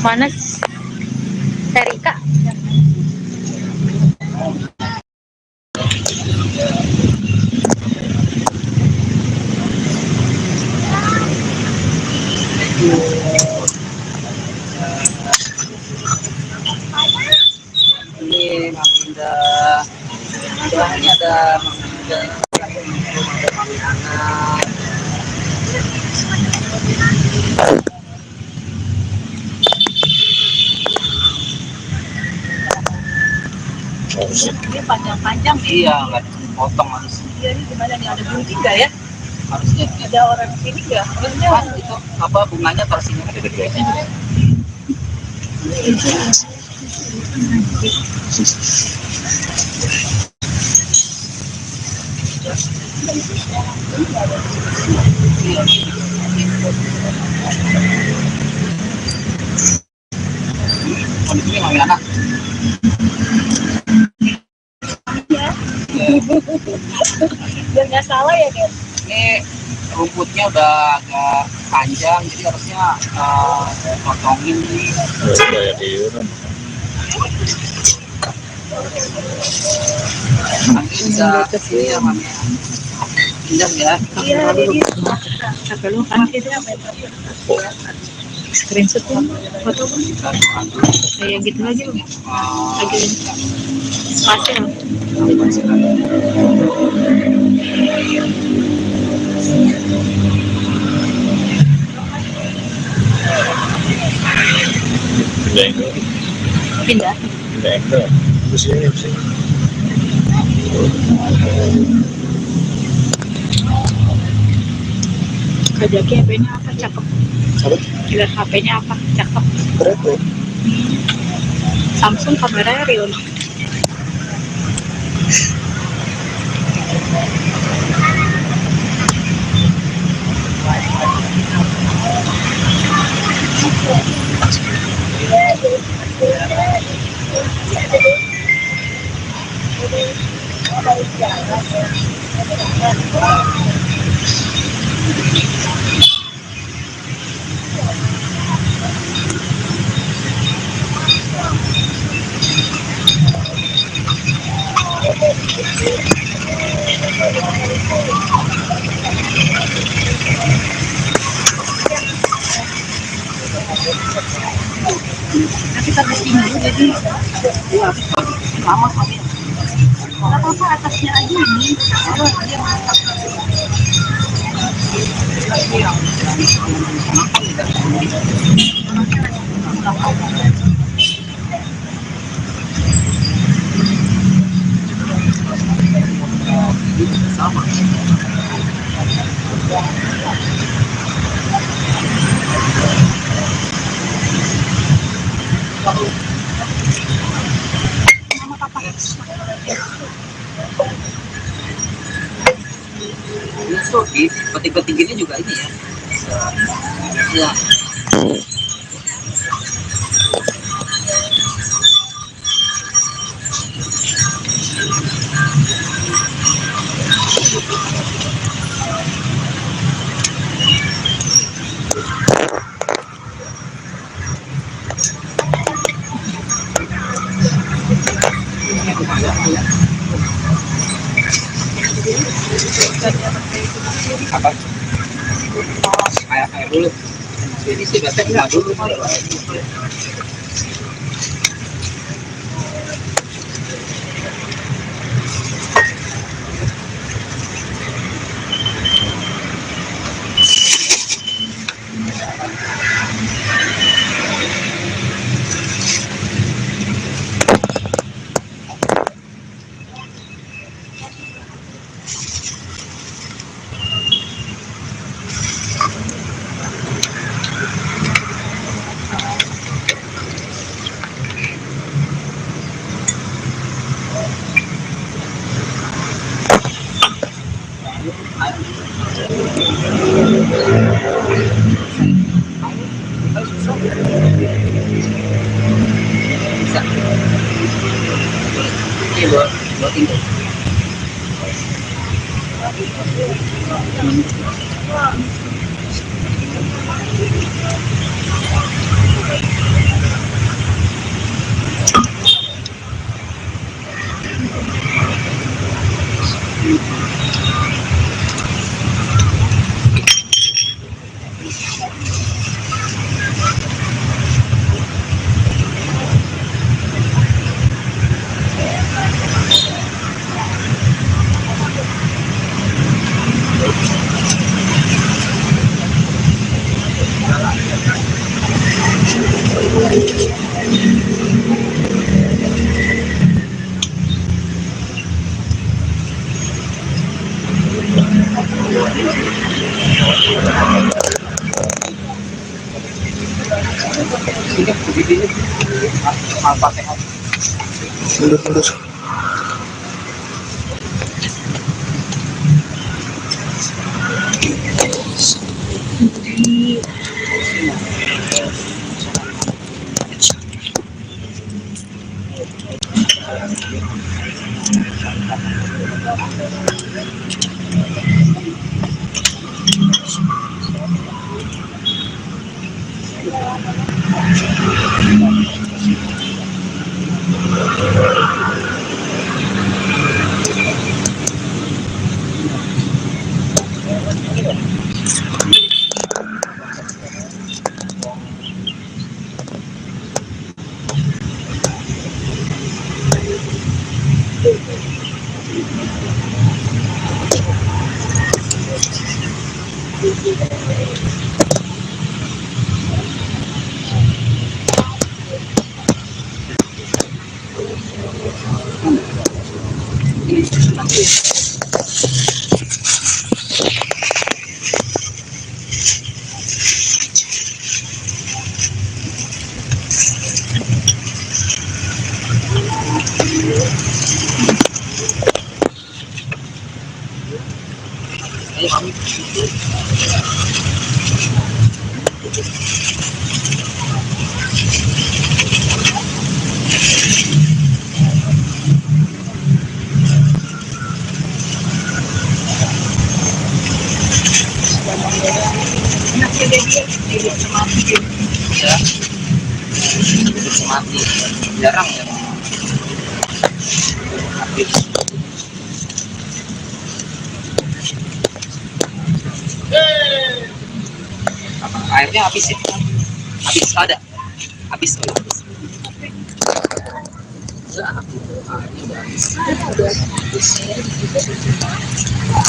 Mana Serika? Ini Maminda. Ini ada Maminda. Ini panjang-panjang. Iya, nggak potong harus. Iya, ini gimana nih? Ada gunting nggak ya? Harusnya Ada orang sini nggak? Harusnya pas itu apa bunganya taruh sini ada gede-gede. Ini mau anak. biar nggak salah ya, Ken. Ini rumputnya udah agak panjang, jadi harusnya potongin nih. Nanti bisa kesini ya, Mami. Pindah ya. Iya, jadi sampai lu kan screenshot foto kayak gitu lagi loh. Lagi spasial. Pindah. Kajaki HP-nya apa cakep? Lihat HP-nya apa cakep? Keren. Samsung kameranya real. Nanti sampai sini dulu jadi Lama kami. nggak apa-apa atasnya aja ini. Sama. Itu di petik-petik ini juga ini ya. Ya. Apa? Kayak dulu. Jadi sih batek nggak dulu. Ini Al-Fatihah. Mundur. Anaknya Dedi sama Ya, mati. Jarang ya. Habis. Airnya habis ya? Habis ada. Habis.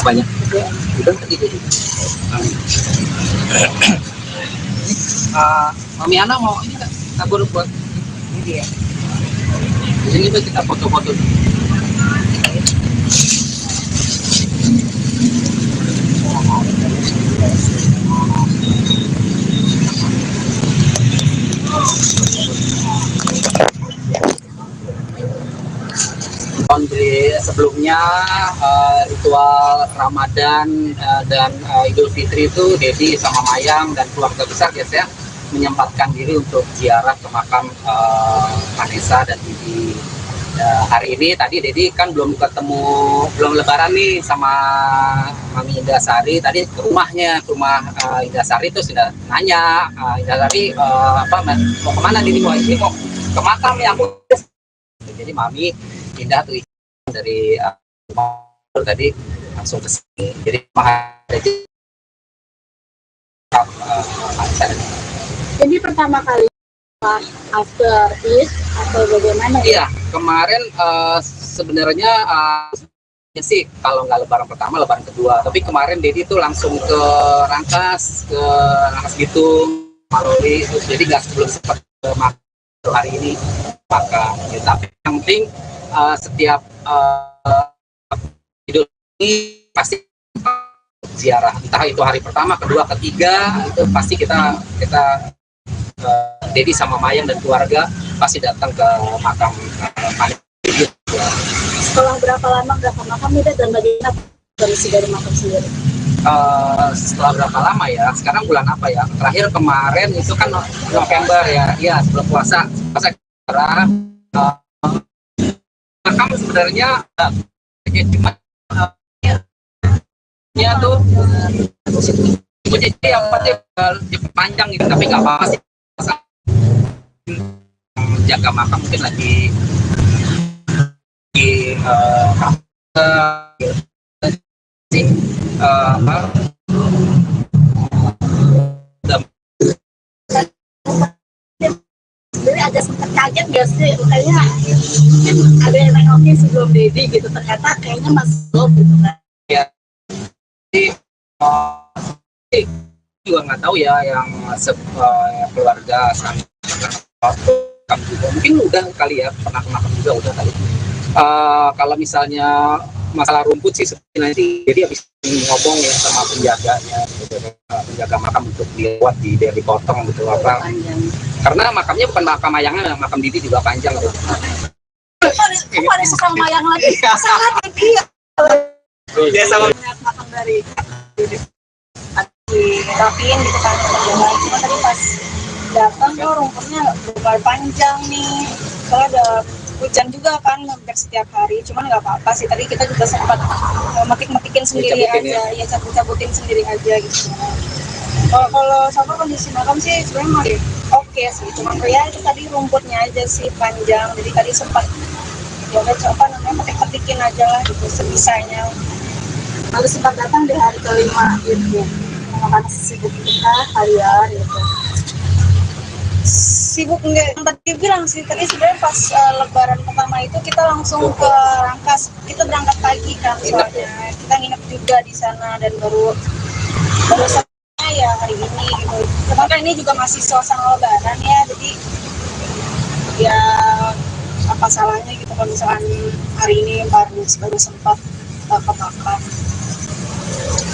Banyak. Udah tadi jadi. Mami Ana mau ini nggak? Tabur buat ini ya. Di sini tuh kita foto-foto. Sebelumnya ritual Ramadan dan Idul Fitri itu Dedi sama Mayang dan keluarga besar biasanya menyempatkan diri untuk ziarah ke makam Vanessa dan Didi. Hari ini tadi Dedi kan belum lebaran nih sama Mami Indasari, tadi ke rumahnya, ke rumah Indasari itu sudah nanya, Indasari mau kemana Dedi? Mau ke makam ya aku. Jadi Mami Indah tuh dari tadi langsung ke sini. Jadi Jadi pertama kali after Eid atau bagaimana? Iya, kemarin sebenarnya sih kalau nggak lebaran pertama, lebaran kedua. Tapi kemarin Dedi tuh langsung ke Rangkas Bitung, Maroli, jadi nggak sebelum sempat ke hari ini maka. Ya, tapi yang penting setiap Idul ini pasti ziarah, entah itu hari pertama, kedua, ketiga, itu pasti kita Dedi sama Mayang dan keluarga pasti datang ke makam Setelah berapa makam itu dan bagaimana kondisi dari makam sendiri? Setelah berapa lama ya? Sekarang bulan apa ya? Terakhir kemarin itu kan November ya, sebelum puasa. Makam sebenarnya cuma ya tuh jadi yang penting panjang gitu, tapi nggak apa-apa sih. Jaga makam mungkin lagi kaget gak sih kayaknya ada yang nengokin sebelum Dedi gitu, ternyata kayaknya masih belum gitu kan. Ya, jadi juga nggak tahu ya yang keluarga sama juga mungkin udah kali ya, pernah makan juga udah kali. Kalau misalnya masalah rumput sih sebenarnya jadi habis ngomong ya sama penjaganya gitu, penjaga makam untuk dibuat dari potong gitu apa Panjang. karena makamnya bukan makam mayangnya, makam Didi juga panjang gitu. Kok ada sesama mayang lagi? Sangat kecil. Ya sama Lihat makam dari dirapiin gitu kan, cuma tadi pas datang tuh rumputnya lebar panjang nih, soalnya ada hujan juga kan hampir setiap hari, cuman nggak apa-apa sih, tadi kita juga sempat metik-metikin sendiri Cabutin aja, ya cabut-cabutin sendiri aja gitu. Kalau sama kondisi makam sih sebenarnya masih oke sih, cuman ya itu tadi rumputnya aja sih panjang, jadi tadi sempat ya udah coba namanya metik-metikin aja lah gitu sebisanya. Lalu sempat datang di hari kelima gitu, karena sibuk kita harian gitu. Sibuk enggak, yang tadi bilang sih, tadi sebenarnya pas lebaran pertama itu kita langsung ke Rangkas, kita berangkat pagi kan soalnya, kita nginep juga di sana dan baru saatnya ya hari ini gitu. Cuman kan ini juga masih suasana lebaran ya, jadi ya apa salahnya gitu kalau misalkan hari ini baru sempat ke makam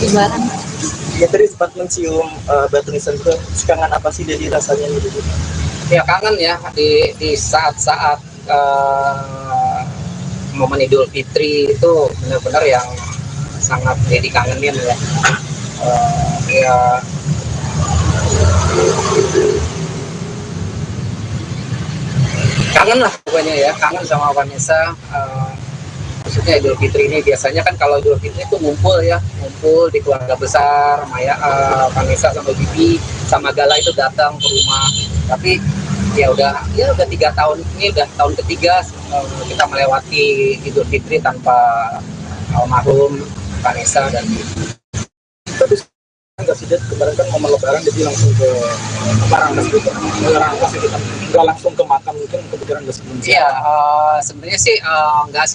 lebaran. Ya tadi sempat mencium batu nisan itu, kangen apa sih jadi rasanya gitu? ya kangen ya di saat-saat momen Idul Fitri itu benar-benar yang sangat jadi kangenin ya. Ya kangen lah pokoknya ya, kangen sama Vanessa. Maksudnya Idul Fitri ini biasanya kan kalau Idul Fitri itu ngumpul di keluarga besar, Maya, Vanessa sama Bibi sama Gala itu datang ke rumah. Tapi ya udah 3 tahun ini, udah tahun ketiga kita melewati Idul Fitri tanpa almarhum Vanessa dan Bibi. Tapi nggak sih, kemarin kan momen lebaran jadi langsung ke Rangkas gitu, nggak langsung ke makam, mungkin kepikiran nggak sebelum? Iya, sebenarnya sih enggak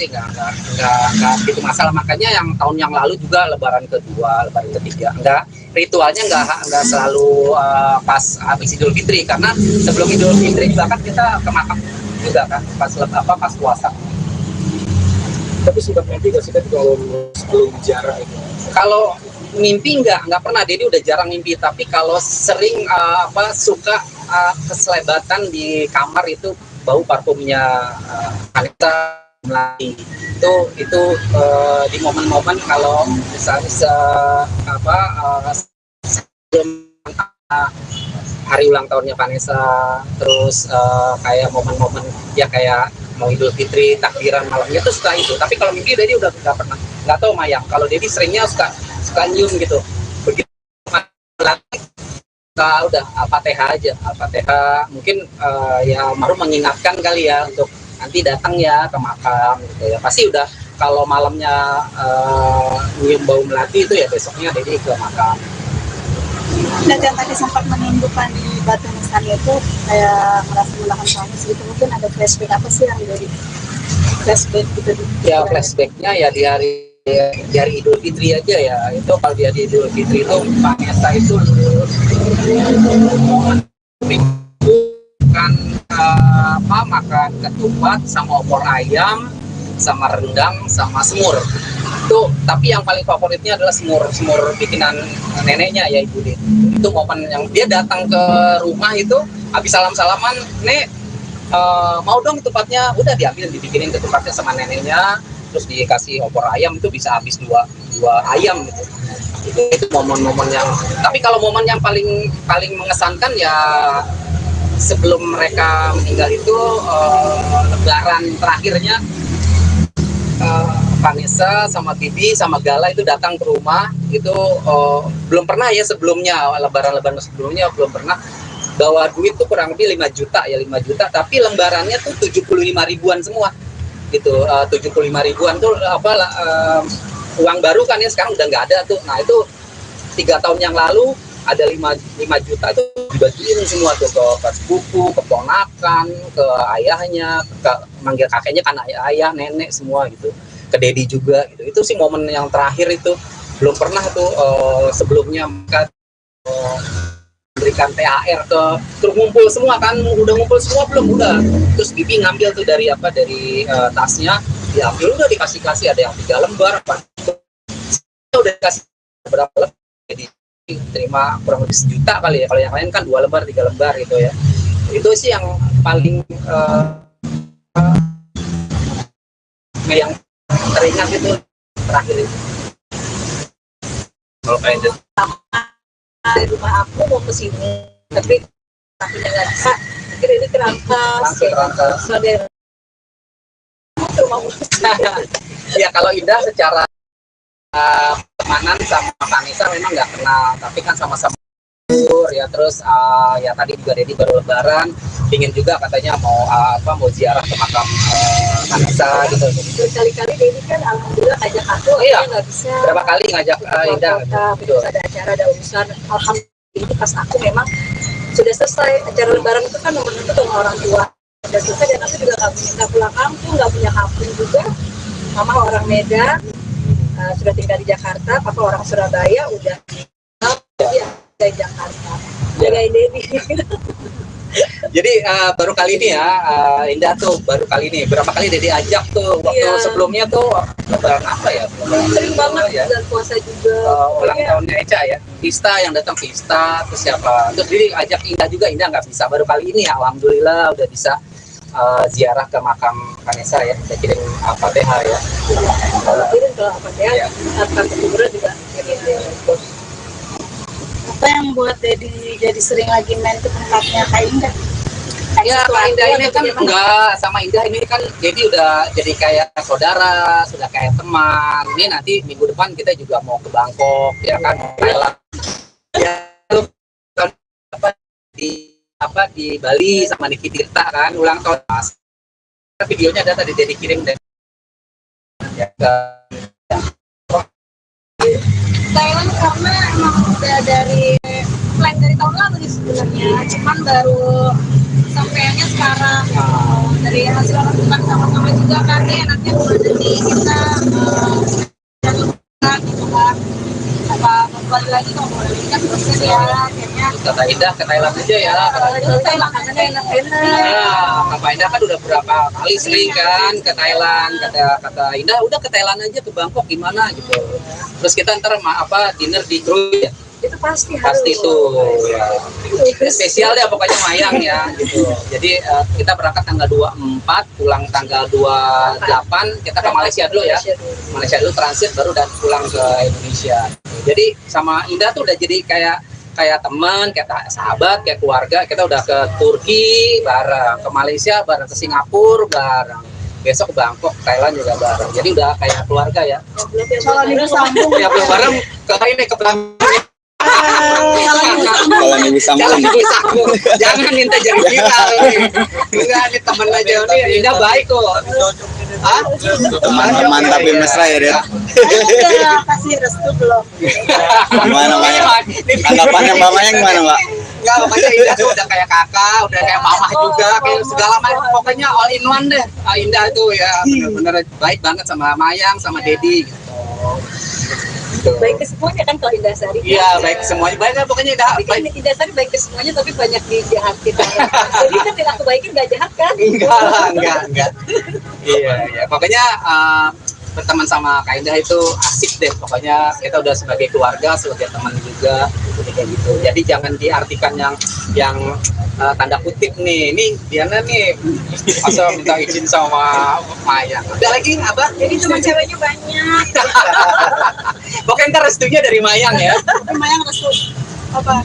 gitu masalah, makanya yang tahun yang lalu juga lebaran kedua, lebaran ketiga ritualnya enggak selalu pas habis Idul Fitri, karena sebelum Idul Fitri juga kan kita ke makam juga kan pas puasa. Tapi sempat mimpi nggak sih kalau sebelum jarak itu? Kalau mimpi enggak pernah, Dedi udah jarang mimpi, tapi kalau sering suka keselebatan di kamar itu bau parfumnya Vanessa Melati. Itu di momen-momen kalau misalnya sebelum hari ulang tahunnya Vanessa, terus kayak momen-momen ya kayak mau Idul Fitri, takbiran malamnya itu suka itu. Tapi kalau mimpi Dedi udah nggak pernah, nggak tahu Mayang. Kalau Dedi seringnya suka nyium gitu. Begitu udah Al-Fatihah aja, Al-Fatihah mungkin ya baru mengingatkan kali ya untuk nanti datang ya ke makam gitu ya. Pasti udah kalau malamnya nyium bau melati itu ya besoknya Dedi ke makam. Dan yang tadi sempat menunjukkan di batu nisan itu kayak merasa menahan suami segitu, mungkin ada flashback apa sih yang dari flashback gitu? Ya flashbacknya ya di hari Idul Fitri aja ya. Itu kalau di hari Idul Fitri itu Vanessa itu kan makan ketupat sama opor ayam sama rendang sama semur itu, tapi yang paling favoritnya adalah semur bikinan neneknya ya Ibu Dit. Itu momen yang dia datang ke rumah itu habis salam-salaman, Nek mau dong ketupatnya, udah diambil dibikinin ketupatnya sama neneknya, terus dikasih opor ayam, itu bisa habis dua ayam gitu. Itu momen-momen yang, tapi kalau momen yang paling mengesankan ya sebelum mereka meninggal itu lebaran terakhirnya Vanessa sama Bibi sama Gala itu datang ke rumah itu, belum pernah ya sebelumnya, lebaran sebelumnya belum pernah bawa duit tuh kurang lebih 5 juta, tapi lembarannya tuh 75 ribuan semua gitu. 75 ribuan tuh uang baru kan ya, sekarang udah nggak ada tuh. Nah itu 3 tahun yang lalu ada 5 juta itu dibagiin semua tuh ke sepupu, ke ponakan, ke ayahnya, ke manggil kakeknya kan ayah, nenek semua gitu, ke dedi juga gitu. Itu sih momen yang terakhir itu. Belum pernah tuh sebelumnya mereka berikan THR ke, terus ngumpul semua kan, udah ngumpul semua belum, udah, terus bibi ngambil tuh dari tasnya, diambil, udah dikasih ada yang 3 lembar apa, udah dikasih berapa lembar, jadi terima kurang lebih 1 juta kali ya, kalau yang lain kan 2 lembar 3 lembar gitu ya. Itu sih yang paling yang teringat itu terakhir itu. Kalau kayak itu Dari rumah aku mau ke sini, tapi tahunya nggak bisa. Akhirnya ini kerangkas, saudara ke rumah ya kalau Indah secara pertemanan sama Vanessa memang nggak kenal, tapi kan sama-sama ya. Terus ya tadi juga Dedi baru lebaran, ingin juga katanya mau ziarah ke makam Vanessa gitu. Berkali-kali Dedi kan alhamdulillah ngajak aku, Iya. nggak bisa. Berapa kali ngajak Indah? Terus ada acara, ada urusan. Alhamdulillah ini pas aku memang sudah selesai acara lebaran itu kan nomor satu sama orang tua. Sudah selesai dan aku juga nggak pulang kampung, nggak punya kampung juga. Mama orang Medan, sudah tinggal di Jakarta. Papa orang Surabaya, udah dari Jakarta. Jagain Dedi. Jadi baru kali ini ya Indah tuh baru kali ini. Berapa kali Dedi ajak tuh waktu sebelumnya tuh lebaran apa ya? Sering banget ya. Dan puasa juga. Ulang tahunnya Eca ya. Pista yang datang Pista, terus siapa? Terus Dedi ajak Indah juga, Indah nggak bisa. Baru kali ini ya, alhamdulillah udah bisa ziarah ke makam Vanessa ya. Kita kirim Al-Fatihah ya. Kirim ke Al-Fatihah. Akan kuburan juga kirim. Apa yang buat Dedi jadi sering lagi main ke tempatnya Kak Indah? Ya, Kak Indah ini kan enggak, sama Indah ini kan jadi udah jadi kayak saudara, sudah kayak teman. Ini nanti minggu depan kita juga mau ke Bangkok ya kan, Thailand. Ya, di Bali sama Niki Tirta kan ulang tahun Mas. Videonya ada tadi Dedi kirim dan ya ke Thailand karena emang udah dari plan dari tahun lalu nih sebenarnya, cuman baru sampainya sekarang. Dari hasil lakukan sama-sama juga kan ya, nanti bulan nanti kita gitu kan, apa kembali lagi kalau boleh kan proses ya akhirnya kata Indah ke Thailand aja ya. Thailand makanya enak-enak. Ya, Kak Indah kan udah berapa kali sering kan ke Thailand. Kata Indah udah ke Thailand aja, ke Bangkok gimana gitu. Terus kita ntar dinner di Krui ya. Itu pasti Itu ya. Spesial ya pokoknya Mayang ya gitu. Jadi kita berangkat tanggal 24, pulang tanggal 28, kita ke Malaysia dulu ya. Malaysia dulu transit baru dan pulang ke Indonesia. Jadi sama Indah tuh udah jadi kayak teman, kayak sahabat, kayak keluarga. Kita udah ke Turki bareng, ke Malaysia bareng, ke Singapura bareng. Besok ke Bangkok, Thailand juga bareng. Jadi udah kayak keluarga ya. Kalau minggu sambung Ya belum bareng ke Bangkok. Kalau minggu sambung Jangan minta jadi viral nih. Enggak, ini temen aja nih. Indah baik kok. teman-teman tapi mesra ya dia. udah kasih restu belum? Gimana Mbak? Tanggapannya Mbak Maya gimana Mbak? Enggak, pokoknya Indah tuh udah kayak kakak, udah kayak mama juga, kayak segala macam. Pokoknya all in one deh. Indah tuh ya bener-bener baik banget sama Mayang, sama Dedi gitu. Baik ke semuanya kan kalau Indah Sari. Iya, baik semuanya. Baik lah pokoknya Indah. Tapi kan Indah Sari baik ke semuanya tapi banyak dijahatin. Jadi kan yang aku baikin nggak jahat kan? Enggak. Iya. Pokoknya berteman sama Kak Indah itu asik deh. Pokoknya kita udah sebagai keluarga, sebagai teman juga, kayak gitu. Jadi jangan diartikan yang tanda kutip nih. Ini Diana nih masa minta izin sama Maya. Ada lagi apa? Jadi cuma ceweknya banyak. Pokoknya ntar restunya dari Mayang ya. Mayang restu apa?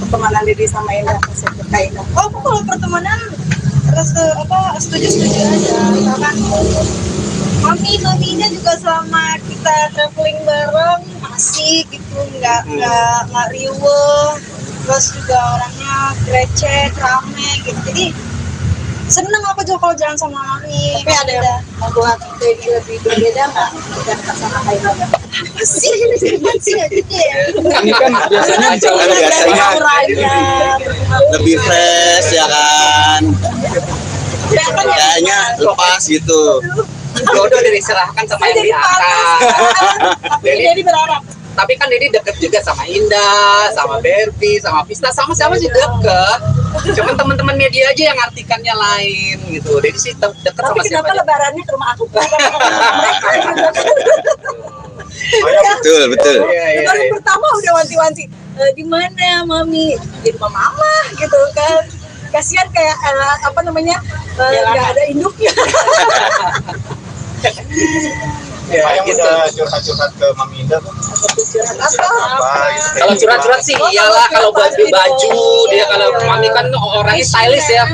Pertemanan Dedi sama Indah Kak Indah. Oh, aku kalau pertemanan restu apa? Setuju aja. Misalkan Maminya juga selama kita traveling bareng asik gitu, nggak riuh, terus juga orangnya grecek, rame gitu. Jadi Seneng aku juga kalau jalan sama mami. Tapi ada yang membuat Dedi lebih berbeda nggak dengan pasangan lainnya? sih gitu ya. Ini kan biasanya biasanya Auranya. lebih fresh ya kan. Kayaknya lepas gitu. Jodoh diserahkan sama yang di atas. Jadi berharap. Tapi kan Dedi deket juga sama Indah, sama Berti, sama Vista, sama siapa sih deket. Cuman teman-teman media aja yang artikannya lain gitu. Dedi sih deket Tapi sama siapa kenapa aja. lebarannya ke rumah aku? Betul, betul. Iya, iya, Lebaran iya. pertama udah wanti-wanti. Di mana mami? Di rumah mama gitu kan. Kasihan kayak apa namanya nggak ada induknya. Ya, Mayang gitu. udah curhat-curhat ke Mami Indah tuh. Apa gitu. Kalau curhat-curhat sih iyalah, kalau baju dia, kalau mami kan orangnya stylish ya,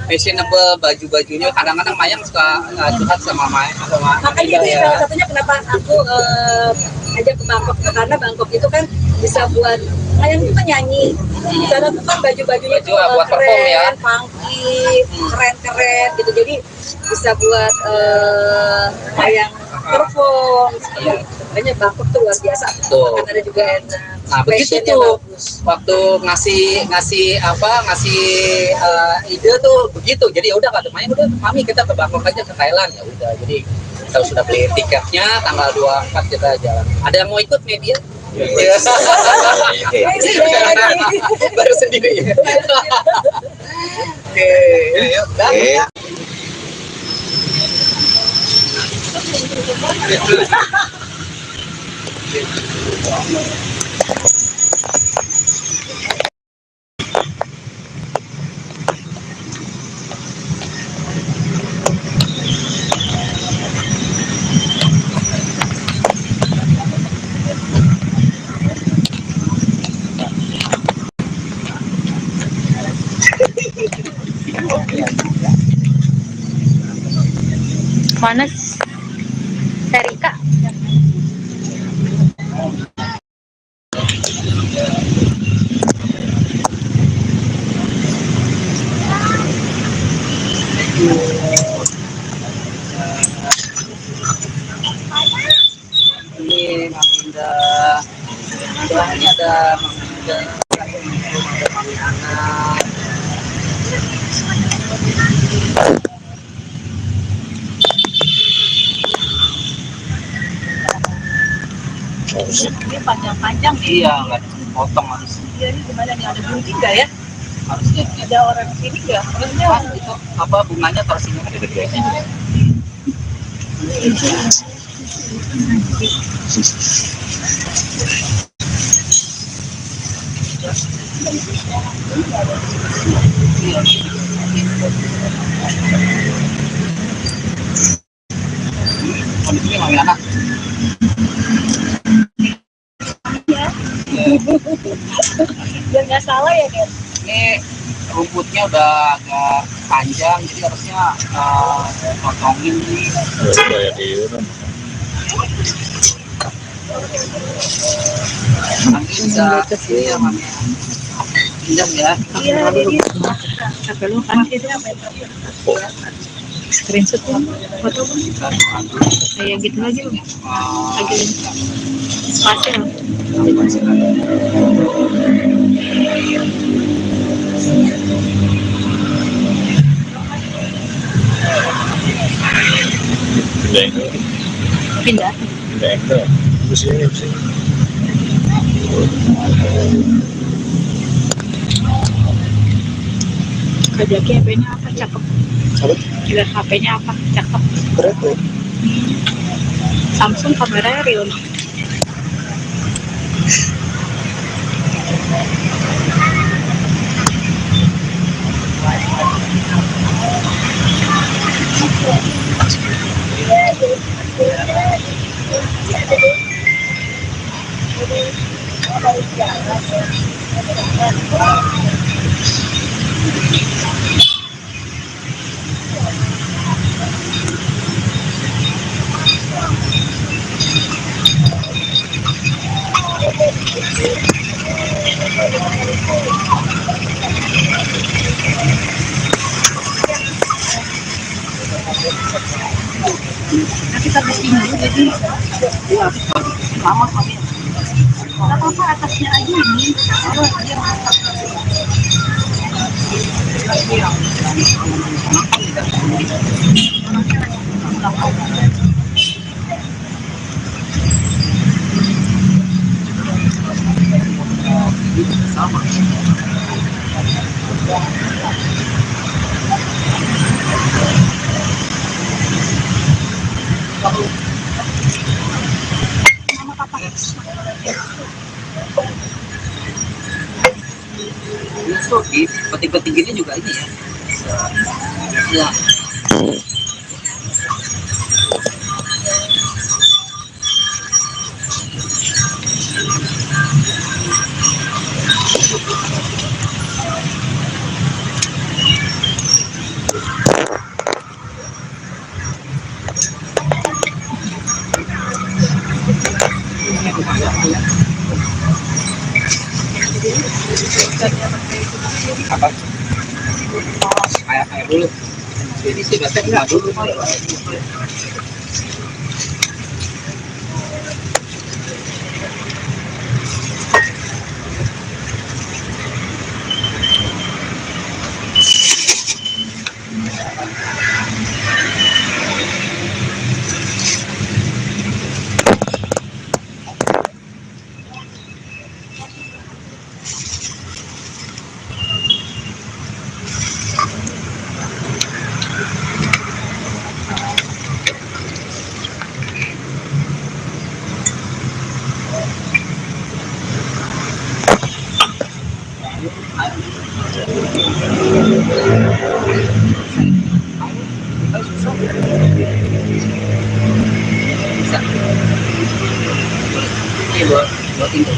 fashionable baju-bajunya. Kadang-kadang Mayang suka curhat sama Makanya itu Indah ya. salah satunya kenapa aku ajak ke Bangkok, karena Bangkok itu kan bisa buat Mayang itu kan nyanyi. Di sana tuh kan baju-bajunya Baju tuh buat perform ya. keren, funky, keren-keren gitu. Jadi bisa buat Mayang perform. Iya. Makanya Bangkok tuh luar biasa. Betul. Makanan ada juga enak. Nah begitu Fashionnya tuh bagus. waktu ngasih ide tuh begitu. Jadi ya udah kata Mayang, udah mami kita ke Bangkok aja, ke Thailand. Ya udah, jadi kita sudah beli tiketnya, tanggal 24 kita jalan. Ada yang mau ikut media? Iya. Baru sendiri. Oke, yuk. Dah. Oke. Mana Erika? Ini Mami Indah. Ini ada Mami Indah. Ada Mami Ana. Ini panjang-panjang nih. Iya, nggak dipotong harus. Dia ini gimana nih, ada gunting nggak ya? Harusnya Ada orang sini nggak? Harusnya pas itu apa bunganya terus ini ada bedanya. Oh, di sini Mami Ana. biar nggak salah ya kan? Ini rumputnya udah agak panjang, jadi harusnya potongin nih. Nanti bisa ini ya Mami. Pinjam ya. Iya, jadi sampai lu kan itu screenshot tuh foto kayak gitu lagi loh, lagi spasi loh. Pindah. Kajaki HP-nya apa cakep? Kira HP-nya apa cakep? Berapa? Samsung kameranya real. Jadi ya lama kami. Nggak apa-apa atasnya aja ini. Sama. Ini tuh di peti-peti gini juga ini ya. Ya. Apa? Air dulu. Jadi sih biasanya enggak dulu. Bisa. Ini buat tinggal.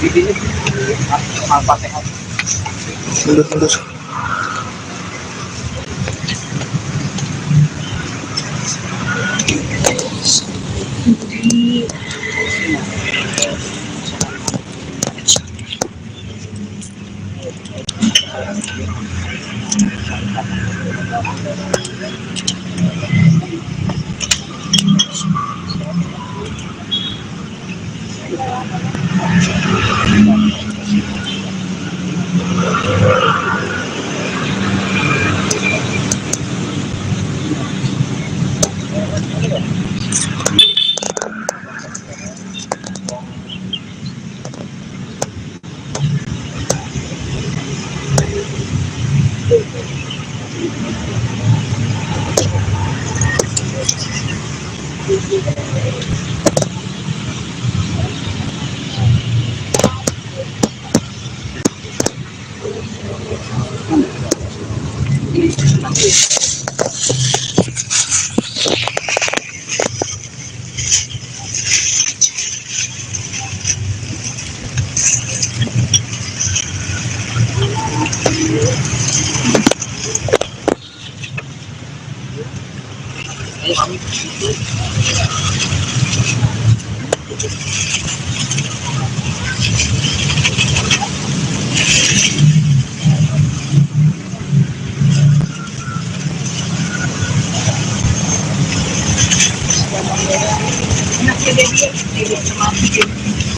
Ini Al-Fatihah. Mundur.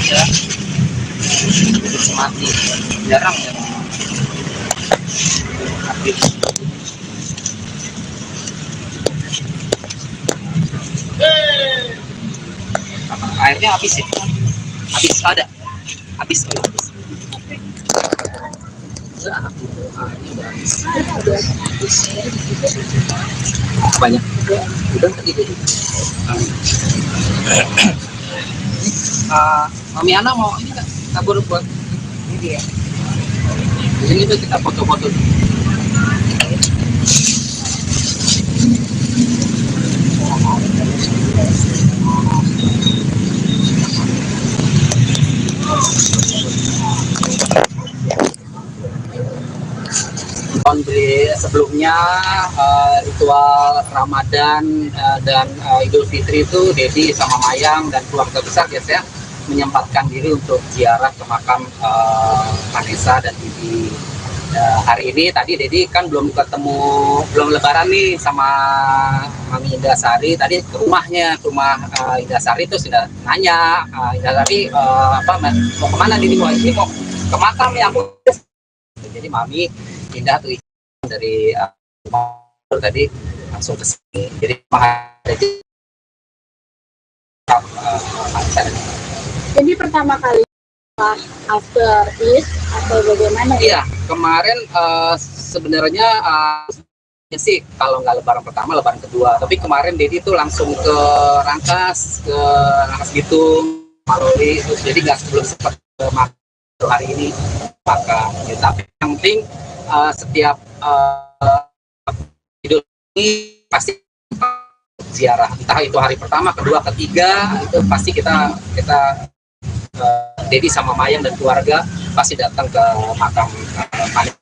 Ya, mati jarang ya. Habis. Airnya habis ya? Habis ada? Habis. Ini udah banyak. Udah tadi deh. Mami Ana mau ini nggak? Tabur buat ini ya. Di sini tuh kita foto-foto. Tahun sebelumnya ritual Ramadan dan Idul Fitri itu Dedi sama Mayang dan keluarga besar biasanya menyempatkan diri untuk ziarah ke makam Vanessa dan Bibi. Hari ini tadi Dedi kan belum lebaran nih sama Mami Indasari, tadi ke rumahnya, ke rumah Indasari itu sudah nanya, Indasari mau kemana Dedi? Ini mau ke makam ya aku. Jadi Mami pindah tuh dari tadi langsung ke sini. Jadi Jadi pertama kali after Eid atau bagaimana? Iya, kemarin sebenarnya sih kalau nggak lebaran pertama, lebaran kedua. Tapi kemarin Dedi tuh langsung ke Rangkas Bitung, Maloli, terus jadi nggak sebelum sempat ke hari ini maka. Ya, tapi yang penting setiap Idul ini pasti ziarah, entah itu hari pertama, kedua, ketiga, itu pasti kita Dedi sama Mayang dan keluarga pasti datang ke makam Vanessa.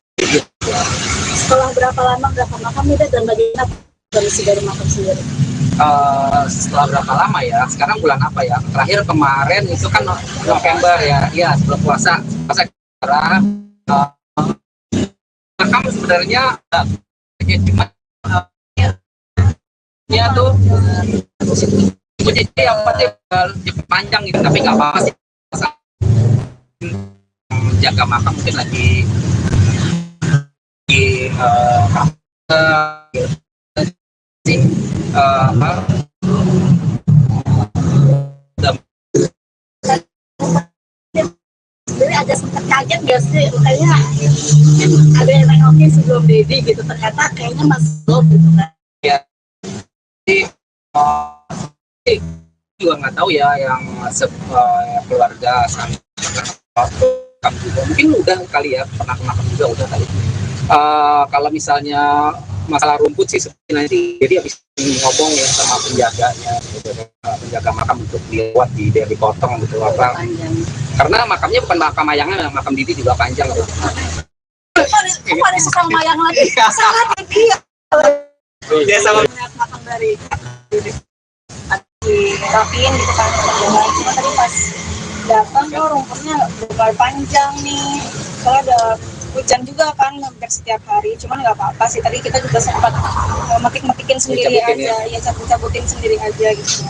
Setelah berapa lama makam itu dan bagaimana kondisi dari makam sendiri? Setelah berapa lama ya? Sekarang bulan apa ya? Terakhir kemarin itu kan November ya, iya sebelum puasa makam sebenarnya cuma ya tuh jadi yang panjang gitu, tapi nggak apa-apa sih. Jaga makam mungkin lagi Jadi ada sempat kaget gak sih? Kayaknya ada yang nengokin sebelum Dedi gitu, ternyata kayaknya masih belum gitu kan. ya juga nggak tahu ya yang keluarga sama juga mungkin udah kali ya, pernah makan juga udah kali. Kalau misalnya masalah rumput sih seperti nanti jadi habis ngomong ya sama penjaganya gitu, penjaga makam untuk dibuat dipotong gitu apa, karena makamnya bukan makam Mayangnya, makam Didi juga panjang gitu. Kok ada sesama Mayang lagi? Sangat Dedi Ya sama makam dari dirapiin gitu kan, cuma tadi pas datang tuh rumputnya udah panjang nih, soalnya ada hujan juga kan hampir setiap hari, cuman nggak apa-apa sih, tadi kita juga sempat metik-metikin sendiri aja, ya cabut-cabutin sendiri aja gitu.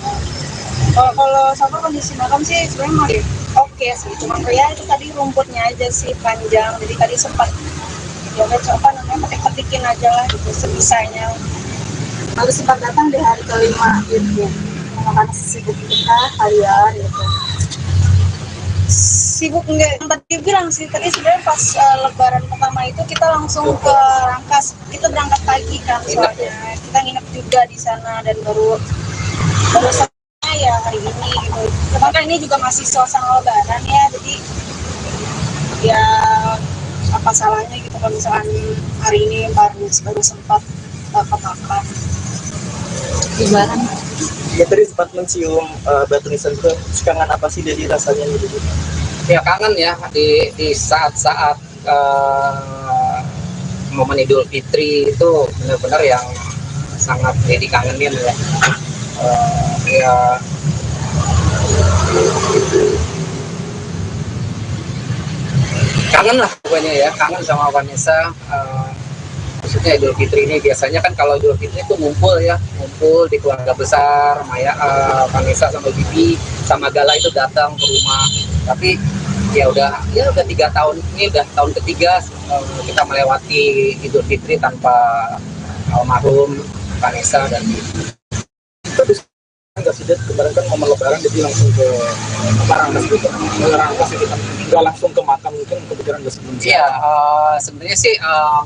Kalau sama kondisi makam sih sebenarnya masih oke sih, cuman ya itu tadi rumputnya aja sih panjang, jadi tadi sempat ya udah coba namanya metik-metikin aja lah gitu sebisanya. Lalu sempat datang di hari kelima gitu, makan sibuk kita harian gitu. Sibuk enggak, yang tadi bilang sih, tadi sebenarnya pas lebaran pertama itu kita langsung ke Rangkas, kita berangkat pagi kan soalnya, kita nginep juga di sana dan baru selesai ya hari ini gitu. Cuman kan ini juga masih suasana lebaran ya, jadi ya apa salahnya gitu kalau misalkan hari ini baru sempat ke makam. Lebaran. Ya tadi sempat mencium batu nisan itu, kangen apa sih jadi rasanya gitu? ya kangen ya di saat-saat momen Idul Fitri itu benar-benar yang sangat dikangenin ya. Ya kangen lah pokoknya ya, kangen sama Vanessa. Khususnya Idul Fitri ini biasanya kan kalau Idul Fitri itu ngumpul di keluarga besar, Vanessa sama Bibi sama Gala itu datang ke rumah. Tapi ya udah 3 tahun ini, udah tahun ketiga kita melewati Idul Fitri tanpa almarhum Vanessa dan Bibi. Tapi kasih lihat kemarin kan momen lebaran jadi langsung ke Marangkas gitu. Marangkas kita nggak langsung ke makam, mungkin kepikiran nggak sebelum Iya, sebenarnya sih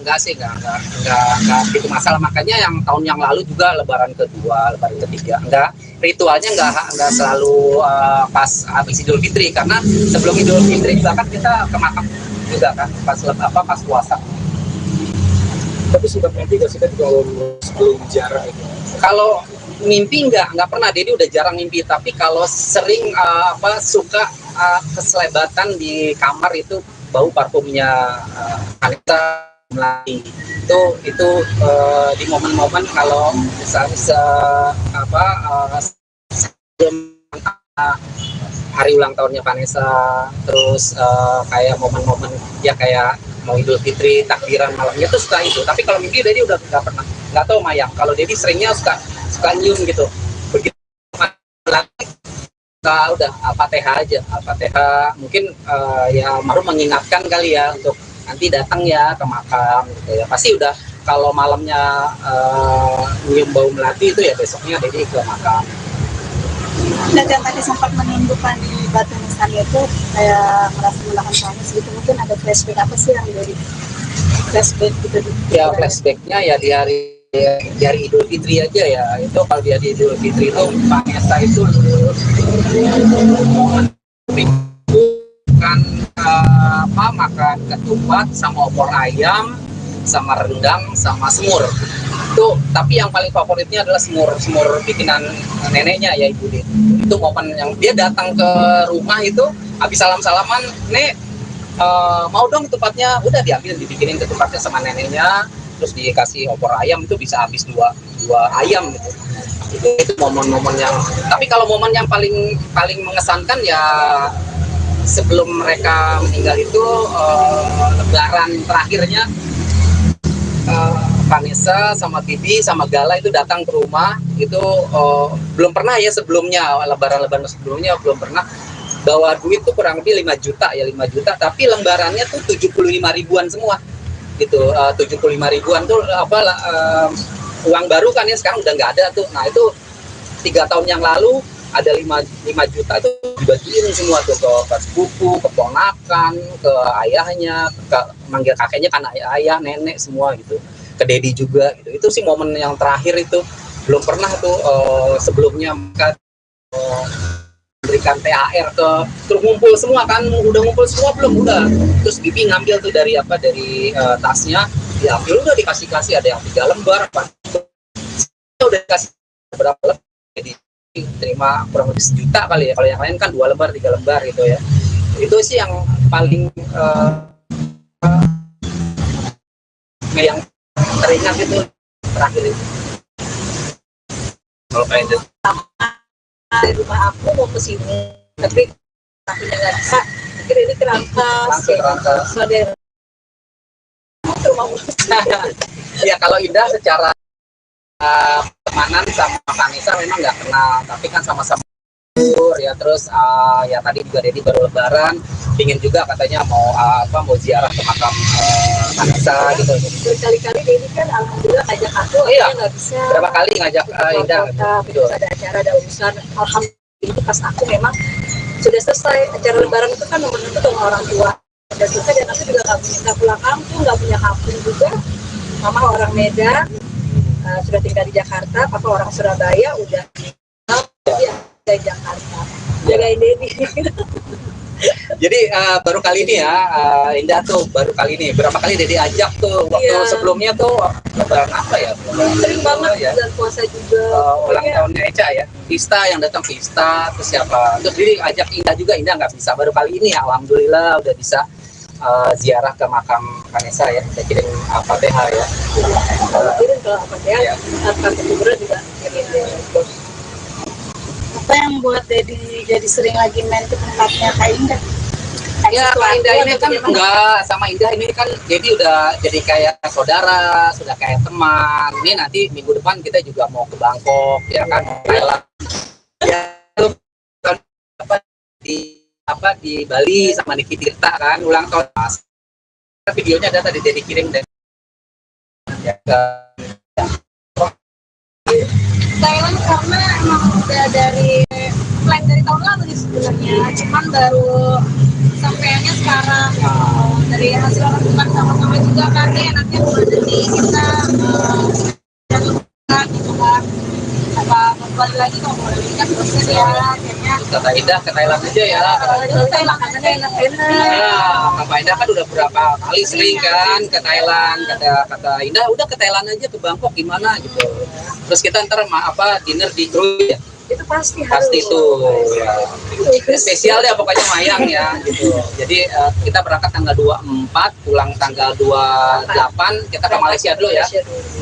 enggak sih, enggak gitu masalah. Makanya yang tahun yang lalu juga lebaran kedua, lebaran ketiga, enggak ritualnya enggak selalu pas habis Idul Fitri, karena sebelum Idul Fitri juga kan kita ke makam juga kan pas puasa. tapi sempat mimpi nggak sih kan kalau sebelum ziarah itu? Kalau mimpi enggak pernah. Jadi udah jarang mimpi, tapi kalau sering suka keselebatan di kamar itu bau parfumnya wanita melati. Itu di momen-momen kalau misalnya sebelum hari ulang tahunnya Vanessa, terus kayak momen-momen ya kayak mau Idul Fitri, takbiran malamnya tuh suka itu. Tapi kalau mimpi Dedi udah nggak pernah, nggak tahu Mayang. Kalau Dedi seringnya suka nyium gitu. Begitu udah Al-Fatihah aja, Al-Fatihah. Mungkin ya baru mengingatkan kali ya untuk nanti datang ya ke makam gitu ya. Pasti udah kalau malamnya nyium bau melati itu ya besoknya Dedi ke makam. Dan yang tadi sempat menunjukkan di Batu Nisan itu kayak merasa melakukan panas gitu, mungkin ada flashback apa sih yang dari flashback gitu? Ya flashbacknya ya di hari Idul Fitri aja ya. Itu kalau di hari Idul Fitri itu Vanessa itu makan ketupat sama opor ayam sama rendang sama semur. Itu tapi yang paling favoritnya adalah semur bikinan neneknya ya Ibu Dit. Itu momen yang dia datang ke rumah itu habis salam-salaman, "Nek, mau dong ketupatnya." Udah diambil, dibikinin ketupatnya sama neneknya, terus dikasih opor ayam. Itu bisa habis dua ayam gitu. Itu momen-momen yang, tapi kalau momen yang paling mengesankan ya sebelum mereka meninggal itu lebaran terakhirnya Vanessa sama Bibi sama Gala itu datang ke rumah. Itu belum pernah ya sebelumnya, lebaran sebelumnya belum pernah bawa duit tuh kurang lebih 5 juta ya, 5 juta, tapi lembarannya tuh 75 ribuan semua gitu. 75 ribuan tuh uang baru kan ya, sekarang udah nggak ada tuh. Nah itu 3 tahun yang lalu ada 5 juta itu dibagiin semua tuh ke sepupu, ke ponakan, ke ayahnya, ke manggil kakeknya kan ayah, nenek semua gitu, ke Dedi juga gitu. Itu sih momen yang terakhir itu. Belum pernah tuh sebelumnya mereka berikan THR terus ngumpul semua kan, udah ngumpul semua belum, udah. Terus Bibi ngambil tuh dari tasnya, diambil udah dikasih, ada yang 3 lembar apa udah dikasih berapa lembar, jadi terima kurang lebih 1 juta kali ya. Kalau yang lain kan 2 lembar 3 lembar gitu ya. Itu sih yang paling yang teringat itu terakhir itu. Kalau kayak itu Dari rumah aku mau ke sini, tapi tapinya nggak bisa. Akhirnya ini kerangkas, saudara ke rumah ya kalau Indah secara pertemanan sama Vanessa memang nggak kenal, tapi kan sama-sama ya. Terus ya tadi juga Dedi baru lebaran, ingin juga katanya mau ziarah ke makam Vanessa gitu. Berkali-kali Dedi kan alhamdulillah ngajak aku, Iya. nggak bisa. Berapa kali ngajak Indah gitu. Ada acara, ada urusan. Alhamdulillah itu pas aku memang sudah selesai acara lebaran itu kan nomor itu dengan orang tua. Dan selesai, dan aku juga nggak pulang kampung, nggak punya kampung juga. Mama orang Medan, sudah tinggal di Jakarta. Papa orang Surabaya, udah di Jakarta. Jagain Dedi. Jadi baru kali ini ya Indah tuh baru kali ini. Berapa kali Dedi ajak tuh waktu sebelumnya tuh lebaran apa ya? Sering banget ya. dan puasa juga. Ulang tahunnya Eca ya. Pista yang datang Pista, terus siapa? Terus Dedi ajak Indah juga, Indah nggak bisa. Baru kali ini ya, alhamdulillah udah bisa ziarah ke makam Vanessa ya. Kita kirim Al-Fatihah ya. Kirim ke Al-Fatihah, Al Kubra juga kirim. Apa yang buat Dedi jadi sering lagi main ke tempatnya Kak Indah? Ya, Kak Indah ini kan enggak, sama Indah ini kan jadi udah jadi kayak saudara, sudah kayak teman. Ini nanti minggu depan kita juga mau ke Bangkok ya kan. Ya tuh di Bali sama di Tirta kan ulang tahun Mas. Videonya ada tadi Dedi kirim dan ya ke Thailand karena emang udah dari plan dari tahun lalu sih sebenarnya, cuman baru sampainya sekarang. Dari hasil lakukan sama-sama juga kan enaknya kemana nih kita jalan gitu kan, apa kembali lagi kalau kembali kan bosan ya akhirnya Kata Indah ke Thailand aja ya. itu Thailand makanannya enak-enak. Ya, Kak Indah kan udah berapa kali sering kan ke Thailand. Kata Indah udah ke Thailand aja, ke Bangkok gimana gitu. Terus kita ntar dinner di Krui ya. Itu pasti Tuh ya. Spesial deh pokoknya Mayang ya gitu. Jadi kita berangkat tanggal 24, pulang tanggal 28, kita ke Malaysia dulu ya.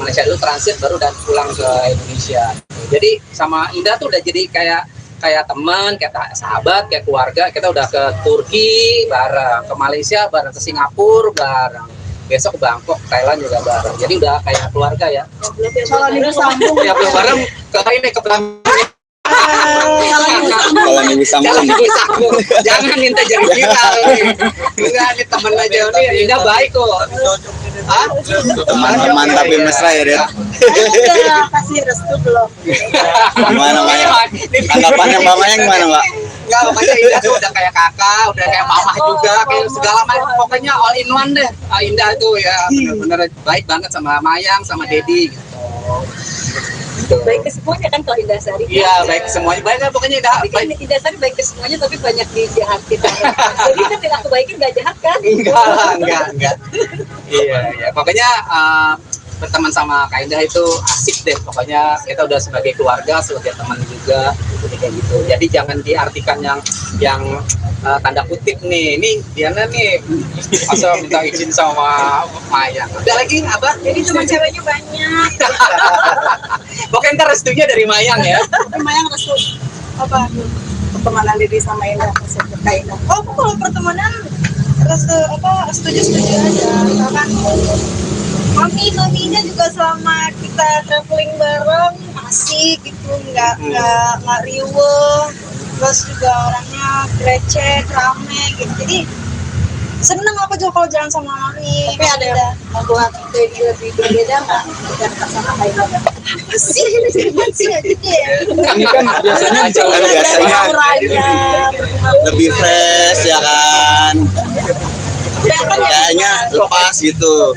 Malaysia dulu transit baru dan pulang ke Indonesia. Jadi sama Indah tuh udah jadi kayak teman, kayak sahabat, kayak keluarga. Kita udah ke Turki bareng, ke Malaysia bareng, ke Singapura bareng. Besok ke Bangkok, Thailand juga bareng. Jadi udah kayak keluarga ya. Kalau minggu sambung Ya bareng ke ini ke Bangkok. Kalau minggu sambung. Jangan minta jadi viral nih. Enggak, ini temen aja nih. Indah baik kok. Hah? Teman-teman tapi mesra ya, Den. udah kasih restu belum? Gimana, Mayang? Tanggapannya Mbak Mayang gimana, Mbak? Enggak, pokoknya Indah tuh udah kayak kakak, udah kayak mama juga, kayak segala macam. Pokoknya all in one deh. Indah tuh ya bener-bener baik banget sama Mayang, sama Dedi gitu. Baik ke semuanya kan kalau Indahsari. Iya, baik semuanya. Baik kan pokoknya Indah. Tapi kan Indahsari baik ke semuanya tapi banyak dijahatin. Jadi kan yang aku baikin nggak jahat kan? Enggak. Iya. Pokoknya berteman sama Kak Indah itu asik deh. Pokoknya kita udah sebagai keluarga, sebagai teman juga, kayak gitu. Jadi jangan diartikan yang tanda kutip nih. Ini Diana nih asal minta izin sama Mayang. Ada lagi apa? Jadi cuma ceweknya banyak. Pokoknya ntar restunya dari Mayang ya. Lumayan restu apa pertemanan Didi sama Indah masih berkaitan. Oh, aku kalau pertemanan restu apa setuju aja. Misalkan maminya juga selama kita traveling bareng asik gitu, nggak riuh, terus juga orangnya receh, rame gitu. Jadi seneng aku juga kalau jalan sama mami. Tapi ada membuat Dedi lebih berbeda nggak sama kayak sih aja ya. Ini kan biasanya Lebih fresh ya kan. Kayaknya lepas gitu.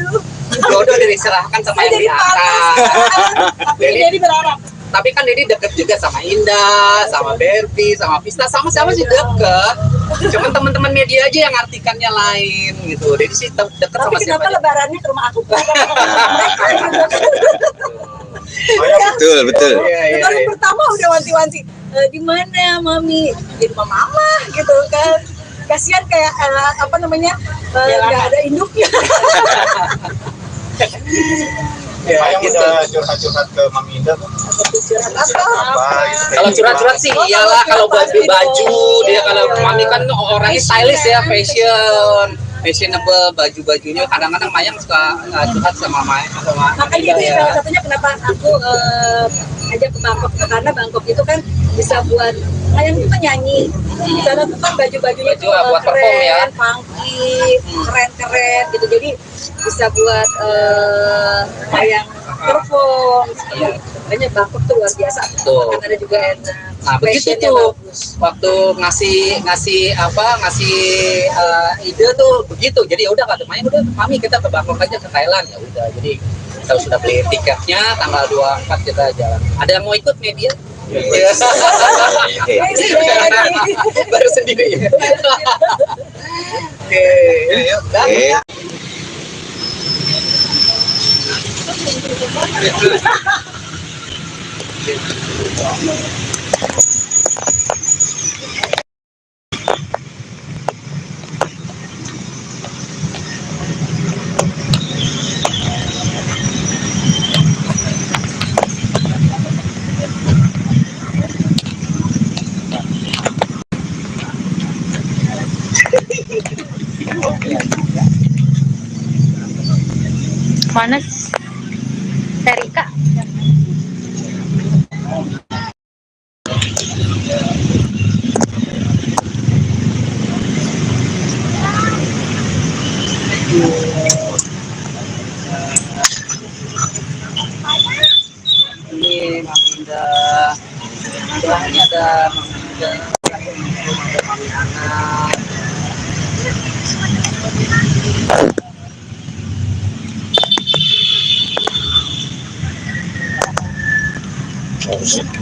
Jodoh diserahkan sama yang di atas. Jadi berharap. Tapi kan Dedi deket juga sama Indah, sama Berti, sama Vista, sama-sama sih deket. Cuman teman-teman media aja yang artikannya lain gitu. Dedi sih deket sama Tapi siapa kenapa aja. lebarannya ke rumah aku? Betul. Iya. Baru pertama udah wanti-wanti, di mana mami? Di rumah mama gitu kan. Kasihan kayak apa namanya nggak ada induknya. Ya, Mayang gitu. udah curhat-curhat ke Mami Indah tuh. Kalau curhat-curhat sih iyalah, kalau baju dia, kalau Mami kan orangnya stylish ya, fashionable, baju-bajunya. Kadang-kadang Mayang suka curhat sama Makanya itu ya. salah satunya kenapa aku ajak ke Bangkok, karena Bangkok itu kan bisa buat Mayang itu nyanyi. Di sana tuh kan baju-bajunya Baju buat perform ya. funky, keren-keren gitu. Jadi bisa buat Mayang perform. Iya. Makanya Bangkok tuh luar biasa. Betul. Makanan ada juga enak. Nah begitu Fashionnya tuh bagus. waktu ngasih ide tuh begitu. Jadi ya udah kata Mayang, udah Mami kita ke Bangkok aja, ke Thailand ya udah. Jadi kita sudah beli tiketnya, tanggal 24 kita jalan. Ada yang mau ikut media? Iya. Baru sendiri ya. Oke. Dah. Mana Serika? Ini Mami Indah. Ini ada anak.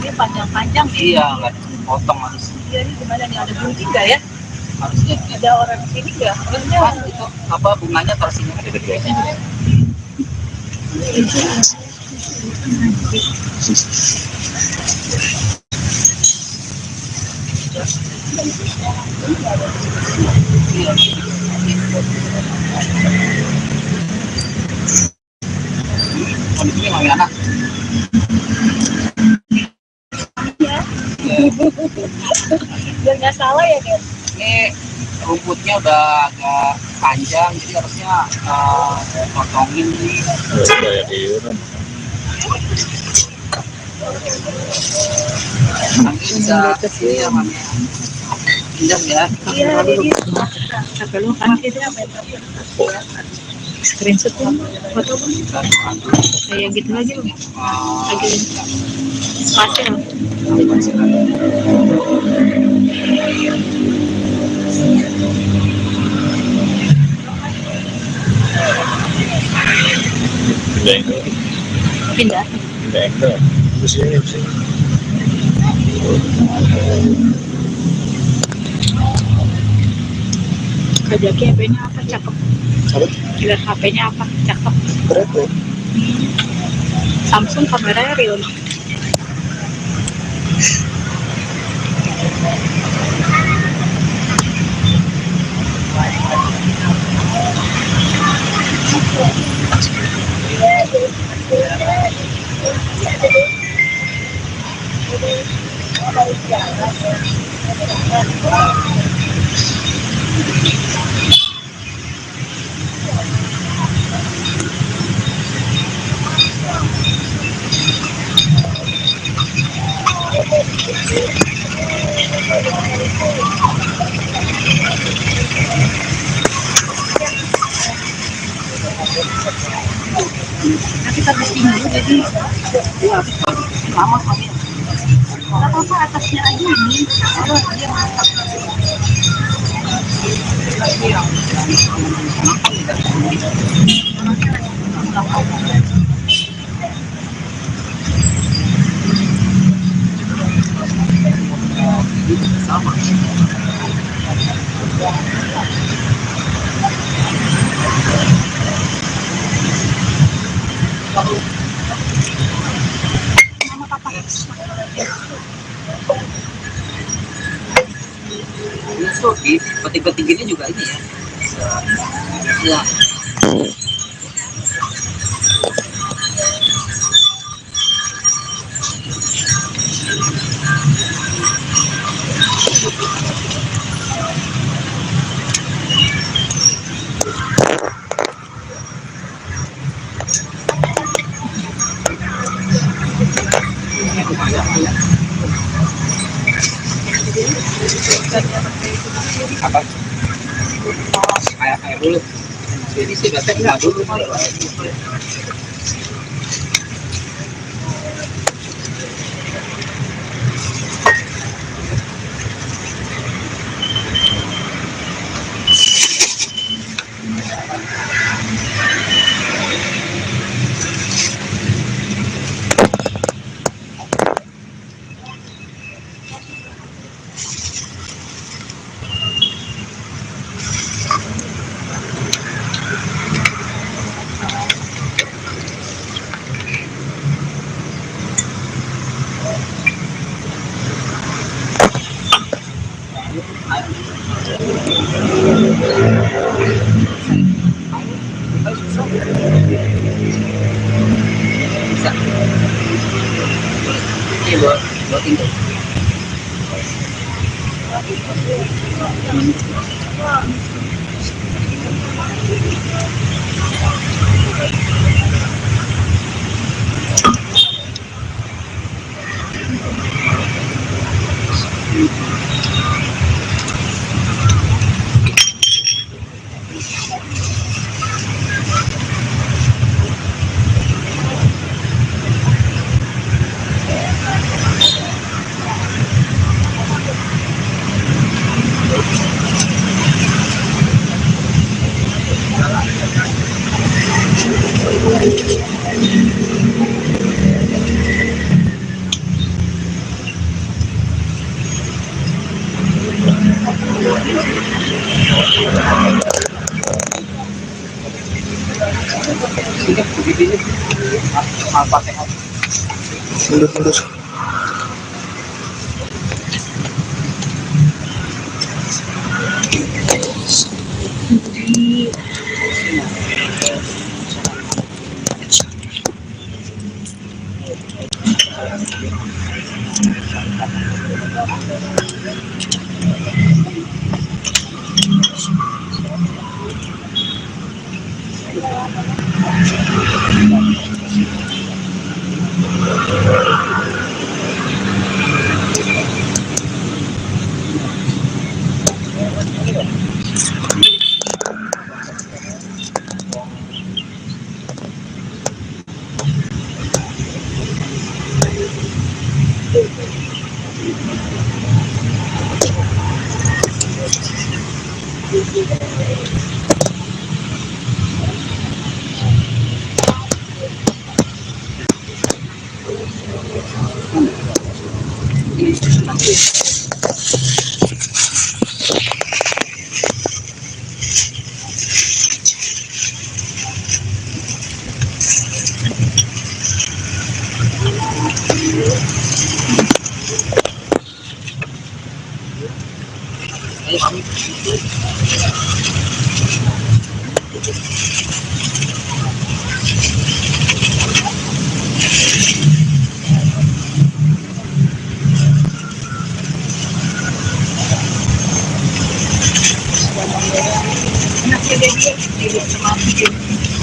Ini panjang-panjang nih. Iya, nggak potong harus. Dia ini gimana nih, ada bunting nggak ya? Harusnya Ada orang sini nggak? Harusnya pas itu apa bunganya taruh sini. Kondisinya nggak enak. biar nggak salah ya kan? Ini rumputnya udah agak panjang, jadi harusnya potongin nih. Nanti bisa ini ya, Mam. Pinjam ya. Iya, ini sampai lu kan itu screenshot tuh foto kayak gitu lagi loh. Lagi spasi loh. Pindah. Kajaki HP-nya apa cakep? Lihat HP-nya apa cakep? Berapa? Samsung kameranya real. Tapi habis ini jadi Lama kami. nggak apa-apa atasnya aja ini. Kalau dia masak. Sama. Ini tuh di peti-peti gini juga ini ya. Ya. Apa? Air dulu. Jadi sih biasanya enggak dulu. Bisa. Ini buat tinggal. Mundur.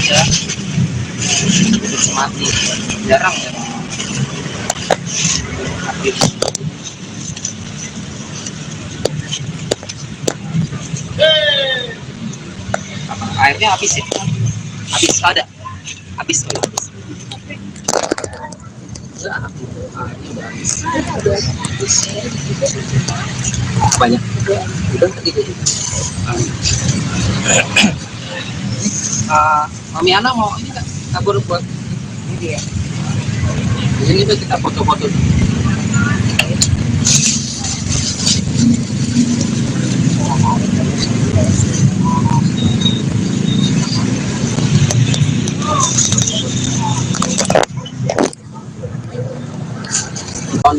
Ya, mati jarang ya. Airnya habis ya? Habis ada? Habis oh, ya, habis. Airnya udah habis. Banyak. Udah tadi deh. Mami Ana mau ini nggak? Tabur buat ini ya. Ini tuh kita foto-foto. Tahun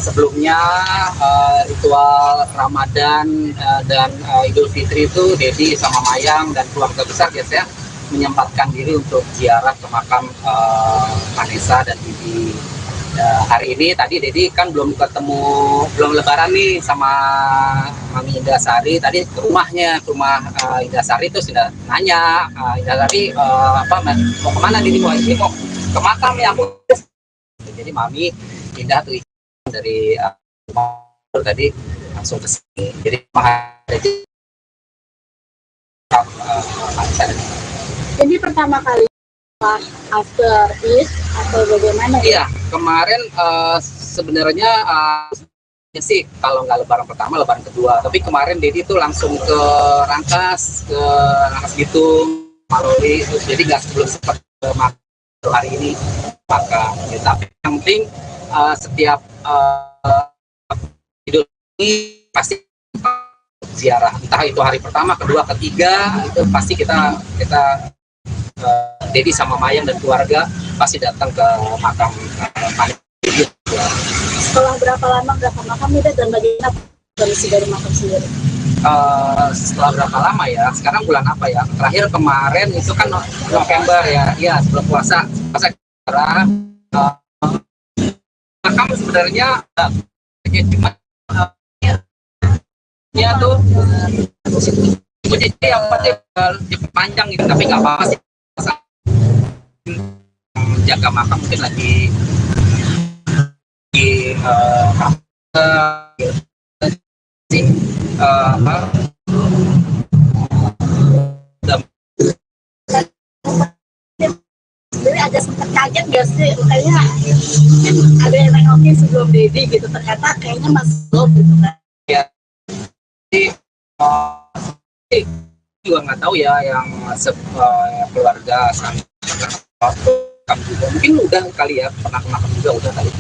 sebelumnya ritual Ramadan dan Idul Fitri itu Dedi sama Mayang dan keluarga besar biasanya menyempatkan diri untuk ziarah ke makam Vanessa dan Bibi. Hari ini tadi Dedi kan belum lebaran nih sama Mami Indasari, tadi ke rumahnya, ke rumah Indasari itu sudah nanya, Indasari mau kemana Dedi? Mau ke makam ya aku. Jadi Mami pindah tuh dari tadi langsung ke sini. Jadi Jadi pertama kali after Eid atau bagaimana? Iya, kemarin sebenarnya sih kalau nggak lebaran pertama, lebaran kedua. Tapi kemarin Dedi tuh langsung ke Rangkas Bitung, Maloli, jadi nggak sebelum sempat ke hari ini maka. Tapi yang penting setiap Idul ini pasti ziarah, entah itu hari pertama, kedua, ketiga, itu pasti kita Dedi sama Mayang dan keluarga pasti datang ke makam Vanessa. Setelah berapa lama nggak ke makam itu dan bagaimana kondisi dari makam sendiri? Setelah berapa lama ya? Sekarang bulan apa ya? Terakhir kemarin itu kan November ya sebelum puasa makam sebenarnya cuma ya tuh jadi yang penting panjang gitu, tapi nggak apa-apa sih. Jaga makam mungkin lagi Jadi agak sempat kaget gak sih? Kayaknya ada yang nengokin sebelum Dedi gitu, ternyata kayaknya masih belum gitu kan. ya juga nggak tahu ya yang keluarga kami juga mungkin udah kali ya, pernah ke makam juga udah kali.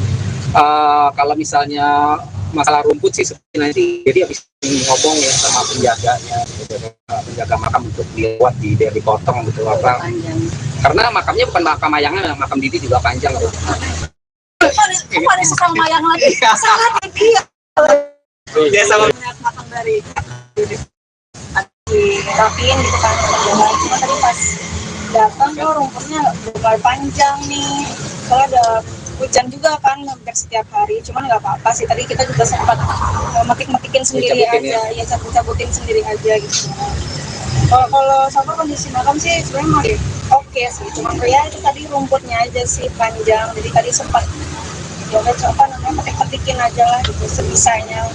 Kalau misalnya masalah rumput sih seperti nanti jadi habis ngomong ya sama penjaganya gitu, penjaga makam untuk dibuat dipotong gitu apa karena makamnya bukan makam mayangnya, makam Didi juga panjang tuh. Kok ada sesama mayang lagi? Sangat dia. Ya sama Makam dari dirapiin gitu kan. Cuma tadi pas datang tuh rumputnya udah panjang nih. Soalnya ada hujan juga kan hampir setiap hari, cuman nggak apa-apa sih. Tadi kita juga sempat metik-metikin sendiri aja, ya cabut-cabutin sendiri aja gitu. Kalau sama kondisi makam sih sebenarnya masih oke sih, cuman ya itu tadi rumputnya aja sih panjang, jadi tadi sempat ya udah coba namanya metik-metikin aja lah gitu sebisanya.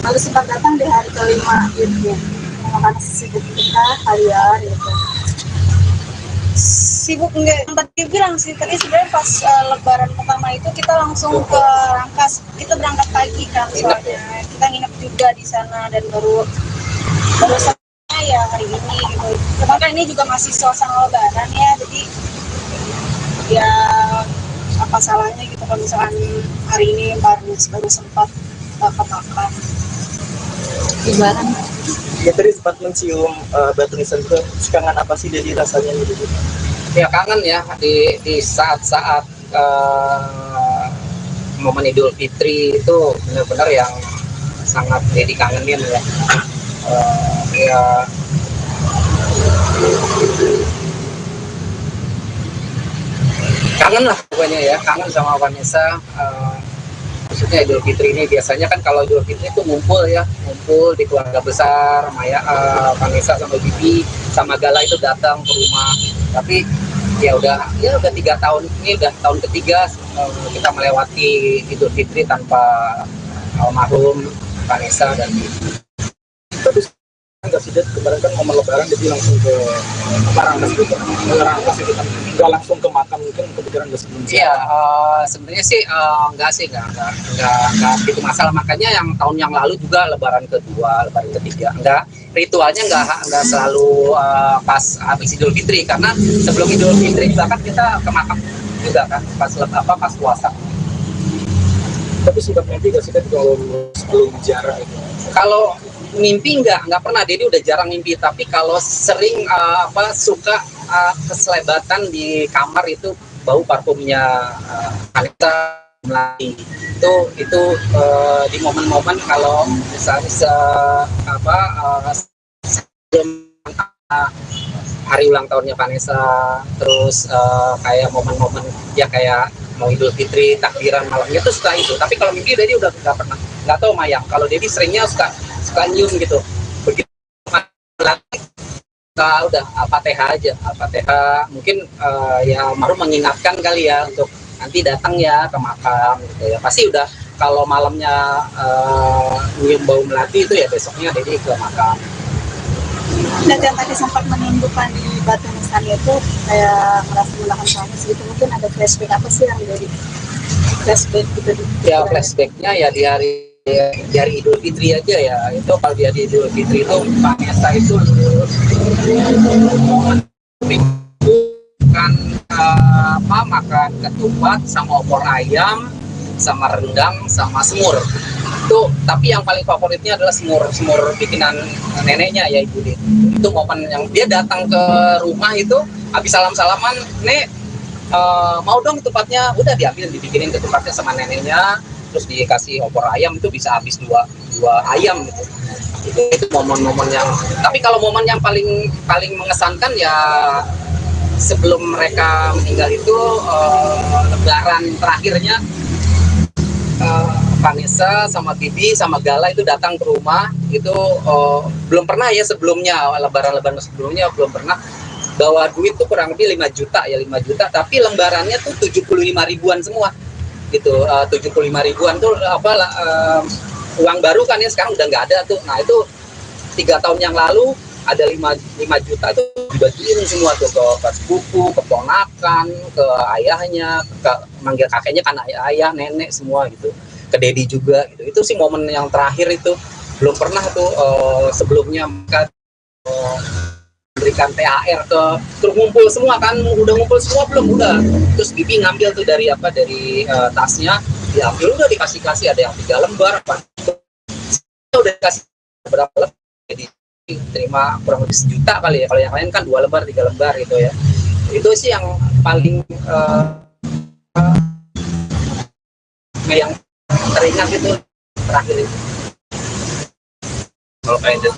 Lalu sempat datang di hari kelima gitu, karena sibuk kita harian gitu. Sibuk enggak, yang tadi bilang sih tadi sebenarnya pas lebaran pertama itu kita langsung ke Rangkas, kita berangkat pagi kan soalnya kita nginep juga di sana dan baru selesai ya hari ini gitu. Cuma kan ini juga masih suasana lebaran ya, jadi ya apa salahnya gitu kalau misalkan hari ini baru sempat makan lebaran. Ya tadi sempat mencium batu nisan itu, kangen apa sih jadi rasanya gitu? ya kangen ya di saat-saat momen Idul Fitri itu benar-benar yang sangat jadi kangenin ya. Ya kangen lah pokoknya ya, kangen sama Vanessa. Khususnya Idul Fitri ini biasanya kan kalau Idul Fitri itu ngumpul di keluarga besar, Maya, Vanessa sama Bibi sama Gala itu datang ke rumah. Tapi ya udah 3 tahun ini udah tahun ketiga kita melewati Idul Fitri tanpa almarhum Vanessa dan Bibi. Tapi nggak sih Dad, kemarin kan momen lebaran jadi langsung ke Rangkas gitu, Rangkas gitu kan, nggak langsung ke makam, mungkin kepikiran nggak sebelum Iya, sebenarnya sih enggak gitu masalah. Makanya yang tahun yang lalu juga lebaran kedua, lebaran ketiga enggak, ritualnya enggak selalu pas habis Idul Fitri, karena sebelum Idul Fitri juga kan kita ke makam juga kan pas puasa. Tapi sempat mimpi nggak sih Dad kalau sebelum jarak itu? Kalau mimpi enggak pernah, Dedi udah jarang mimpi. Tapi kalau sering suka keselebatan di kamar itu bau parfumnya Vanessa Melati. Itu di momen-momen kalau misalnya sebelum hari ulang tahunnya Vanessa, terus kayak momen-momen ya kayak mau Idul Fitri, takbiran malamnya itu suka itu. Tapi kalau mimpi Dedi udah nggak pernah, nggak tahu Mayang. Kalau Dedi seringnya suka nyium gitu. Begitu udah Al-Fatihah aja, Al-Fatihah mungkin ya almarhum mengingatkan kali ya untuk nanti datang ya ke makam gitu ya. Pasti udah kalau malamnya nyium bau melati itu ya besoknya Dedi ke makam. Dan yang tadi sempat menimbulkan di batu nisan itu kayak merasa melakukan suami segitu, mungkin ada flashback apa sih yang dari flashback gitu? Ya flashbacknya ya di hari Idul Fitri aja ya. Itu kalau dia di Idul Fitri itu Vanessa itu makan ketupat sama opor ayam sama rendang sama semur itu. Tapi yang paling favoritnya adalah semur bikinan neneknya ya Ibu Dit. Itu momen yang dia datang ke rumah itu habis salam-salaman, Nek mau dong ketupatnya, udah diambil dibikinin ketupatnya sama neneknya, terus dikasih opor ayam, itu bisa habis dua ayam gitu. Itu momen-momen yang, tapi kalau momen yang paling mengesankan ya sebelum mereka meninggal itu lebaran terakhirnya Vanessa sama Bibi sama Gala itu datang ke rumah itu. Belum pernah ya sebelumnya, lebaran sebelumnya belum pernah bawa duit tuh kurang lebih 5 juta, tapi lembarannya tuh 75 ribuan semua gitu. 75 ribuan tuh uang baru kan ya, sekarang udah nggak ada tuh. Nah itu 3 tahun yang lalu ada 5 juta itu dibagiin semua tuh ke sepupu, ke ponakan, ke ayahnya, ke manggil kakeknya kan ayah, nenek semua gitu, ke Dedi juga gitu. Itu sih momen yang terakhir itu. Belum pernah tuh sebelumnya mereka berikan THR terus ngumpul semua kan, udah ngumpul semua belum, udah. Terus Bibi ngambil tuh dari tasnya diambil udah dikasih ada yang 3 lembar apa udah dikasih berapa lembar jadi terima kurang lebih 1 juta kali ya, kalau yang lain kan 2 lembar 3 lembar gitu ya. Itu sih yang paling yang teringat itu terakhir itu. Kalau kayak itu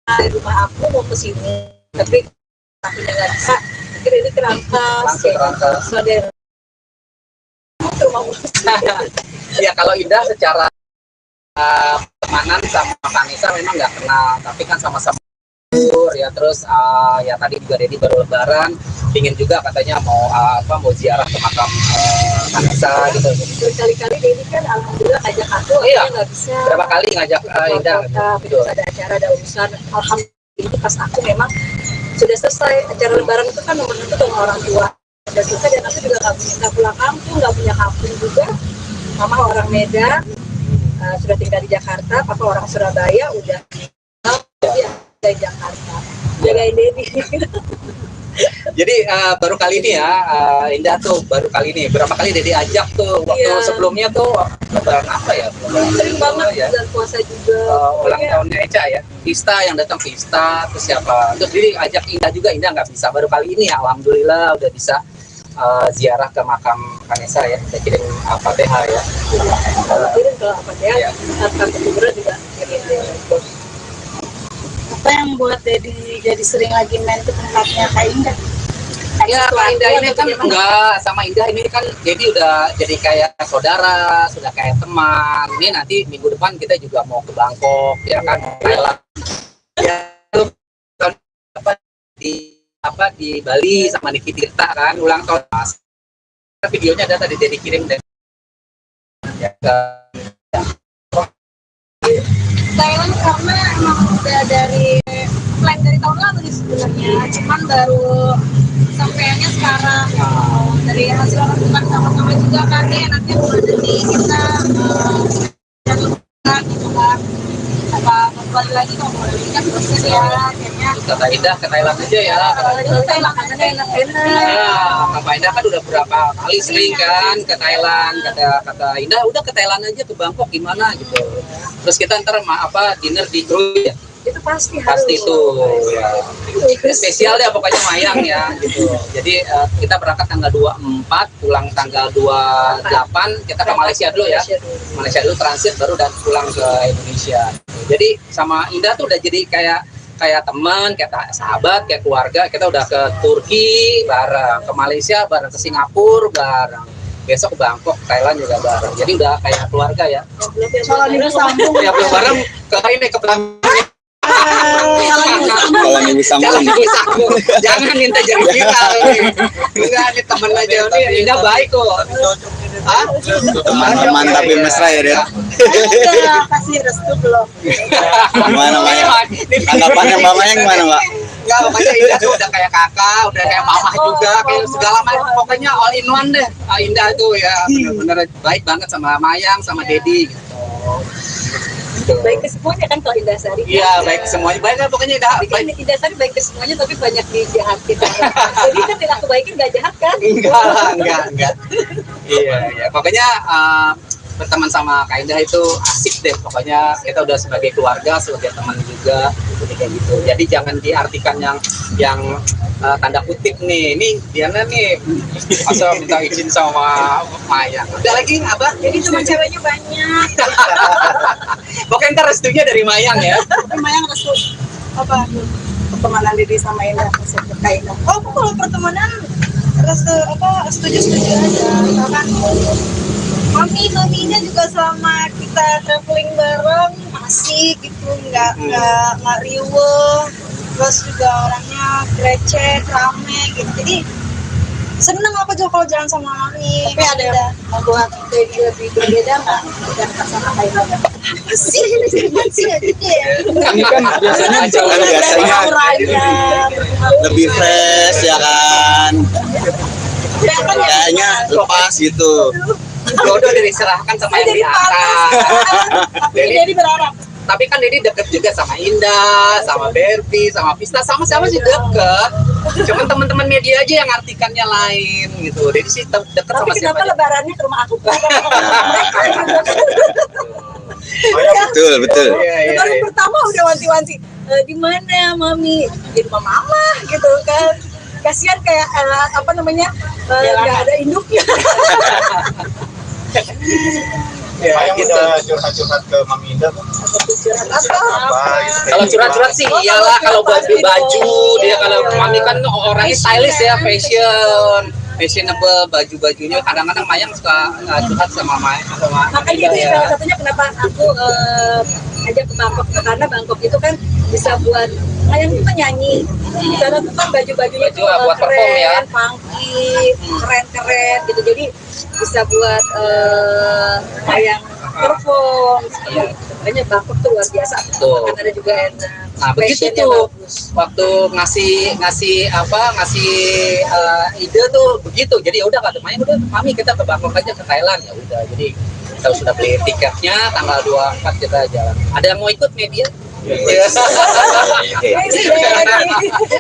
Dari rumah aku mau ke sini tapi akhirnya nggak bisa, akhirnya ini kerangkas saudara ke rumah ya kalau Indah secara pertemanan sama Vanessa memang nggak kenal, tapi kan sama-sama ya. Terus ya tadi juga Dedi baru lebaran ingin juga katanya mau ziarah ke makam Vanessa gitu. Berkali-kali Dedi kan alhamdulillah ngajak aku, Iya. akhirnya nggak bisa. Berapa kali ngajak Indah gitu. Ada acara, ada urusan. Alhamdulillah itu pas aku memang sudah selesai acara lebaran itu kan nomor itu dengan orang tua. Sudah selesai dan aku juga nggak pulang kampung, nggak punya kampung juga. Mama orang Medan, sudah tinggal di Jakarta. Papa orang Surabaya, udah di Jakarta. Jagain Dedi. Jadi baru kali ini ya Indah tuh baru kali ini. Berapa kali Dedi ajak tuh waktu Iya. sebelumnya tuh lebaran apa ya? Sering banget ya. bulan puasa juga. Ulang Pokoknya tahunnya Eca ya, Pista yang datang Pista, terus siapa? Terus jadi ajak Indah juga, Indah nggak bisa. Baru kali ini alhamdulillah udah bisa ziarah ke makam Vanessa ya. Kita kirim Fatihah ya. kirim ke apa Iya. ya? Kata Kubra juga kirim. Apa yang buat Dedi jadi sering lagi main ke tempatnya Kak Indah? Ya, Kak Indah ini kan enggak sama Indah ini kan jadi udah jadi kayak saudara, sudah kayak teman. Ini nanti minggu depan kita juga mau ke Bangkok ya kan, Thailand. Ya tuh di Bali sama Niki Tirta kan ulang tahun Mas. Videonya ada tadi Dedi kirim dan ya ke Thailand karena emang udah dari plan dari tahun lalu sih sebenarnya, cuman baru sampainya sekarang. Dari hasil lakukan sama-sama juga kan ya, nanti bulan ini kita jalan gitu kan, apa kembali lagi kan proses ya akhirnya kata Indah ke Thailand aja ya. itu Thailand makanannya enak-enak. Ya, Kak Indah kan udah berapa kali sering kan ke Thailand. Kata Indah udah ke Thailand aja, ke Bangkok gimana gitu. Terus kita ntar dinner di Krui ya. Itu pasti Tuh ya. Spesial deh pokoknya Mayang ya gitu. Jadi kita berangkat tanggal 24, pulang tanggal 28, kita ke Malaysia dulu ya. Malaysia dulu transit baru dan pulang ke Indonesia. Jadi sama Indah tuh udah jadi kayak teman, kayak sahabat, kayak keluarga. Kita udah ke Turki bareng, ke Malaysia bareng, ke Singapura bareng. Besok ke Bangkok, Thailand juga bareng. Jadi udah kayak keluarga ya. Kalau minggu sambung Ya bareng ke ini ke Belanda. Kalau minggu sambung. Jangan minta jadi viral nih. Enggak, ini temen aja nih. Indah baik kok. Hah? Teman-teman tapi mesra ya, Den. udah kasih restu belum? Gimana, Mbak? Tanggapannya Mbak Maya gimana, Mbak? Enggak, pokoknya Indah tuh udah kayak kakak, udah kayak mama juga, kayak segala macam. Pokoknya all in one deh. Indah tuh ya bener-bener baik banget sama Mayang, sama Dedi gitu. Baik ke semuanya kan kalau Indah Sari. Iya, baik semuanya. Baik lah pokoknya Indah. Tapi kan Indah Sari baik ke semuanya tapi banyak dijahatin. Jadi kan yang aku baikin nggak jahat kan? Enggak. Iya. Pokoknya berteman sama Kak Indah itu asik deh. Pokoknya kita udah sebagai keluarga, sebagai teman juga, kayak gitu. Jadi jangan diartikan yang tanda kutip nih. Ini Diana nih asal minta izin sama Maya. Ada lagi apa? Jadi cuma ceweknya banyak. Pokoknya ntar restunya dari Mayang ya. Tapi Mayang restu apa pertemanan Dedi sama Indah masih berkaitan. Oh, aku kalau pertemanan restu apa setuju aja. Misalkan maminya juga selama kita traveling bareng asik gitu, nggak riuh, terus juga orangnya grecek, rame gitu. Jadi seneng aku juga kalau jalan sama mami. Tapi ada yang membuat Dedi lebih berbeda nggak? Dan sama kayak sih aja ya. Ini kan biasanya Auranya Lebih fresh ya kan. Kayaknya lepas gitu. Jodoh diserahkan sama yang di atas. Jadi berharap Tapi kan Dedi deket juga sama Indah, sama Berti, sama Vista, sama-sama sih deket. Cuman teman-teman media aja yang artikannya lain gitu. Dedi sih deket Tapi sama siapa kenapa aja. lebarannya ke rumah aku bukan ke rumah mereka gitu. Betul, betul. Iya, iya, Baru iya. pertama udah wanti-wanti, di mana mami? Di rumah mama gitu kan. Kasihan kayak apa namanya nggak ada induknya. Ya, Mayang gitu. udah curhat-curhat ke Mami Indah, Bang. Apa gitu. Kalau curhat-curhat sih iyalah, kalau buat beli baju dia, kalau Mami kan orangnya stylish ya, fashionable baju-bajunya. Kadang-kadang Mayang suka curhat sama Makanya itu ya. salah satunya kenapa aku ajak ke Bangkok, karena Bangkok itu kan bisa buat Mayang itu nyanyi. Di sana tuh kan baju-bajunya Baju buat perform ya. funky, keren-keren gitu. Jadi bisa buat Mayang perform. Iya. Makanya Bangkok tuh luar biasa. Betul. Kan ada juga enak. Nah begitu Fashionnya tuh bagus. waktu ngasih ide tuh begitu. Jadi ya udah kata Maya, udah Mami kita ke Bangkok aja, ke Thailand. Ya udah, jadi kita sudah beli tiketnya, tanggal 24 kita jalan. Ada yang mau ikut media? Iya.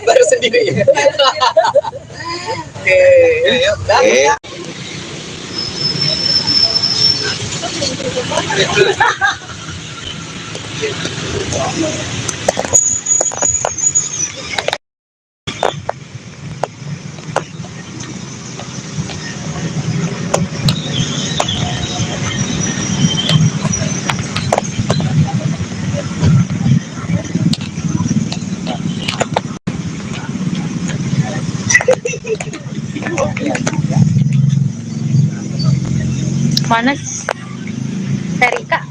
Baru sendiri. Oke, yuk. Dah. Oke. Mana Serika?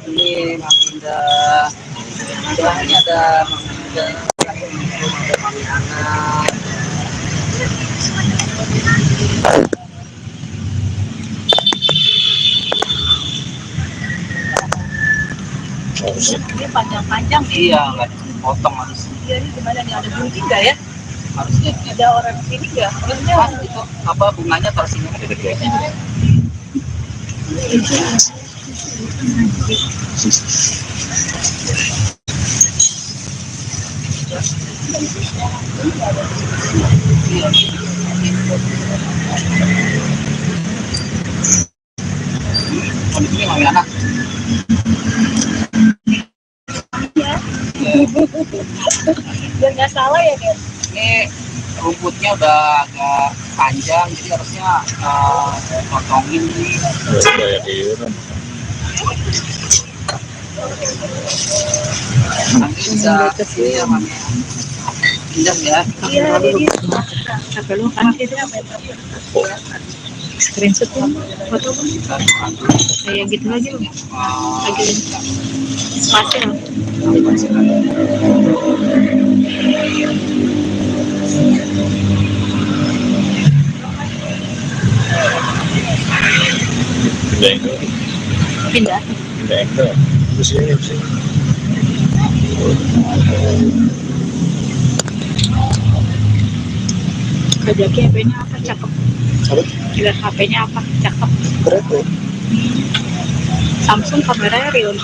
Ini Mami Indah. Ini ada Mami Indah. Ada Mami Ana. Ini panjang-panjang Iya, nggak potong harus. Iya, ini gimana nih, ada gunting nggak ya? Harusnya Ada orang sini nggak? Harusnya pas itu apa bunganya taruh sini. Oh, di sini Mami Ana. biar nggak salah ya kan? Ini rumputnya udah agak panjang, jadi harusnya potongin nih. Nanti bisa ini ya Mami. Indah ya. Iya, jadi sampai lu kan itu screenshot foto kayak gitu lagi loh. Lagi spasial. Pindah. Kajaki HP-nya apa cakep? Lihat HP-nya apa cakep? Keren tuh. Samsung kameranya real.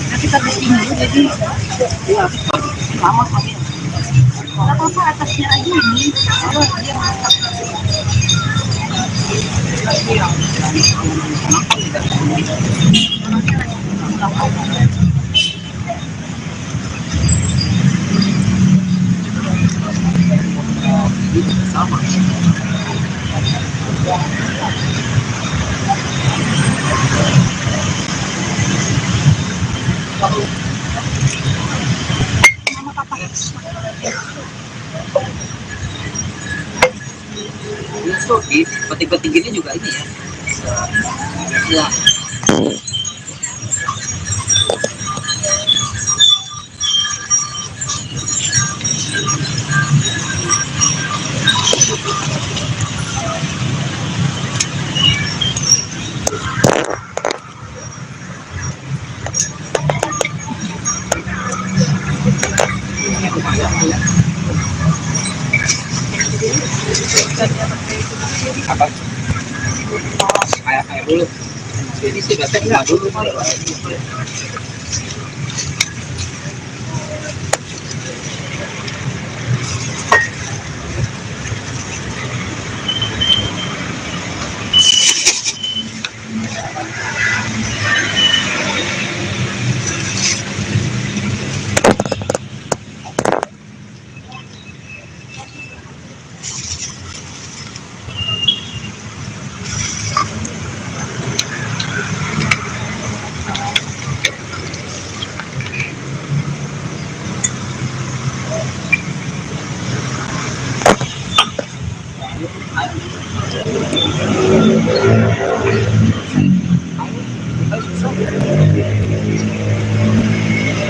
Tapi habis ini jadi Lama Mami. nggak apa-apa atasnya aja ini. Oh, dia masak. sama. Ini tuh di peti-peti gini juga ini ya. Ya. Apa? Air dulu. Jadi sih biasanya dulu.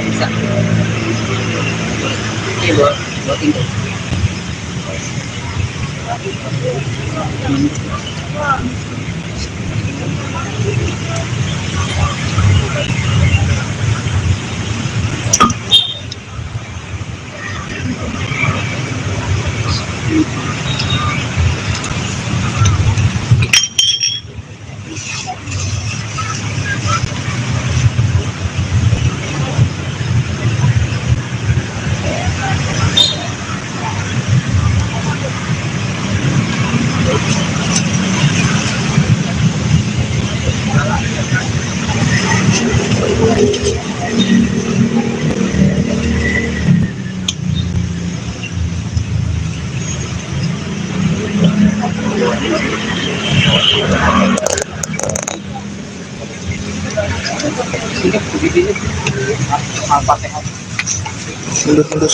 Bisa. Ini dua tinggal. Mundur.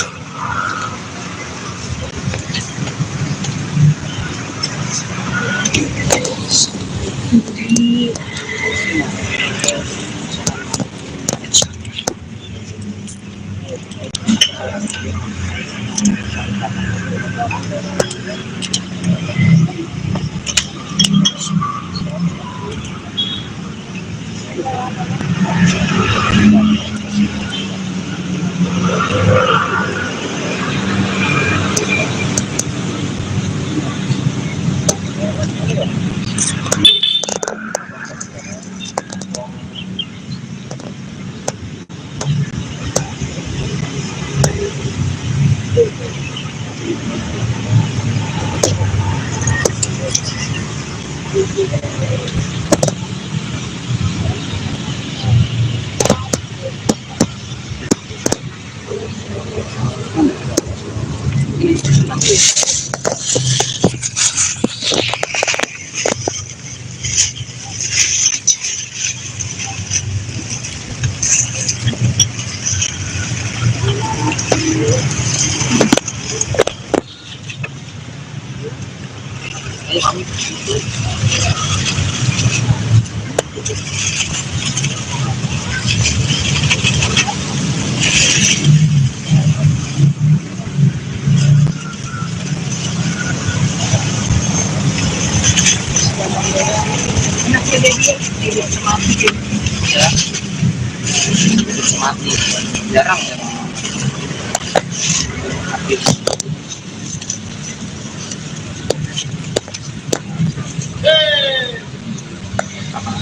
Mati jarang ya.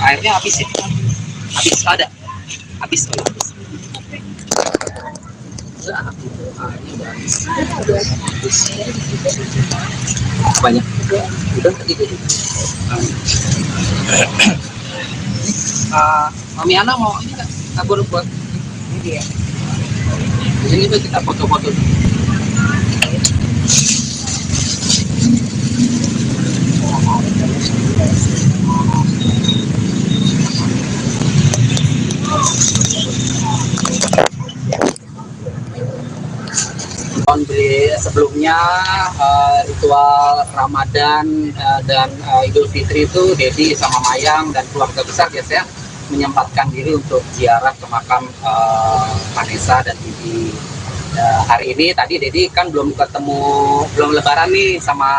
Airnya habis ya? Habis ada? Habis kalau habis. Banyak. Udah tadi itu. Mami Ana mau ini nggak? Tabur buat ini ya. Ini tuh kita foto-foto. Tahun sebelumnya ritual Ramadan dan Idul Fitri itu Dedi sama Mayang dan keluarga besar biasanya menyempatkan diri untuk ziarah ke makam Vanessa dan Bibi. Hari ini tadi Dedi kan belum lebaran nih sama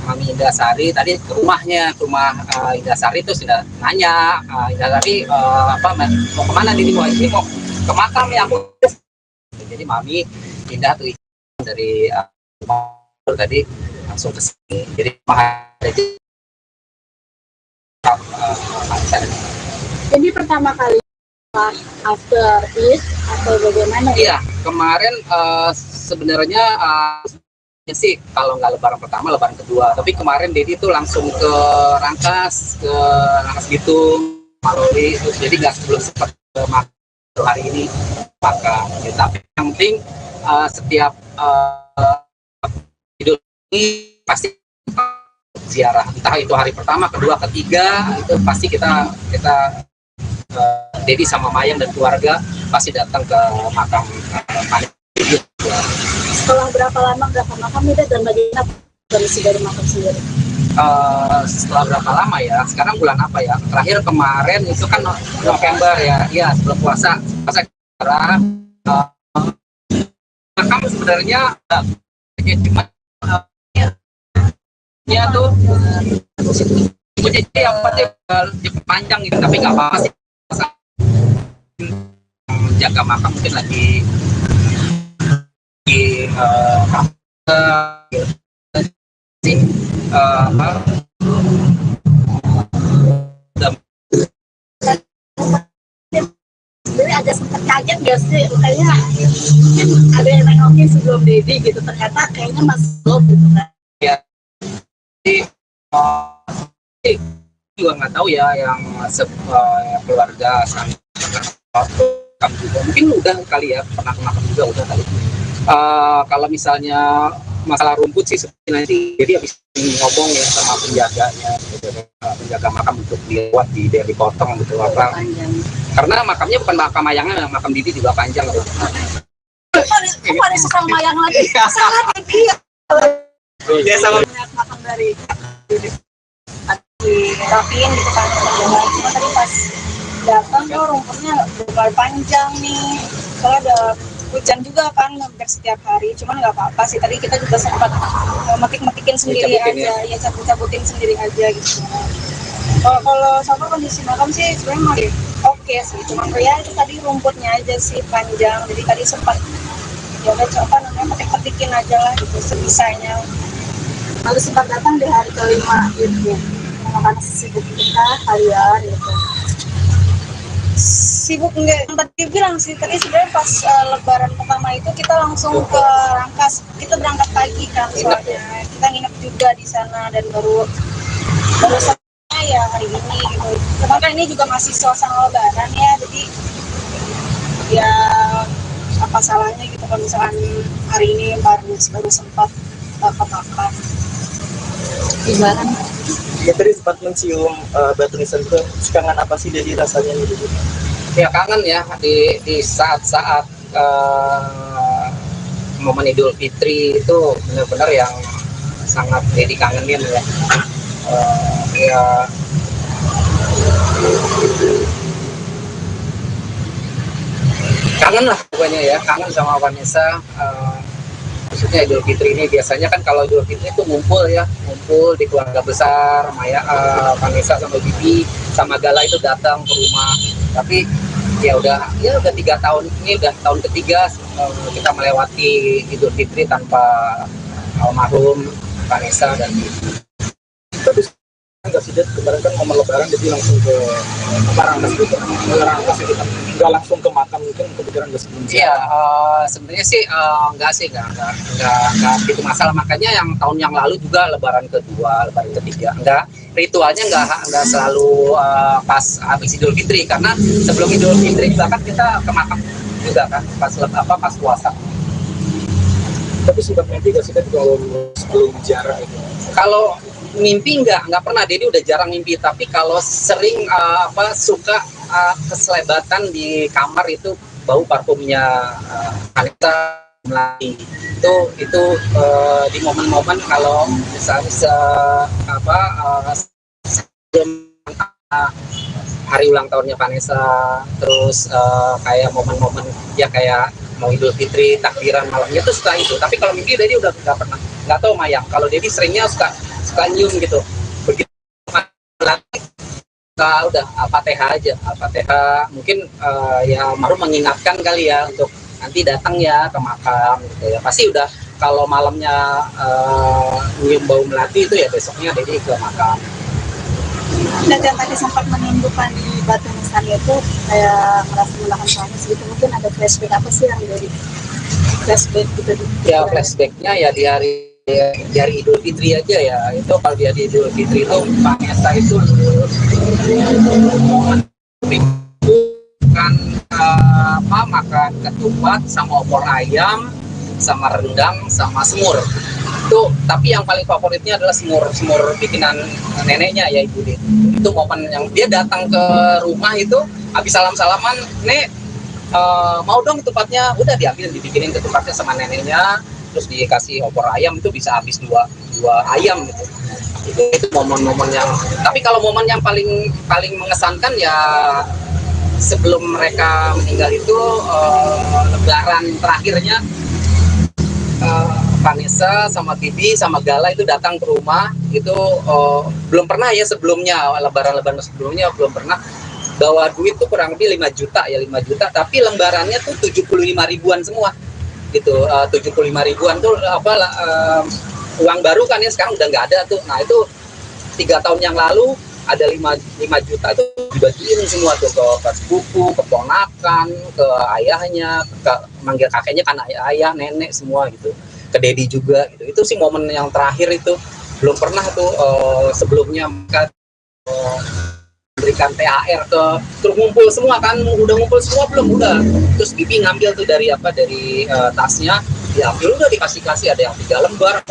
Mami Indasari, tadi ke rumahnya, ke rumah Indasari itu sudah nanya, Indasari mau kemana Dedi? Mau ke makam ya aku. Jadi Mami pindah tuh dari tadi langsung ke sini. Jadi Jadi pertama kali after Eid atau bagaimana? Iya, kemarin sebenarnya sih kalau nggak lebaran pertama, lebaran kedua. Tapi kemarin Dedi tuh langsung ke Rangkas Bitung, Maloli, terus jadi nggak sebelum sempat ke hari ini maka. Tapi yang penting setiap Idul ini pasti ziarah, entah itu hari pertama, kedua, ketiga, itu pasti kita Dedi sama Mayang dan keluarga pasti datang ke makam Vanessa. Setelah berapa lama makam itu dan bagaimana kondisi dari makam sendiri? Setelah berapa lama ya? Sekarang bulan apa ya? Terakhir kemarin itu kan November ya, iya sebelum puasa. Makam sebenarnya cuma ya tuh jadi yang panjang gitu, tapi nggak apa-apa sih. Jaga makam mungkin lagi Jadi ada sempat kaget gak sih? Kayaknya mungkin ada yang nengokin sebelum Dedi gitu, ternyata kayaknya masih belum gitu kan. Ya, jadi juga nggak tahu ya yang keluarga juga mungkin udah kali ya, pernah makan juga udah kali. Kalau misalnya masalah rumput sih seperti nanti jadi habis ngomong ya sama penjaganya, penjaga makam untuk dibuat dipotong gitu apa. Karena makamnya bukan makam Mayangnya, makam Bibi juga panjang gitu. Kok ada sesama Mayang lagi? Salah Bibi ya. Ya sama Makam dari dirapiin gitu kan. Cuma tadi pas datang tuh rumputnya udah panjang nih, soalnya ada hujan juga kan hampir setiap hari. Cuman nggak apa-apa sih, tadi kita juga sempat metik-metikin sendiri aja, ya cabut-cabutin sendiri aja gitu. Kalau sama kondisi makam sih sebenarnya masih oke sih, cuman ya itu tadi rumputnya aja sih panjang, jadi tadi sempat ya udah coba namanya metik-metikin aja lah gitu sebisanya. lalu sempat datang di hari kelima gitu, karena sibuk kita harian gitu. Sibuk enggak, yang tadi bilang sih tadi sebenarnya pas lebaran pertama itu kita langsung ke Rangkas, kita berangkat pagi kan soalnya kita nginep juga di sana dan baru selesai ya hari ini gitu. Cuman kan ini juga masih suasana lebaran ya, jadi ya apa salahnya gitu kalau misalkan hari ini baru sempat makan. Gimana? Ya tadi sempat mencium batu nisan itu, kangen apa sih jadi rasanya gitu? ya kangen ya di saat-saat momen Idul Fitri itu benar-benar yang sangat dikangenin ya. Ya kangen lah pokoknya ya, kangen sama Vanessa. Khususnya Idul Fitri ini biasanya kan kalau Idul Fitri itu ngumpul di keluarga besar, Vanessa sama Bibi sama Gala itu datang ke rumah. Tapi ya udah 3 tahun ini, udah tahun ketiga kita melewati Idul Fitri tanpa almarhum Vanessa dan Bibi. Tapi nggak sih, kemarin kan momen lebaran jadi langsung ke Rangkas gitu, nggak langsung ke makam, mungkin kepikiran nggak sebelum. Iya, sebenarnya sih nggak gitu masalah. Makanya yang tahun yang lalu juga lebaran kedua, lebaran ketiga enggak, ritualnya nggak selalu pas habis Idul Fitri, karena sebelum Idul Fitri juga kan kita ke makam juga kan pas puasa. Tapi sempat mimpi gak sih Dad kalau sebelum ziarah itu? Kalau mimpi nggak pernah. Dedi udah jarang mimpi. Tapi kalau sering suka keselebatan di kamar itu bau parfumnya Vanessa Melati. Itu di momen-momen kalau misalnya sebelum hari ulang tahunnya Vanessa, terus kayak momen-momen ya kayak mau Idul Fitri, takbiran malamnya itu suka itu. Tapi kalau mimpi Dedi udah nggak pernah, nggak tahu Mayang. Kalau Dedi seringnya suka nyium gitu. Begitu udah Al-Fatihah aja, Al-Fatihah mungkin ya baru mengingatkan kali ya untuk nanti datang ya ke makam gitu ya. Pasti udah kalau malamnya nyium bau melati itu ya besoknya Dedi ke makam. Dan yang tadi sempat menunjukkan di Batu Nisan itu kayak merasa melakukan suami segitu, mungkin ada flashback apa sih yang dari flashback gitu? Ya flashbacknya ya di hari Idul Fitri aja ya. Itu kalau dia di Idul Fitri itu Vanessa itu makan ketupat sama opor ayam sama rendang sama semur. Itu tapi yang paling favoritnya adalah semur bikinan neneknya ya Ibu Dit. Itu momen yang dia datang ke rumah itu habis salaman, Nek mau dong ketupatnya, udah diambil dibikinin ketupatnya sama neneknya, terus dikasih opor ayam. Itu bisa habis dua ayam gitu. Itu momen-momen yang, tapi kalau momen yang paling mengesankan ya sebelum mereka meninggal itu lebaran terakhirnya Vanessa sama Bibi sama Gala itu datang ke rumah. Itu belum pernah ya sebelumnya, lebaran sebelumnya belum pernah bawa duit tuh kurang lebih 5 juta ya, 5 juta, tapi lembarannya tuh 75 ribuan semua gitu. 75 ribuan tuh uang baru kan ya, sekarang udah nggak ada tuh. Nah itu 3 tahun yang lalu ada 5 juta itu dibagiin semua tuh ke sepupu, ke ponakan, ke ayahnya, ke manggil kakeknya kan ayah, nenek semua gitu, ke Dedi juga gitu. Itu sih momen yang terakhir itu. Belum pernah tuh sebelumnya mereka berikan THR ke, terus ngumpul semua kan, udah ngumpul semua belum, udah. Terus Bibi ngambil tuh dari tasnya, diambil udah dikasih, ada yang 3 lembar,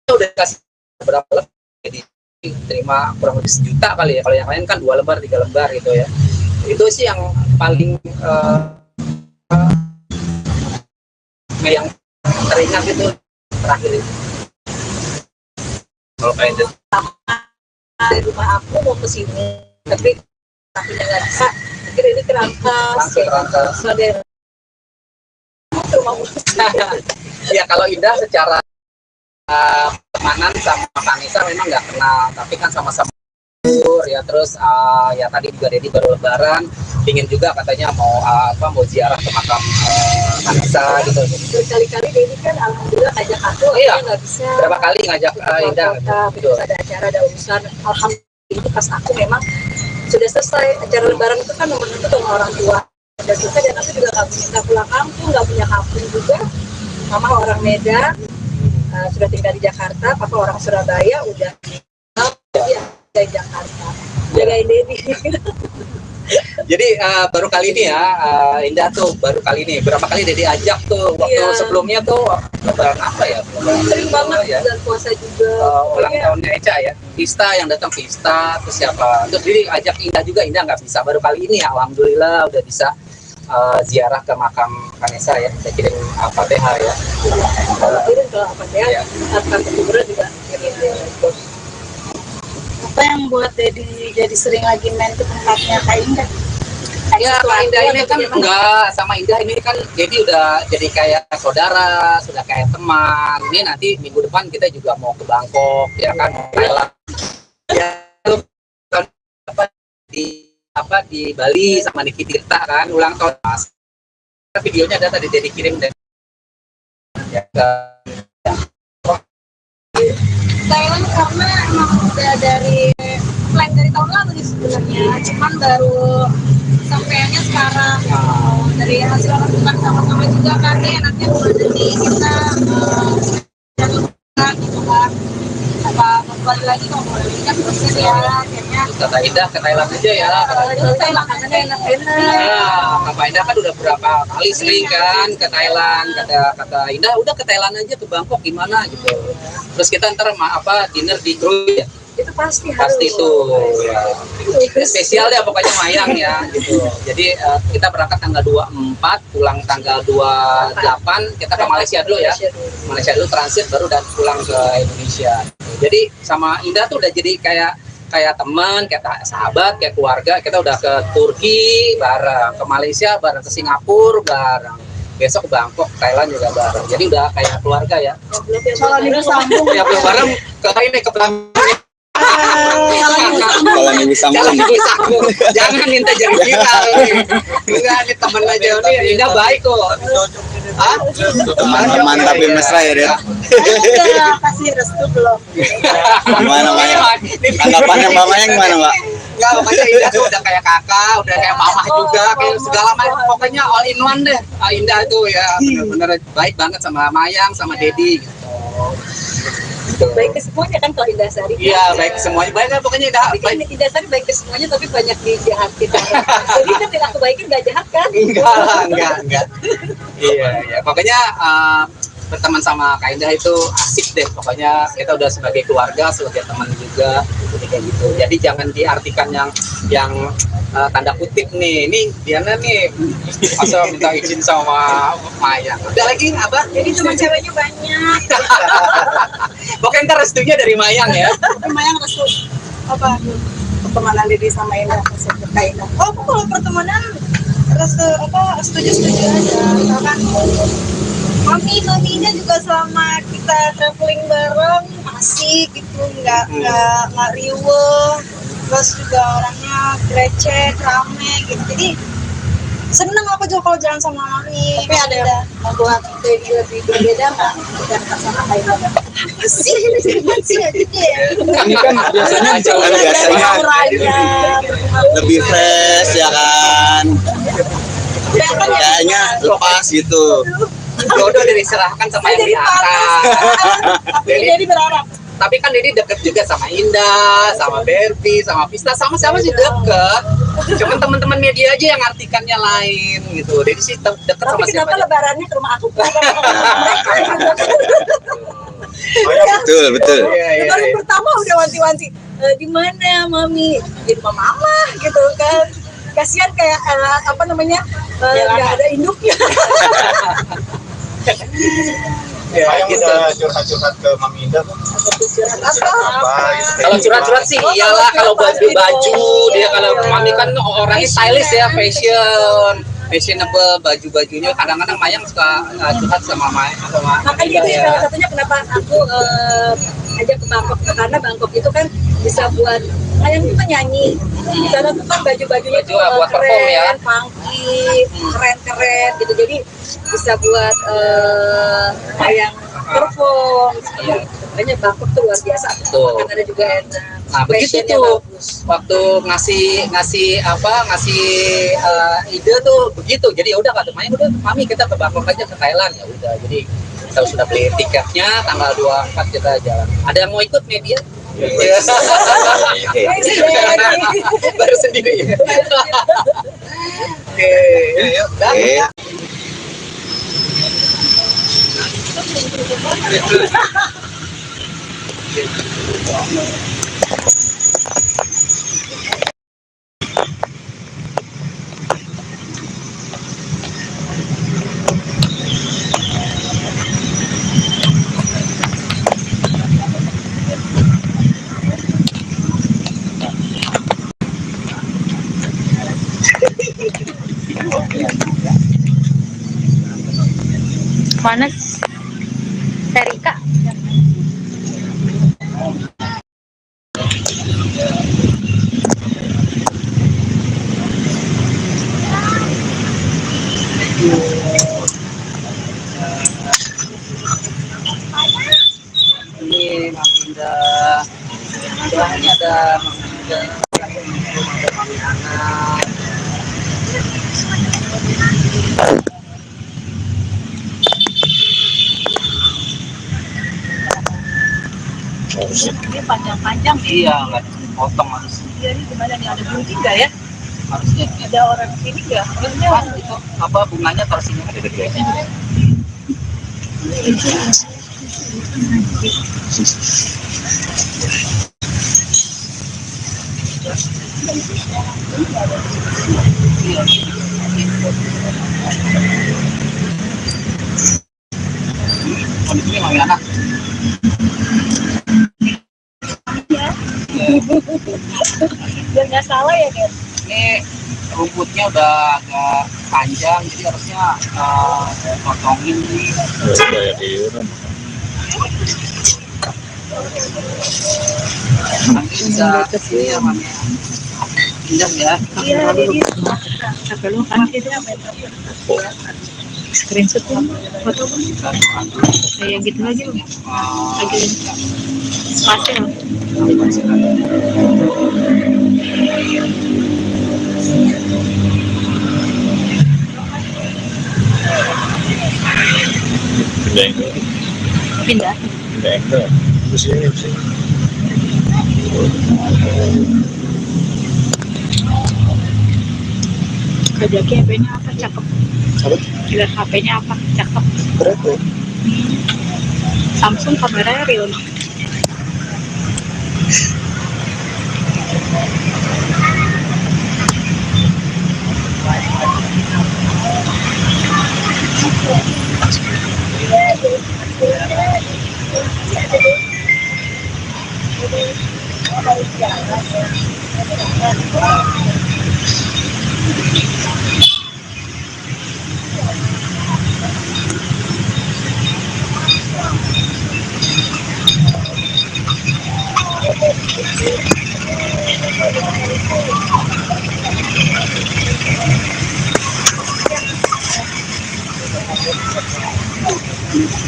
udah dikasih berapa lembar, jadi terima kurang lebih 1 juta kali ya. Kalau yang lain kan 2 lembar 3 lembar gitu ya. Itu sih yang paling yang teringat itu terakhir itu. Kalau kayak itu Dari rumah aku mau ke sini, tapi nggak bisa. Akhirnya ini kerangkas saudara ke rumah ya kalau Indah secara pertemanan sama Vanessa memang nggak kenal, tapi kan sama-sama ya. Terus ya tadi juga Dedi baru lebaran, ingin juga katanya mau ziarah ke makam Vanessa gitu. Berkali-kali Dedi kan alhamdulillah ngajak aku, iya, nggak bisa. Berapa kali ngajak Indah gitu. Ada acara, ada urusan. Alhamdulillah itu pas aku memang sudah selesai acara lebaran itu kan nomor itu dengan orang tua. Dan aku juga nggak pulang kampung, nggak punya kampung juga. Mama orang Medan, sudah tinggal di Jakarta. Papa orang Surabaya, udah di Jakarta. Jagain Dedi. Jadi baru kali ini ya Indah tuh baru kali ini. Berapa kali Dedi ajak tuh waktu sebelumnya tuh lebaran apa ya? Sering banget ya. Dan puasa juga. Ulang tahunnya Eca ya. Pista yang datang Pista, terus siapa? Terus Dedi ajak Indah juga, Indah nggak bisa. Baru kali ini ya, alhamdulillah udah bisa ziarah ke makam Vanessa ya. Saya kirim Al-Fatihah ya. Kirim ke Al-Fatihah. Akan kuburan juga kirim. Apa yang buat Dedi jadi sering lagi main ke tempatnya Kak Indah? Ya, Kak Indah ini kan enggak, sama Indah ini kan Dedi udah jadi kayak saudara, sudah kayak teman. Ini nanti minggu depan kita juga mau ke Bangkok ya kan, Thailand. Ya tuh di Bali sama di Tirta kan ulang tahun Mas. Videonya ada tadi Dedi kirim dan ya ke Thailand karena emang udah dari plan dari tahun lalu sih sebenarnya, cuman baru sampainya sekarang. Dari hasil lakukan sama-sama juga kan enaknya buat nanti kita gitu kan, apa balik lagi ngomong kan proses ya akhirnya Kata Indah ke Thailand aja ya. Itu kan makanannya enak-enak. Nah, Kak Indah kan udah berapa kali sering kan ke Thailand. Kata Indah udah ke Thailand aja, ke Bangkok gimana gitu. Terus kita ntar dinner di Krui ya. Itu pasti harus. Pasti tuh ya. Spesial deh pokoknya Mayang ya gitu. Jadi kita berangkat tanggal 24, pulang tanggal 28, kita ke Malaysia dulu ya. Malaysia dulu transit baru dan pulang ke Indonesia. Jadi sama Indah tuh udah jadi kayak teman, kayak sahabat, kayak keluarga. Kita udah ke Turki bareng, ke Malaysia bareng, ke Singapura bareng. Besok ke Bangkok, Thailand juga bareng. Jadi udah kayak keluarga ya. kalau minggu sambung Ya bareng ke ini ke Bangkok. Kalau minggu sambung. Jangan minta jadi viral nih. Enggak, ini temen aja nih. Indah baik kok. Hah? Teman-teman tapi mesra ya, Den. udah kasih restu belum Gimana Mayang? Tanggapannya Mbak Mayang gimana, Mbak? Enggak, pokoknya Indah tuh udah kayak kakak, udah kayak mama juga, kayak segala macam. Pokoknya all in one deh. Indah tuh ya bener-bener baik banget sama Mayang, sama Dedi gitu. Baik ke semuanya kan kalau Indah Sari. Iya, baik semuanya. Baik kan pokoknya Indah. Tapi kan Indah Sari baik ke semuanya tapi banyak dijahatin. Jadi kan yang aku baikin nggak jahat kan? Enggak. Iya. Pokoknya berteman sama Kak Indah itu asik deh. Pokoknya kita udah sebagai keluarga, sebagai teman juga, jadi kayak gitu. Jadi jangan diartikan yang tanda kutip nih. Ini Diana nih masa minta izin sama Mayang. Udah lagi apa? jadi teman ceweknya banyak Pokoknya ntar restunya dari Mayang ya. lumayan restu apa pertemanan Dede sama Indah kayak oh aku kalau pertemanan restu apa setuju aja misalkan Mami Indah juga selama kita traveling bareng asik gitu nggak riuh terus juga orangnya grecek rame gitu jadi seneng aku juga kalau jalan sama Mami tapi ada yang membuat Dedi lebih berbeda nggak dengan sama Indah sih aja ya Ini kan biasanya auranya Lebih fresh ya kan? Kayaknya lepas gitu. Jodoh diserahkan sama yang di atas. jadi berharap Tapi kan Dedi deket juga sama Indah, sama Berbi, sama Pista, sama-sama sih deket. Cuman teman-teman media aja yang artikannya lain gitu. Dedi sih deket sama Tapi siapa kenapa aja. lebarannya ke rumah aku? Betul. Iya. Lebaran pertama udah wanti-wanti. Di mana Mami? Di rumah Mama gitu kan. Kasihan kayak apa namanya? Nggak ada induknya. Ya, Mayang gitu. udah curhat-curhat ke Mami Indah, Bang. Apa gitu. Kalau curhat-curhat sih iyalah kalau baju dia kalau Mami kan orangnya stylish ya, fashionable baju-bajunya kadang-kadang Mayang suka curhat sama Makanya itu Indah ya. salah satunya kenapa aku ajak ke Bangkok karena Bangkok itu kan bisa buat Mayang itu kan nyanyi di sana tuh kan baju-bajunya Baju buat perform ya. funky, keren gitu jadi bisa buat Mayang perform makanya Bangkok tuh luar biasa Betul. makanannya juga enak Nah begitu fashionnya tuh bagus. waktu ngasih ide tuh begitu. Jadi ya udah kata Mayang udah Mami kita ke Bangkok aja ke Thailand ya udah. Jadi kita sudah beli tiketnya tanggal 24 kita jalan. Ada yang mau ikut media? Iya. Baru sendiri ya. Oke. Dah. Oke. Mana Serika? Ini Mami Indah. Ini ada Mami Indah. Ada Mami Anak. Ini panjang-panjang nih. Iya, nggak potong harus. Iya, ini gimana nih, ada bunyi nggak ya? Harusnya Ada orang sini nggak? Harusnya pas itu apa bunganya taruh sini ada gede. Kondisinya masih anak. biar nggak salah ya, Nen. Ini rumputnya udah agak panjang, jadi harusnya potongin nih. Nanti bisa kesini ya, Mami. Pindah ya. Iya, ini. Sampai lu kan itu apa? Screenshot tuh, foto kayak gitu lagi loh. Lagi spasial. Pindah. Kerja HP-nya apa? Cakep. Lihat HP-nya apa? Cakep. Berapa? Samsung kameranya real.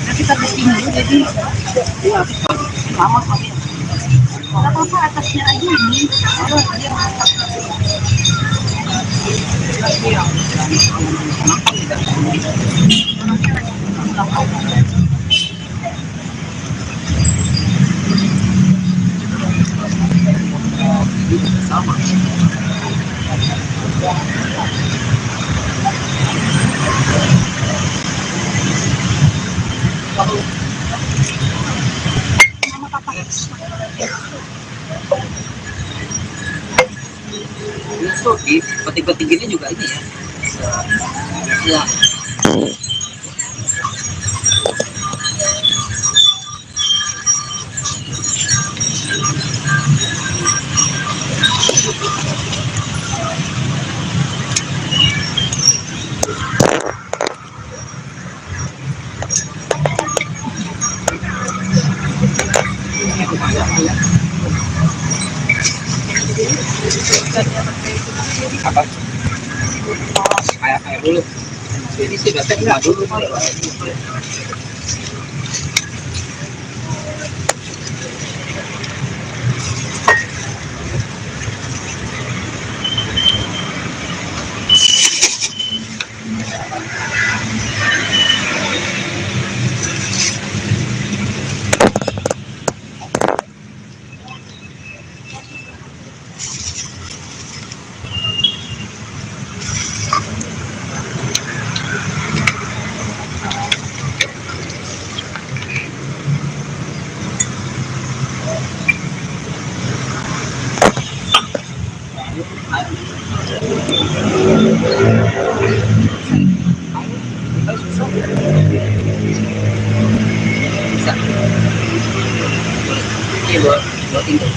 Nanti kita bikin dulu jadi Sama Mami. nggak apa-apa atasnya aja ini. Sama. Itu di peti-peti gini juga ini ya. Ya. Apa? Air dulu. Jadi sih biasanya dulu. Bisa. Ini buat tinggal.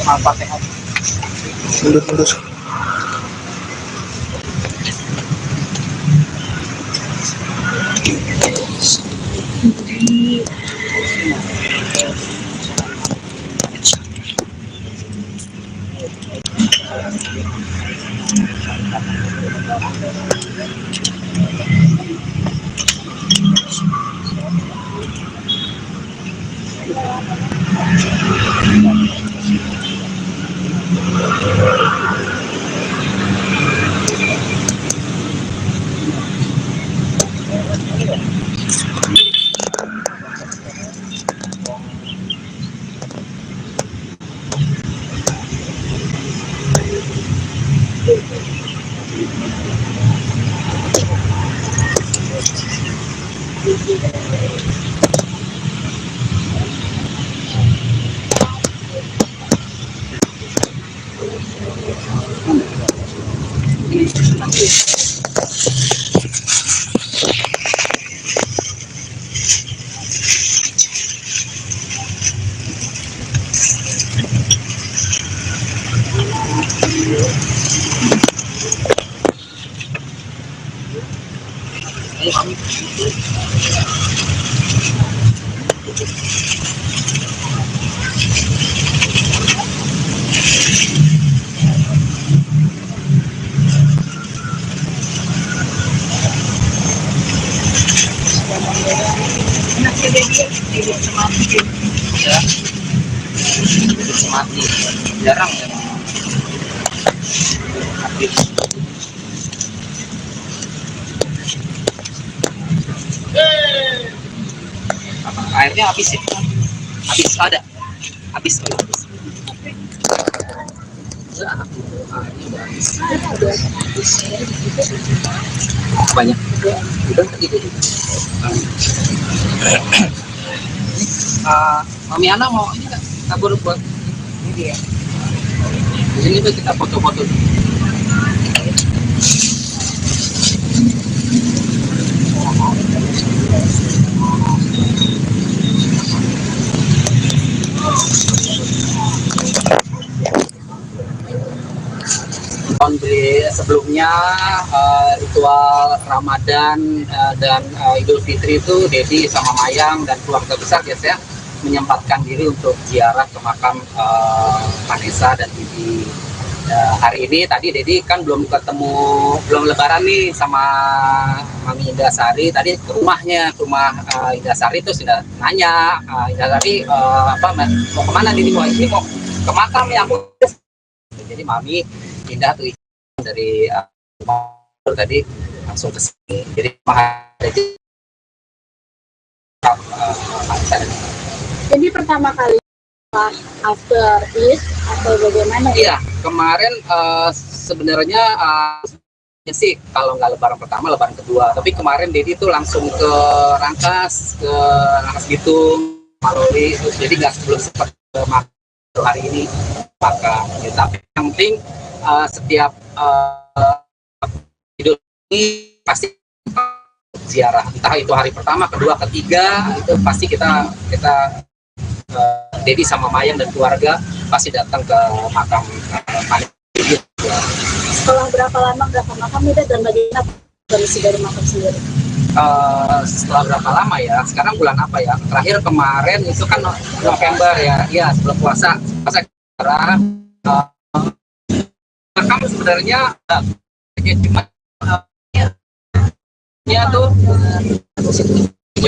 Al-Fatihah. Mundur. Ya, mati jarang ya mati. Airnya habis ya, habis ada habis ya, airnya udah habis banyak udah gitu. Mami Ana mau ini nggak kabur buat ini ya? Ini tuh kita foto-foto. Tahun sebelumnya ritual Ramadan dan Idul Fitri itu Dedi sama Mayang dan keluarga besar biasanya menyempatkan diri untuk ziarah ke makam Vanessa dan Bibi. Hari ini tadi Dedi kan belum lebaran nih sama Mami Indasari, tadi ke rumahnya, ke rumah Indasari, itu sudah nanya Indasari mau kemana Dedi, mau ke makam ya aku. Jadi Mami pindah tuh dari tadi langsung ke sini. Jadi Jadi pertama kali after Eid atau bagaimana? Iya, kemarin sebenarnya sih kalau nggak lebaran pertama, lebaran kedua. Tapi kemarin Dedi tuh langsung ke Rangkas Bitung, Maloli, jadi nggak sebelum sempat ke makam hari ini maka. Ya, tapi yang penting setiap Idul ini pasti ziarah, entah itu hari pertama, kedua, ketiga, itu pasti kita Dedi sama Mayang dan keluarga pasti datang ke makam Vanessa. Setelah berapa lama nggak ke makam itu dan bagaimana kondisi dari makam sendiri? Setelah berapa lama ya? Sekarang bulan apa ya? Terakhir kemarin itu kan November ya, iya sebelum puasa makam sebenarnya cuma ya tuh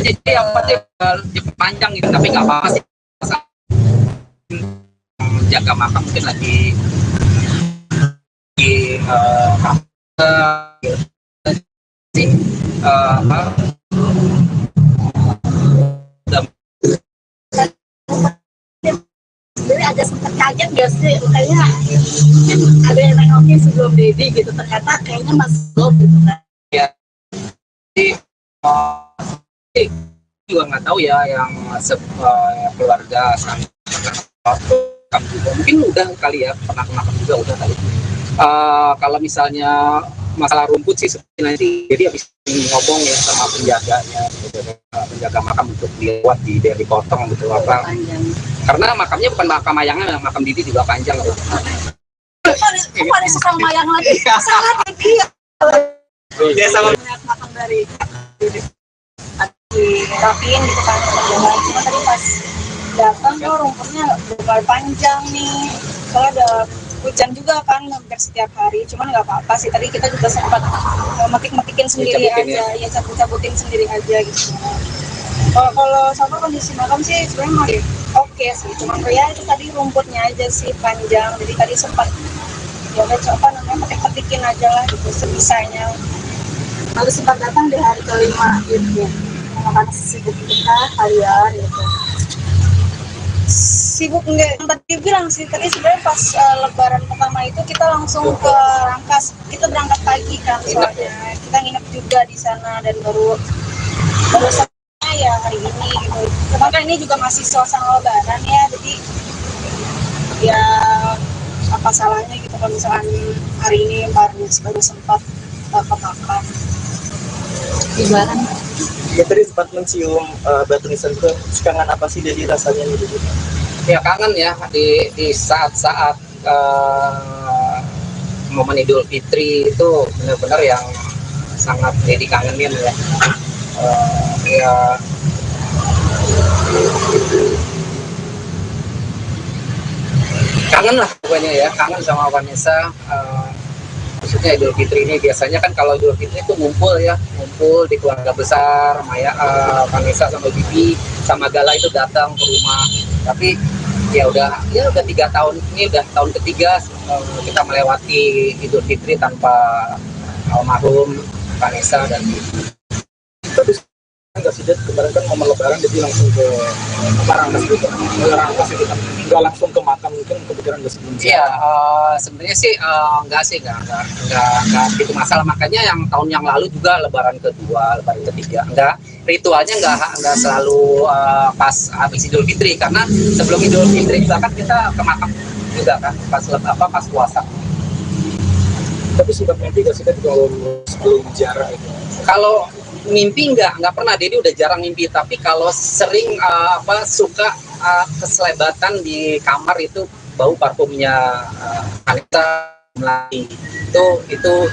jadi yang panjang gitu, tapi nggak apa-apa sih. Jaga makam mungkin lagi Sebenarnya agak sempat kaget gak sih? Kayaknya ada yang nengokin sebelum Dedi gitu, ternyata kayaknya masih belum gitu kan. Ya, jadi juga nggak tahu ya yang keluarga juga mungkin udah kali ya, pernah makan juga udah kali. Kalau misalnya masalah rumput sih nanti jadi habis ngomong ya sama penjaganya, penjaga makam untuk dibuat dipotong gitu apa karena makamnya bukan makam Mayangnya, makam Bibi juga panjang tuh. Kok ada sekarang Mayang lagi? Salah lagi. Dia sama makan dari dirapiin gitu kan. Cuma tadi pas datang tuh rumputnya udah panjang nih, soalnya ada hujan juga kan hampir setiap hari. Cuman nggak apa-apa sih, tadi kita juga sempat metik-metikin sendiri Dicabutin aja, ya cabut-cabutin sendiri aja gitu. Kalau sama kondisi makam sih sebenarnya masih oke sih, cuman ya itu tadi rumputnya aja sih panjang, jadi tadi sempat ya udah coba namanya petik-petikin aja lah gitu sebisanya. Lalu sempat datang di hari kelima gitu. Makan sibuk kita harian gitu. Sibuk enggak, yang tadi bilang sih tadi sebenarnya pas lebaran pertama itu kita langsung ke Rangkas, kita berangkat pagi kan soalnya kita nginep juga di sana dan baru saja ya hari ini gitu. Cuman kan ini juga masih suasana lebaran ya, jadi ya apa salahnya gitu kalau misalkan hari ini baru sempat ke makam. Lebaran. Ya tadi sempat mencium batu nisan itu, kangen apa sih jadi rasanya gitu? ya kangen ya di saat-saat momen Idul Fitri itu benar-benar yang sangat jadi kangenin ya. Ya kangen lah pokoknya ya, kangen sama Vanessa. Khususnya Idul Fitri ini biasanya kan kalau Idul Fitri itu ngumpul di keluarga besar, Vanessa sama Bibi sama Gala itu datang ke rumah. Tapi ya udah 3 tahun ini udah tahun ketiga kita melewati Idul Fitri tanpa almarhum Vanessa dan Bibi. Tapi nggak sih, kemarin kan momen lebaran jadi langsung ke Rangkas gitu, nggak langsung ke makam, mungkin kepikiran nggak sebelum. Iya, sebenarnya sih enggak gitu masalah. Makanya yang tahun yang lalu juga lebaran kedua, lebaran ketiga enggak, ritualnya enggak selalu pas habis Idul Fitri, karena sebelum Idul Fitri juga kan kita ke makam juga kan pas puasa. Tapi sikap mimpi nggak sih kalau sebelum ziarah itu? Kalau mimpi enggak pernah, Dedi udah jarang mimpi. Tapi kalau sering suka keselebatan di kamar itu bau parfumnya Vanessa Melati. Itu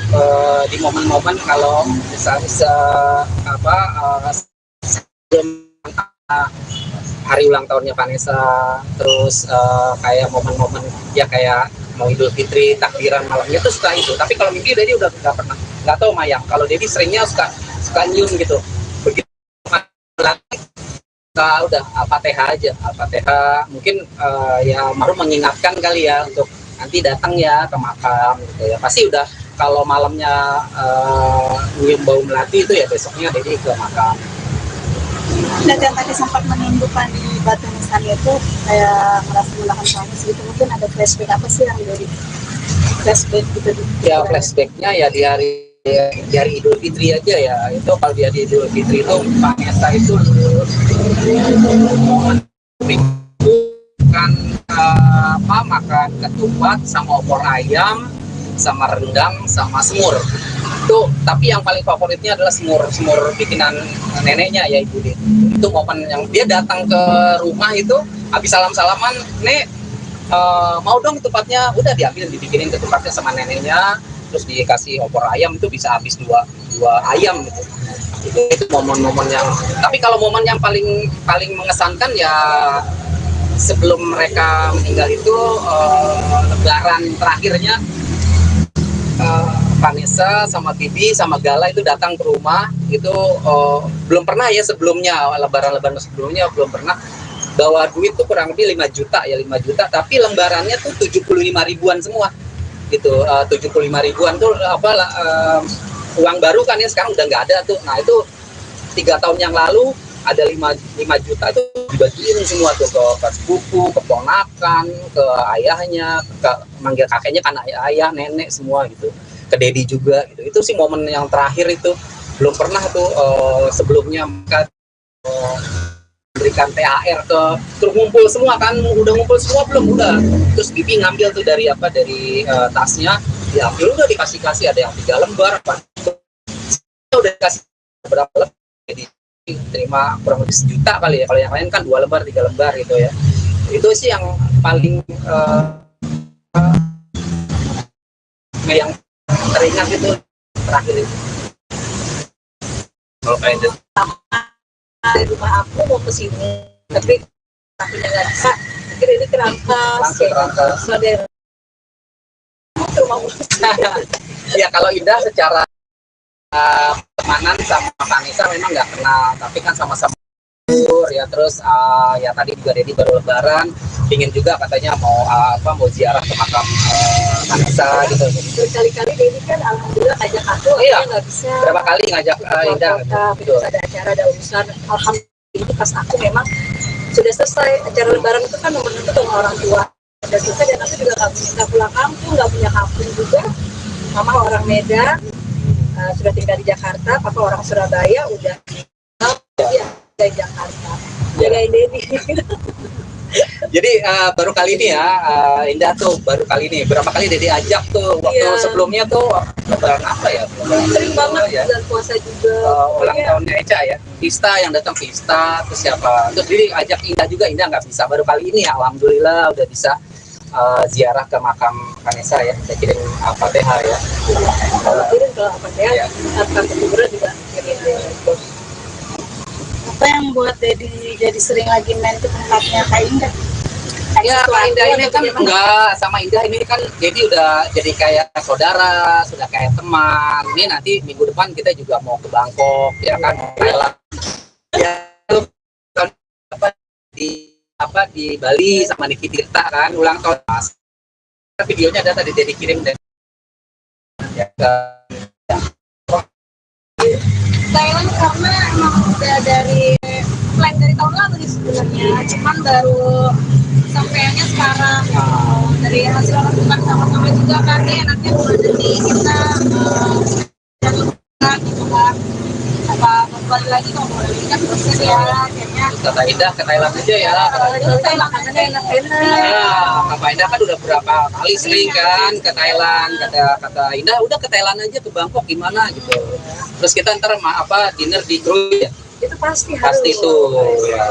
di momen-momen kalau misalnya sebelum hari ulang tahunnya Vanessa, terus kayak momen-momen ya kayak mau Idul Fitri, takbiran malamnya itu suka itu. Tapi kalau mimpi Dedi udah nggak pernah, nggak tahu Mayang. Kalau Dedi seringnya suka nyium gitu. Begitu udah Al-Fatihah aja, Al-Fatihah mungkin ya maru mengingatkan kali ya untuk nanti datang ya ke makam gitu ya. Pasti udah kalau malamnya nyium bau melati itu ya besoknya Dedi ke makam. Dan yang tadi sempat menunjukkan di batu nisan itu kayak merasa melakukan suami segitu, mungkin ada flashback apa sih yang dari flashback gitu? Ya flashbacknya ya di hari Idul Fitri aja ya. Itu kalau di hari Idul Fitri itu Vanessa itu makan ketupat sama opor ayam sama rendang sama semur itu. Tapi yang paling favoritnya adalah semur bikinan neneknya ya Ibu Dit. Itu momen yang dia datang ke rumah itu habis salam-salaman, Nek mau dong ketupatnya, udah diambil dibikinin ketupatnya sama neneknya, terus dikasih opor ayam. Itu bisa habis dua ayam gitu. Itu momen-momen yang, tapi kalau momen yang paling mengesankan ya sebelum mereka meninggal itu lebaran terakhirnya Vanessa sama Bibi sama Gala itu datang ke rumah. Itu belum pernah ya sebelumnya, lebaran sebelumnya belum pernah bawa duit tuh kurang lebih 5 juta, tapi lembarannya tuh 75 ribuan semua gitu. 75 ribuan tuh uang baru kan ya, sekarang udah nggak ada tuh. Nah itu 3 tahun yang lalu ada 5 juta itu dibagiin semua tuh ke sepupu, ke ponakan, ke ayahnya, ke manggil kakeknya kan ayah, nenek semua gitu, ke Dedi juga gitu. Itu sih momen yang terakhir itu. Belum pernah tuh sebelumnya mereka berikan THR terus ngumpul semua kan, udah ngumpul semua belum, udah. Terus Bibi ngambil tuh dari tasnya, diambil udah dikasih ada yang 3 lembar apa udah dikasih berapa lembar, jadi terima kurang lebih 1 juta kali ya. Kalau yang lain kan 2 lembar 3 lembar gitu ya. Itu sih yang paling yang teringat itu terakhir itu. Kalau kayak itu Dari rumah aku mau ke sini, tapi akunya nggak bisa. Akhirnya ini kerangkas, saudara ke rumah ya kalau Indah secara temanan sama Vanessa memang nggak kenal, tapi kan sama-sama ya. Terus ya tadi juga Dedi baru lebaran, ingin juga katanya mau ziarah ke makam Vanessa gitu. Berkali-kali Dedi kan alhamdulillah ngajak aku, Iya. akhirnya nggak bisa. Berapa kali ngajak Indah? Gitu. Ada acara, ada urusan. Alhamdulillah itu pas aku memang sudah selesai acara lebaran itu kan nomor satu sama orang tua. Sudah selesai dan aku juga nggak pulang kampung, nggak punya kampung juga. Mama orang Medan, sudah tinggal di Jakarta. Papa orang Surabaya, udah ya dari Jakarta. Jagain Dedi. Jadi baru kali ini ya, Indah tuh baru kali ini. Berapa kali Dedi ajak tuh waktu Iya. sebelumnya tuh lebaran apa ya? Sering banget ya. bulan puasa juga. Ulang Pokoknya tahunnya Eca ya, Pista yang datang Pista, terus siapa? Terus Dedi ajak Indah juga, Indah nggak bisa. Baru kali ini ya, alhamdulillah udah bisa ziarah ke makam Vanessa ya. Saya kirim Fatihah ya. kirim ke apa ya? Iya. Kata kuburan juga kirim. Apa yang buat Dedi jadi sering lagi main ke tempatnya Kak Indah? Ya Kak Indah ini kan enggak sama Indah ini kan jadi udah jadi kayak saudara, sudah kayak teman. Ini nanti minggu depan kita juga mau ke Bangkok ya kan, Thailand. Ya di Bali sama Niki Tirta kan ulang tahun Mas. Videonya ada tadi Dedi kirim dan ya ke Thailand karena emang udah dari plan dari tahun lalu sebenarnya, cuman baru sampainya sekarang. Dari hasil lakukan sama-sama juga kan ya, nanti bulan nanti kita gitu kan, apa kembali lagi kalau kembali kan proses ya akhirnya. kata Indah ke Thailand aja ya. Itu Thailand makanannya enak-enak. Ya, Kak Indah kan udah berapa kali sering kan ke Thailand. Kata Indah udah ke Thailand aja, ke Bangkok gimana gitu. Terus kita ntar dinner di Krui ya. Itu pasti harus. Pasti tuh ya.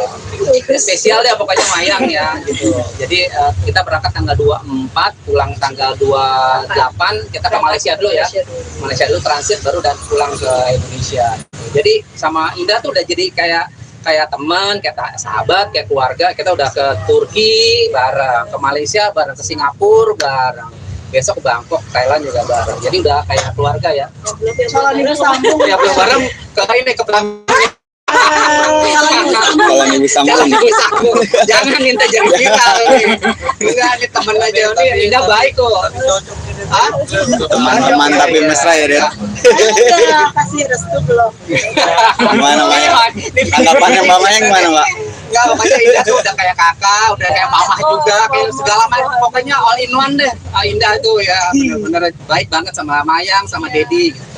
Spesial deh pokoknya Mayang ya gitu. Jadi kita berangkat tanggal 24, pulang tanggal 28, kita ke Malaysia dulu ya. Malaysia dulu transit baru dan pulang ke Indonesia. Jadi sama Indah tuh udah jadi kayak teman, kayak sahabat, kayak keluarga. Kita udah ke Turki bareng, ke Malaysia bareng, ke Singapura bareng. Besok ke Bangkok, Thailand juga bareng. Jadi udah kayak keluarga ya. Kalau Minggu sambung, Ya belum bareng ke Bangkok. Kalau minggu sambung. Jangan minta jadi viral nih. Enggak, ini temen aja nih. Indah baik kok. Hah? Teman-teman tapi mesra ya, Ded. udah kasih restu belum? Gimana, Mayang? Tanggapannya Mbak Mayang gimana, Mbak? Enggak, pokoknya Indah tuh udah kayak kakak, udah kayak mama juga, kayak segala macam. Pokoknya all in one deh. Indah tuh ya bener-bener baik banget sama Mayang, sama Dedi gitu.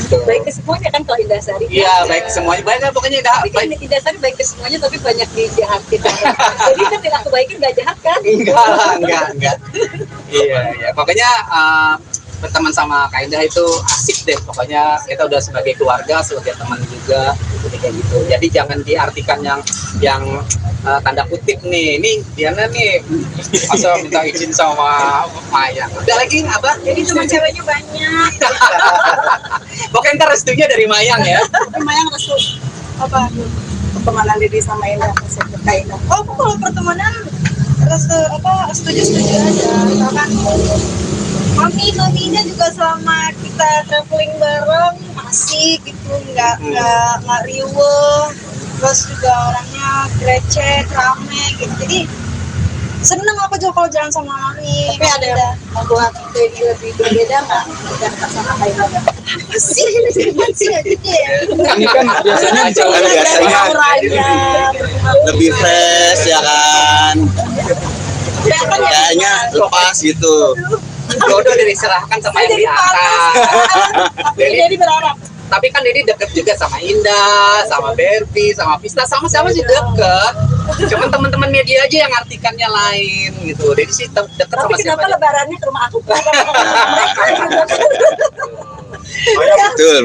Baik ke semuanya kan kalau Indah Sari. Iya, baik semuanya. Baik lah pokoknya Indah. Tapi kan Indah Sari baik ke semuanya, tapi banyak dijahatin. Jadi kan yang aku baikin nggak jahat kan? Enggak. Iya. Pokoknya berteman sama Kak Indah itu asik deh. Pokoknya kita udah sebagai keluarga, sebagai teman juga, kayak gitu. Jadi jangan diartikan yang tanda kutip nih. Ini Diana nih masa minta izin sama Mayang. Udah lagi apa? Jadi cuma ceweknya banyak. Pokoknya ntar restunya dari Mayang ya. Tapi Mayang restu apa? Pertemanan Dedi sama Indah, masih Kak Indah. Oh, aku kalau pertemanan setuju aja. Misalkan maminya juga selama kita traveling bareng asik gitu, nggak riuh. Terus juga orangnya receh, rame gitu. Jadi seneng aku juga kalau jalan sama mami. Tapi ada membuat Dedi lebih berbeda nggak? Dan sama Kak Indah. apa sih aja deh. Ini kan biasanya Kan biasanya Auranya, lebih fresh ya kan. Kayaknya lepas gitu. Jodoh diserahkan sama yang di atas. Tapi jadi berharap. Tapi kan Dedi deket juga sama Indah, sama Berbi, sama Pista, sama-sama sih deket. Cuman teman-teman media aja yang artikannya lain gitu. Dedi sih deket Tapi sama siapa kenapa aja. lebarannya ke rumah aku?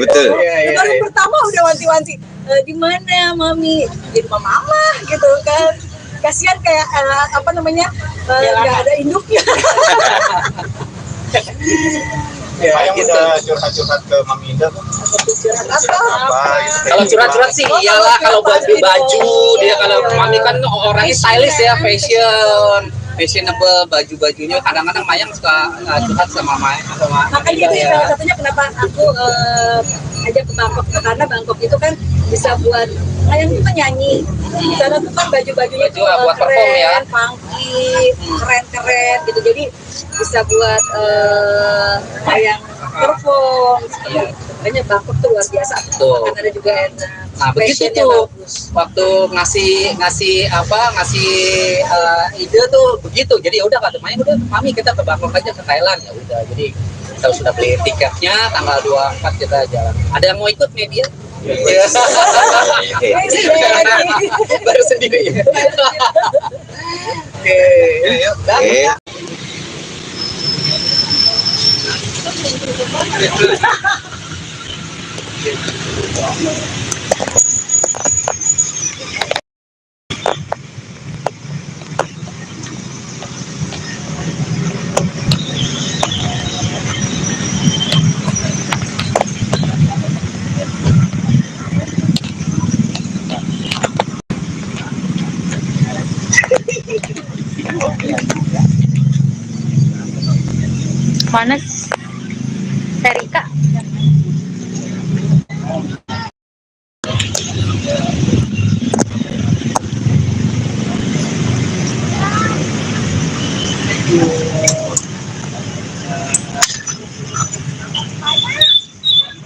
Betul. Iya. Lebaran pertama udah wanti-wanti. Di mana mami? Di rumah mama gitu kan. kasihan kayak apa namanya nggak ada induknya. Mayang udah curhat-curhat ke Mami Indah. Curhat apa? Kalau curhat-curhat sih iyalah, kalau baju dia, kalau Mami kan orangnya stylish ya, fashionable, baju-bajunya kadang-kadang Mayang suka curhat sama Makanya itu salah satunya kenapa aku ajak ke Bangkok, karena Bangkok itu kan bisa buat Mayang itu kan nyanyi. Di sana tuh kan baju-bajunya tuh buat perform ya. keren, funky, keren-keren gitu. Jadi bisa buat Mayang perform. Makanya Bangkok tuh luar biasa. Tuh. Kan ada juga enak. Nah begitu Fashionnya tuh bagus. waktu ngasih ide tuh begitu. Jadi ya udah kata Mayang, udah Mami kita ke Bangkok aja, ke Thailand. Ya udah, jadi kita sudah beli tiketnya, tanggal 24 kita jalan. Ada yang mau ikut media? Iya. Baru sendiri. Oke, yuk. Oke. Mana Serika?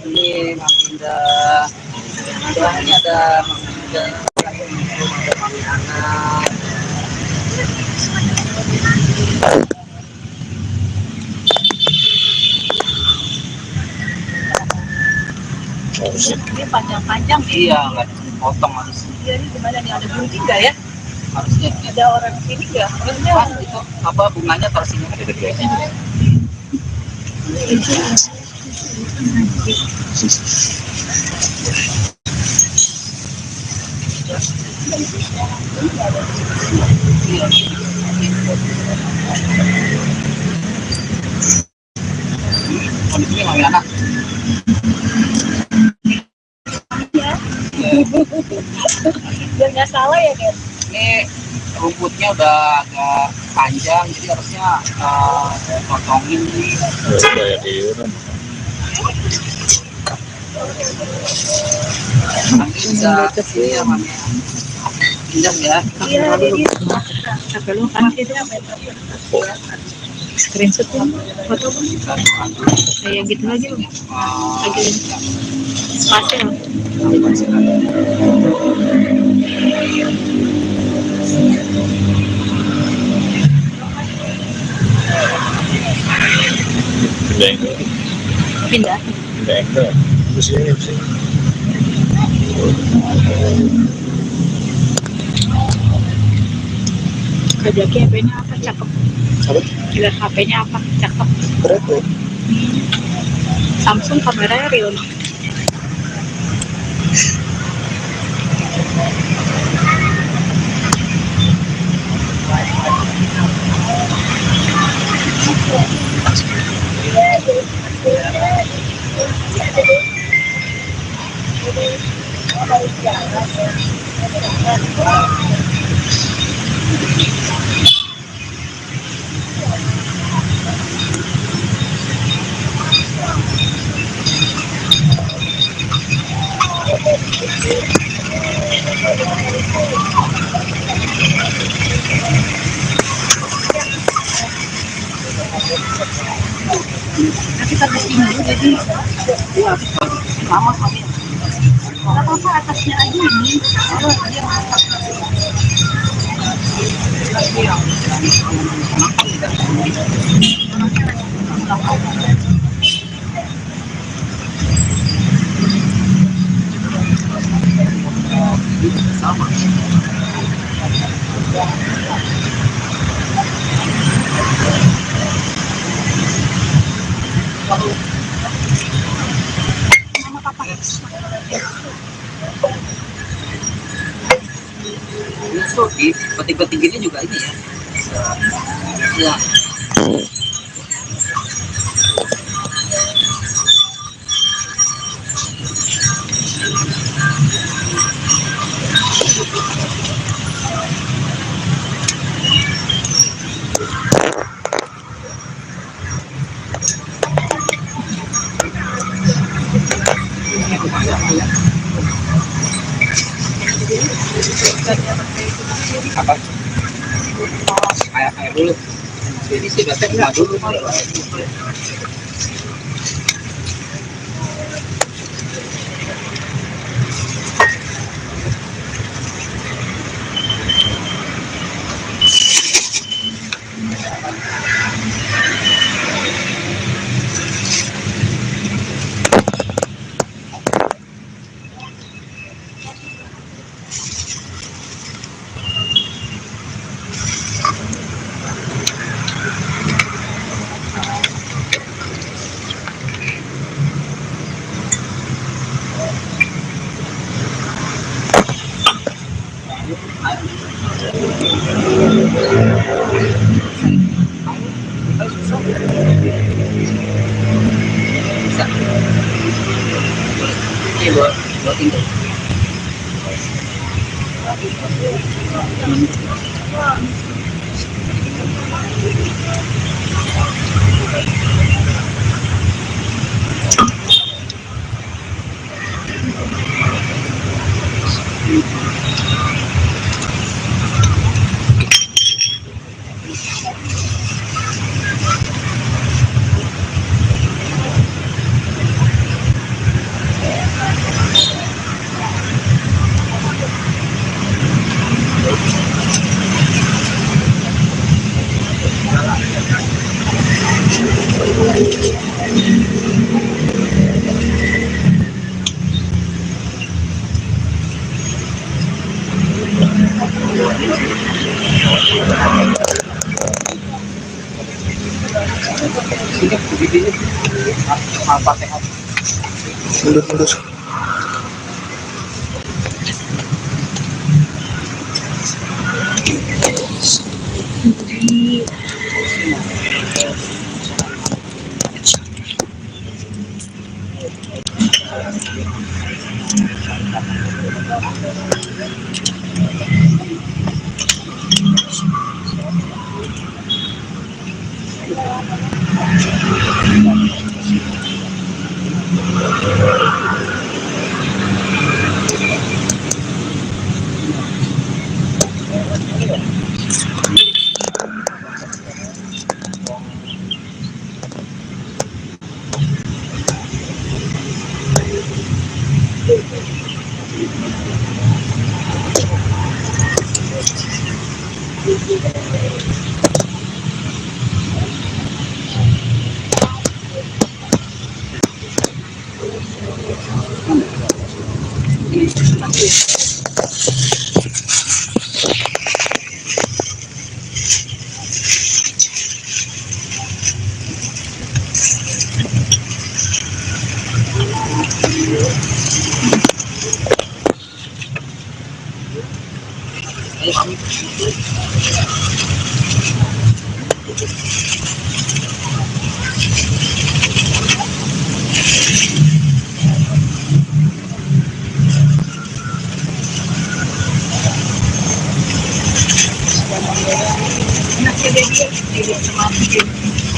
Ini Mami Indah. Ini ada Mami Indah. Ada Mami Ana. Ini panjang-panjang nih. Iya, nggak potong harus. Dia ini gimana nih, ada bunyi nggak ya? Harusnya Ada orang sini nggak? Harusnya pas itu apa bunganya taruh sini. Ini Mami Ana. biar nggak salah ya guys. Ini rumputnya udah agak panjang, jadi harusnya potongin nih. Nanti bisa kesini ya Mami. Indah ya. Iya, jadi sampai lu kan kita screenshot tuh foto kayak gitu lagi loh. Lagi spasi loh. Pindah. Kerja HP-nya apa cakep? Lihat HP-nya apa cakep? Samsung kameranya real. Kita kesini dulu jadi lama kali. Nggak apa-apa, atasnya aja ini. Sama. Di petik-petik ini juga ini ya. Ya. Apa? Air dulu. Jadi sih biasanya dulu. Bisa. Ini buat tinggal. Mundur.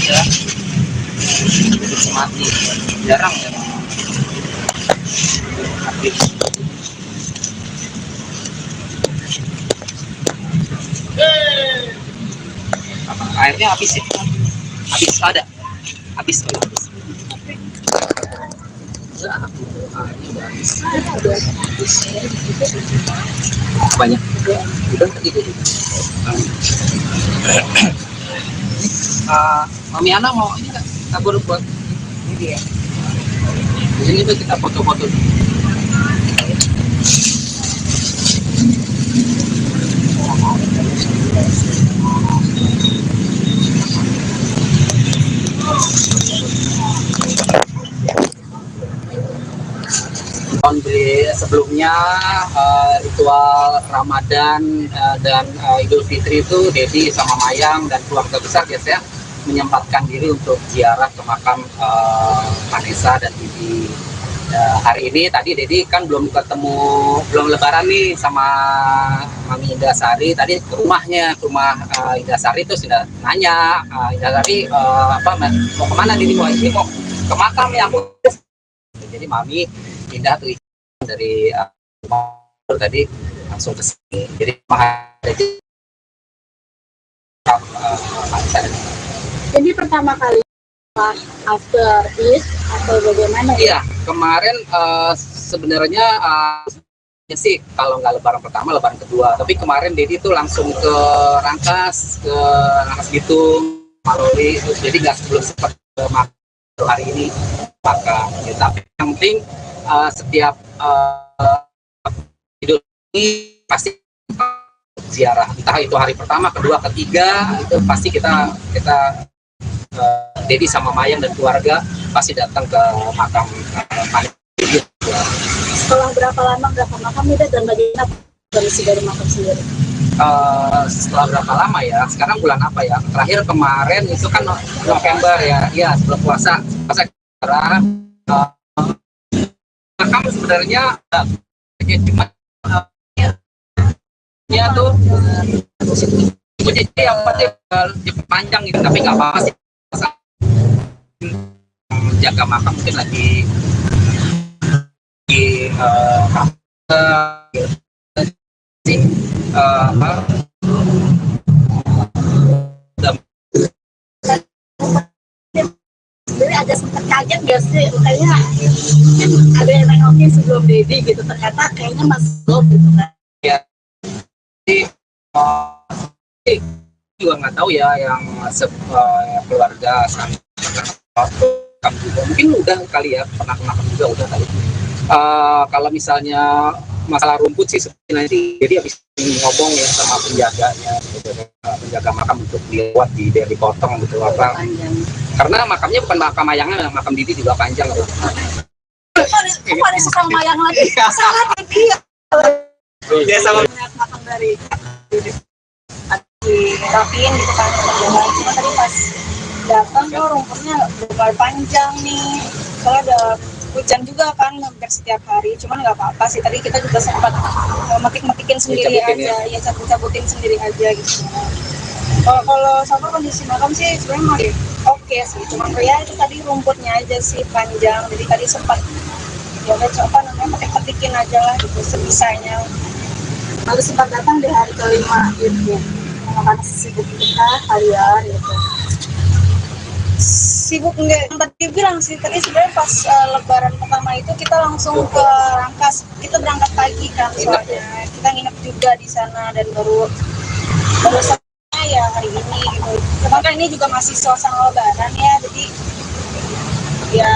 Ya, mati. Jarang ya. Habis. Airnya habis ya? Habis ada? Habis kalau habis. Banyak. Udah tadi gitu. Mami Ana mau ini nggak tabur buat ini ya? Di sini tuh kita foto-foto. sebelumnya ritual Ramadan dan Idul Fitri itu Dedi sama Mayang dan keluarga besar biasanya menyempatkan diri untuk ziarah ke makam Vanessa dan Bibi. Hari ini tadi Dedi kan belum lebaran nih sama Mami Indasari, tadi ke rumah Indasari itu sudah nanya, Indasari mau kemana Dedi, mau ke makam ya aku. Jadi Mami pindah tuh dari rumah tadi langsung ke sini. Jadi Jadi pertama kali after Eid atau bagaimana? Iya, kemarin sebenarnya sih kalau nggak lebaran pertama, lebaran kedua. Tapi kemarin Dedi tuh langsung ke Rangkas Bitung, Maloli, jadi nggak sebelum sempat ke makam hari ini makan. Ya, tapi yang penting setiap Idul ini pasti ziarah, entah itu hari pertama, kedua, ketiga, itu pasti kita Dedi sama Mayang dan keluarga pasti datang ke makam Setelah berapa makam itu dan bagaimana kondisi dari makam sendiri? Setelah berapa lama ya? Sekarang bulan apa ya? Terakhir kemarin itu kan November ya, sebelum puasa sekarang makam sebenarnya cuma ya tuh jadi yang penting diperpanjang gitu, tapi nggak apa-apa sih. Jaga makam mungkin lagi Sebenarnya agak sempat kaget gak sih, kayaknya ada yang nengokin sebelum Dedi gitu, ternyata kayaknya masih belum gitu kan. ya juga nggak tahu ya yang keluarga makam juga mungkin udah kali ya, pernah ke makam juga udah kali. Kalau misalnya masalah rumput sih seperti nanti jadi habis ngomong ya sama penjaga makam untuk dibuat biar dipotong gitu apa, karena makamnya bukan makam Mayangnya, makam Didi juga panjang loh. Kok ada sesama Mayang lagi? Salah Dedi Ya sama makam dari dirapiin gitu kan, cuma tadi pas datang tuh rumputnya udah panjang nih, soalnya ada hujan juga kan hampir setiap hari, cuman nggak apa-apa sih, tadi kita juga sempat metik-metikin sendiri aja, ya cabut-cabutin sendiri aja gitu. Kalau sama kondisi makam sih sebenarnya masih oke sih, cuman ya itu tadi rumputnya aja sih panjang, jadi tadi sempat ya udah coba namanya metik-metikin aja lah gitu sebisanya. baru sempat datang di hari kelima gitu, karena sibuk kita harian gitu. Sibuk enggak, yang tadi bilang sih tadi sebenarnya pas lebaran pertama itu kita langsung ke Rangkas, kita berangkat pagi kan, soalnya kita nginep juga di sana dan baru selesai ya hari ini gitu. Cuman kan ini juga masih suasana lebaran ya, jadi ya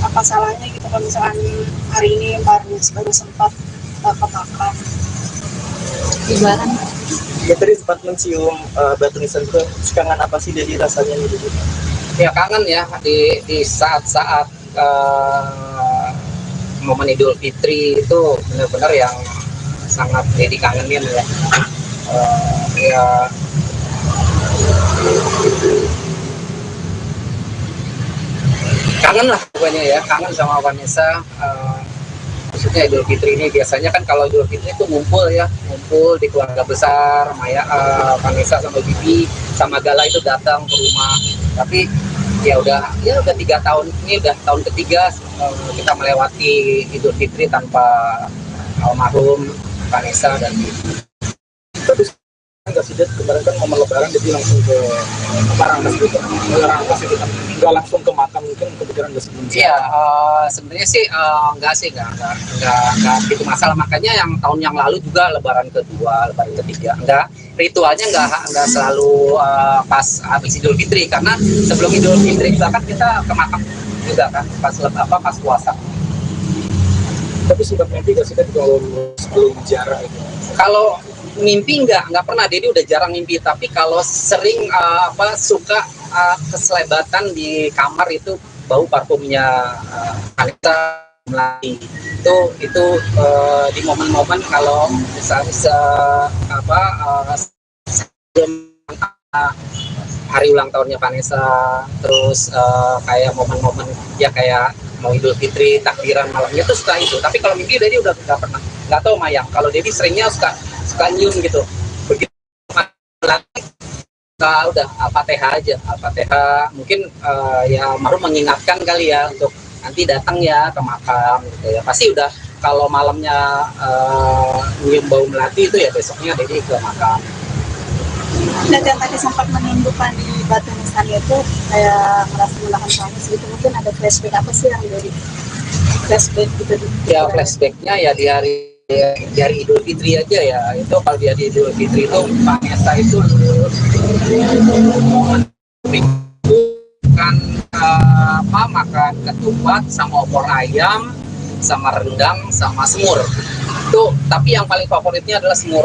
apa salahnya gitu kalau misalkan hari ini baru sempat ke makam. Lebaran Ya tadi sempat mencium batu nisan itu, kangen apa sih jadi rasanya nih? ya kangen ya di saat-saat momen Idul Fitri itu benar-benar yang sangat jadi kangenin ya. Ya kangen lah pokoknya ya, kangen sama Vanessa. Maksudnya Idul Fitri ini biasanya kan kalau Idul Fitri itu ngumpul di keluarga besar, Vanessa sama Bibi sama Gala itu datang ke rumah. Tapi ya udah 3 tahun ini, udah tahun ketiga kita melewati Idul Fitri tanpa almarhum Vanessa dan Bibi. Tapi nggak sih, kemarin kan momen lebaran jadi langsung ke Rangkas gitu, nggak langsung ke makam, mungkin kepikiran nggak sebelum. Iya, sebenarnya sih enggak itu masalah, makanya yang tahun yang lalu juga lebaran kedua, lebaran ketiga enggak, ritualnya enggak selalu pas habis Idul Fitri, karena sebelum Idul Fitri juga kan kita ke makam juga kan pas puasa. Tapi sempat mimpi nggak sih kalau sebelum ziarah itu? Kalau mimpi enggak pernah, Dedi udah jarang mimpi, tapi kalau sering suka keselebatan di kamar itu bau parfumnya Vanessa Melati itu di momen-momen kalau bisa apa sebelum hari ulang tahunnya Vanessa, terus kayak momen-momen ya kayak mau Idul Fitri, takbiran malamnya tuh suka itu. Tapi kalau minggu Dedi udah nggak pernah, nggak tahu Mayang. Kalau Dedi seringnya suka nyium gitu. Begitu Melati udah Al-Fatihah aja, Al-Fatihah. Mungkin ya baru mengingatkan kali ya untuk nanti datang ya ke makam gitu ya. Pasti udah kalau malamnya nyium bau melati itu ya besoknya Dedi ke makam. Dan yang tadi sempat menindukan di Batu Nisan itu kayak merasa melakukan suami segitu, mungkin ada flashback apa sih yang dari flashback gitu? Ya flashbacknya ya di hari Idul Fitri aja ya. Itu kalau di hari Idul Fitri itu Vanessa itu kan makan ketupat sama opor ayam sama rendang sama semur itu, tapi yang paling favoritnya adalah semur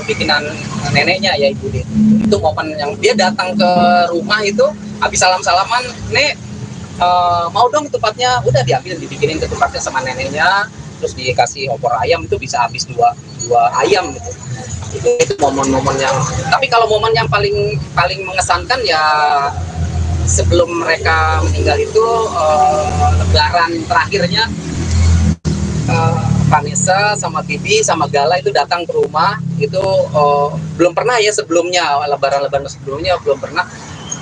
bikinan neneknya ya Ibu Dit. Itu momen yang dia datang ke rumah itu habis salaman, Nek mau dong ketupatnya, udah diambil dibikinin ketupatnya sama neneknya, terus dikasih opor ayam, itu bisa habis dua ayam gitu. Itu momen-momen yang, tapi kalau momen yang paling mengesankan ya sebelum mereka meninggal itu lebaran terakhirnya Vanessa sama Bibi sama Gala itu datang ke rumah itu belum pernah ya sebelumnya, lebaran sebelumnya belum pernah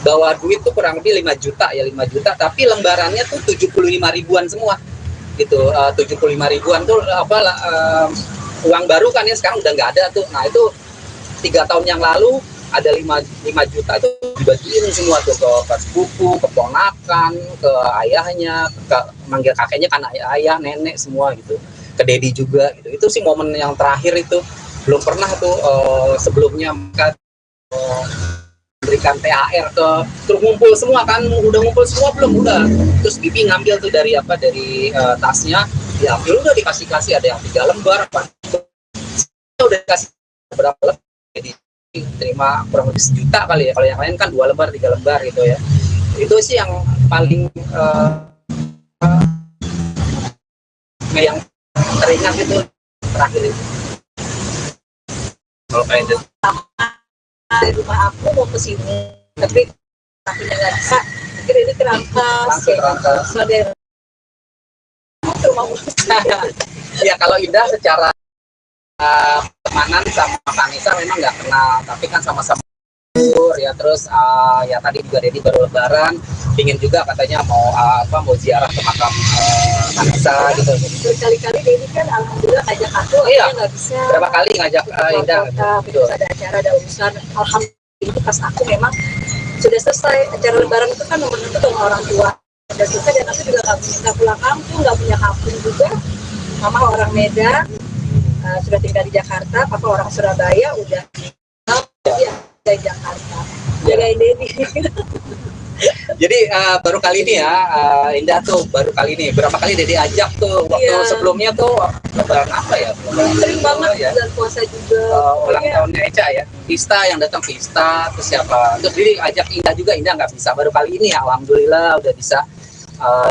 bawa duit tuh kurang lebih 5 juta ya 5 juta, tapi lembarannya tuh 75 ribuan semua gitu. 75 ribuan tuh uang baru kan ya, sekarang udah nggak ada tuh. Nah itu 3 tahun yang lalu ada 5 juta itu dibagiin semua tuh ke sepupu, ke ponakan, ke ayahnya, ke manggil kakeknya kan ayah, nenek semua gitu, ke Dedi juga gitu. Itu sih momen yang terakhir itu, belum pernah tuh sebelumnya mereka berikan THR ke, terus ngumpul semua kan, udah ngumpul semua belum, udah terus Bibi ngambil tuh dari tasnya, diambil udah dikasih ada yang 3 lembar apa udah dikasih berapa lembar, jadi terima kurang lebih 1 juta kali ya, kalau yang lain kan 2 lembar 3 lembar gitu ya. Itu sih yang paling yang teringat itu terakhir itu. Kalau kayak itu Dari rumah aku mau ke sini, tapi tapinya nggak bisa. Akhirnya ini kerangkas, ada ke rumah ya kalau Indah secara temanan sama Vanessa memang nggak kenal, tapi kan sama-sama ya. Terus ya tadi juga Dedi baru lebaran, ingin juga katanya mau ziarah ke makam Vanessa gitu. Berkali-kali Dedi kan alhamdulillah ngajak aku, Iya. nggak bisa. Berapa kali ngajak Indah? Terus ada acara, ada urusan. Alhamdulillah itu pas aku memang sudah selesai acara lebaran itu kan nomor satu dengan orang tua. Dan selesai, dan aku juga nggak pulang kampung, nggak punya kampung juga. Mama orang Medan, sudah tinggal di Jakarta. Papa orang Surabaya, udah di Jakarta. Jagain Dedi. Jadi baru kali ini ya Indah tuh baru kali ini. Berapa kali Dedi ajak tuh waktu sebelumnya tuh lebaran apa ya? Sering banget ya. Dan puasa juga. Ulang tahunnya Eca ya. Pista yang datang Pista, terus siapa? Terus Dedi ajak Indah juga, Indah nggak bisa. Baru kali ini ya, alhamdulillah udah bisa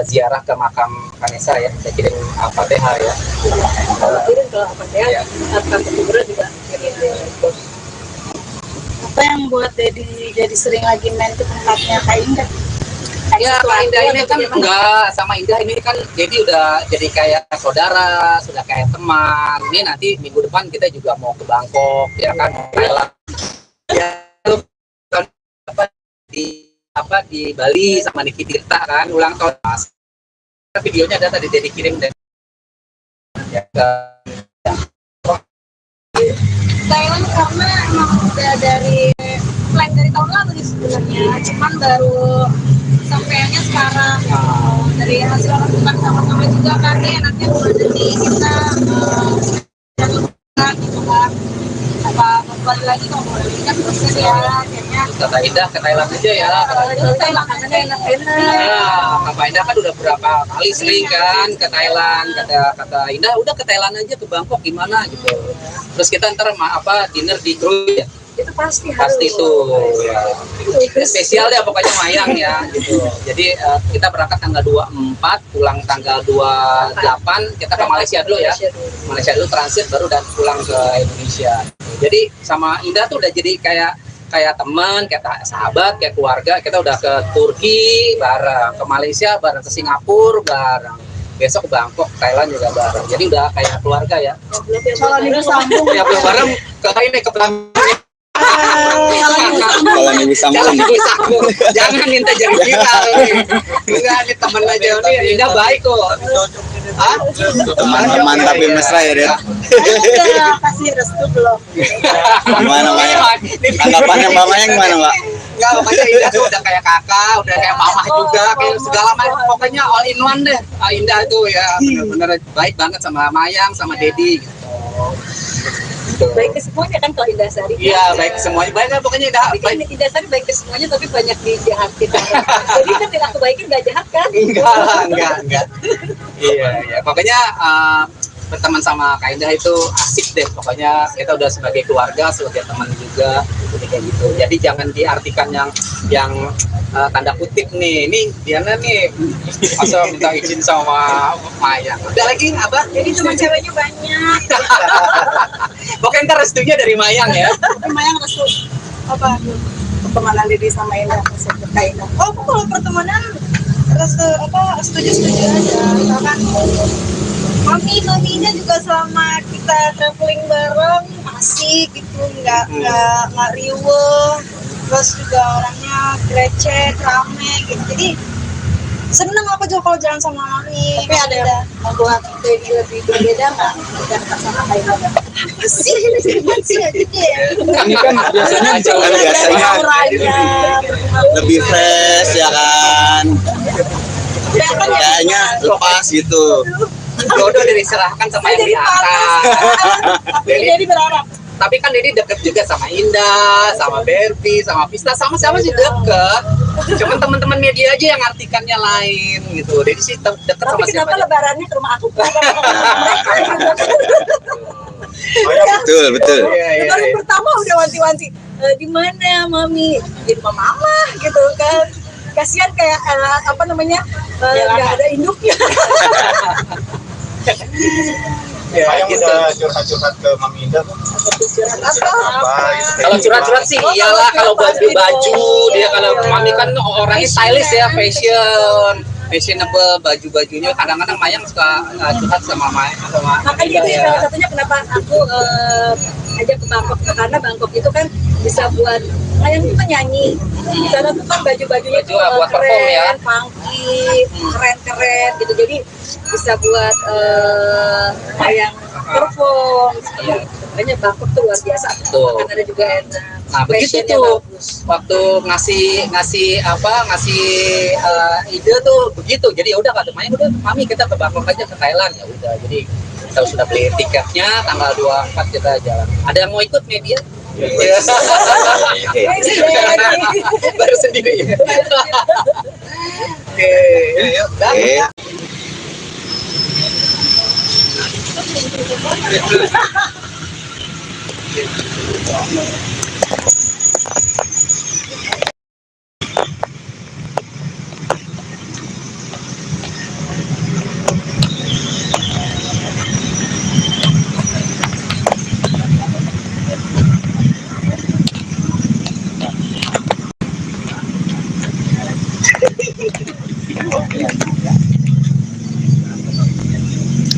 ziarah ke makam Vanessa ya. Saya kirim Al-Fatihah ya. Kirim ke Al-Fatihah. Akan kuburan juga kirim. Apa yang buat Dedi jadi sering lagi main ke tempatnya Kak Indah? Ya Kak Indah ini kan enggak, sama Indah ini kan Dedi udah jadi kayak saudara, sudah kayak teman. Ini nanti minggu depan kita juga mau ke Bangkok ya kan, Thailand. Ya di Bali sama Niki Tirta kan ulang tahun Mas. Videonya ada tadi Dedi kirim dan ya ke Thailand karena emang udah dari plan dari tahun lalu sebenarnya, cuman baru sampainya sekarang. Dari hasil lakukan sama-sama juga kan ya, nanti bulan ini kita gitu kan, apa kembali lagi kalau boleh kan proses ya kayaknya. kata Indah ke Thailand aja ya. Kita makanannya enak-enak. Ya, Kak Indah kan udah berapa kali sering kan ke Thailand. Kata Indah udah ke Thailand aja, ke Bangkok gimana gitu. Terus kita ntar dinner di Krui ya. itu pasti harus. Pasti itu ya. Spesial ya pokoknya Mayang ya gitu. Jadi kita berangkat tanggal 24, pulang tanggal 28, kita ke Malaysia dulu ya. Malaysia dulu transit baru dan pulang ke Indonesia. Jadi sama Indah tuh udah jadi kayak teman, kayak sahabat, kayak keluarga. Kita udah ke Turki bareng, ke Malaysia bareng, ke Singapura bareng. Besok ke Bangkok, Thailand juga bareng. Jadi udah kayak keluarga ya. Kalau ini sambung. Ya belum bareng ke ini ke Bangkok. Kalau ibu sambung. Jangan minta jadi viral nih. Enggak, ini temen aja nih. Indah baik kok. Hah? Teman-teman tapi mesra ya, Ded. Udah kasih restu belum? Gimana Mayang? Tanggapannya Mbak Mayang gimana, Mbak? Enggak, pokoknya Indah tuh udah kayak kakak, udah kayak mamah juga, kayak segala macam. Pokoknya all in one deh. Indah tuh ya bener-bener baik banget sama Mayang, sama Dedi gitu. Baik ke semuanya kan kalau Indah Sari. Iya, baik semuanya. Baik kan pokoknya Indah. Tapi kan Indah Sari baik ke semuanya tapi banyak dijahatin. Jadi kan tidak kebaikan nggak jahat kan? Enggak. Iya. Pokoknya berteman sama Kak Indah itu asik deh. Pokoknya kita udah sebagai keluarga, sebagai teman juga, kayak gitu. Jadi jangan diartikan yang tanda kutip nih. Ini Diana nih masa minta izin sama Mayang. Udah lagi apa? Jadi teman ceweknya banyak. Pokoknya ntar restunya dari Mayang ya. Tapi Mayang restu apa? Pertemanan Dedi sama Indah, Kak Indah. Oh, aku kalau pertemanan setuju aja. Misalkan maminya juga selama kita traveling bareng asik gitu, nggak riuh, terus juga orangnya grecek, rame gitu. Jadi seneng aku juga kalau jalan sama mami. Tapi ada yang membuat Dedi lebih berbeda nggak? Dengan sama Kak Indah? apa sih aja deh. Ini kan biasanya Auranya, Lebih fresh ya kan? Kayaknya lepas gitu. Jodoh diserahkan sama yang di atas. Dedi berharap. Tapi kan Dedi deket juga sama Indah, sama Berbi, sama Pista, sama-sama sih deket. Cuman teman-teman media aja yang artikannya lain gitu. Dedi sih deket Tapi sama siapa kenapa aja. lebarannya ke rumah aku? Betul. Iya. Lebaran pertama udah wanti-wanti. Di mana mami? Di rumah mama gitu kan. Kasihan kayak nggak ada induknya. Ya, Mayang gitu. udah curhat-curhat ke Mami Indah tuh. Kalau curhat-curhat sih iyalah, kalau baju dia kalau mami kan orangnya stylish ya, fashionable baju-bajunya. Kadang-kadang Mayang suka curhat sama Makanya Indah itu ya. salah satunya kenapa aku ajak ke Bangkok, karena Bangkok itu kan bisa buat Mayang itu nyanyi. Di sana tuh kan baju-bajunya Baju tuh buat perform ya. keren, funky, keren gitu. Jadi bisa buat Mayang perform. Makanya Bangkok tuh luar biasa. Tuh. Makan ada juga enak. Nah begitu Fashionnya tuh bagus. waktu ngasih ide tuh begitu. Jadi ya udah kata Mayang, udah mami kita ke Bangkok aja, ke Thailand ya udah. Jadi kita sudah beli tiketnya, tanggal 24 kita jalan. Ada yang mau ikut media? Iya. Baru sendiri ya. Oke, yuk. Oke.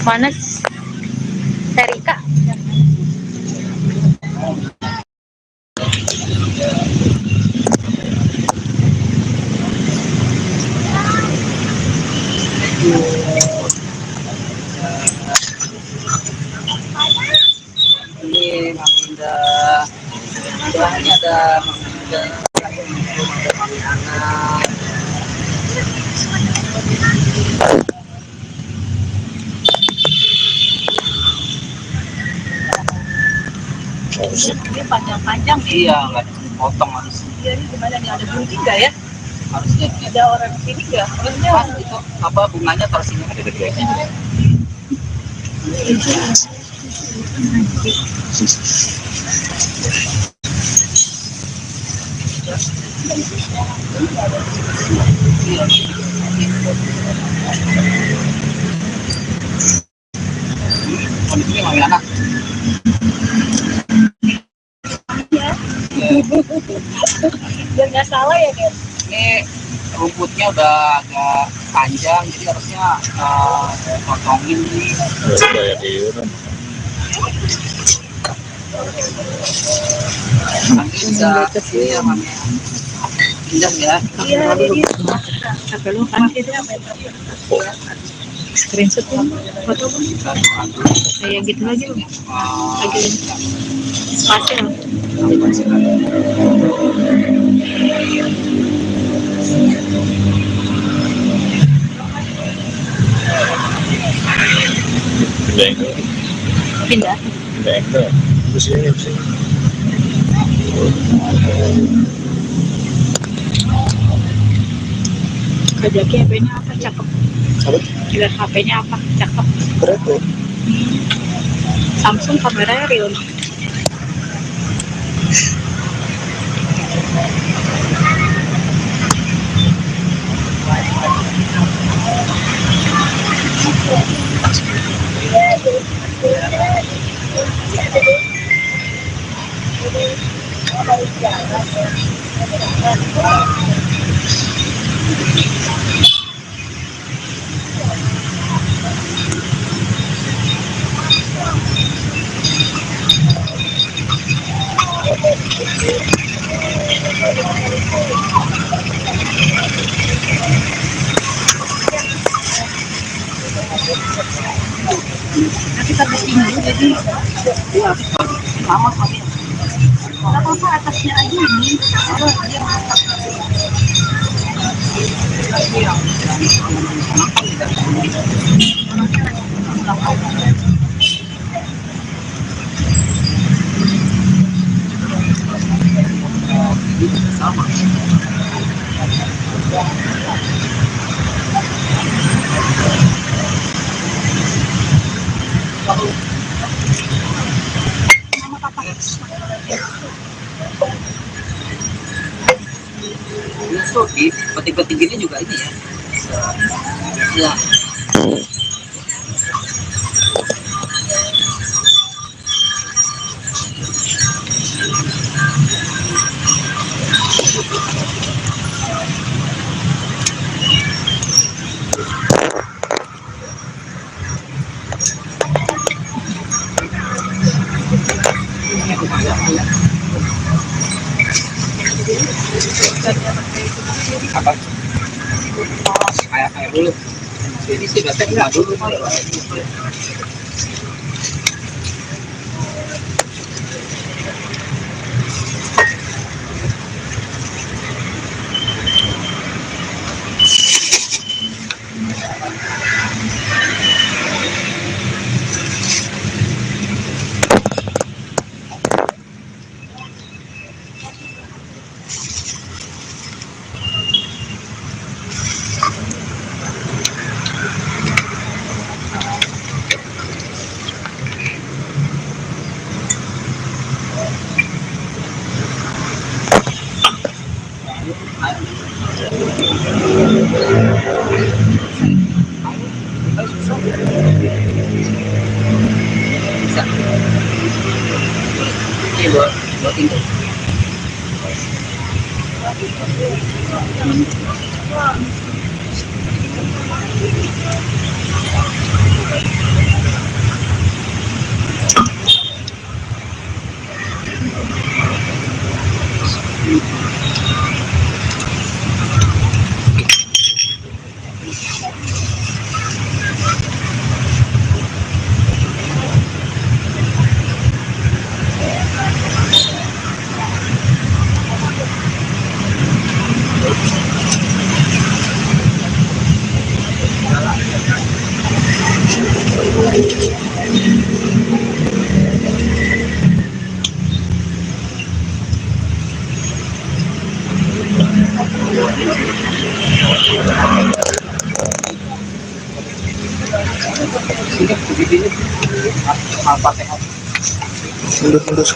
Mana Erika? Ini Mami Indah. Ini ada Mami Indah. Ada Mami Ana. Ini panjang-panjang nih. Iya, nggak potong harus. Iya, ini gimana nih? Ada gunting nggak ya? Harusnya Ada orang sini nggak? Harusnya pas itu apa bunganya taruh sini ada gedenya. Kondisinya masih anak. Biar nggak salah ya kan. Ini rumputnya udah agak panjang, jadi harusnya potongin nih. Nanti bisa ini ya, Mam. Indah ya. Iya, jadi sampai lu kan screenshot foto kayak gitu lagi loh. Lagi spasial. Pindah. Kajaki HP-nya apa cakep? Lihat HP-nya apa cakep? Keren. Samsung kameranya real. Tapi habis ini jadi Lama kali. nggak apa-apa atasnya aja ini. Oh, dia masak. Sama. Ini tuh di petik-petik gini juga ini ya. Ya. Apa? Kayak dulu. Jadi sih batek nggak dulu. Bisa. Ini buat ini. Al-Fatihah. Mundur.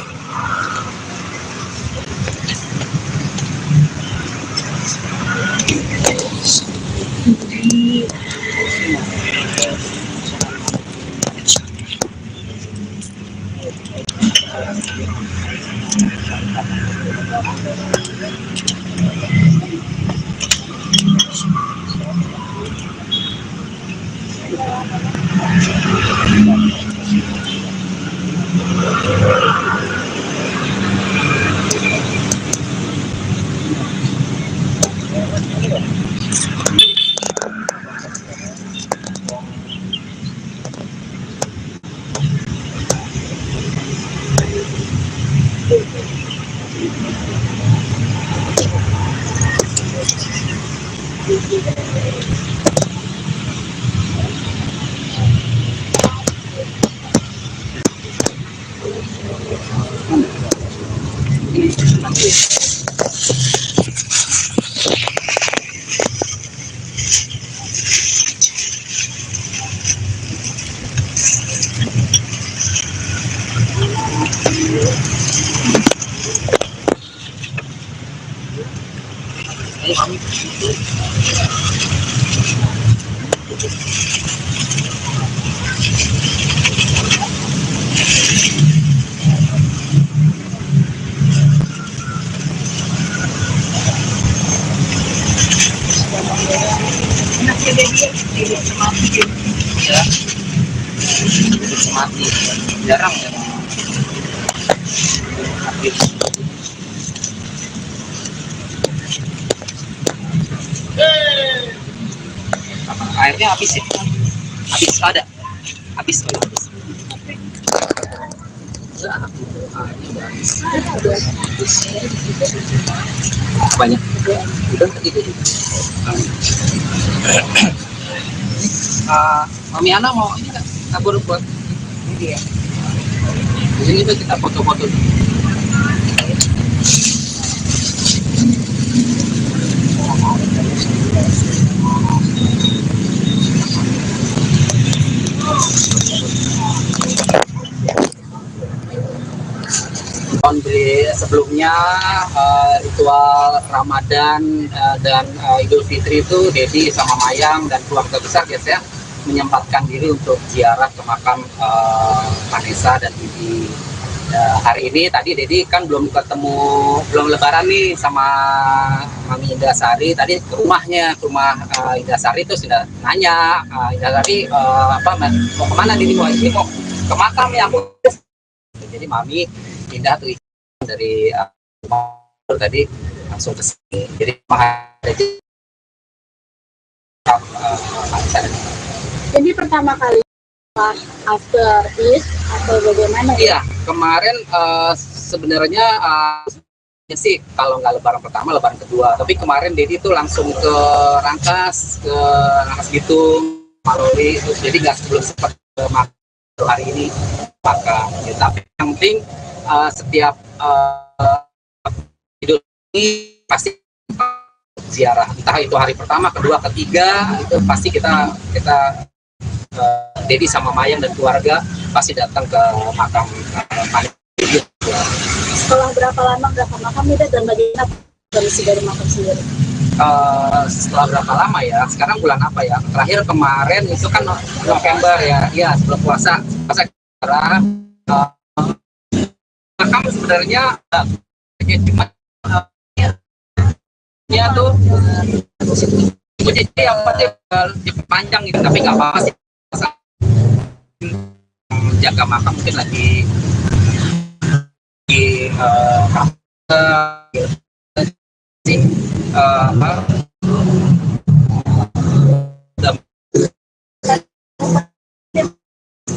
Ya, mati jarang ya. Mati. Airnya habis ya? Habis ada? Habis. Banyak. Udah tadi deh. Mami Ana mau ini nggak kabur buat ini ya? Di sini tuh kita foto-foto. Sebelumnya ritual Ramadan dan Idul Fitri itu Dedi sama Mayang dan keluarga besar biasanya menyempatkan diri untuk ziarah ke makam Vanessa dan Didi. Hari ini tadi Dedi kan belum lebaran nih sama Mami Indasari, tadi ke rumahnya, ke rumah Indasari itu sudah nanya, Indasari mau kemana Dedi? Mau ke makam ya aku. Jadi Mami pindah tuh dari rumah tadi langsung ke sini. Jadi Jadi pertama kali after Eid atau bagaimana? Iya, kemarin sebenarnya sih kalau nggak lebaran pertama, lebaran kedua. Tapi kemarin Dedi tuh langsung ke Rangkas Bitung, Maroli, terus jadi nggak sebelum sempat ke hari ini makan. Ya, tapi yang penting setiap Idul ini pasti ziarah, entah itu hari pertama, kedua, ketiga, itu pasti kita Dedi sama Mayang dan keluarga pasti datang ke makam Vanessa. Setelah berapa makam itu dan bagaimana kondisi dari makam sendiri? Setelah berapa lama ya? Sekarang bulan apa ya? Terakhir kemarin itu kan November ya sebelum puasa. Makam sebenarnya cuma ya tuh jadi yang penting panjang gitu, tapi nggak apa-apa sih. Jaga makam mungkin lagi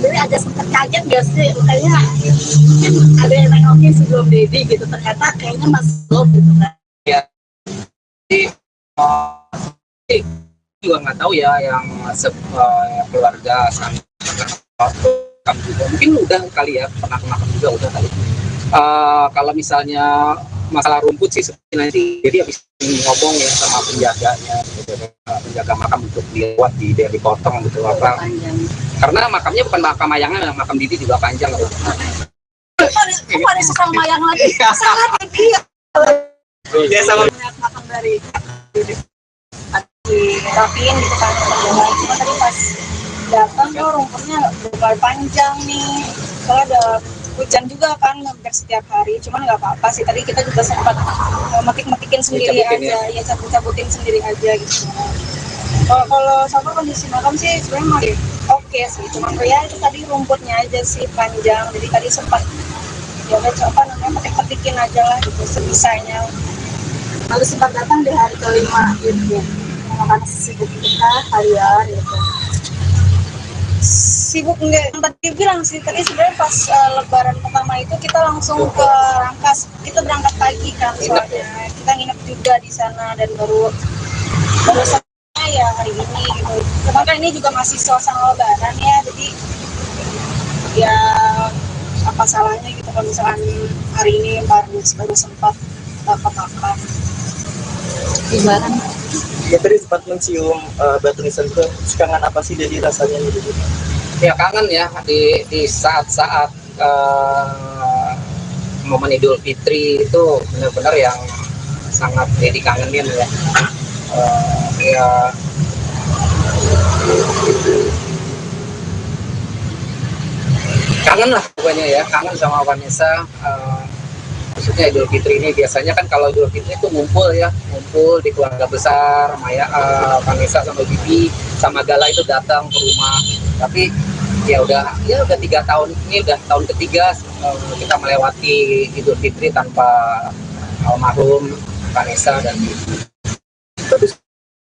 Jadi agak sempat kaget gak sih? Kayaknya ada yang nengokin sebelum Dedi gitu, ternyata kayaknya masih belum gitu kan. Ya, jadi juga nggak tahu ya yang keluarga kamu juga mungkin udah kali ya, pernah makan juga udah kali. Kalau misalnya masalah rumput sih seperti nanti jadi habis ngomong ya sama penjaganya gitu, penjaga makam untuk dibuat dipotong gitu apa, karena makamnya bukan makam Mayangnya, makam Didi juga panjang gitu. Kok ada sesama Mayang lagi? Sangat kecil. Ya sama Makam dari dirapiin gitu kan, cuma tadi pas datang tuh rumputnya udah panjang nih, soalnya ada hujan juga kan hampir setiap hari, cuman nggak apa-apa sih, tadi kita juga sempat metik-metikin sendiri Dicabutin aja, ya cabut-cabutin sendiri aja gitu. Kalau sama kondisi makam sih sebenarnya masih oke sih, cuman ya itu tadi rumputnya aja sih panjang, jadi tadi sempat ya udah coba namanya metik-metikin aja lah gitu sebisanya. Lalu sempat datang di hari kelima gitu, karena sibuk kita harian gitu. Sibuk enggak, yang tadi bilang sih, tadi sebenarnya pas lebaran pertama itu kita langsung ke Rangkas, kita berangkat pagi kan soalnya kita nginep juga di sana dan baru selesai ya hari ini gitu. Cuman kan ini juga masih suasana lebaran ya, jadi ya apa salahnya gitu kalau misalkan hari ini baru sempat dapat makan lebaran. Ya tadi sempat mencium batu nisan itu, kangen apa sih jadi rasanya gitu? Ya kangen ya di saat-saat momen Idul Fitri itu benar-benar yang sangat dikangenin ya. Ya kangen lah pokoknya ya, kangen sama Vanessa. Maksudnya Idul Fitri ini biasanya kan kalau Idul Fitri itu ngumpul di keluarga besar, Maya, Vanessa sama Bibi sama Gala itu datang ke rumah. Tapi ya udah 3 tahun ini, udah tahun ketiga kita melewati Idul Fitri tanpa almarhum Vanessa dan Bibi. Tapi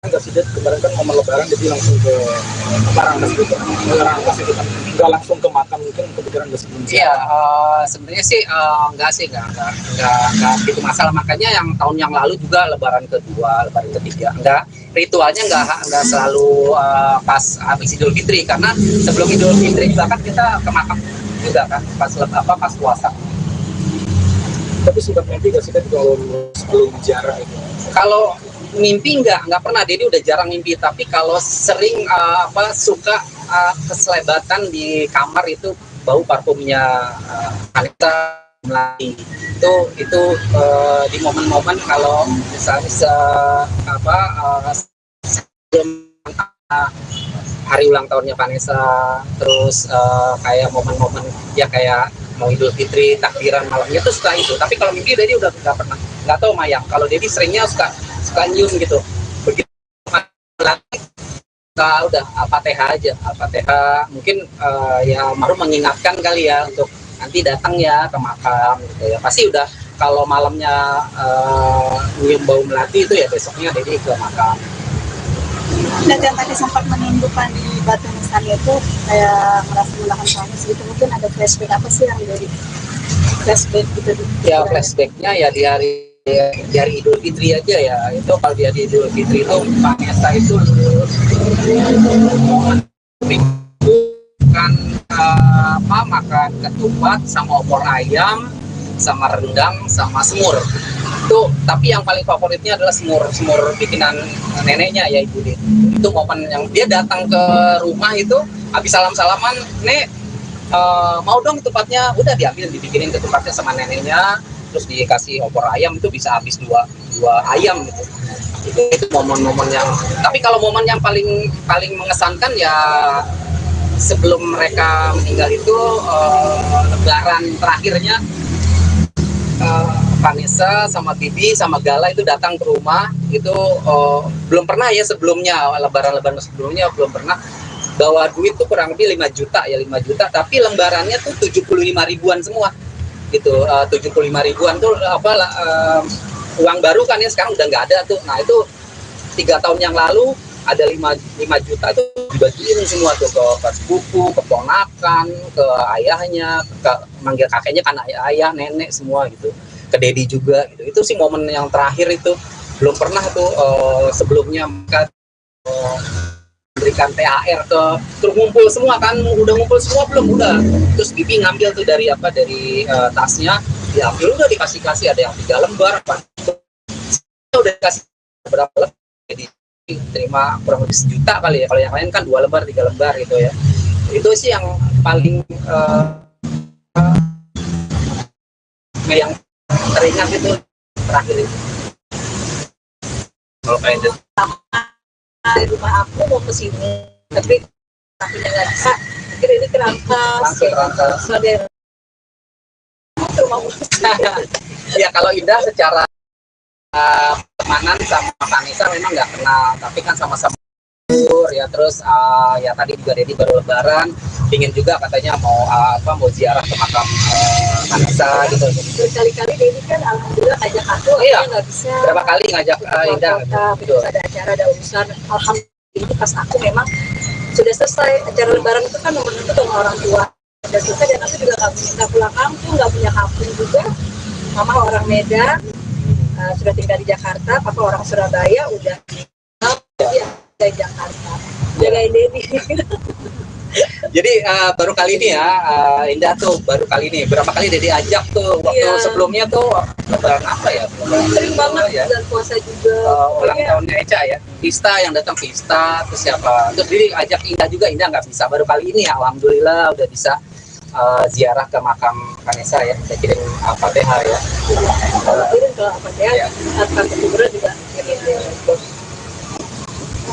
nggak sih, kemarin kan momen lebaran jadi langsung ke Rangkas gitu, nggak langsung ke makam, mungkin kepikiran nggak sebelum? Iya, sebenarnya sih nggak gitu masalah. Makanya yang tahun yang lalu juga lebaran kedua, lebaran ketiga, ritualnya nggak selalu pas habis Idul Fitri, karena sebelum Idul Fitri juga kan kita ke makam juga kan pas puasa. Tapi sempat mimpi nggak sih kalau sebelum ziarah itu? Kalau mimpi nggak pernah, Dedi udah jarang mimpi. Tapi kalau sering suka keselebatan di kamar itu bau parfumnya Vanessa Melati. Itu di momen-momen kalau misalnya sebelum hari ulang tahunnya Vanessa, terus kayak momen-momen ya kayak mau Idul Fitri, takbiran malamnya tuh suka itu. Tapi kalau mimpi Dedi udah nggak pernah. Nggak tahu Mayang, kalau Dedi seringnya suka nyium gitu. Begitu udah Al-Fatihah aja, Al-Fatihah mungkin ya baru mengingatkan kali ya untuk nanti datang ya ke makam gitu ya. Pasti udah kalau malamnya nyium bau melati itu ya besoknya Dedi ke makam. Dan yang tadi sempat menindukan di batu nisan itu kayak merasa mulakan suami segitu, mungkin ada flashback apa sih yang dari flashback gitu? Ya flashbacknya ya di hari Idul Fitri aja ya. Itu kalau di hari Idul Fitri itu Vanessa itu kan makan ketupat sama opor ayam sama rendang sama semur itu. Tapi yang paling favoritnya adalah semur bikinan neneknya ya Ibu Dit. Itu momen yang dia datang ke rumah itu habis salam-salaman, Nek mau dong ketupatnya, udah diambil dibikinin ketupatnya sama neneknya, terus dikasih opor ayam, itu bisa habis dua ayam gitu. Itu momen-momen yang, tapi kalau momen yang paling mengesankan ya sebelum mereka meninggal itu lebaran terakhirnya Vanessa sama Bibi sama Gala itu datang ke rumah itu. Belum pernah ya sebelumnya, lebaran sebelumnya belum pernah bawa duit tuh kurang lebih 5 juta, tapi lembarannya tuh 75 ribuan semua gitu. 75 ribuan tuh uang baru kan ya, sekarang udah nggak ada tuh. Nah itu 3 tahun yang lalu ada 5 juta itu dibagiin semua tuh ke sepupu, ke ponakan, ke ayahnya, ke manggil kakeknya kan ayah, nenek semua gitu, ke Dedi juga gitu. Itu sih momen yang terakhir itu. Belum pernah tuh sebelumnya mereka berikan THR ke, terus ngumpul semua kan, udah ngumpul semua belum, udah. Terus Bibi ngambil tuh dari tasnya, diambil, udah dikasih ada yang 3 lembar apa, udah dikasih berapa lembar, jadi terima kurang lebih 1 juta kali ya. Kalau yang lain kan 2 lembar 3 lembar gitu ya. Itu sih yang paling yang teringat itu terakhir itu. Kalau kayak itu Di rumah aku mau ke sini, tapi nggak bisa. Akhirnya ini kerangka, saudara rumah bos. Ya kalau Indah secara pertemanan sama Vanessa memang nggak kenal, tapi kan sama-sama ya. Terus ya tadi juga Dedi baru lebaran, ingin juga katanya mau ziarah ke makam Vanessa gitu. Berkali-kali Dedi kan alhamdulillah ngajak aku, Iya. nggak bisa. Berapa kali ngajak Indah? Terus ada acara, ada urusan. Alhamdulillah itu pas aku memang sudah selesai acara lebaran itu kan nomor satu dengan orang tua. Dan selesai, dan aku juga nggak pulang kampung, nggak punya kampung juga. Mama orang Medan, sudah tinggal di Jakarta. Papa orang Surabaya, udah di Jakarta. Jagain Dedi. Jadi baru kali ini ya, Indah tuh baru kali ini. Berapa kali Dedi ajak tuh waktu Iya. sebelumnya tuh lebaran apa ya? Sering banget ya. bulan puasa juga. Ulang Pokoknya tahunnya Eca ya, Pista yang datang Pista, terus siapa? Terus Dedi ajak Indah juga, Indah nggak bisa. Baru kali ini ya, alhamdulillah udah bisa ziarah ke makam Vanessa ya. Kita kirim Al-Fatihah ya. kirim ke apa Iya. ya? Kantor kuburan juga kirim.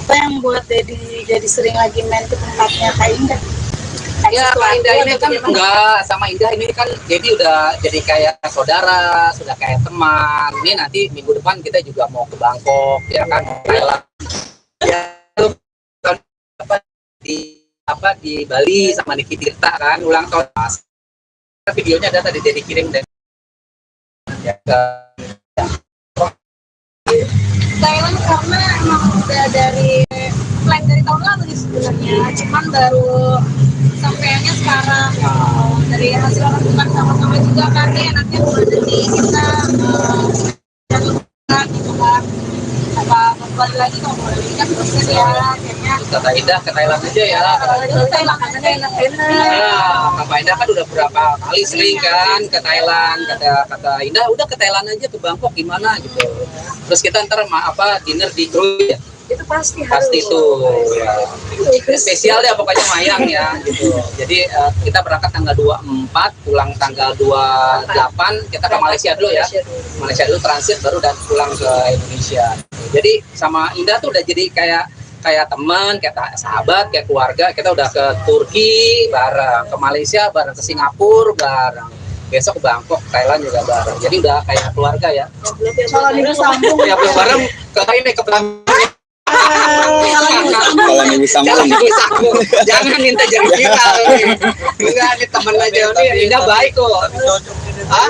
Apa yang buat Dedi jadi sering lagi main ke tempatnya Kak Indah? Ya, Kak Indah ini kan enggak, sama Indah ini kan jadi udah jadi kayak saudara, sudah kayak teman. Ini nanti minggu depan kita juga mau ke Bangkok ya kan, Thailand. Ya, di Bali sama Niki Tirta kan ulang tahun Mas. Videonya ada tadi Dedi kirim dan ya ke Thailand karena emang udah dari plan dari tahun lalu nih sebenarnya, cuman baru sampainya sekarang. Dari hasil lakukan sama-sama juga kan ya, nanti bulan ini kita gitu kan, apa kembali lagi kalau boleh lagi kan proses ya akhirnya Kata Indah ke Thailand aja ya. itu Thailand aja enak-enak. Ya, Kak Indah kan udah berapa kali sering kan ke Thailand. Kata Indah udah ke Thailand aja, ke Bangkok gimana gitu. Terus kita ntar dinner di Krui ya. Itu pasti harus. Pasti tuh ya. Spesial ya pokoknya Mayang ya gitu. Jadi kita berangkat tanggal 24, pulang tanggal 28, kita ke Malaysia dulu ya. Malaysia dulu transit baru dan pulang ke Indonesia. Jadi sama Indah tuh udah jadi kayak teman, kayak sahabat, kayak keluarga. Kita udah ke Turki bareng, ke Malaysia bareng, ke Singapura bareng. Besok ke Bangkok, Thailand juga bareng. Jadi udah kayak keluarga ya. Kalau minggu sambung, Ya bareng ke ini ke Bangkok. Kalau minggu sambung. Jangan minta jadi viral nih. Enggak, nih temen aja nih. Indah baik kok. Hah?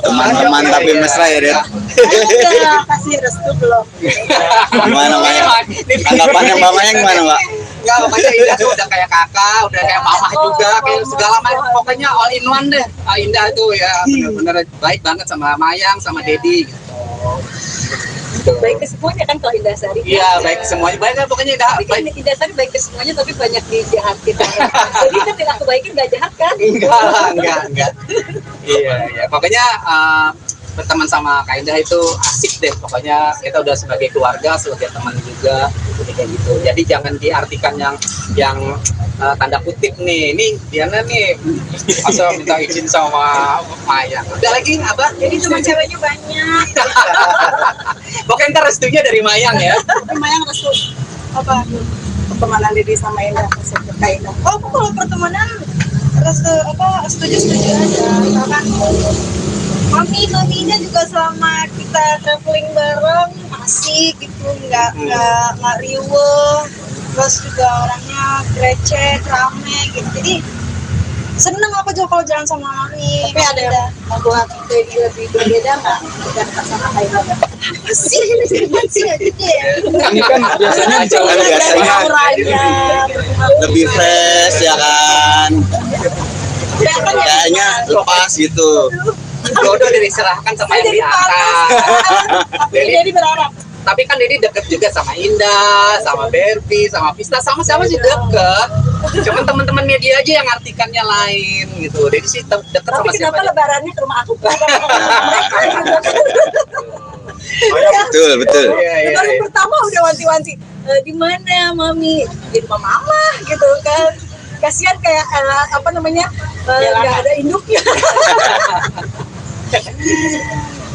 Teman-teman tapi mesra ya, Der. udah kasih restu belum? Gimana, Mayang? Tanggapannya Mbak Mayang gimana, Mbak? Enggak, pokoknya Indah tuh udah kayak kakak, udah kayak mamah juga, kayak segala macam. Pokoknya all in one deh. Indah tuh ya bener-bener baik banget sama Mayang, sama Dedi. Baik ke semuanya kan kalau Indah Sari. Iya, baik semuanya. Baik lah pokoknya Indah. Tapi kan Indah Sari baik ke semuanya, tapi banyak dijahatin. Jadi kan yang aku baikin nggak jahat kan? Enggak. Iya. Pokoknya berteman sama Kak Indah itu asik deh. Pokoknya kita udah sebagai keluarga, sebagai teman juga, kayak gitu. Jadi jangan diartikan yang tanda kutip nih. Ini Diana nih masa minta izin sama Mayang. Udah lagi apa? Jadi cuma ceweknya banyak. Pokoknya ntar restunya dari Mayang ya. Tapi Mayang restu apa? Pertemanan Dedi sama Indah, Kak Indah. Oh, aku kalau pertemanan setuju aja. Misalkan maminya juga selama kita traveling bareng asik gitu, nggak riuh, terus juga orangnya grecek, rame gitu. Jadi seneng aku juga kalau jalan sama mami. Tapi ada yang membuat Dedi lebih berbeda nggak dengan pasangan Kak Indah? sih aja ya. Ini kan biasanya Biasanya Auranya, lebih fresh ya kan. Kayaknya lepas gitu. Jodoh diserahkan sama yang di atas. Dedi berharap. Tapi kan Dedi deket juga sama Indah, sama Berti, sama Pista, sama siapa sih deket. Cuman teman-teman media aja yang artikannya lain gitu. Dedi sih deket Tapi sama siapa kenapa aja. lebarannya ke rumah aku? Betul. Iya. Baru pertama udah wanti-wanti, di mana mami? Di rumah mama gitu kan. Kasihan kayak nggak ada induknya.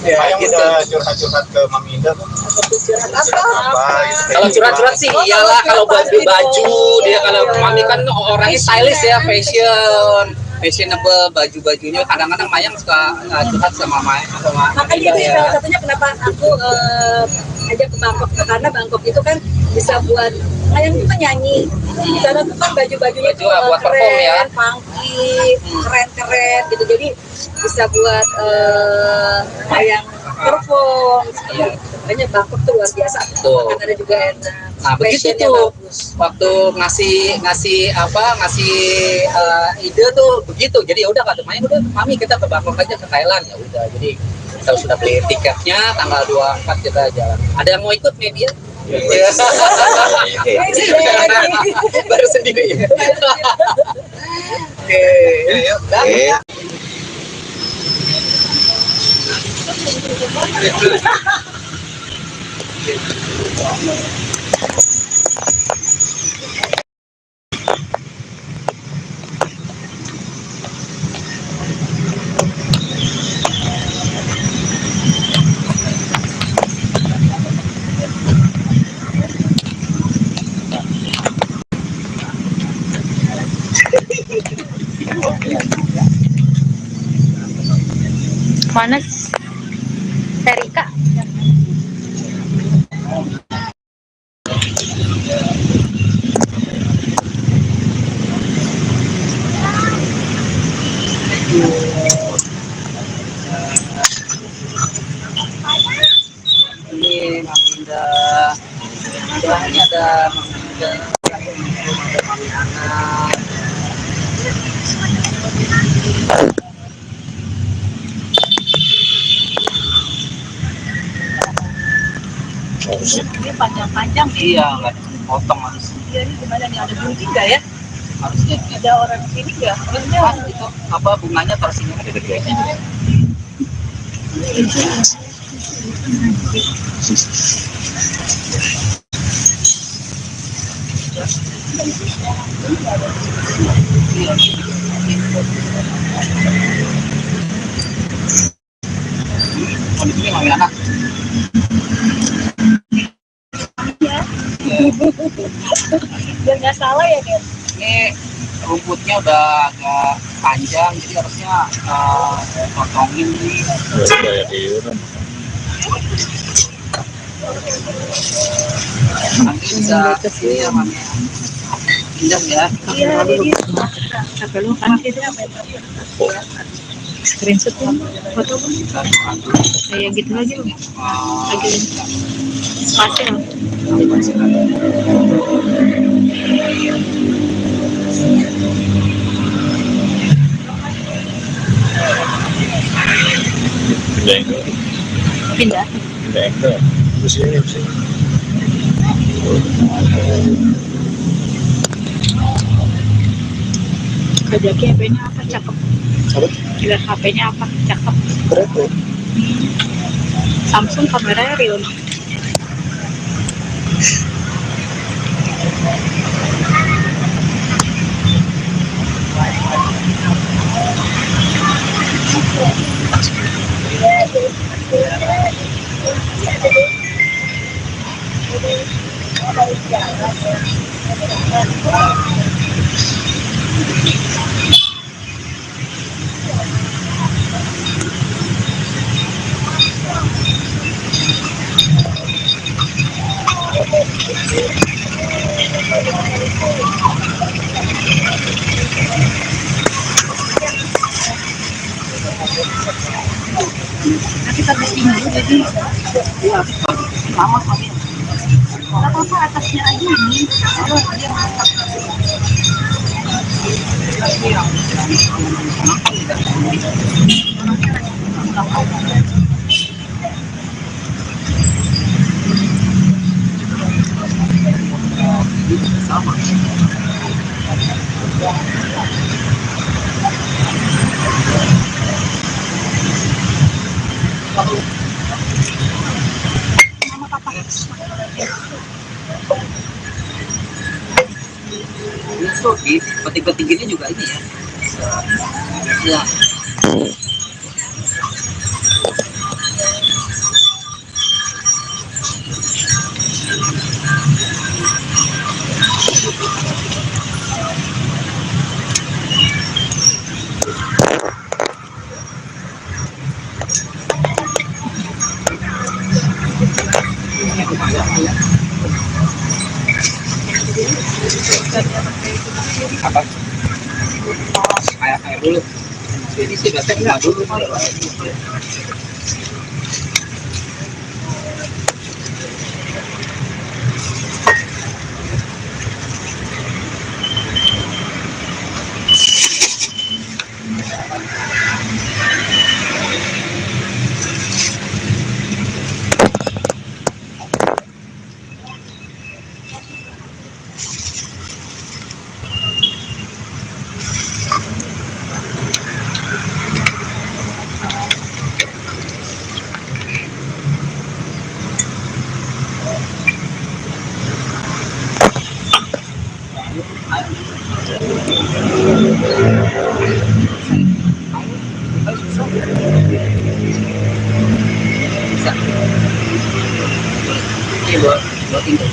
Ya, Mayang gitu. udah curhat-curhat ke Mami Indah tuh. Apa gitu. Kalau curhat-curhat sih iyalah, kalau buat beli baju dia, kalau mami kan orangnya stylish ya, fashion. fashionable baju-bajunya. Kadang-kadang Mayang suka curhat sama Makanya itu ya. salah satunya kenapa aku ajak ke Bangkok, karena Bangkok itu kan bisa buat Mayang itu kan nyanyi. Di sana tuh kan baju-bajunya Baju buat perform ya. keren, funky, keren-keren gitu. Jadi bisa buat Mayang perform. Iya. Makanya Bangkok tuh luar biasa. Betul. Makanannya juga enak. Nah begitu Fashionnya tuh bagus. waktu ngasih ide tuh begitu. Jadi ya udah kata Mayang, udah Mami kita ke Bangkok aja, ke Thailand. Ya udah, jadi kita sudah beli tiketnya, tanggal 24 kita jalan. Ada yang mau ikut media? Iya. Baru sendiri. Oke, yuk. Oke. Mana Erika? Ini Maminda. Ini ada Maminda. Ada Mamiana. Ini panjang-panjang nih. Iya, nggak potong harus. Dia ini gimana nih, ada bunyi nggak ya? Harusnya Ada orang sini nggak? Harusnya pas itu apa bunganya terus ini. Oh, di sini Mamiana. biar nggak salah ya kan? Ini rumputnya udah agak panjang, jadi harusnya potongin nih. Nanti bisa ini ya Mami. Pinjam ya. Iya, jadi sampai lu kan itu screenshot tuh foto kayak gitu lagi loh, lagi spasi loh. Pindah. Kejaki HP-nya apa cakep? Lihat HP-nya apa cakep? Berapa? Samsung kameranya real. Nanti habis ini jadi Lama Mami. nggak apa-apa atasnya aja ini. Kalau dia masak. Sama. Ini tuh di petik-petik ini juga ini ya. Ya. Apa? Air dulu. Jadi sih biasanya enggak dulu. Bisa. Ini dua tinggal.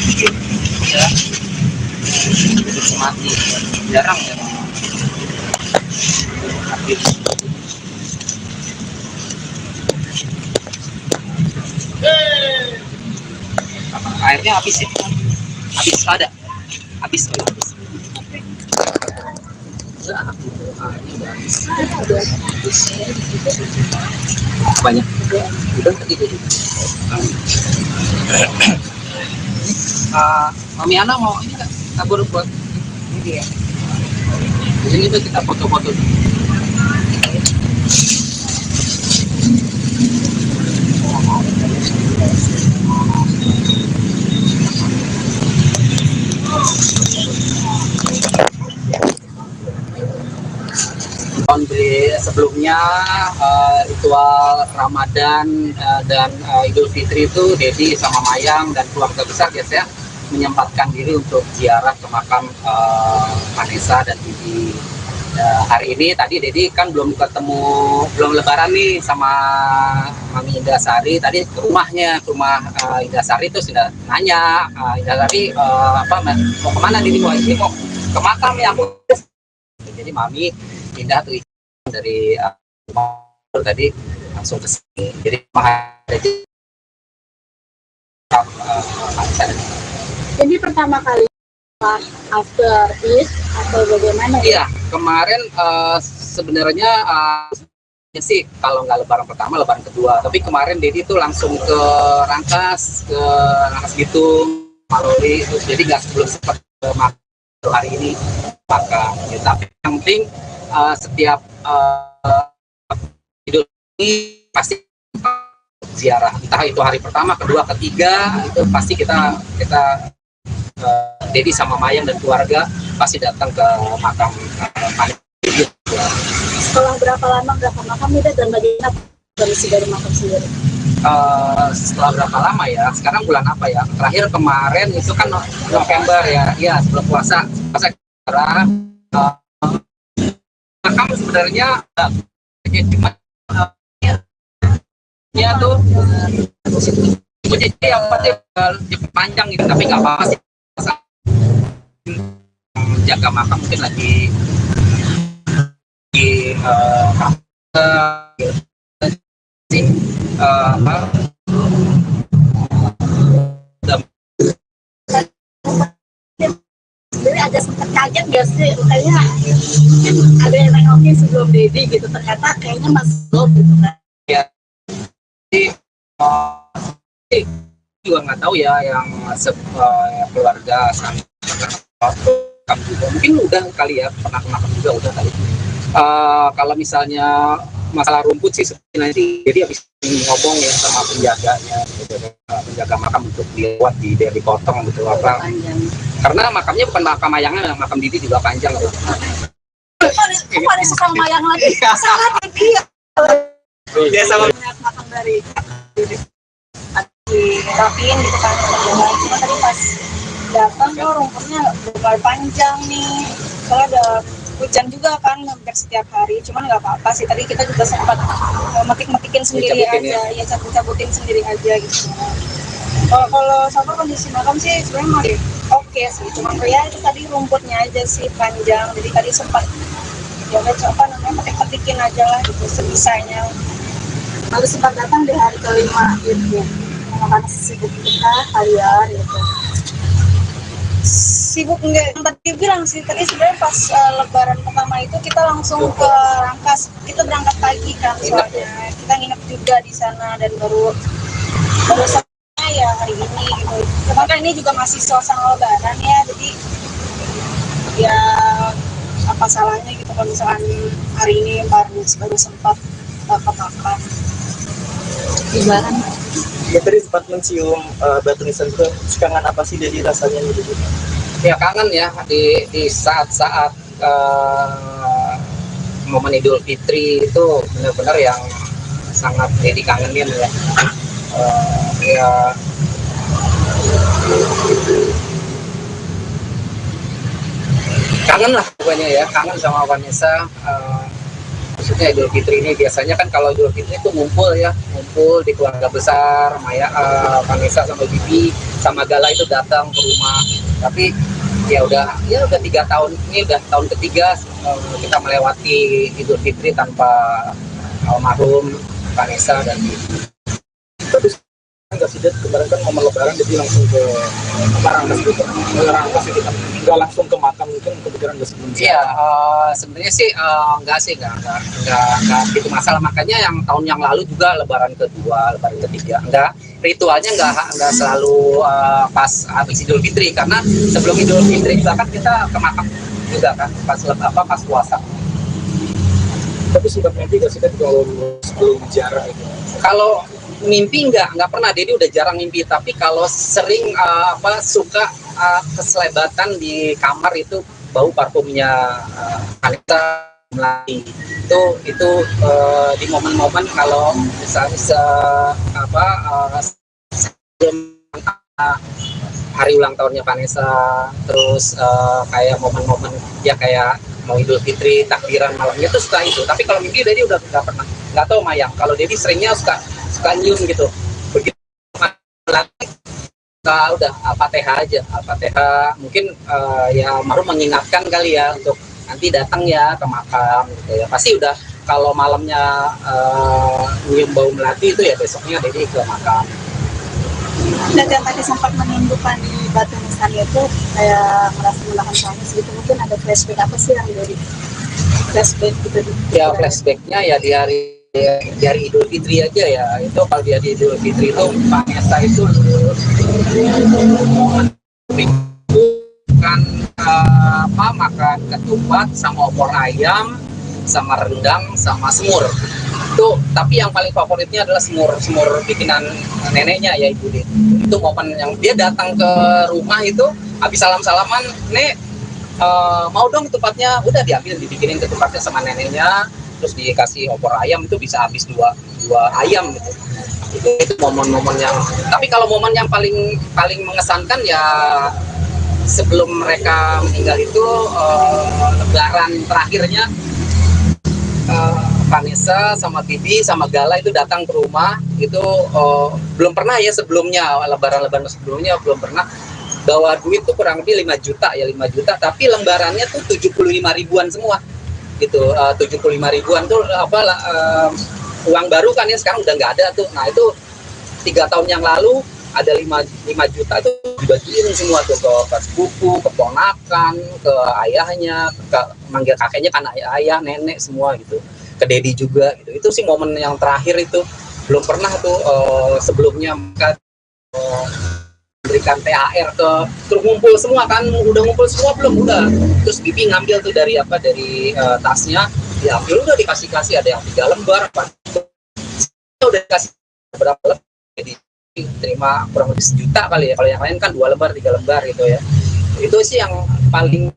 Mundur. Mati jarang ya. Airnya habis ya? Habis ada? Habis. Banyak. Udah tadi jadi. Mami Ana mau ini nggak tabur buat ini ya? Di sini tuh kita foto-foto. Tahun sebelumnya ritual Ramadan dan Idul Fitri itu Dedi sama Mayang dan keluarga besar biasanya menyempatkan diri untuk ziarah ke makam Vanessa dan Bibi. Hari ini tadi Dedi kan belum lebaran nih sama Mami Indasari, tadi ke rumahnya, ke rumah Indasari itu sudah nanya, Indasari mau kemana Dedi? Ini mau ke makam ya aku. Jadi Mami pindah tuh dari rumah tadi langsung ke sini. Jadi ada Jadi pertama kali after Eid atau bagaimana? Iya, kemarin sebenarnya sih kalau nggak lebaran pertama, lebaran kedua. Tapi kemarin Dedi tuh langsung ke Rangkas Bitung, Maloli, terus jadi nggak sebelum sempat ke hari ini makan. Ya, tapi yang penting setiap Idul ini pasti ziarah, entah itu hari pertama, kedua, ketiga, itu pasti kita Dedi sama Mayang dan keluarga pasti datang ke makam Panik. Setelah berapa lama makam itu dan bagaimana kondisi dari makam sendiri? Setelah berapa lama ya? Sekarang bulan apa ya? Terakhir kemarin itu kan November ya, iya sebelum puasa. Makam sebenarnya cuma ya tuh jadi yang panjang gitu, tapi nggak apa-apa sih. Jaga makam mungkin lagi Jadi ada sempat kaget gak sih? Kayaknya mungkin ada yang nengokin sebelum Dedi gitu, ternyata kayaknya masih belum gitu kan. ya juga nggak tahu ya yang keluarga sama juga mungkin udah kali ya, pernah makan juga udah kali. Kalau misalnya masalah rumput sih seperti nanti jadi habis ngomong ya sama penjaganya, penjaga makam untuk dibuat dipotong gitu apa, karena makamnya bukan makam Mayangnya, makam Didi juga panjang gitu. Kok ada sesama Mayang lagi? Sangat dia. Ya sama Makam dari dirapiin gitu kan, cuma tadi pas datang tuh rumputnya udah panjang nih, soalnya ada hujan juga kan hampir setiap hari, cuman nggak apa-apa sih, tadi kita juga sempat metik-metikin sendiri aja, ya cabut-cabutin sendiri aja gitu. Kalau sama kondisi makam sih sebenarnya masih oke sih, cuman ya itu tadi rumputnya aja sih panjang, jadi tadi sempat ya udah coba namanya metik-metikin aja lah gitu sebisanya. Lalu sempat datang di hari kelima gitu, karena sibuk kita harian gitu. Sibuk enggak, yang tadi bilang sih, tadi sebenarnya pas lebaran pertama itu kita langsung ke Rangkas, kita berangkat pagi kan soalnya, kita nginep juga di sana dan baru sampai ya hari ini gitu. Cuman kan ini juga masih suasana lebaran ya, jadi ya apa salahnya gitu kalau misalkan hari ini baru sempat ke makam. Lebaran. Ya tadi sempat mencium batu nisan itu, kangen apa sih jadi rasanya gitu? ya kangen ya di saat-saat momen Idul Fitri itu benar-benar yang sangat dikangenin ya. Ya kangen lah pokoknya ya, kangen sama Vanessa. Khususnya Idul Fitri ini biasanya kan kalau Idul Fitri itu ngumpul di keluarga besar, Maya, Vanessa sama Bibi sama Gala itu datang ke rumah. Tapi ya udah 3 tahun ini, udah tahun ketiga kita melewati Idul Fitri tanpa almarhum Vanessa dan Bibi. Tapi nggak sih, kemarin kan momen lebaran jadi langsung ke Rangkas gitu, nggak langsung ke makam, mungkin kepikiran nggak sebelum. Iya, sebenarnya sih enggak gitu masalah. Makanya yang tahun yang lalu juga lebaran kedua, lebaran ketiga, ritualnya enggak selalu pas habis Idul Fitri, karena sebelum Idul Fitri juga kan kita ke makam juga kan pas puasa. Tapi sempat mimpi nggak sih kalau sebelum jarak itu? Kalau mimpi enggak pernah. Dedi udah jarang mimpi, tapi kalau sering suka keselebatan di kamar itu bau parfumnya Vanessa Melati. Itu di momen-momen kalau misalnya sebelum hari ulang tahunnya Vanessa, terus kayak momen-momen ya kayak mau Idul Fitri, takbiran malamnya itu suka itu. Tapi kalau mimpi Dedi udah nggak pernah. Nggak tahu Mayang, kalau Dedi seringnya suka nyium gitu. Begitu udah Al-Fatihah aja, Al-Fatihah mungkin ya baru mengingatkan kali ya untuk nanti datang ya ke makam gitu ya. Pasti udah kalau malamnya nyium bau melati itu ya besoknya Dedi ke makam. Dan yang tadi sempat menindukan di batu nisan itu kayak merasa menahan suami segitu, mungkin ada flashback apa sih yang dari flashback gitu? Ya flashbacknya ya di hari Idul Fitri aja ya. Itu kalau dia di Idul Fitri itu Vanessa itu makan ketupat sama opor ayam sama rendang sama semur itu, tapi yang paling favoritnya adalah semur bikinan neneknya ya Ibu Dit. Itu momen yang dia datang ke rumah itu habis salaman, Nek mau dong ketupatnya, udah diambil dibikinin ketupatnya sama neneknya, terus dikasih opor ayam, itu bisa habis dua ayam gitu. Itu momen-momen yang, tapi kalau momen yang paling mengesankan ya sebelum mereka meninggal itu lebaran terakhirnya Vanessa sama Bibi sama Gala itu datang ke rumah itu, belum pernah ya sebelumnya, lebaran sebelumnya belum pernah bawa duit tuh kurang lebih 5 juta ya, 5 juta, tapi lembarannya tuh 75 ribuan semua gitu. 75 ribuan tuh uang baru kan ya, sekarang udah nggak ada tuh. Nah itu 3 tahun yang lalu ada 5 juta itu dibagiin semua tuh ke sepupu, ke ponakan, ke ayahnya, ke manggil kakeknya kan ayah, nenek semua gitu, ke Dedi juga gitu. Itu sih momen yang terakhir itu, belum pernah tuh sebelumnya mereka berikan THR ke, terus ngumpul semua kan, udah ngumpul semua belum, udah, terus Bibi ngambil tuh dari tasnya, diambil udah dikasih, ada yang 3 lembar apa, udah dikasih berapa lembar, jadi terima kurang lebih 1 juta kali ya, kalau yang lain kan 2 lembar 3 lembar gitu ya. Itu sih yang paling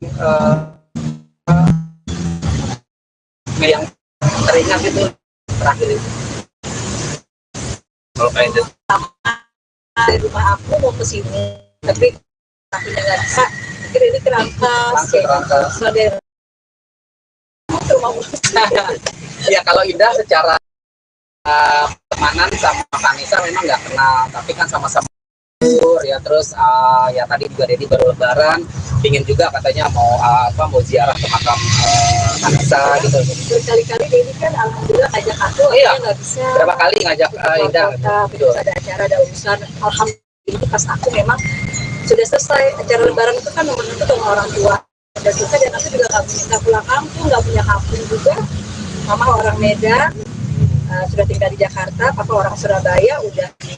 yang teringat itu terakhir itu. Kalau kayak itu Dari rumah aku mau ke sini, tapi akhirnya nggak bisa. Akhirnya ini kerangkas saudara ke rumah. Ya kalau Indah secara pertemanan sama Vanessa memang nggak kenal, tapi kan sama-sama ya. Terus ya tadi juga Dedi baru lebaran, ingin juga katanya mau ziarah ke makam Vanessa gitu. Berkali-kali Dedi kan alhamdulillah ngajak aku, Iya. nggak bisa. Berapa kali ngajak Indah? Gitu. Ada acara, ada urusan. Alhamdulillah itu pas aku memang sudah selesai acara lebaran itu kan nomor itu dengan orang tua. Dan selesai, dan aku juga nggak pulang kampung, nggak punya kampung juga. Mama orang Medan. Sudah tinggal di Jakarta, papa orang Surabaya, udah di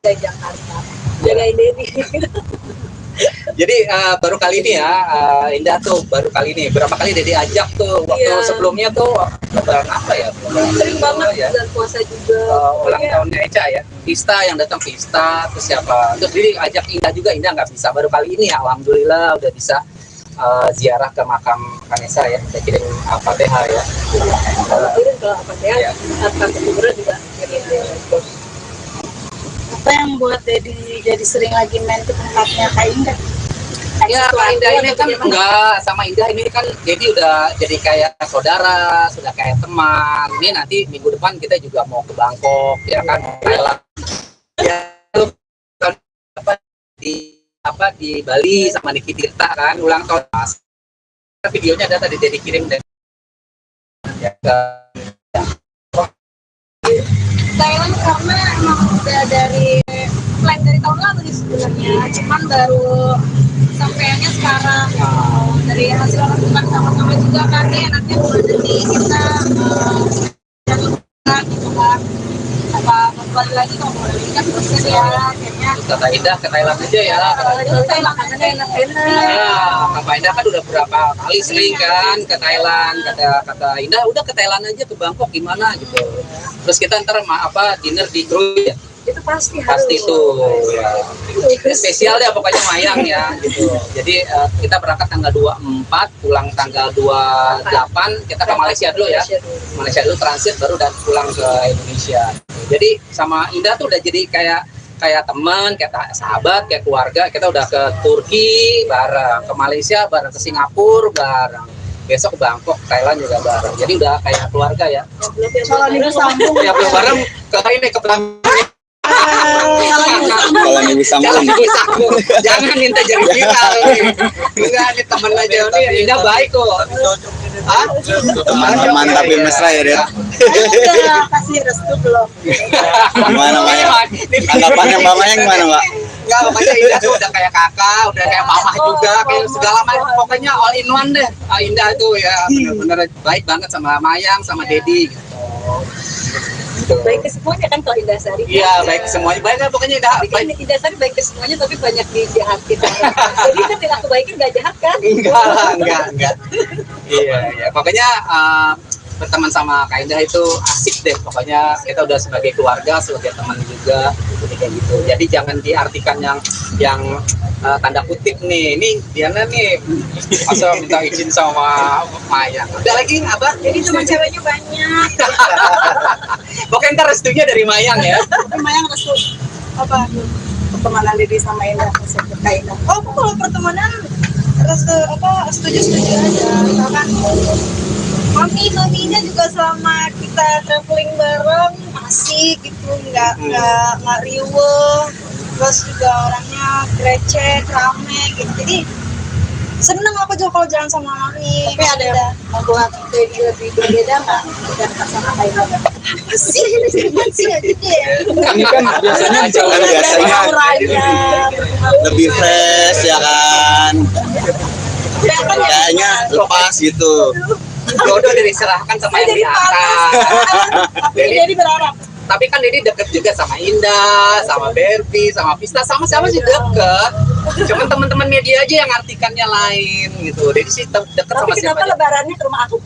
Jakarta, jagain Dedi. Jadi baru kali ini ya, Indah tuh baru kali ini. Berapa kali Dedi ajak tuh waktu sebelumnya tuh lebaran apa ya? Sering banget ya. Dan puasa juga. Ulang tahunnya Eca ya, Pista yang datang Pista, terus siapa? Terus Dedi ajak Indah juga, Indah nggak bisa. Baru kali ini ya, alhamdulillah udah bisa ziarah ke makam Vanessa ya. Saya kirim Al-Fatihah ya. Kirim ke Al-Fatihah, Al Kubra juga kirim. Apa yang buat Dedi jadi sering lagi main ke tempatnya Kak Indah? Ya, Kak Indah ini kan enggak, sama Indah ini kan Dedi udah jadi kayak saudara, sudah kayak teman. Ini nanti minggu depan kita juga mau ke Bangkok ya kan, Thailand. Ya tuh di Bali sama di Tirta kan ulang tahun Mas. Videonya ada tadi Dedi kirim dan ya ke Thailand karena emang udah dari plan dari tahun lalu sih sebenarnya, cuman baru sampainya sekarang. Dari hasil lakukan sama-sama juga kan nih enaknya bulan ini kita jalan gitu kan, apa kembali lagi kan bosan ya, akhirnya kata Indah ke Thailand aja ya. Thailand makanannya enak-enak. Ya, Kak Indah kan udah berapa kali sering kan ke Thailand. Kata Indah udah ke Thailand aja, ke Bangkok gimana gitu. Terus kita ntar dinner di Krui ya. Itu pasti Tuh ya. Spesial ya pokoknya Mayang ya gitu. Jadi kita berangkat tanggal 24, pulang tanggal 28, kita ke Malaysia dulu ya. Malaysia dulu transit baru dan pulang ke Indonesia. Jadi sama Indah tuh udah jadi kayak teman, kayak sahabat, kayak keluarga. Kita udah ke Turki bareng, ke Malaysia bareng, ke Singapura bareng. Besok ke Bangkok, Thailand juga bareng. Jadi udah kayak keluarga ya. Kalau minggu sambung Ya belum bareng ke ini ke Belanda. Kalau jangan disambung. Jangan minta jadi viral nih. Enggak, nih temen aja nih. Indah baik kok. Hah? Teman-teman tapi mesra ya, Der. Udah kasih restu belum? Gimana, Maya? Tanggapannya Mbak Maya gimana, Mbak? Enggak, pokoknya Indah tuh udah kayak kakak, udah kayak mama juga, kayak segala macam. Pokoknya all in one deh. Indah tuh ya bener-bener baik banget sama Mayang, sama Dedi gitu. Baik ke semuanya kan kalau Indah Sari. Iya, baik semuanya. Baik lah pokoknya Indah. Tapi kan Indah Sari baik ke semuanya tapi banyak dijahatin. Jadi kan yang aku baikin nggak jahat kan? Enggak. Iya. Pokoknya berteman sama Kak Indah itu asik deh. Pokoknya kita udah sebagai keluarga, sebagai teman juga, kayak gitu. Jadi jangan diartikan yang tanda kutip nih. Ini Diana nih asal minta izin sama Maya. Ada lagi apa? Jadi teman ceweknya banyak. Pokoknya ntar restunya dari Mayang ya. Mayang restu apa? Pertemanan Dedi sama Indah, Kak Indah. Oh, aku kalau pertemanan setuju aja. Misalkan maminya juga selama kita traveling bareng asik gitu, nggak riuh, terus juga orangnya grecek, rame gitu. Jadi seneng aku juga kalau jalan sama mami. Tapi ada yang membuat Dedi lebih berbeda nggak? Dan sama Kak Indah. sih aja deh. Ini kan biasanya Auranya lebih fresh ya kan. Kayaknya lepas gitu. Jodoh diserahkan sama yang di atas. Jadi berharap. Tapi kan Dedi deket juga sama Indah, sama Berbi, sama Pista, sama-sama sih deket. Cuman teman-teman media aja yang artikannya lain gitu. Dedi sih deket sama Tapi siapa kenapa aja. lebarannya ke rumah aku?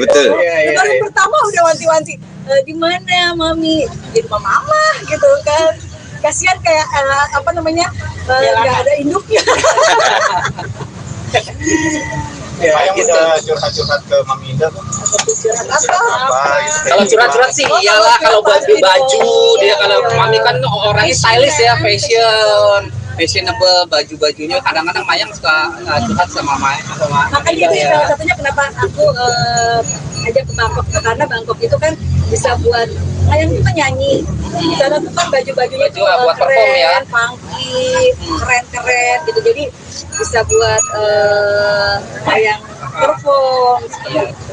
Betul. Iya. Lebaran pertama udah wanti-wanti. Di mana mami? Di rumah mama gitu kan. Kasihan kayak nggak ada induknya. Mayang Gitu. udah curhat-curhat ke Mami Indah, Bang. Kalau curhat-curhat sih iyalah, kalau baju dia, kalau Mami kan orangnya stylish ya, fashionable baju-bajunya. Kadang-kadang Mayang suka curhat sama Makanya itu ya. salah satunya kenapa aku ajak ke Bangkok, karena Bangkok itu kan bisa buat Mayang itu nyanyi. Di sana tuh kan baju-bajunya Baju buat perform ya. funky, keren-keren gitu. Jadi bisa buat Mayang perform.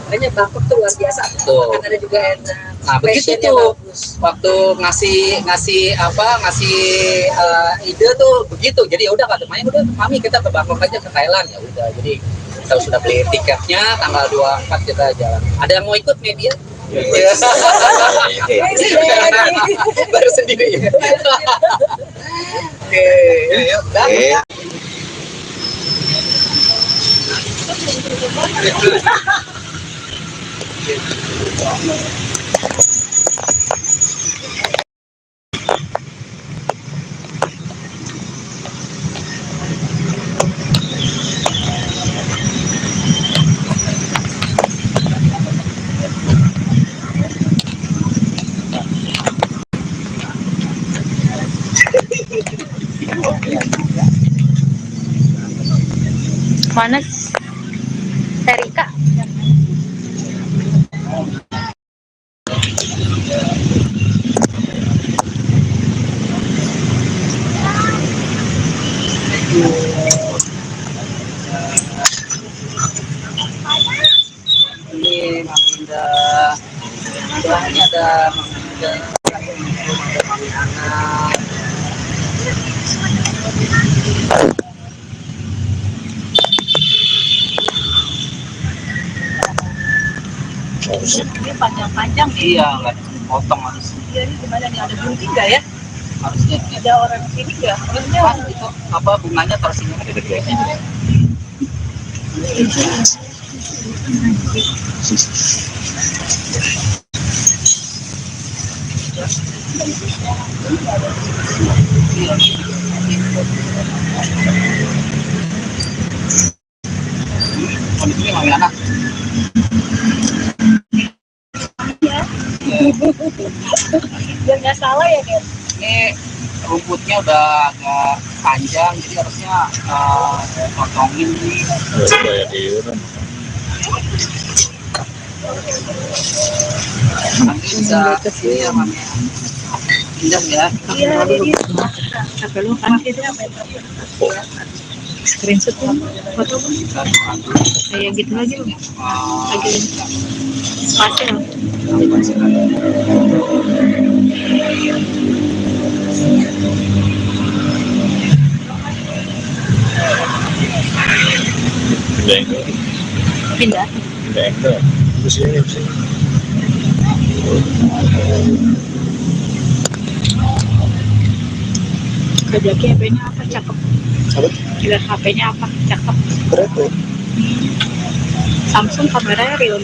Makanya Bangkok tuh luar biasa. Betul. Karena ada juga enak. Nah begitu Fashionnya tuh bagus. waktu ngasih ide tuh begitu. Jadi ya udah kata Mayang, udah Mami kita ke Bangkok aja, ke Thailand ya udah. Jadi kita sudah beli tiketnya, tanggal 24 kita jalan. Ada yang mau ikut media? Iya. Baru sendiri ya. Oke, yuk. Oke. Mana Erika? Ini Mami Indah. Ini ada Mami Indah. Ada Mami Anak. Ini panjang-panjang nih. Iya, nggak potong harus. Dia ini gimana nih, ada bunting nggak ya? Harusnya Ada orang sini nggak? Harusnya pas itu apa bunganya terus ini. Kondisinya Mami Anak. biar nggak salah ya kan? Ini rumputnya udah agak panjang, jadi harusnya potongin nih. Nanti bisa ini ya, Mami. Pindah ya. Iya, jadi sampai lu kan gitu screenshot tuh foto kayak gitu lagi loh, lagi spasial. Pindah. Di sini, di sini. Kejaki HP-nya apa cakep? Apa? Lihat HP-nya apa cakep? Berapa? Samsung kameranya real.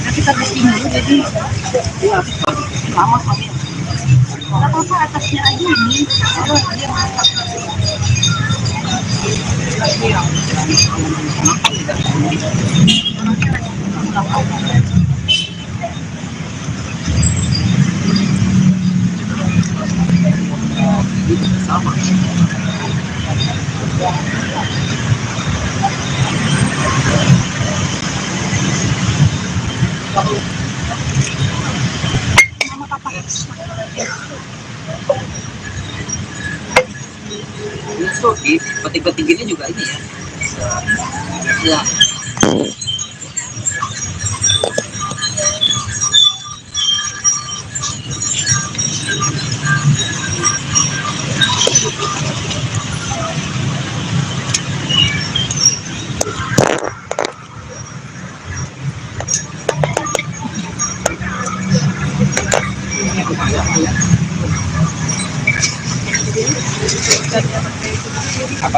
Tapi habis ini jadi lama kali. Nggak apa-apa atasnya aja ini. Kalau dia masak. Sama. Ini tuh di petik-petik ini juga ini ya. Ya. Apa?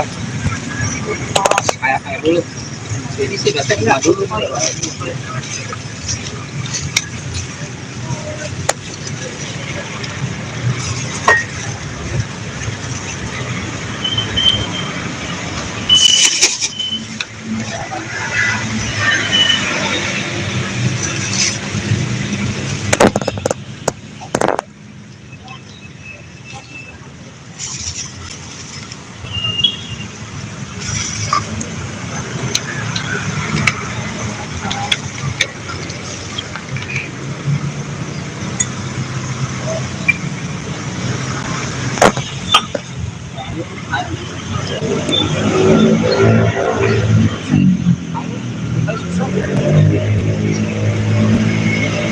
Air dulu. Jadi sih biasanya dulu.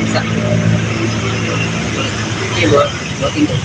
Bisa. Ini buat tinggal.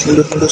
Mundur.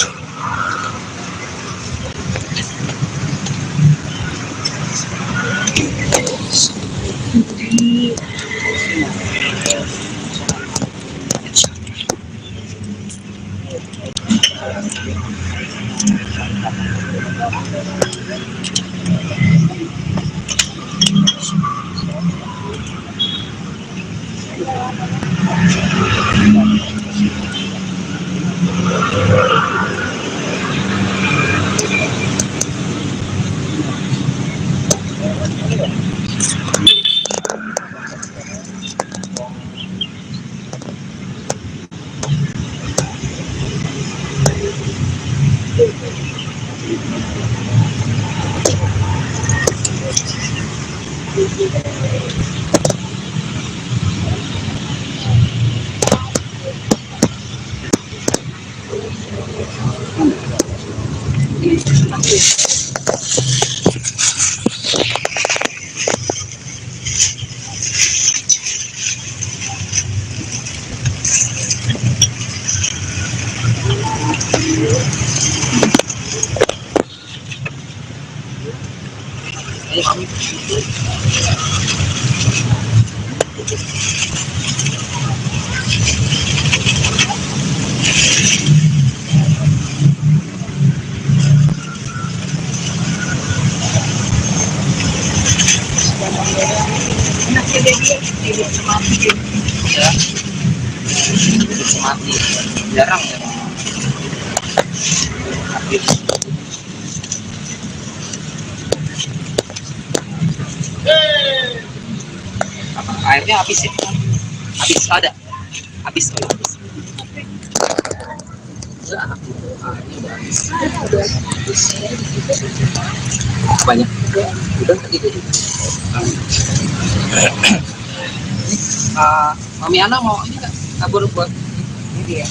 Anaknya dia mati. Ya, mati. Jarang ya. Habis. Airnya habis ya? Habis ada? Habis, oh ya, habis. Airnya udah habis. Banyak. Udah tadi itu. Mami Ana mau ini nggak? Tabur buat ini ya.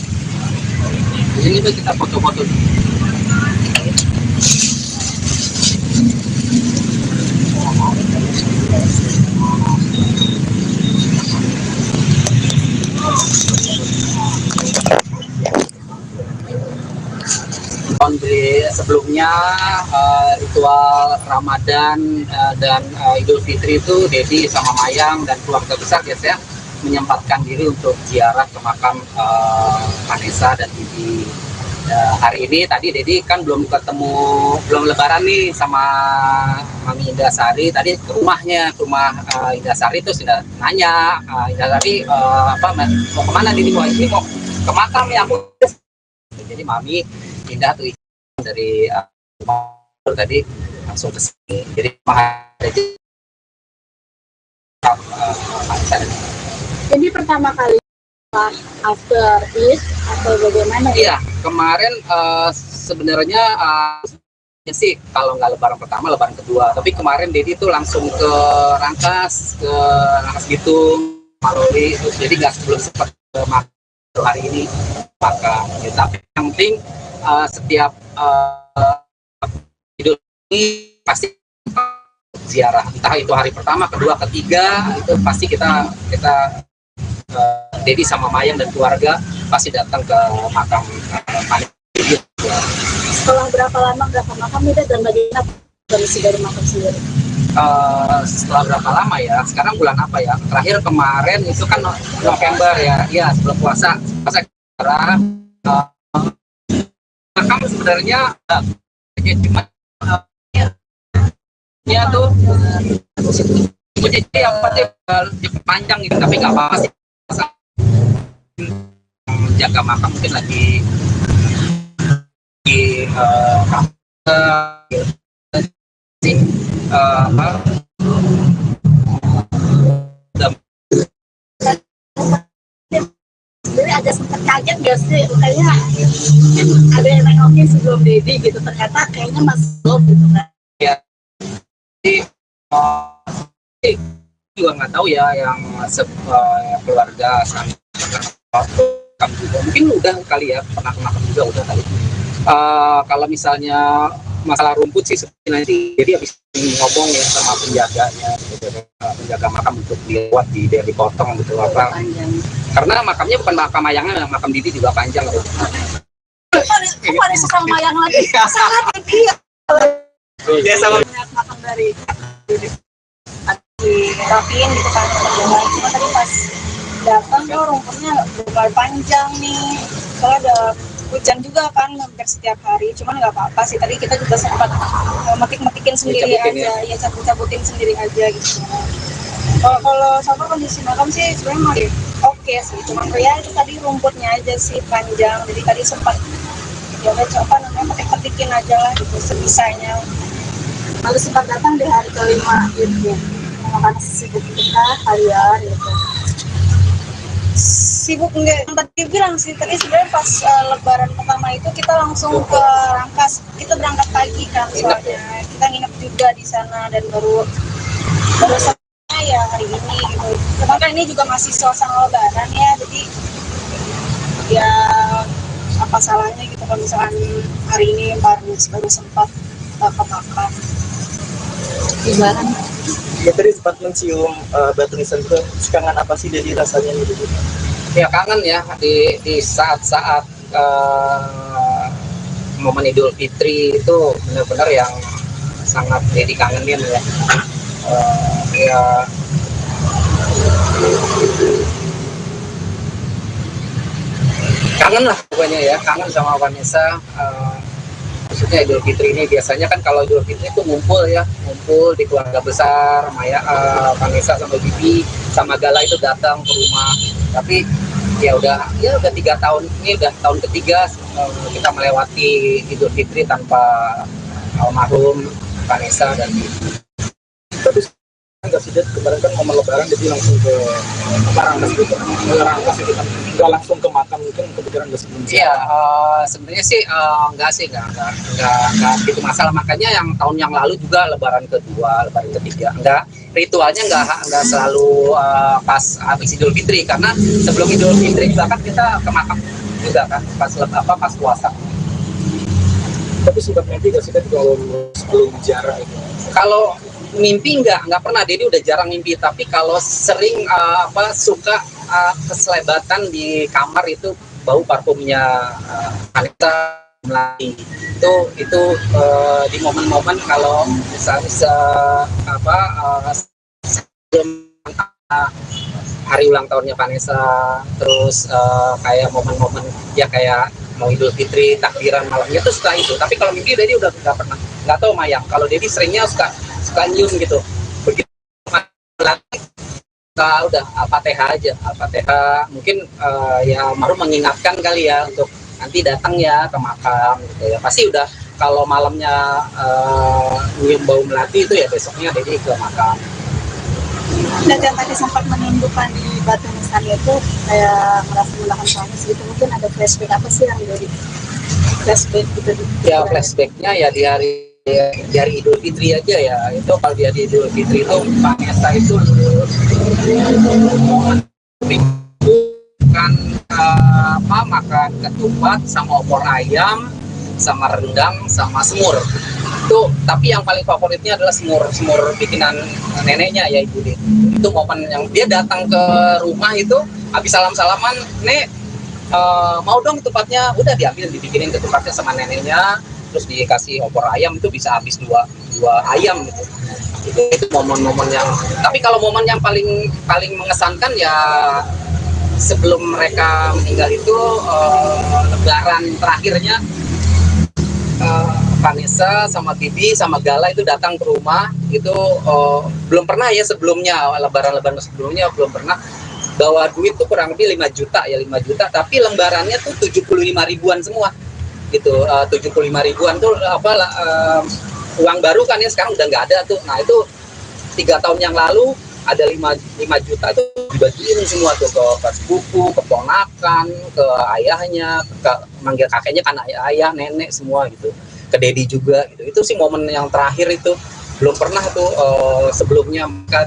Ini tuh kita foto-foto. Sebelumnya ritual Ramadan dan Idul Fitri itu Dedi sama Mayang dan keluarga besar biasanya menyempatkan diri untuk ziarah ke makam Vanessa dan Bibi. Hari ini tadi Dedi kan belum lebaran nih sama Mami Indasari, tadi ke rumahnya, ke rumah Indasari, terus sudah nanya Indasari mau kemana Dedi? Ini mau ke makam ya aku. Jadi Mami pindah tuh dari tadi langsung ke sini. Jadi Ini pertama kali after Eid atau bagaimana? Iya, kemarin sebenarnya sih kalau nggak lebaran pertama, lebaran kedua. Tapi kemarin Dedi tuh langsung ke Rangkas Bitung, Maloli, terus jadi nggak sebelum sempat ke hari ini maka ya, tapi yang penting setiap Idul ini pasti ziarah, entah itu hari pertama, kedua, ketiga, itu pasti kita Dedi sama Mayang dan keluarga pasti datang ke makam Vanessa. Setelah berapa lama makam itu dan bagaimana kondisi dari makam sendiri? Setelah berapa lama ya? Sekarang bulan apa ya? Terakhir kemarin itu kan November ya, iya sebelum puasa. Makam sebenarnya cuma ya tuh jadi apa panjang gitu, tapi nggak apa-apa sih. Jaga makam mungkin lagi di Jadi agak sempat kaget gak sih? Kayaknya ada yang nengokin sebelum Dedi gitu, ternyata kayaknya masih belum gitu kan? Ya, jadi juga nggak tahu ya yang keluarga kami juga mungkin udah kali ya, pernah makan juga udah kali. Kalau misalnya masalah rumput sih seperti nanti jadi habis ngomong ya sama penjaganya, penjaga makam untuk dibuat dipotong gitu apa, karena makamnya bukan makam Mayangnya, makam Didi juga panjang gitu. Kok ada sesama Mayang lagi? Sangat tinggi Ya sama makam dari dirapiin gitu kan, cuma tadi pas datang tuh rumputnya udah panjang nih, soalnya ada hujan juga kan hampir setiap hari, cuman nggak apa-apa sih, tadi kita juga sempat metik-metikin sendiri aja, ya cabut-cabutin sendiri aja gitu. Kalau sama kondisi makam sih sebenarnya masih oke sih, cuman ya itu tadi rumputnya aja sih panjang, jadi tadi sempat ya udah coba namanya metik-metikin aja lah gitu sebisanya. lalu sempat datang di hari kelima gitu, makan sibuk kita harian gitu. Sibuk enggak, yang tadi bilang sih, tadi sebenarnya pas lebaran pertama itu kita langsung ke Rangkas, kita berangkat pagi kan soalnya kita nginep juga di sana dan baru selesai ya hari ini gitu. Cuman kan ini juga masih suasana lebaran ya, jadi ya apa salahnya gitu kalau misalkan hari ini baru sempat ke makam. Gimana? Ya tadi sempat mencium batu nisan itu, kangen apa sih jadi rasanya gitu? Ya kangen ya di saat-saat momen Idul Fitri itu benar-benar yang sangat jadi kangenin ya. Ya kangen lah pokoknya ya, kangen sama Vanessa. Khususnya Idul Fitri ini biasanya kan kalau Idul Fitri itu ngumpul di keluarga besar, Maya, Vanessa sama Bibi sama Gala itu datang ke rumah. Tapi ya udah 3 tahun ini, udah tahun ketiga kita melewati Idul Fitri tanpa almarhum Vanessa dan Bibi. Tapi nggak sih, kemarin kan momen lebaran jadi langsung ke Rangkas gitu, nggak langsung ke makam, mungkin kepikiran nggak sebelum. Iya, sebenarnya sih nggak gitu masalah. Makanya yang tahun yang lalu juga lebaran kedua, lebaran ketiga, ritualnya nggak selalu pas habis Idul Fitri, karena sebelum Idul Fitri juga kan kita ke makam juga kan pas puasa. Tapi sempat mimpi nggak sih kalau sebelum jarak itu? Kalau mimpi nggak pernah, Dedi udah jarang mimpi. Tapi kalau sering suka keselebatan di kamar itu bau parfumnya Vanessa Melati. Itu di momen-momen kalau misalnya sebelum hari ulang tahunnya Vanessa, terus kayak momen-momen ya kayak mau Idul Fitri, takbiran malamnya itu suka itu. Tapi kalau mimpi Dedi udah nggak pernah, nggak tahu Mayang. Kalau Dedi seringnya suka nyium gitu. Begitu udah Al-Fatihah aja, Al-Fatihah. Mungkin ya baru mengingatkan kali ya untuk nanti datang ya ke makam gitu ya. Pasti udah kalau malamnya nyium bau melati itu ya besoknya Dedi ke makam. Dan yang tadi sempat menunjukkan di batu nisan itu kayak merasa ulangan suami segitu, mungkin ada flashback apa sih yang dari flashback gitu? Ya flashbacknya ya di hari Idul Fitri aja ya. Itu kalau di hari Idul Fitri itu Vanessa itu makan ketupat sama opor ayam sama rendang sama semur. Itu tapi yang paling favoritnya adalah semur bikinan neneknya ya Ibu Dit. Itu momen yang dia datang ke rumah itu habis salam-salaman, "Nek, mau dong ketupatnya." Udah diambil, dibikinin ketupatnya sama neneknya, terus dikasih opor ayam. Itu bisa habis dua ayam gitu. Itu momen-momen yang, tapi kalau momen yang paling mengesankan ya sebelum mereka meninggal itu lebaran terakhirnya Vanessa sama Bibi sama Gala itu datang ke rumah. Itu belum pernah ya sebelumnya, lebaran sebelumnya belum pernah bawa duit tuh kurang lebih 5 juta, tapi lembarannya tuh 75 ribuan semua gitu. 75 ribuan tuh uang baru kan ya, sekarang udah nggak ada tuh. Nah itu 3 tahun yang lalu ada 5 juta itu dibagiin semua tuh ke sepupu, ke ponakan, ke ayahnya, ke manggil kakeknya kan ayah, nenek semua gitu, ke Dedi juga gitu. Itu sih momen yang terakhir itu. Belum pernah tuh sebelumnya mereka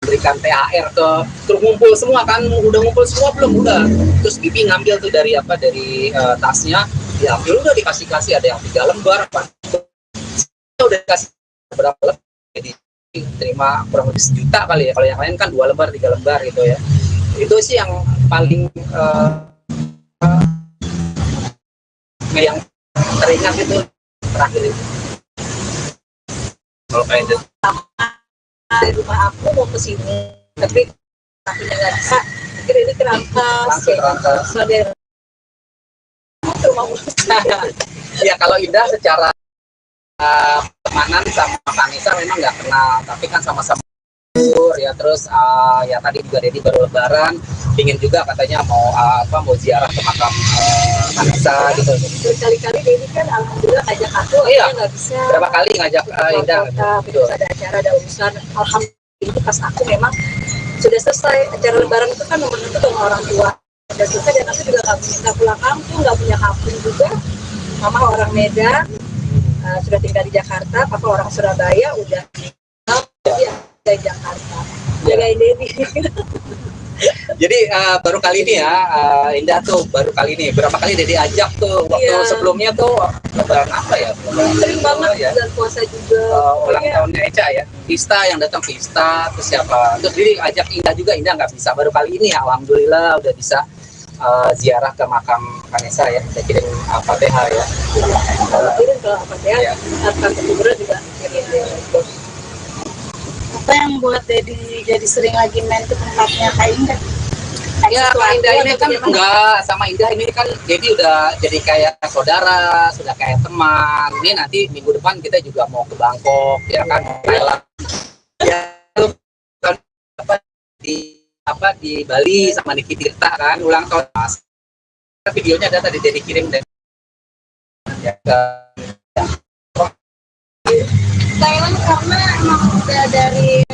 berikan THR terus ngumpul semua kan, udah ngumpul semua belum, udah. Terus Bibi ngambil tuh dari tasnya, diambil udah dikasih, ada yang 3 lembar apa udah dikasih berapa lembar, jadi terima kurang lebih 1 juta kali ya. Kalau yang lain kan 2 lembar 3 lembar gitu ya. Itu sih yang paling yang teringat itu terakhir itu. Kalau kayak itu Di rumah aku mau ke sini, tapi nggak bisa. Akhirnya ini kerangkas, saudara. Ya kalau Indah secara pertemanan sama Vanessa memang nggak kenal, tapi kan sama-sama ya. Terus ya tadi juga Dedi baru lebaran, ingin juga katanya mau ziarah ke makam Vanessa gitu. Berkali-kali Dedi kan alhamdulillah ngajak aku, iya, nggak bisa. Berapa kali ngajak Indah gitu. Ada acara, ada urusan. Alhamdulillah itu pas aku memang sudah selesai acara lebaran itu kan nomor itu dengan orang tua. Dan selesai, dan aku juga nggak pulang kampung, nggak punya kampung juga. Mama orang Medan, sudah tinggal di Jakarta. Papa orang Surabaya, udah di Jakarta. Jagain Dedi. Jadi baru kali ini ya, Indah tuh baru kali ini. Berapa kali dia diajak tuh waktu Iya. sebelumnya tuh lebaran apa ya? Sering banget ya. bulan puasa juga. Ulang tahunnya Eca ya. Pista yang datang Pista, terus siapa? Terus jadi ajak Indah juga, Indah nggak bisa. Baru kali ini ya, alhamdulillah udah bisa ziarah ke makam Vanessa ya. Saya kirim Fatihah ya. Kirim ke apa Iya. ya? Akan kubur juga kirim. Apa yang buat jadi sering lagi main ke tempatnya Kak Indah? Ya, Kak Indah ini kan enggak sama Indah ini kan jadi udah jadi kayak saudara, sudah kayak teman. Ini nanti minggu depan kita juga mau ke Bangkok ya kan, Thailand. Ya tuh kan di Bali sama Niki Tirta kan ulang tahun Mas. Videonya ada tadi jadi kirim dan ya ke Thailand karena emang udah dari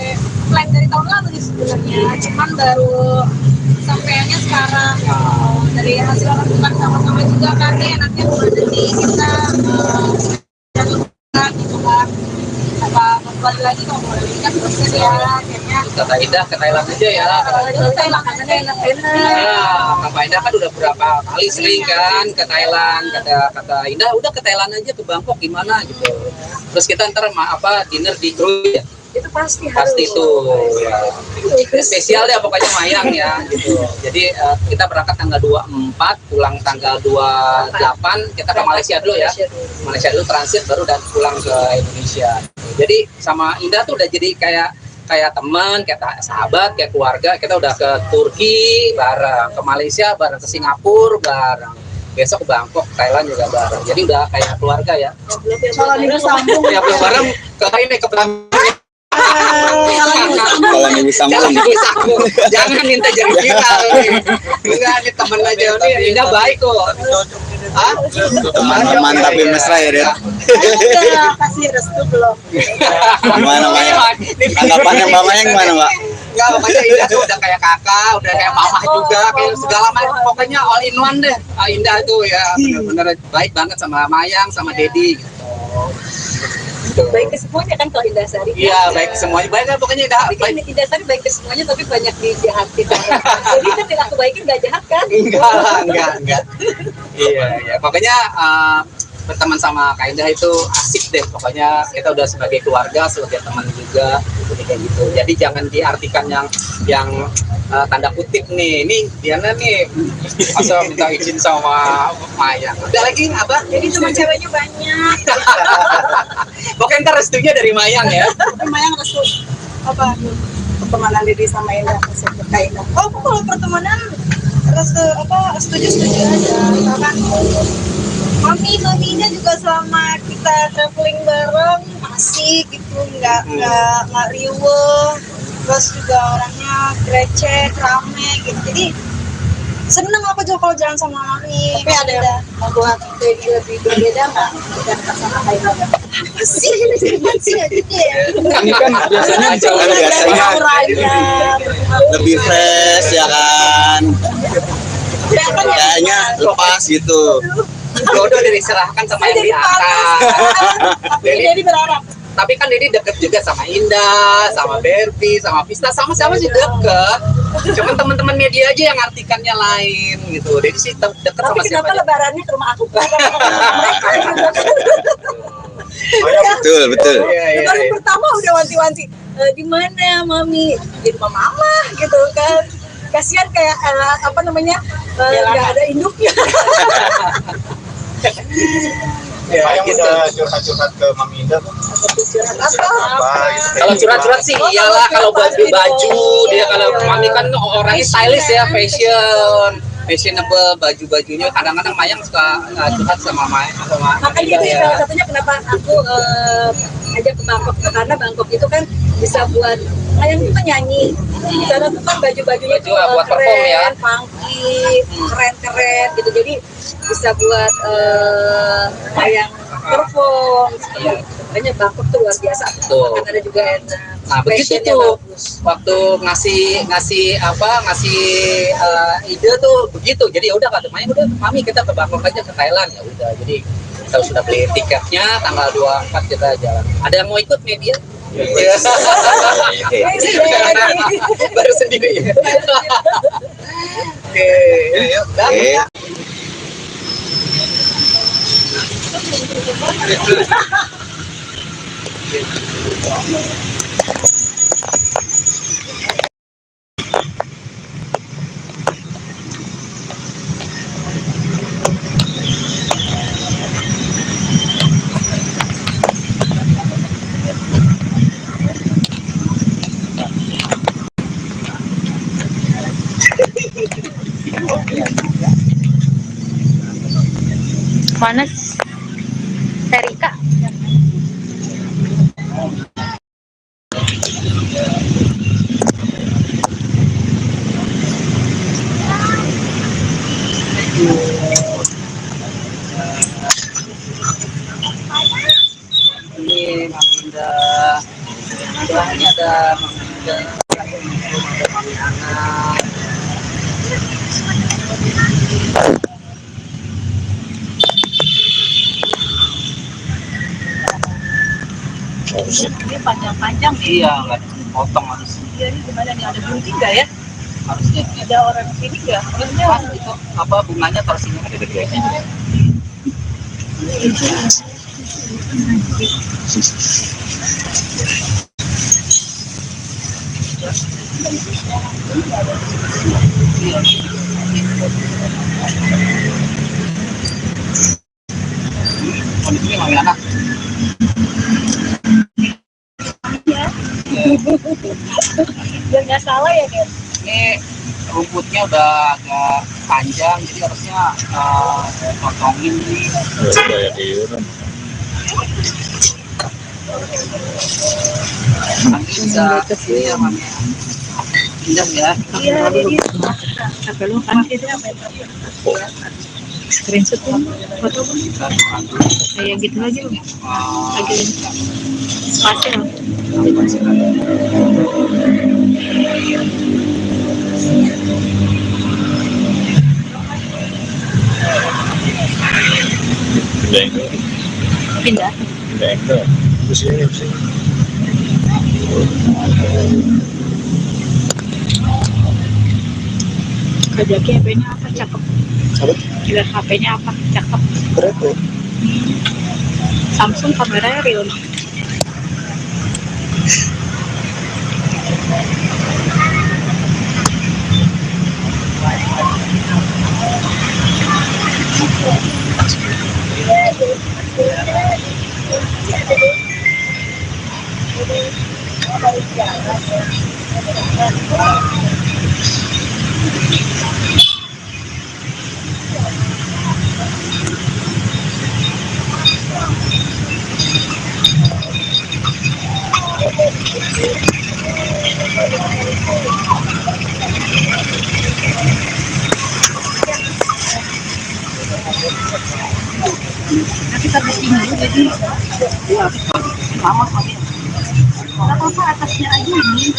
plan dari tahun lalu sih sebenarnya, cuman baru sampainya sekarang. Dari hasil lakukan sama-sama juga kan nih enaknya bulan ini kita jalan gitu kan, apa kembali lagi kan proses ya akhirnya kata Indah ke Thailand aja ya. Thailand makanannya enak-enak. Ya, Kak Indah kan udah berapa kali sering kan ke Thailand. Kata Indah udah ke Thailand aja, ke Bangkok gimana gitu. Terus kita ntar dinner di Krui ya. Itu pasti Tuh ya. Spesial ya pokoknya Mayang ya gitu. Jadi kita berangkat tanggal 24, pulang tanggal 28, kita ke Malaysia dulu ya. Malaysia dulu transit baru dan pulang ke Indonesia. Jadi sama Indah tuh udah jadi kayak teman, kayak sahabat, kayak keluarga. Kita udah ke Turki bareng, ke Malaysia bareng, ke Singapura bareng. Besok ke Bangkok, Thailand juga bareng. Jadi udah kayak keluarga ya. Kalau minggu sambung Ya belum bareng ke ini ke Belanda. Kalau minggu sambung. Jangan minta jadi viral nih. Enggak, ini temen aja nih. Indah baik kok. Hah? Teman-teman tapi mesra ya, Den. udah kasih restu belum? Gimana, Mayang? Tanggapannya Mbak Mayang gimana, Mbak? Enggak, pokoknya Indah tuh udah kayak kakak, udah kayak mama juga, kayak segala macam. Pokoknya all in one deh. Indah tuh ya bener-bener baik banget sama Mayang, sama Dedi gitu. Baik ke semuanya kan kalau Indah Sari. Iya, baik semuanya. Baik kan pokoknya Indah. Tapi kan Indah Sari baik ke semuanya tapi banyak dijahatin. Jadi kan yang aku baikin nggak jahat kan? Enggak. Iya. Pokoknya berteman sama Kak Indah itu asik deh. Pokoknya kita udah sebagai keluarga, sebagai teman juga, kayak gitu. Jadi jangan diartikan yang tanda kutip nih. Ini Diana nih asal minta izin sama Mayang. Ada lagi apa? Jadi cuma ceweknya banyak. Pokoknya ntar restunya dari Mayang ya. Mayang restu apa? Pertemanan Didi sama Indah, Kak Indah. Oh, aku kalau pertemanan restu apa? Setuju aja. Misalkan Mami Indah juga selama kita traveling bareng asik gitu, nggak riuh, terus juga orangnya grecek, rame gitu. Jadi seneng aku juga kalau jalan sama Mami. Tapi ada membuat Dedi lebih berbeda nggak? Dan sama Kak Indah. Asik aja deh. Ini kan biasanya lebih fresh ya kan. Kayaknya lepas gitu. Jodoh diserahkan sama yang di atas. Jadi berharap. Tapi kan Dedi deket juga sama Indah, sama Berti, sama Pista, sama-sama sih deket. Cuman teman-teman media aja yang artikannya lain gitu. Dedi sih deket sama Tapi siapa kenapa aja. lebarannya ke rumah aku? Betul. Iya. Baru pertama udah wanti-wanti. Di mana Mami? Di rumah Mama gitu kan. Kasihan kayak apa namanya? Nggak ada induknya. Ya, Mayang gitu. udah curhat-curhat ke Mami Indah. Kalau curhat-curhat sih iyalah, kalau baju dia, kalau Mami kan orangnya stylish ya, fashionable baju-bajunya. Kadang-kadang Mayang suka curhat sama Makanya itu ya. salah satunya kenapa aku ajak ke Bangkok, karena Bangkok itu kan bisa buat Mayang itu nyanyi. Di sana tuh kan baju-bajunya Baju buat perform ya. funky, keren-keren gitu. Jadi bisa buat Mayang perform. Makanya Bangkok tuh luar biasa. Betul. Kan ada juga enak. Nah begitu Fashionnya tuh bagus. waktu ngasih ide tuh begitu. Jadi ya udah kata Mayang, udah Mami kita ke Bangkok aja, ke Thailand ya udah. Jadi kita sudah beli tiketnya, tanggal 24 kita jalan. Ada yang mau ikut media? Baru sendiri ya. Oke, yuk. Oke. Mana Erika? Ini Maminda. Ini ada Maminda. Ada Mami Anak. Ini panjang-panjang nih. Iya, nggak dipotong harus. Iya, ini gimana nih? Ada gunting nggak ya? Harusnya Ada orang sini nggak? Harusnya itu apa bunganya taruh sini ada dua. Kondisinya Mami Anak. biar nggak salah ya, Ken. Ini rumputnya udah agak panjang, jadi harusnya potongin nih. Nanti bisa kesini ya, Mami. Pindah ya. Iya, ini. Sampai lu kan itu apa? Screenshot tuh foto kayak gitu lagi loh. Lagi spasi loh. Pindah. Kajaki HP-nya apa? Cakep. Lihat HP-nya apa? Cakep. Berapa? Samsung kameranya real. Tapi habis ini jadi Sama Mami. nggak apa-apa atasnya aja ini.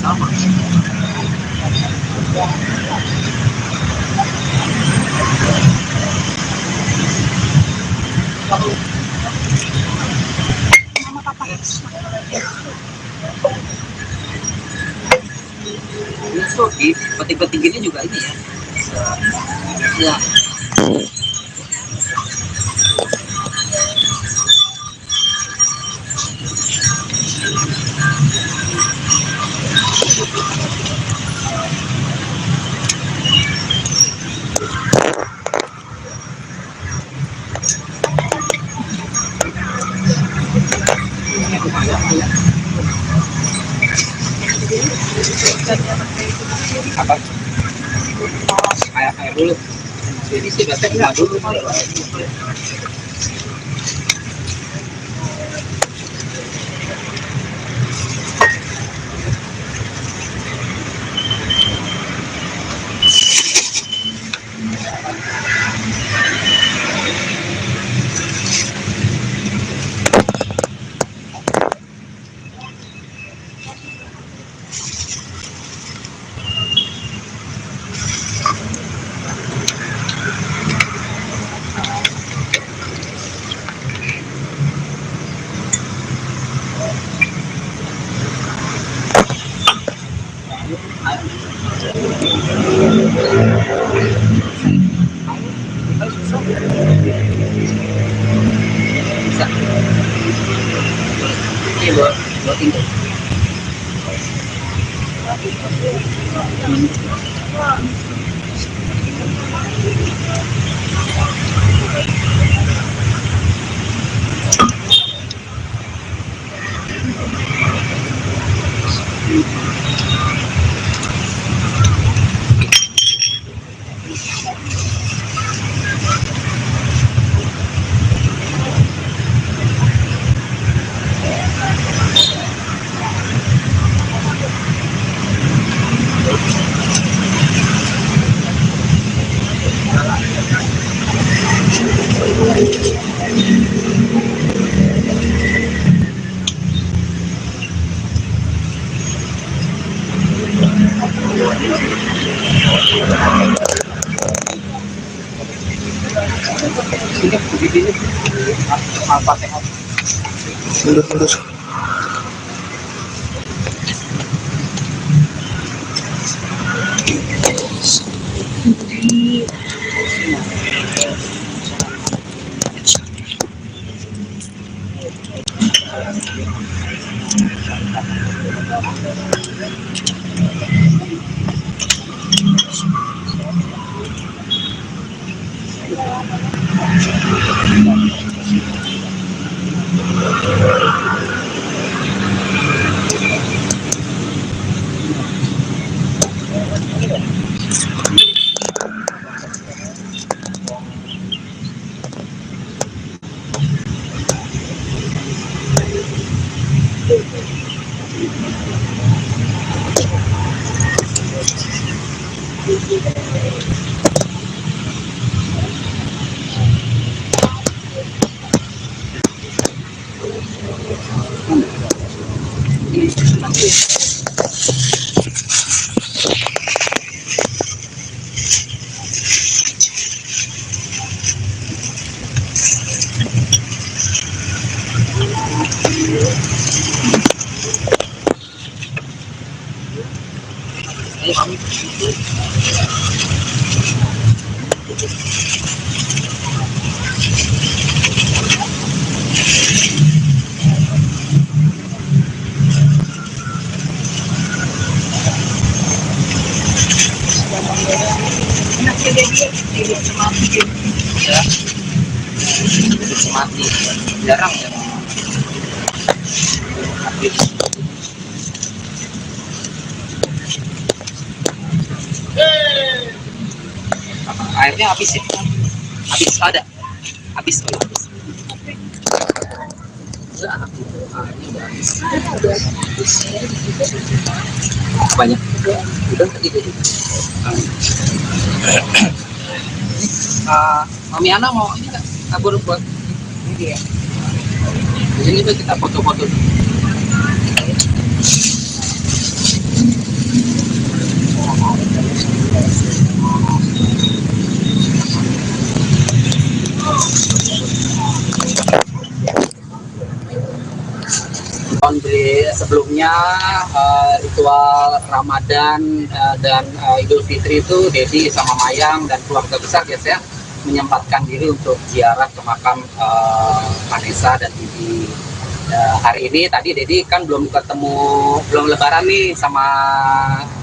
Sama. Ini tuh di petik-petik gini juga ini ya. Ya. Apa? Air dulu. Jadi sih biasanya dulu. Mundur. Mati jarang ya. Airnya habis ya? Habis ada? Habis. Banyak. Udah tadi deh. Mami Ana mau ini nggak? Kabur buat ini ya. Ini tuh kita foto-foto. Tahun sebelumnya ritual Ramadan dan Idul Fitri itu Dedi sama Mayang dan keluarga besar guys ya menyempatkan diri untuk ziarah ke makam Vanessa dan Bibi. Hari ini tadi Dedi kan belum lebaran nih sama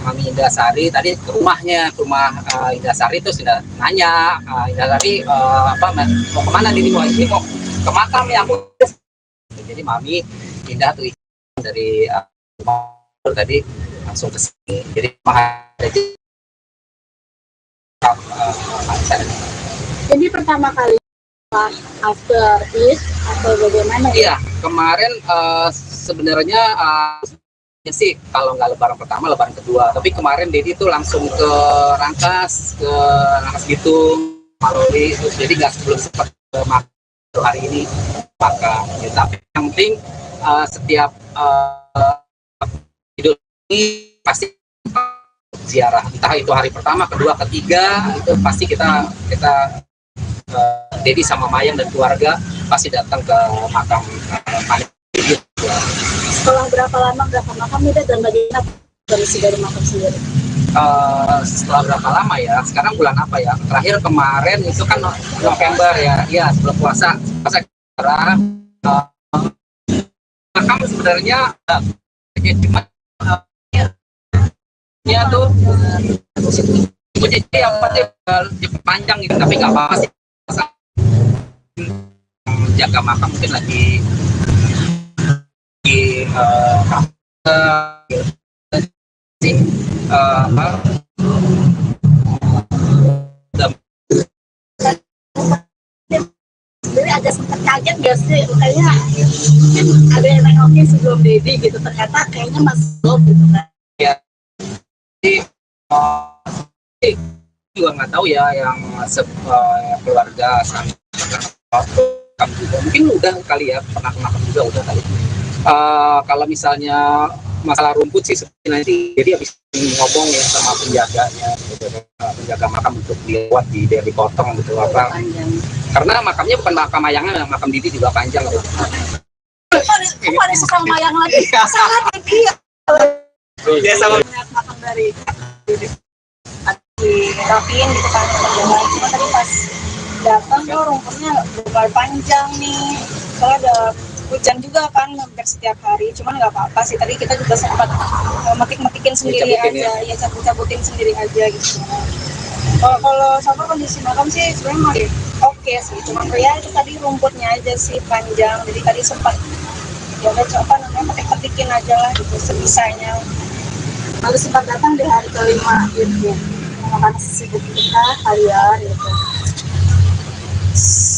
Mami Indasari, tadi ke rumahnya, ke rumah Indasari, terus sudah nanya Indasari mau kemana nih, mau ke makam ya aku. Jadi Mami pindah tuh dari tadi langsung ke sini. Jadi jadi pertama kali after this atau bagaimana? Iya, kemarin sebenarnya sih kalau nggak lebaran pertama, lebaran kedua. Tapi kemarin Dedi tuh langsung ke Rangkas Bitung, Maloli, jadi nggak sebelum sempat ke hari ini maka. Ya, tapi yang penting setiap Idul ini pasti ziarah, entah itu hari pertama, kedua, ketiga, itu pasti kita Dedi sama Mayang dan keluarga pasti datang ke makam Setelah berapa lama nggak ke makam itu dan bagaimana kondisi dari makam sendiri? Setelah berapa lama ya? Sekarang bulan apa ya? Terakhir kemarin itu kan November ya, iya sebelum puasa makam sebenarnya cuma ya tuh yang panjang gitu, tapi nggak apa-apa sih. Jaga makam mungkin lagi Sebenarnya agak sempat kaget gak sih, kayaknya ada yang nengokin sebelum Dedi gitu, ternyata kayaknya masuk gitu kan ya. Jadi juga nggak tahu ya yang keluarga juga mungkin udah kali ya, pernah juga udah kali. Kalau misalnya masalah rumput sih seperti nanti jadi habis ngomong ya sama penjaganya gitu, penjaga makam untuk dibuat dari potong gitu apa karena makamnya bukan makam mayangnya, makam Didi juga panjang gitu. Kok ada sekarang mayang lagi? Salah lagi. Ya sama Makam dari dirapiin gitu kan teman-teman. Cuma tadi pas datang tuh rumputnya udah panjang nih, soalnya ada hujan juga kan hampir setiap hari. Cuman nggak apa-apa sih, tadi kita juga sempat metik-metikin sendiri Dicabutin aja, ya cabut-cabutin sendiri aja gitu. Kalau sama kondisi makam sih sebenarnya masih oke sih, cuman ya itu tadi rumputnya aja sih panjang, jadi tadi sempat ya udah coba namanya petik-petikin aja lah gitu sebisanya. lalu sempat datang di hari kelima gitu. Makan sibuk kita kalian gitu.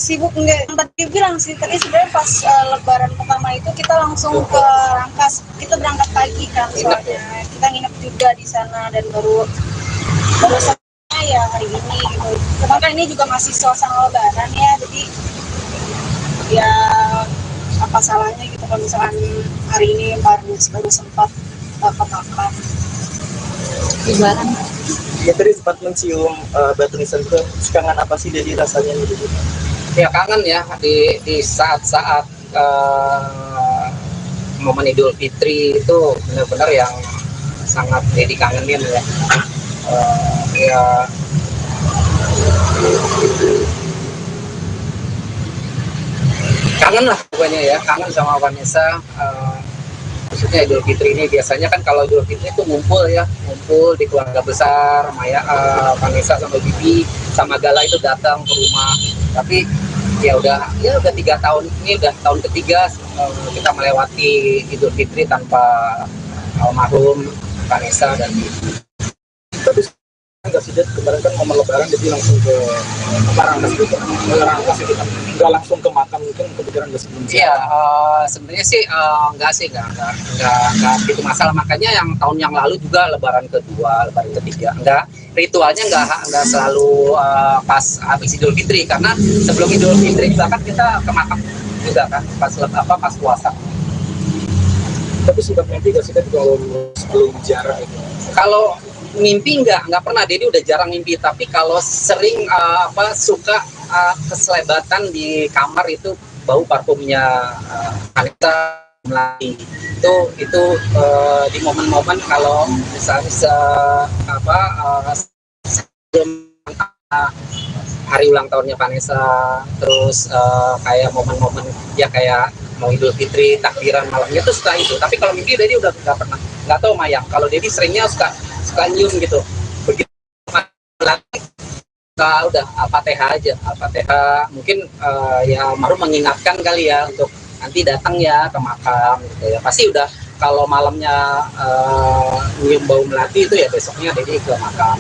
Sibuk enggak, yang tadi bilang sih tadi sebenarnya pas lebaran pertama itu kita langsung ke Rangkas, kita berangkat pagi kan soalnya kita nginep juga di sana dan baru selesai ya hari ini gitu. Cuman kan ini juga masih suasana lebaran ya, jadi ya apa salahnya gitu kalau misalkan hari ini baru sempat ke makam. Lebaran. Ya tadi sempat mencium batu nisan itu, kangen apa sih jadi rasanya gitu? ya kangen ya di saat-saat momen Idul Fitri itu benar-benar yang sangat jadi kangenin ya. Ya kangen lah pokoknya ya, kangen sama Vanessa. Khususnya Idul Fitri ini biasanya kan kalau Idul Fitri itu ngumpul di keluarga besar, Vanessa sama Bibi sama Gala itu datang ke rumah. Tapi ya udah 3 tahun ini udah tahun ketiga kita melewati Idul Fitri tanpa almarhum Vanessa dan Bibi. Tapi nggak sih, kemarin kan momen lebaran jadi langsung ke Rangkas gitu, Rangkas gitu, nggak langsung ke makam, mungkin kepikiran nggak sebelum. Iya, sebenarnya sih enggak gitu masalah. Makanya yang tahun yang lalu juga lebaran kedua, lebaran ketiga enggak, ritualnya enggak selalu pas habis Idul Fitri, karena sebelum Idul Fitri juga kan kita ke makam juga kan pas puasa. Tapi sudah mimpi nggak sih kalau sebelum jarang itu? Kalau mimpi nggak pernah, Dedi udah jarang mimpi. Tapi kalau sering suka keselebatan di kamar itu bau parfumnya Vanessa Melati. Itu di momen-momen kalau misalnya sebelum hari ulang tahunnya Vanessa, terus kayak momen-momen ya kayak mau Idul Fitri, takbiran malamnya itu suka itu. Tapi kalau mimpi Dedi udah nggak pernah, nggak tahu Mayang. Kalau Dedi seringnya suka nyium gitu. Begitu udah Al-Fatihah aja, Al-Fatihah. Mungkin ya baru mengingatkan kali ya untuk nanti datang ya ke makam gitu ya. Pasti udah kalau malamnya nyium bau melati itu ya besoknya Dedi ke makam.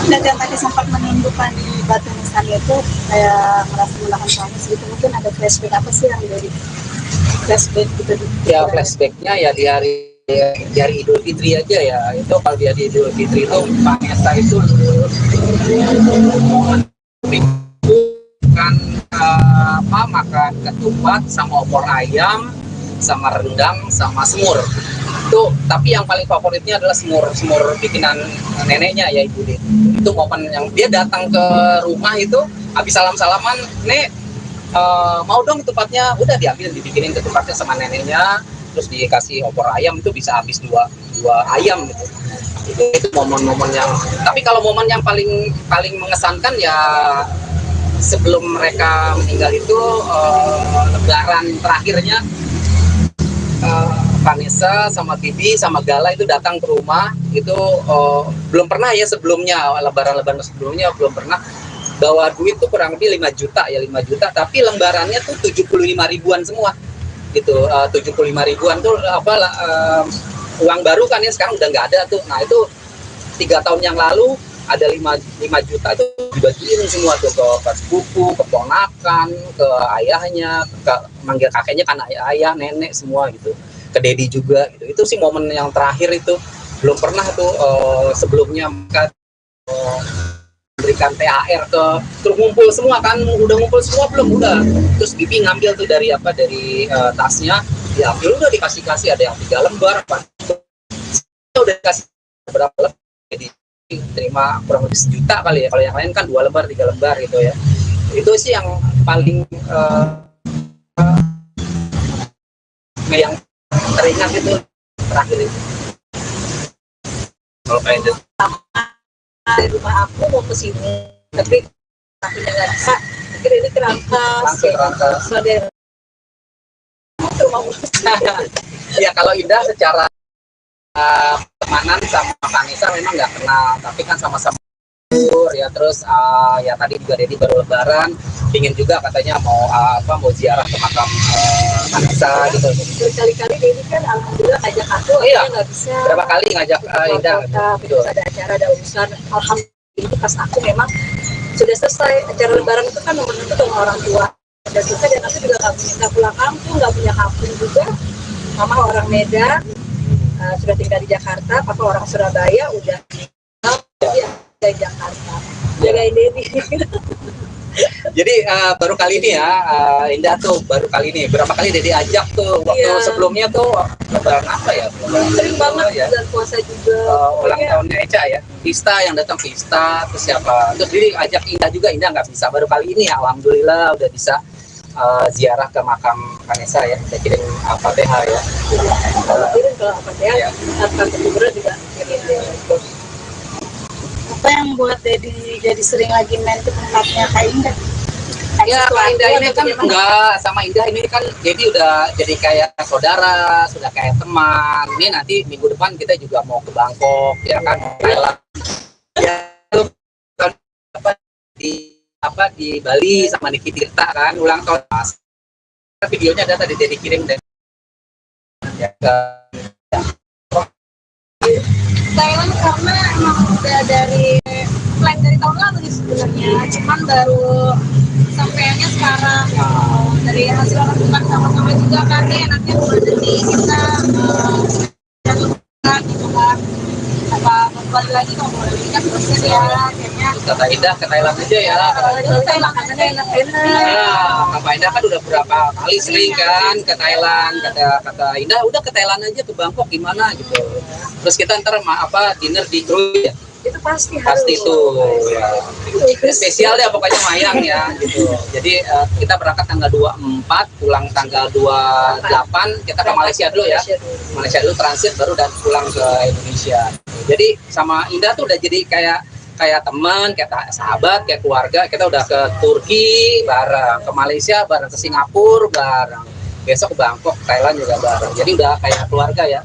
Dan yang tadi sempat menindukan di batu nisan itu kayak merasa melakukan suami gitu, mungkin ada flashback apa sih yang dari flashback gitu? Ya flashbacknya ya di hari Idul Fitri aja ya. Itu kalau di hari Idul Fitri itu Vanessa itu makan ketupat sama opor ayam sama rendang sama semur. Tapi yang paling favoritnya adalah semur bikinan neneknya ya Ibu Dit. Itu momen yang dia datang ke rumah itu habis salam-salaman, Nek mau dong ketupatnya, udah diambil dibikinin ketupatnya sama neneknya, terus dikasih opor ayam, itu bisa habis dua ayam gitu. Itu momen-momen yang, tapi kalau momen yang paling mengesankan ya sebelum mereka meninggal itu lebaran terakhirnya Vanessa sama Bibi sama Gala itu datang ke rumah itu belum pernah ya sebelumnya, lebaran sebelumnya belum pernah bawa duit tuh kurang lebih 5 juta, tapi lembarannya tuh 75 ribuan semua gitu. 75 ribuan tuh uang baru kan ya, sekarang udah nggak ada tuh. Nah itu 3 tahun yang lalu ada 5 juta itu dibagiin semua tuh ke sepupu, ke ponakan, ke ayahnya, ke manggil kakeknya kan ayah, nenek semua gitu, ke Dedi juga gitu. Itu sih momen yang terakhir itu, belum pernah tuh sebelumnya mereka berikan THR terus ngumpul semua kan, udah ngumpul semua belum, udah terus Bibi ngambil tuh dari tasnya diambil udah dikasih ada yang 3 lembar apa udah dikasih berapa lembar, jadi terima kurang lebih 1 juta kali ya, kalau yang lain kan 2 lembar 3 lembar gitu ya. Itu sih yang paling yang teringat itu terakhir itu. Kalau kayak itu Dari rumah aku mau ke sini, tapi akhirnya nggak bisa. Akhirnya ini kerangkas, so dari rumah ya kalau Indah secara pertemanan sama Vanessa memang nggak kenal, tapi kan sama-sama ya. Terus ya tadi juga Dedi baru lebaran, ingin juga katanya mau mau ziarah ke makam Vanessa gitu. Berkali-kali Dedi kan alhamdulillah ngajak aku, Iya. nggak bisa. Berapa kali ngajak Indah? Gitu. Ada acara, ada urusan. Alhamdulillah itu pas aku memang sudah selesai acara lebaran itu kan nomor itu sama orang tua. Dan selesai, dan aku juga nggak pulang kampung, nggak punya kampung juga. Mama orang Medan, sudah tinggal di Jakarta. Papa orang Surabaya, udah di Jakarta. Jagain Dedi. Jadi baru kali ini ya, Indah tuh baru kali ini. Berapa kali Dedi ajak tuh waktu Iya. sebelumnya tuh lebaran apa ya? Sering banget ya. bulan puasa juga. Ulang tahunnya Eca ya, Pista yang datang Pista, terus siapa? Terus Dedi ajak Indah juga, Indah nggak bisa. Baru kali ini ya, alhamdulillah udah bisa ziarah ke makam Vanessa ya. Kita kirim Al-Fatihah ya. Kalau kirim ke apa ya? Kata gubernur juga kirim. Apa yang buat Dedi jadi sering lagi main ke tempatnya Kak Indah? Ya, Kak Indah ini kan enggak sama Indah ini kan Dedi udah jadi kayak saudara, sudah kayak teman. Ini nanti minggu depan kita juga mau ke Bangkok ya kan, Thailand. Ya, di Bali sama Niki Tirta kan ulang tahun Mas. Videonya ada tadi Dedi kirim dan ya ke Thailand karena emang udah dari plan dari tahun lalu sebenarnya, cuman baru sampainya sekarang. Dari hasil lakukan sama-sama juga kan nih, nanti bulan nanti kita gitu kan, apa kembali lagi kalau boleh kan proses ya akhirnya. kata Indah ke Thailand aja ya. Thailand makanannya enak-enak. Ya, Kak Indah kan udah berapa kali sering kan ke Thailand. Kata Indah udah ke Thailand aja, ke Bangkok gimana gitu. Terus kita ntar dinner di Krui ya. Itu pasti Itu ya. Spesial deh pokoknya Mayang ya gitu. Jadi kita berangkat tanggal 24, pulang tanggal 28, kita ke Malaysia dulu ya. Malaysia dulu transit baru dan pulang ke Indonesia. Jadi sama Indah tuh udah jadi kayak teman, kayak sahabat, kayak keluarga. Kita udah ke Turki bareng, ke Malaysia bareng, ke Singapura bareng. Besok ke Bangkok, Thailand juga bareng. Jadi udah kayak keluarga ya.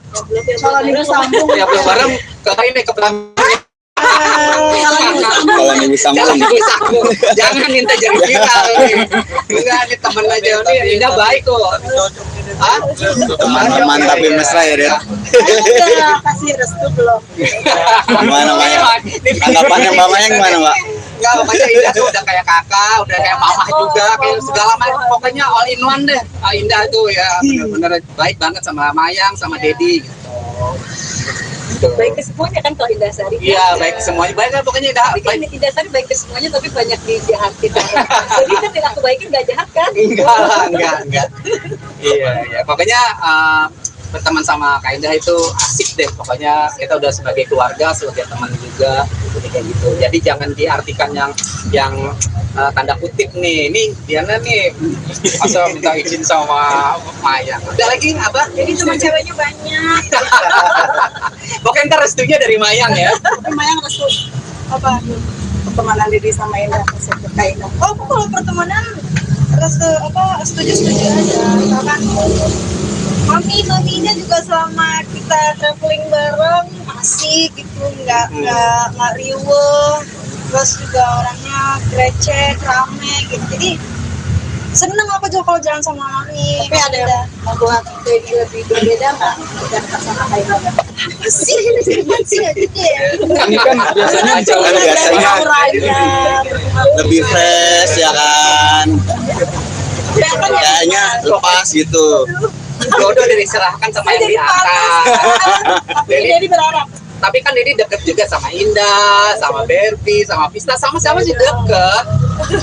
Kalau minggu sambung Ya belum bareng ke Bangkok. Kalau minggu sambung. Jangan minta jadi viral nih. Enggak, ini temen aja nih. Indah baik kok. Teman-teman tapi mesra ya, Den. udah kasih restu belum? Gimana, Mbak? Tanggapannya Mbak Mayang gimana, Mbak? Enggak, pokoknya Indah tuh udah kayak kakak, udah kayak mama juga, kayak segala macam. Pokoknya all in one deh. Indah tuh ya bener-bener baik banget sama Mayang, sama Dedi gitu. Baik ke semuanya kan kalau Indah Sari. Iya, baik ke semuanya. Baik lah pokoknya Indah. Tapi kan Indah Sari baik ke semuanya, tapi banyak dijahatin. Jadi kan yang aku baikin nggak jahat kan? Enggak. Iya. Pokoknya berteman sama Kak Indah itu asik deh. Pokoknya kita udah sebagai keluarga, sebagai teman juga, kayak gitu. Jadi jangan diartikan yang tanda kutip nih. Ini Diana nih asal minta izin sama Mayang. Ada lagi apa? Jadi cuma ceweknya banyak. Pokoknya ntar restunya dari Mayang ya. Tapi Mayang restu apa? Pertemanan Dedi sama Indah, Kak Indah. Oh, aku kalau pertemanan setuju aja. Misalkan maminya juga selama kita traveling bareng asik gitu, nggak riuh, terus juga orangnya receh, rame gitu. Jadi seneng aku juga kalau jalan sama mami. Tapi ada membuat Dedi lebih berbeda nggak dekat sama Kak Indah? Apa sih aja ya? Biasanya lebih fresh ya kan. Kayaknya lepas gitu. Jodoh diserahkan sama yang di atas. Tapi Dedi berharap Tapi kan ini deket juga sama Indah, sama Berbi, sama Vista, sama-sama sih deket.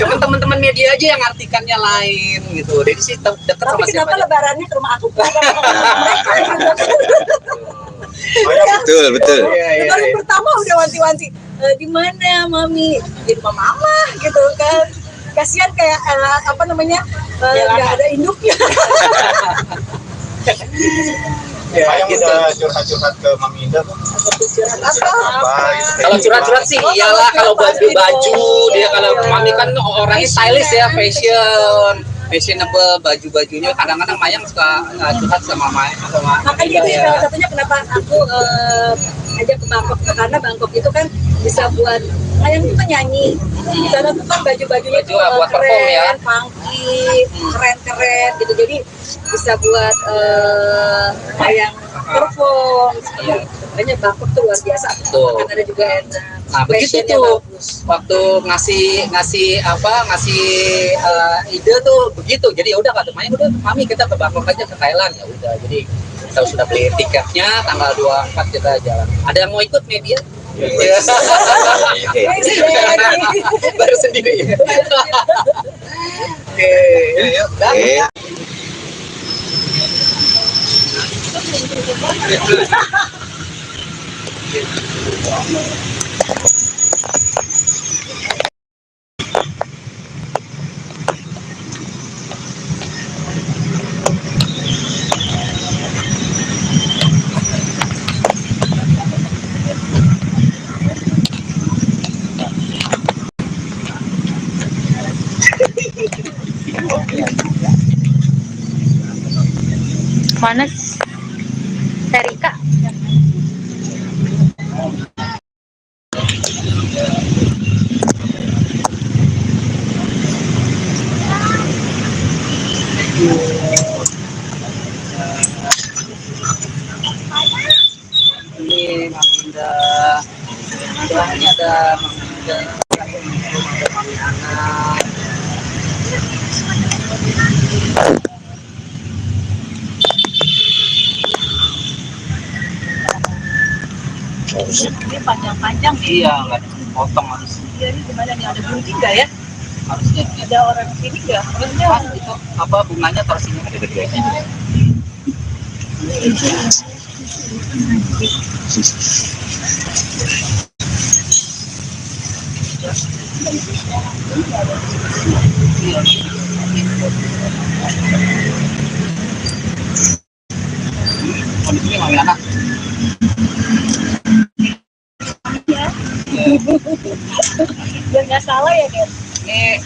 Cuman teman-teman media aja yang artikannya lain gitu. Jadi sih deket Tapi sama siapa kenapa aja. lebarannya ke rumah aku? Betul, betul. Iya, iya, Lebaran iya. pertama udah wanti-wanti, di mana mami? Di rumah mama gitu kan. Kasihan kayak apa namanya, nggak ada induknya. Ya, Mayang gitu. udah curhat-curhat ke Mami Indah tuh. Curhat apa? Apa gitu. Kalau curhat-curhat sih iyalah, kalau baju dia, kalau Mami kan orangnya stylish ya, fashionable, baju-bajunya. Kadang-kadang Mayang suka curhat sama Makanya Indah itu ya. salah satunya kenapa aku ajak ke Bangkok, karena Bangkok itu kan bisa buat Mayang itu kan nyanyi. Di sana tuh kan baju-bajunya Baju tuh buat perform keren, ya. funky, keren-keren gitu. Jadi bisa buat Mayang perform. Makanya Bangkok tuh luar biasa. Betul. Kan ada juga enak. Nah begitu Fashionnya tuh bagus. waktu ngasih ide tuh begitu. Jadi ya udah kata Maya, udah Mami kita ke Bangkok aja, ke Thailand. Ya udah, jadi kita sudah beli tiketnya, tanggal 24 kita jalan. Ada yang mau ikut media? Iya. Baru sendiri. Oke, yuk. Dah. Oke. Mana Erika? Ini Mami Indah. Doanya ada Mami Indah. Ada Mami Anak. Ini panjang-panjang nih. Iya, nggak dipotong harus. Ini gimana nih, ada bunyi nggak ya? Harusnya Ada orang sini nggak? Harusnya pas itu apa bunganya taruh sini ada keduanya. Kondisinya Mami Anak. biar nggak salah ya kan? Ini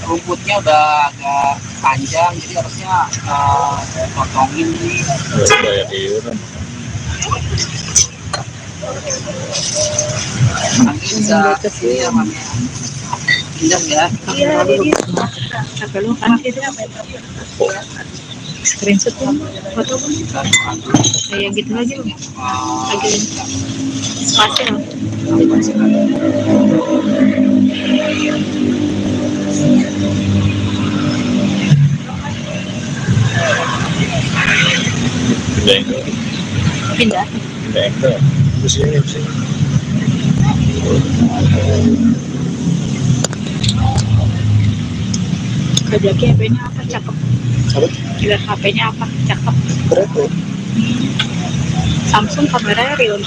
rumputnya udah agak panjang, jadi harusnya potongin nih. Nanti bisa kesini ya Mami. Indah ya. Iya, jadi Sampai lu kan screenshot tuh foto kayak gitu lagi loh. Lagi spasi loh. Pindah. Kerja HP-nya apa cakep? Lihat HP-nya apa cakep? Samsung kameranya real.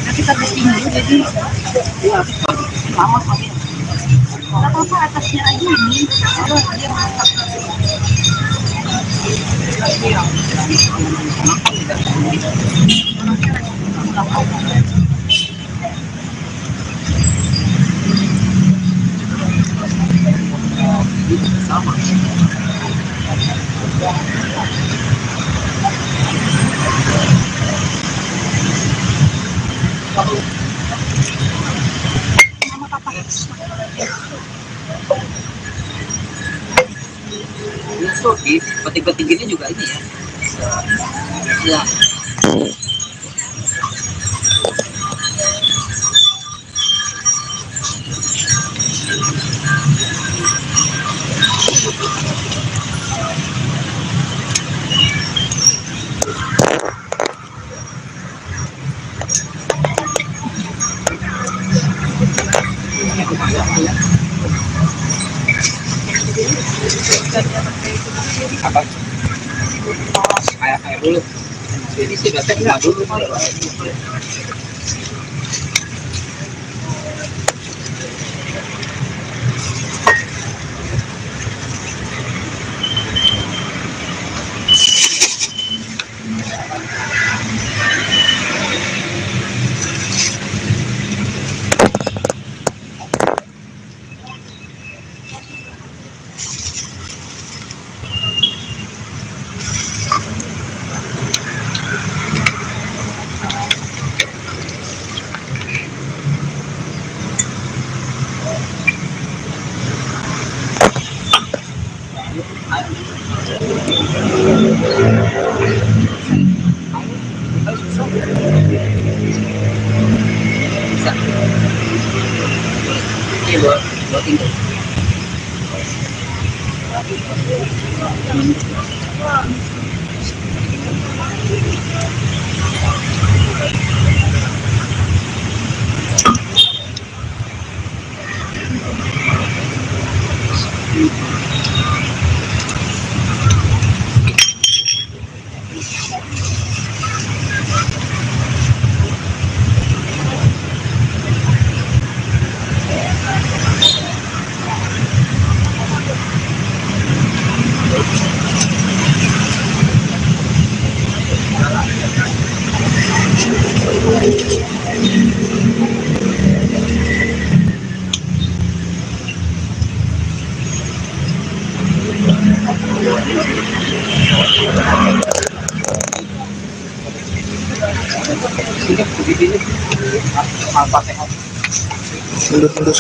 Tapi tapi tinggi jadi Sama Mami. nggak apa-apa atasnya aja ini. Kalau dia masak. Ini tuh di petik-petik gini juga ini ya. Ya. Apa? Air dulu. Jadi sih biasanya dulu. Bisa. Ini buat tinggal. Mundur.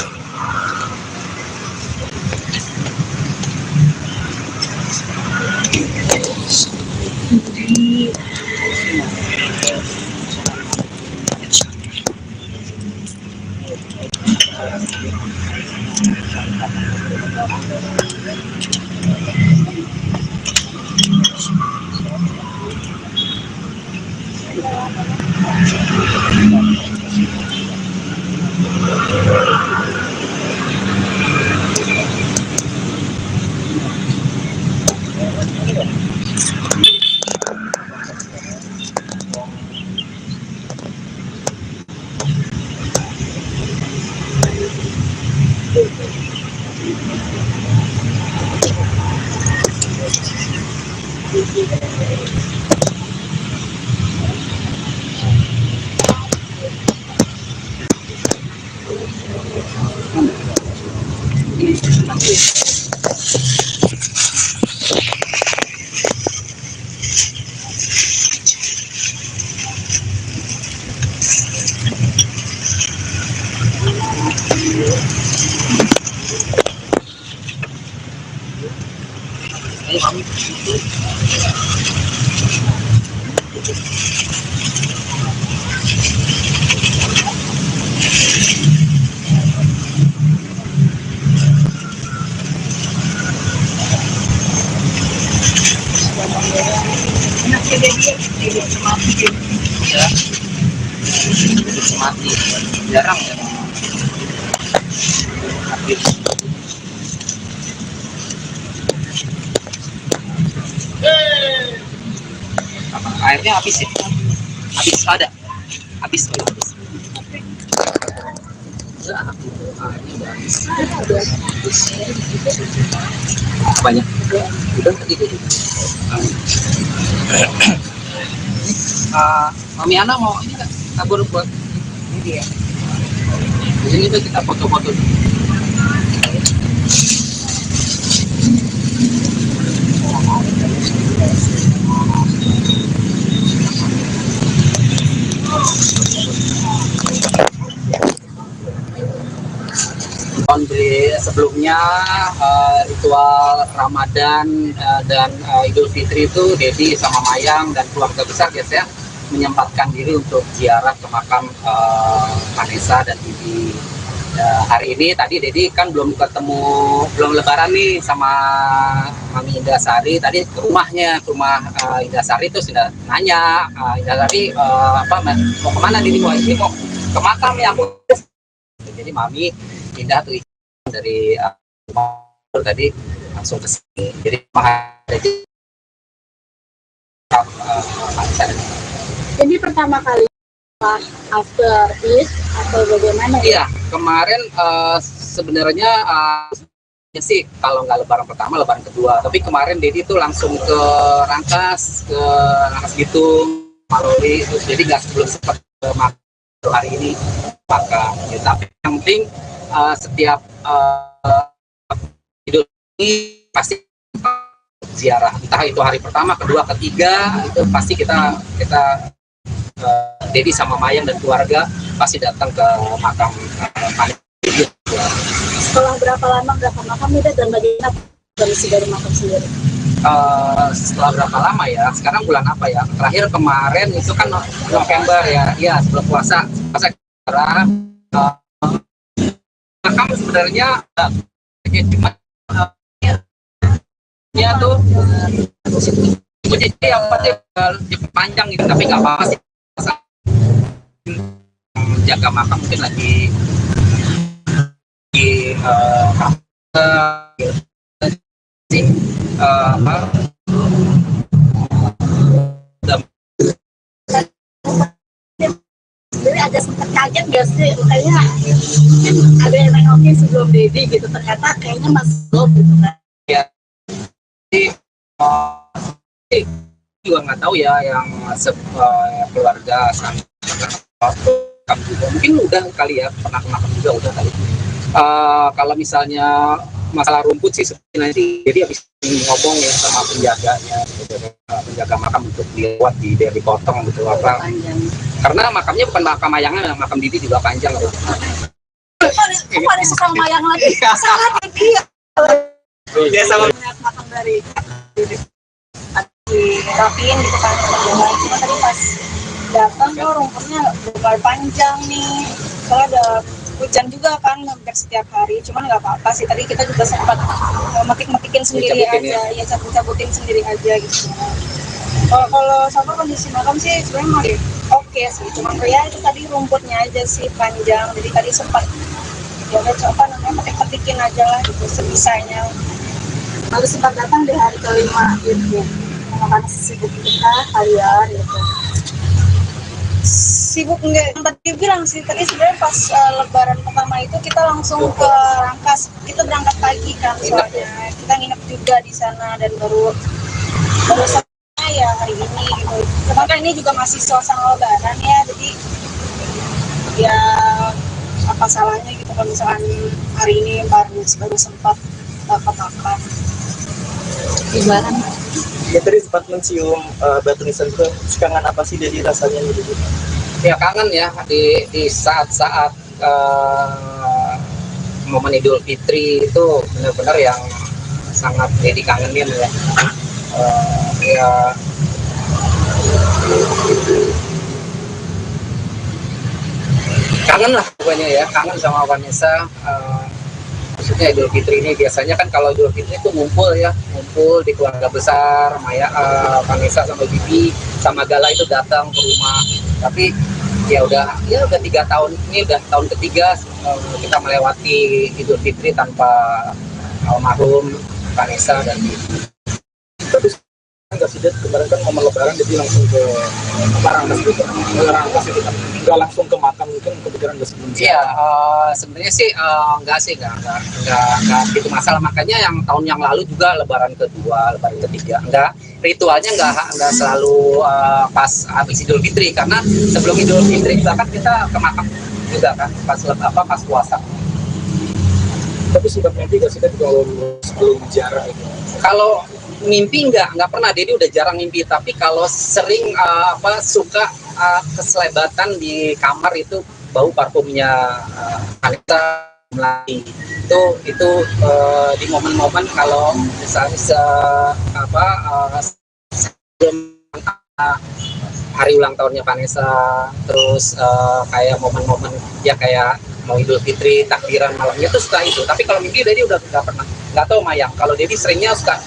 Ya, mati jarang ya. Habis. Airnya habis ya? Habis ada? Habis. Ya, airnya udah habis. Banyak. Udah tadi deh. Mami Ana mau ini nggak kabur buat ini ya? Ini kita foto-foto. sebelumnya ritual Ramadan dan Idul Fitri itu Dedi sama Mayang dan keluarga besar guys ya menyempatkan diri untuk ziarah ke makam Vanessa dan Bibi. Hari ini tadi Dedi kan belum lebaran nih sama Mami Indasari, tadi ke rumahnya, ke rumah Indasari itu sudah nanya, Indasari mau kemana Dedi? Ini mau ke makam ya aku. Jadi Mami pindah tuh dari rumah tadi langsung ke sini. Jadi Jadi pertama kali after Eid atau bagaimana ya? Iya, kemarin sebenarnya sih kalau nggak lebaran pertama, lebaran kedua. Tapi kemarin Dedi tuh langsung ke Rangkas Bitung, Maloli, terus jadi nggak sebelum sempat ke makam hari ini maka. Ya, tapi yang penting setiap Idul ini pasti ziarah, entah itu hari pertama, kedua, ketiga, itu pasti kita Dedi sama Mayang dan keluarga pasti datang ke makam Vanessa. Setelah berapa lama nggak ke makam itu dan bagaimana kondisi dari makam sendiri? Setelah berapa lama ya? Sekarang bulan apa ya? Terakhir kemarin itu kan November ya, iya sebelum puasa makam sebenarnya cuma ya tuh jadi yang panjang gitu, tapi nggak apa-apa sih. Jaga makam mungkin lagi Sebenarnya agak sempat kaget gak sih? Kayaknya ada yang nengokin sebelum Dedi gitu, ternyata kayaknya masih belum gitu kan. ya juga nggak tahu ya yang keluarga juga mungkin udah kali ya, pernah ke makam juga udah kali. Kalau misalnya masalah rumput sih nanti jadi habis ngomong ya sama penjaganya, penjaga makam untuk dibuat biar dipotong gitu apa, karena makamnya bukan makam Mayangnya, makam Bibi juga panjang gitu. Kok ada sekarang Mayang lagi? Salah Dedi Ya sama makam dari dirapiin gitu kan teman-teman. Cuma tadi pas datang tuh rumputnya udah panjang nih, soalnya ada hujan juga kan hampir setiap hari. Cuman nggak apa-apa sih, tadi kita juga sempat metik-metikin sendiri Dicabutin aja, ya cabut-cabutin sendiri aja gitu. Kalau sama kondisi makam sih sebenarnya masih oke sih, cuman ya itu tadi rumputnya aja sih panjang, jadi tadi sempat ya udah coba namanya metik-metikin aja lah gitu sebisanya. lalu sempat datang di hari kelima gitu, mengenai sibuk kita kalian gitu. Sibuk enggak, yang tadi bilang sih tadi sebenarnya pas lebaran pertama itu kita langsung ke Rangkas, kita berangkat pagi kan soalnya kita nginep juga di sana dan baru selesai ya hari ini gitu. Cuman kan ini juga masih suasana lebaran ya, jadi ya apa salahnya gitu kalau misalkan hari ini baru sempat ke makan. Gimana? Ya tadi sempat mencium batu nisan itu, kangen apa sih jadi rasanya gitu? ya kangen ya di saat-saat momen Idul Fitri itu benar-benar yang sangat jadi kangenin ya. Ya kangen lah pokoknya ya, kangen sama Vanessa. Maksudnya Idul Fitri ini biasanya kan kalau Idul Fitri itu ngumpul di keluarga besar, Vanessa sama Bibi sama Gala itu datang ke rumah. Tapi ya udah 3 tahun ini, udah tahun ketiga kita melewati Idul Fitri tanpa almarhum Vanessa dan Bibi. Tapi nggak sih, kemarin kan momen lebaran jadi langsung ke Rangkas gitu, nggak langsung ke makam, mungkin kepikiran nggak sebelum. Iya, sebenarnya sih nggak gitu masalah. Makanya yang tahun yang lalu juga lebaran kedua, lebaran ketiga, ritualnya nggak selalu pas habis Idul Fitri, karena sebelum Idul Fitri juga kan kita ke makam juga kan pas puasa. Tapi sudah mimpi nggak sih kalau sebelum ziarah itu? Kalau mimpi nggak pernah, Dedi udah jarang mimpi. Tapi kalau sering suka keselebatan di kamar itu bau parfumnya Vanessa lagi itu di momen-momen kalau misalnya sebelum hari ulang tahunnya Vanessa, terus kayak momen-momen ya kayak mau Idul Fitri, takbiran malamnya itu suka itu. Tapi kalau minggu Dedi udah nggak pernah, nggak tahu Mayang. Kalau Dedi seringnya suka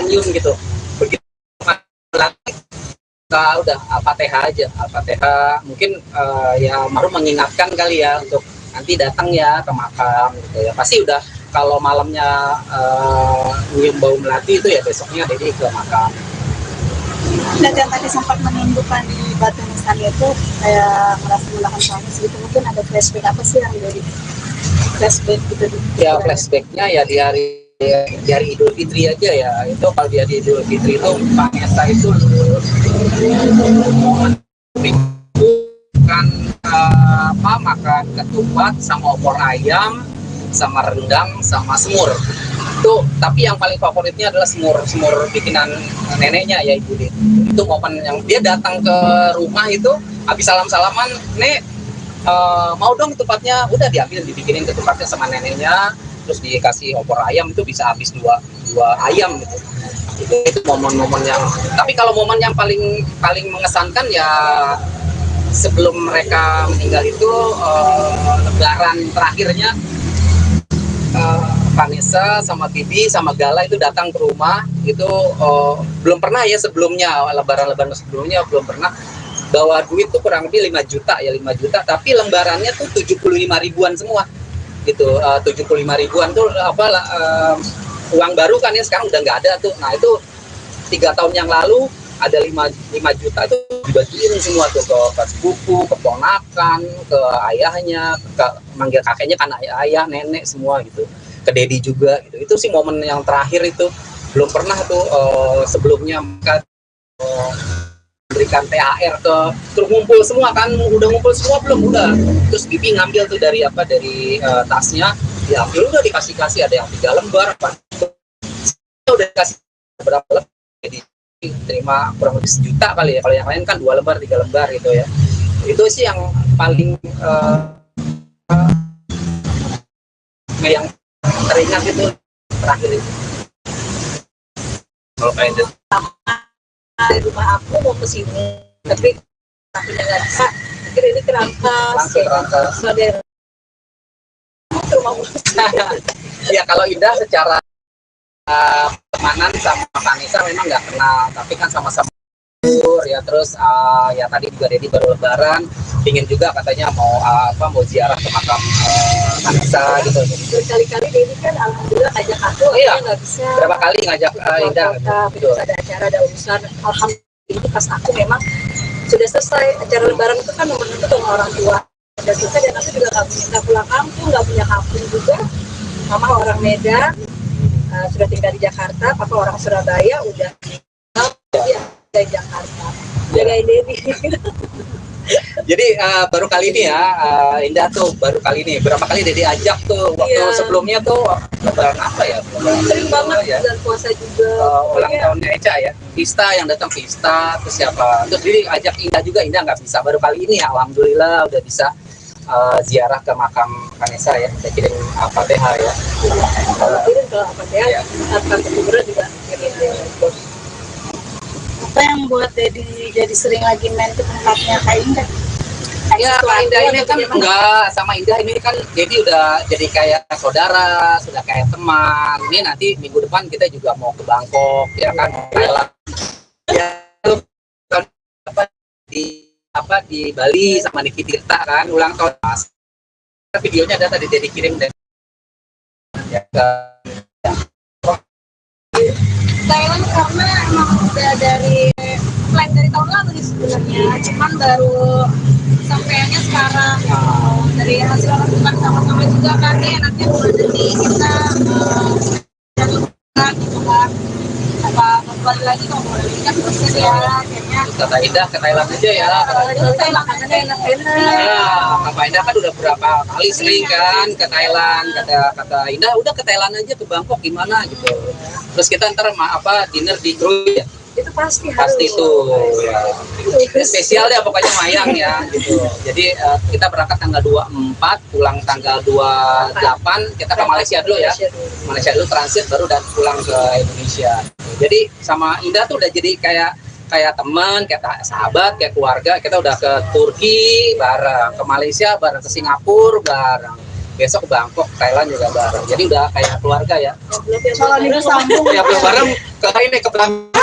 nyium gitu. Begitu udah Al-Fatihah aja, Al-Fatihah. Mungkin ya baru mengingatkan kali ya untuk nanti datang ya ke makam gitu ya. Pasti udah kalau malamnya nyium bau melati itu ya besoknya Dedi ke makam. Dan yang tadi sempat menunjukkan di Batu Nisan itu kayak merasa melakukan suami segitu, mungkin ada flashback apa sih yang dari flashback gitu? Ya flashbacknya ya di hari Idul Fitri aja ya. Itu kalau di hari Idul Fitri itu Vanessa itu makan ketupat sama opor ayam sama rendang sama semur itu. Tapi yang paling favoritnya adalah semur bikinan neneknya ya Ibu Dit. Itu momen yang dia datang ke rumah itu habis salaman Nek mau dong ketupatnya, udah diambil dibikinin ketupatnya sama neneknya, terus dikasih opor ayam. Itu bisa habis dua ayam gitu. Itu momen-momen yang, tapi kalau momen yang paling mengesankan ya sebelum mereka meninggal itu lebaran terakhirnya Vanessa sama Bibi sama Gala itu datang ke rumah itu. Belum pernah ya sebelumnya, lebaran sebelumnya belum pernah bawa duit tuh kurang lebih 5 juta ya, 5 juta, tapi lembarannya tuh 75 ribuan semua gitu. 75 ribuan tuh uang baru kan ya, sekarang udah nggak ada tuh. Nah itu 3 tahun yang lalu ada 5 juta itu dibagiin semua tuh ke sepupu, ke ponakan, ke ayahnya, ke manggil kakeknya kan ayah, nenek semua gitu, ke Dedi juga gitu. Itu sih momen yang terakhir itu. Belum pernah tuh sebelumnya mereka berikan THR terus ngumpul semua kan, udah ngumpul semua belum, udah. Terus Bibi ngambil tuh dari tasnya, diambil udah dikasih ada yang 3 lembar apa udah dikasih berapa lembar, jadi terima kurang lebih 1 juta kali ya. Kalau yang lain kan 2 lembar 3 lembar gitu ya. Itu sih yang paling yang teringat itu terakhir itu. Kalau kayak itu Dari rumah aku mau ke sini, tapi akunya nggak bisa. Akhirnya ini kerangkas, saudara ke rumah ya kalau Indah secara temanan sama Vanessa memang nggak kenal, tapi kan sama-sama ya. Terus ya tadi juga Dedi baru lebaran, ingin juga katanya mau ziarah ke makam Vanessa gitu. Berkali-kali Dedi kan alhamdulillah ngajak aku, iya, nggak bisa. Berapa kali ngajak Indah gitu. Ada acara, ada urusan, alhamdulillah itu pas aku memang sudah selesai acara lebaran itu kan nomor itu sama orang tua sudah selesai, dan aku juga nggak pulang kampung, nggak punya kampung juga. Mama orang Medan, sudah tinggal di Jakarta, papa orang Surabaya, udah di Jakarta, jagain Dedi. Jadi baru kali ini ya Indah tuh baru kali ini. Berapa kali Dedi ajak tuh waktu sebelumnya tuh lebaran apa ya? Sering banget ya. Dan puasa juga. Ulang tahunnya Eca ya. Pista yang datang Pista, terus siapa? Terus Dedi ajak Indah juga, Indah nggak bisa. Baru kali ini ya, alhamdulillah udah bisa ziarah ke makam Vanessa ya. Kita kirim Al-Fatihah ya. Kirim ke Al-Fatihah. Al-Fatihah juga kirim. Apa yang buat Dedi jadi sering lagi main ke tempatnya Kak Indah? Ya Kak Indah ini kan enggak, sama Indah ini kan Dedi udah jadi kayak saudara, sudah kayak teman. Ini nanti minggu depan kita juga mau ke Bangkok ya kan, Thailand. Ya di Bali sama Niki Tirta kan ulang tahun Mas. Videonya ada tadi Dedi kirim dan ya ke Thailand karena emang udah dari plan dari tahun lalu sebenarnya, cuman baru sampainya sekarang. Dari hasil lakukan sama-sama juga kan nih, nanti bulan ini kita gitu kan, apa kembali lagi kalau boleh kan proses ya akhirnya. Kata Indah ke Thailand aja ya. Thailand makanannya enak-enak. Ya, Kak Indah kan udah berapa kali sering kan ke Thailand. Kata Indah udah ke Thailand aja, ke Bangkok gimana gitu. Terus kita ntar dinner di Krui ya. itu pasti harus. Pasti itu ya. Spesial deh pokoknya Mayang ya gitu. Jadi kita berangkat tanggal 24, pulang tanggal 28, kita ke Malaysia dulu ya. Malaysia dulu transit baru dan pulang ke Indonesia. Jadi sama Indah tuh udah jadi kayak teman, kayak sahabat, kayak keluarga. Kita udah ke Turki bareng, ke Malaysia bareng, ke Singapura bareng. Besok ke Bangkok, Thailand juga bareng. Jadi udah kayak keluarga ya. Kalau minggu sambung Ya belum bareng ke ini ke Bangkok.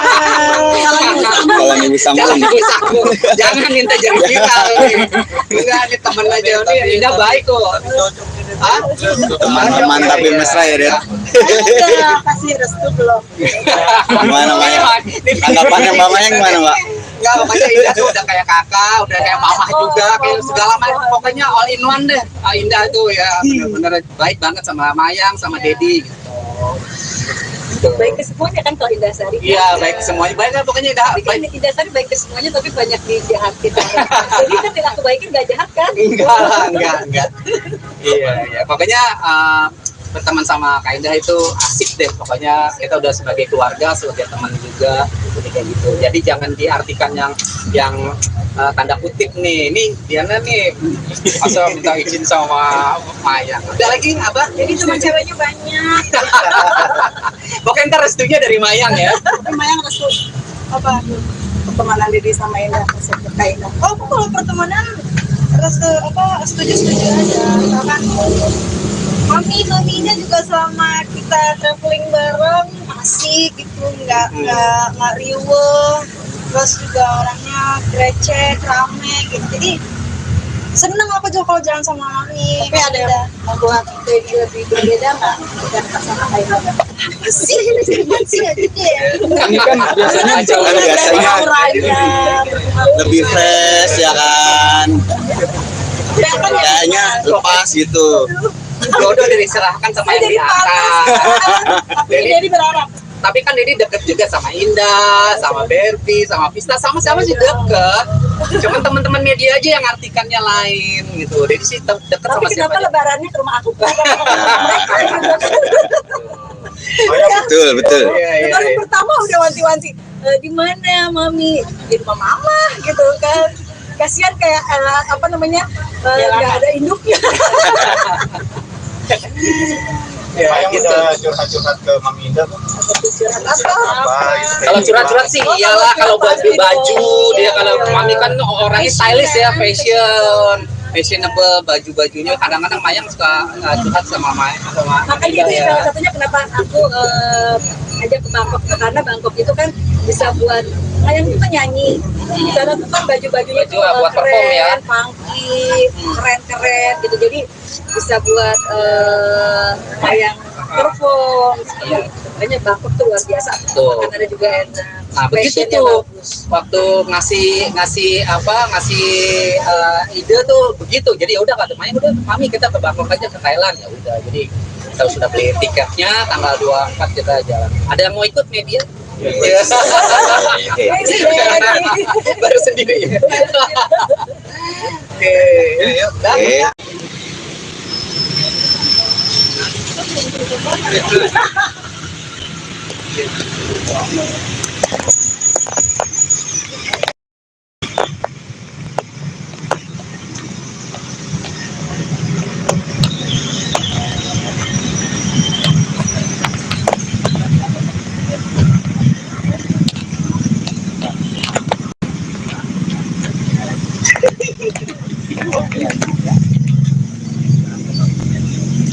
Kalau minggu Jangan sambung. sambung. Jangan minta jangan viral nih. Enggak, ini temen aja nih. Indah baik kok. Hah? Teman mantapin mesra ya, Det. udah kasih restu belum? Gimana Mayang? Tanggapannya Mbak Mayang gimana, Mbak? Enggak, pokoknya Indah tuh udah kayak kakak, udah kayak mama juga, kayak segala macam. Pokoknya all in one deh. Indah tuh ya bener-bener baik banget sama Mayang, sama Dedi gitu. Baik ke semuanya kan kalau Indah Sari. Iya, baik semuanya. Baik lah pokoknya Indah. Tapi kan Indah Sari baik ke semuanya tapi banyak dijahatin. Jadi kan yang aku baikin nggak jahat kan? Enggak. Iya. Pokoknya berteman sama Kak Indah itu asik deh. Pokoknya kita udah sebagai keluarga, sebagai teman juga, kayak gitu. Jadi jangan diartikan yang tanda kutip nih. Ini Diana nih asal minta izin sama Mayang. Ada lagi apa? Jadi cuma ceweknya banyak. Pokoknya ntar restunya dari Mayang ya. Tapi Mayang restu apa? Pertemanan Dedi sama Indah, Kak Indah. Oh, aku kalau pertemanan restu apa? Setuju aja. Misalkan maminya juga selama kita traveling bareng asik gitu, nggak riuh, terus juga orangnya receh, rame gitu. Jadi seneng aku juga kalau jalan sama mami. Tapi ada membuat Dedi lebih berbeda nggak dengan sama Kak Indah? Apa sih aja deh. Ini kan biasanya Lebih fresh ya kan. Kayaknya lepas gitu. Jodoh diserahkan sama yang diangkat. Jadi berharap. Tapi kan Dedi deket juga sama Indah, sama Berbi, sama Vista, sama-sama sih deket. Cuman teman-teman media aja yang artikannya lain gitu. Dedi sih deket Tapi sama siapa kenapa aja. lebarannya ke rumah aku? Betul. Iya. Lebaran pertama udah wanti-wanti. Di mana mami? Di rumah mama gitu kan. Kasihan kayak apa namanya nggak ada induknya. Mayang udah curhat-curhat ke Mami Indah, Bang. Curhat apa? Apa gitu. Kalau curhat-curhat sih iyalah, kalau baju dia, kalau Mami kan orangnya stylish ya, fashionable, baju-bajunya. Kadang-kadang Mayang suka curhat sama Makanya Indah itu ya. salah satunya kenapa aku ajak ke Bangkok, karena Bangkok itu kan bisa buat Mayang itu kan nyanyi. Di sana tuh kan baju-bajunya Baju buat perform ya. keren, funky, keren gitu. Jadi bisa buat Mayang perform. Makanya Bangkok tuh luar biasa. Tuh. Kan ada juga enak. Nah begitu Fashionnya tuh bagus. waktu ngasih ide tuh begitu. Jadi ya udah kata Mayang, udah Mami kita ke Bangkok aja, ke Thailand ya udah. Jadi kita sudah beli tiketnya, tanggal 24 kita jalan. Ada yang mau ikut media? Iya. Baru sendiri. Oke. Dah.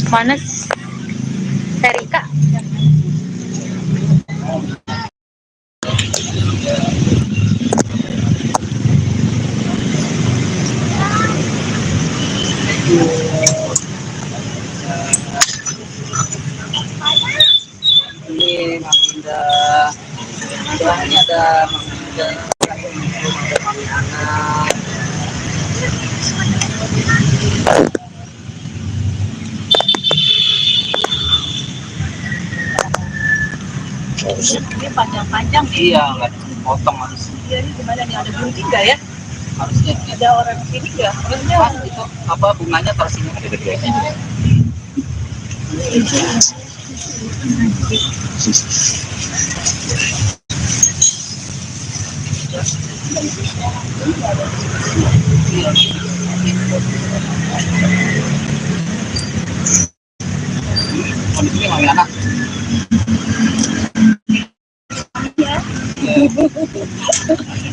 Mana Erika? Ini Mami Indah. Doanya ada Mami Indah. Ada Mami Anak. Ini panjang-panjang nih. Iya, nggak dipotong harus. Iya, ini gimana nih? Ada gunting nggak ya? Harusnya Ada orang sini nggak? Harusnya pas itu apa bunganya taruh sini ada gedenya. Kondisinya masih anak.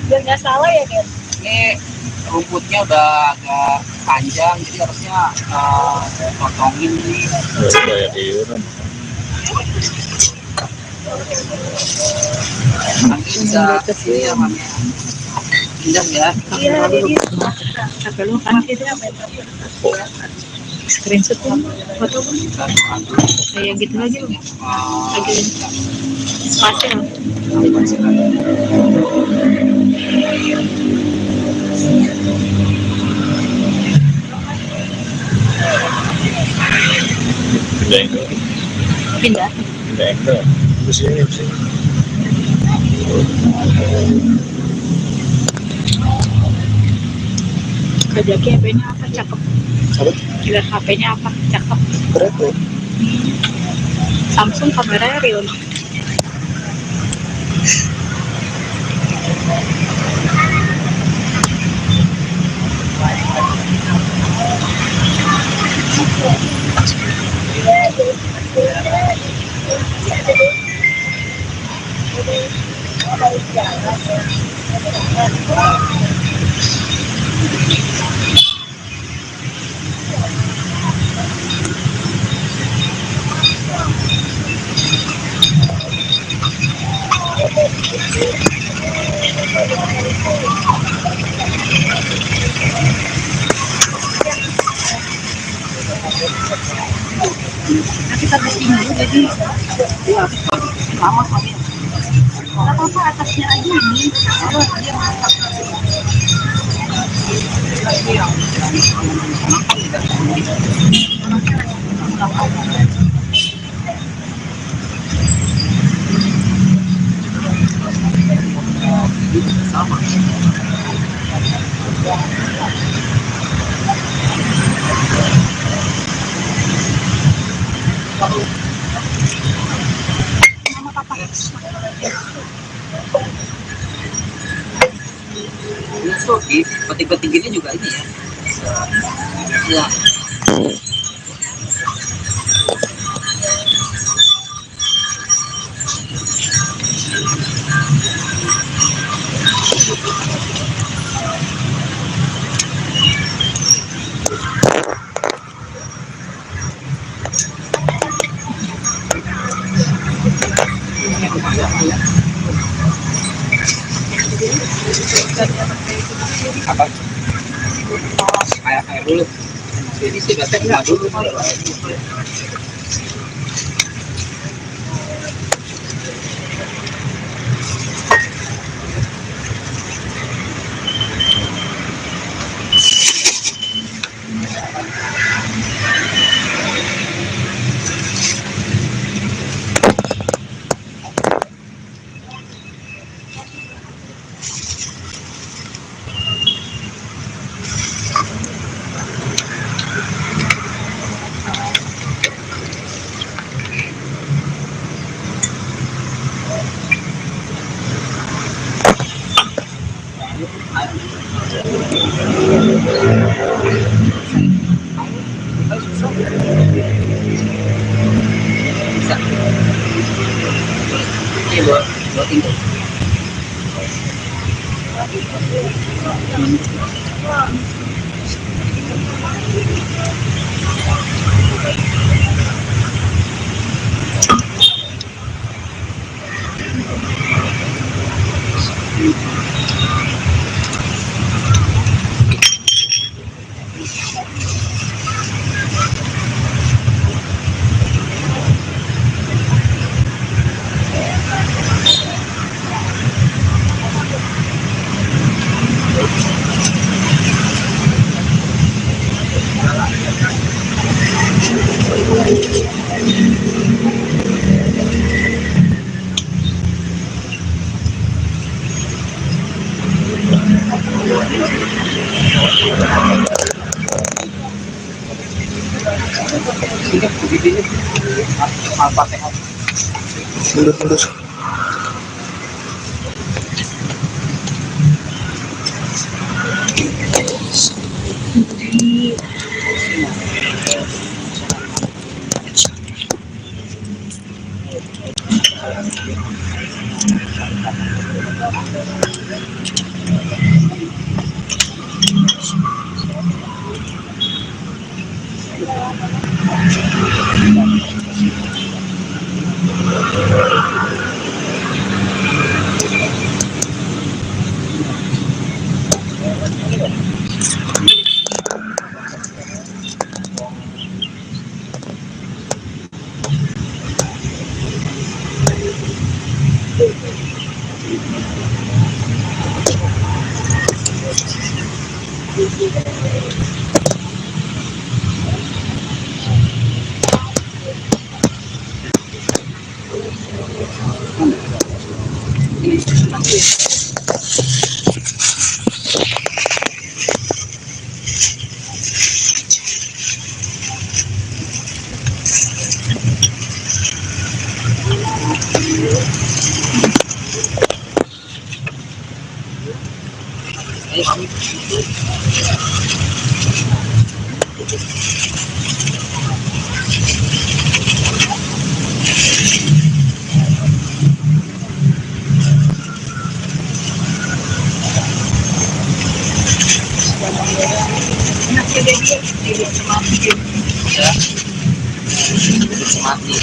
Biar nggak salah ya kan. Ini rumputnya udah agak panjang, jadi harusnya potongin nih. Nanti bisa ini ya, Mami. Pindah ya. Iya, jadi sampai lu kan itu screenshot tuh foto kayak gitu lagi loh. Lagi spasi loh. Pindah. Kejaki HP-nya apa cakep? Lihat HP-nya apa cakep? Berapa? Samsung kameranya real. Nanti kita bersih dulu jadi Lama Mami. nggak apa-apa atasnya aja ini. Sama. Justru di petik-petik ini juga ini ya. Ya. Apa? Air dulu. Jadi sih biasanya dulu. Bisa. Ini buat ini. Al-Fatihah. Mundur. Mati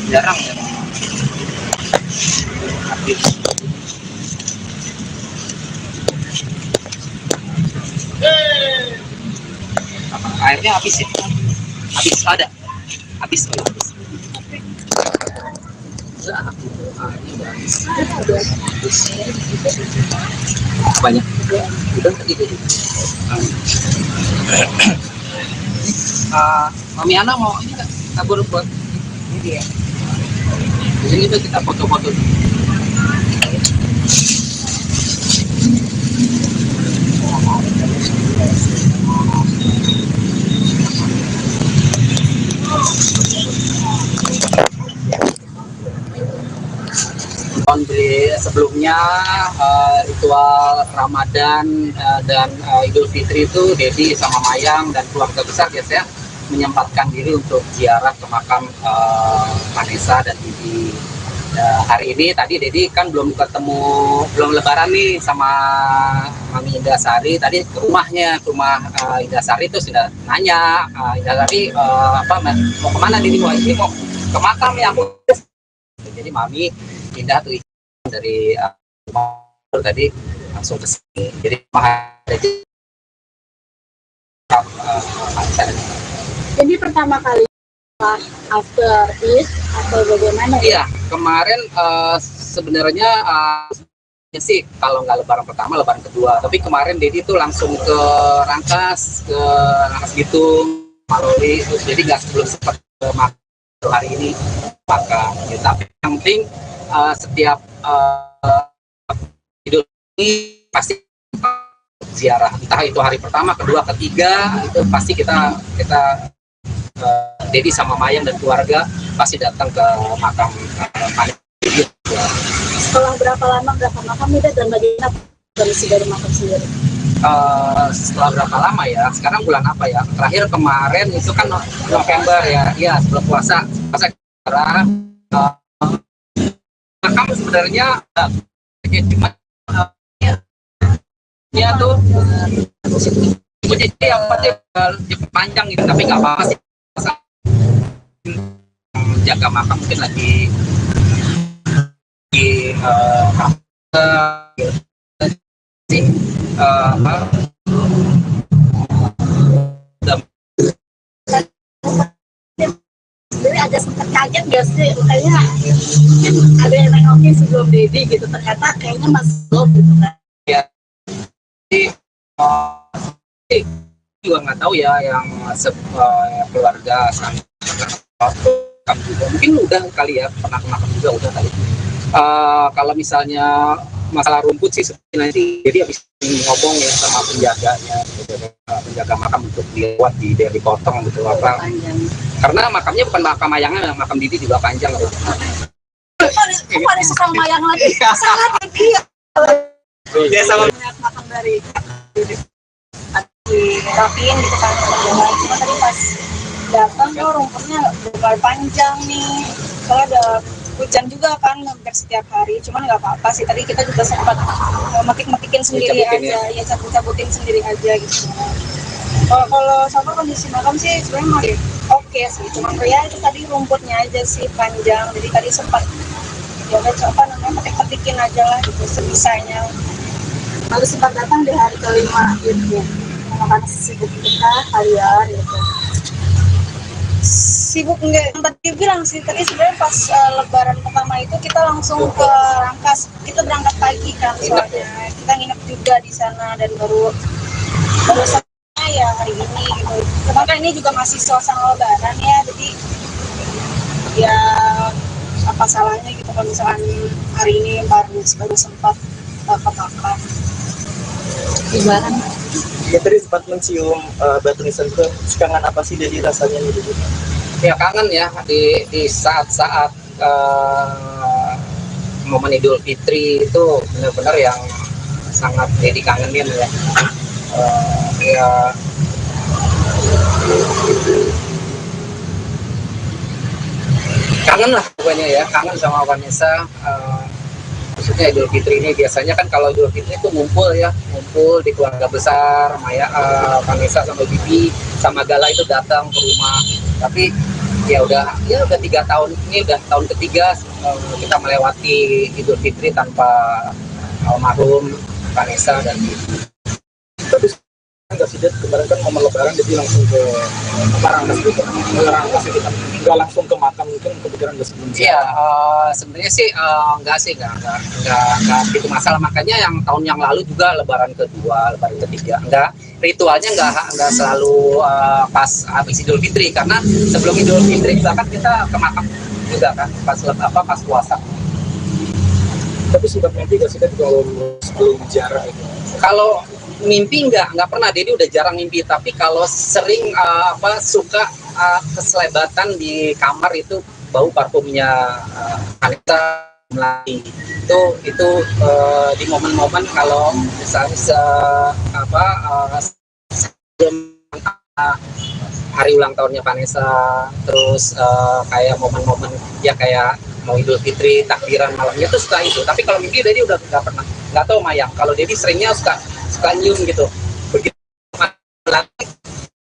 jarang ya habis. Airnya habis ya, habis ada habis oh, habis banyak udah tadi deh. Mami Ana mau ini nggak kabur buat ini ya? Ini tuh kita foto-foto. Sebelumnya ritual Ramadan dan Idul Fitri itu Dedi sama Mayang dan keluarga besar biasanya menyempatkan diri untuk ziarah ke makam Vanessa dan Didi. Hari ini tadi Dedi kan belum lebaran nih sama Mami Indasari, tadi ke rumahnya, ke rumah Indasari itu sudah nanya, Indasari mau kemana Didi? Ini mau ke makam ya aku. Jadi Mami pindah tuh dari tadi langsung ke sini. Jadi jadi pertama kali after this atau bagaimana? Iya, kemarin sebenarnya sih kalau nggak lebaran pertama, lebaran kedua. Tapi kemarin Dedi tuh langsung ke Rangkas Bitung, Maloli, jadi nggak sebelum sempat ke makam hari ini maka. Ya, tapi yang penting setiap Idul ini pasti ziarah, entah itu hari pertama, kedua, ketiga, itu pasti kita Dedi sama Mayang dan keluarga pasti datang ke makam Vanessa. Setelah berapa lama nggak ke makam itu dan bagaimana kondisi dari makam sendiri? Setelah berapa lama ya? Sekarang bulan apa ya? Terakhir kemarin itu kan November ya, iya sebelum puasa makam sebenarnya cuma ya tuh jadi yang panjang gitu, tapi nggak apa-apa sih. Jaga makam mungkin lagi Sebenarnya agak sempat kaget gak sih, kayaknya ada yang nengokin sebelum Dedi gitu, ternyata kayaknya masih belum gitu kan ya. Jadi juga nggak tahu ya yang keluarga juga mungkin udah kali ya, pernah makan juga udah kali. Kalau misalnya masalah rumput sih nanti jadi habis ngomong ya sama penjaganya, penjaga makam untuk dibuat dipotong gitu apa. Karena makamnya bukan makam Mayangnya, makam Didi juga panjang tuh. Kok ada sekang Mayang lagi? Salah Didi Ya sama makam dari dirapiin gitu kan, cuma tadi pas datang tuh rumputnya udah panjang nih, soalnya ada hujan juga kan hampir setiap hari, cuman nggak apa-apa sih, tadi kita juga sempat metik-metikin sendiri aja, ya cabut-cabutin sendiri aja gitu. Kalau sama kondisi makam sih sebenarnya masih oke sih, cuman ya itu tadi rumputnya aja sih panjang, jadi tadi sempat ya udah coba namanya petik-petikin aja lah gitu sebisanya. Lalu sempat datang di hari kelima gitu, karena sibuk kita harian gitu. Sibuk enggak, yang tadi bilang sih tadi sebenarnya pas lebaran pertama itu kita langsung ke Rangkas, kita berangkat pagi kan soalnya kita nginep juga di sana dan baru selesai ya hari ini gitu. Cuman kan ini juga masih suasana lebaran ya, jadi ya apa salahnya gitu kalau misalkan hari ini baru sempat ke makam. Gimana? Ya tadi sempat mencium batu nisan itu, kangen apa sih jadi rasanya gitu? Ya kangen ya di saat-saat momen Idul Fitri itu benar-benar yang sangat jadi kangenin ya. Ya kangen lah pokoknya ya, kangen sama Vanessa. Maksudnya Idul Fitri ini biasanya kan kalau Idul Fitri itu ngumpul di keluarga besar, Maya, Vanessa sama Bibi sama Gala itu datang ke rumah. Tapi ya udah 3 tahun ini udah tahun ketiga kita melewati Idul Fitri tanpa almarhum Vanessa dan Bibi. Tapi nggak sih, kemarin kan momen lebaran jadi langsung ke Rangkas gitu, Rangkas kita nggak langsung ke makam, mungkin kepikiran nggak sebelum. Iya, sebenarnya sih nggak gitu masalah, makanya yang tahun yang lalu juga lebaran kedua, lebaran ketiga nggak, ritualnya nggak selalu pas habis Idul Fitri, karena sebelum Idul Fitri bahkan kita ke makam juga kan pas puasa. Tapi sudah mimpi nggak sih kalau sebelum ziarah itu? Kalau mimpi nggak pernah, Dedi udah jarang mimpi, tapi kalau sering suka keselebatan di kamar itu bau parfumnya Vanessa Melati itu di momen-momen kalau misalnya hari ulang tahunnya Vanessa, terus kayak momen-momen ya kayak mau Idul Fitri, takbiran malamnya tuh suka itu. Tapi kalau mimpi Dedi udah nggak pernah, nggak tahu Mayang. Kalau Dedi seringnya suka nyium gitu. Begitu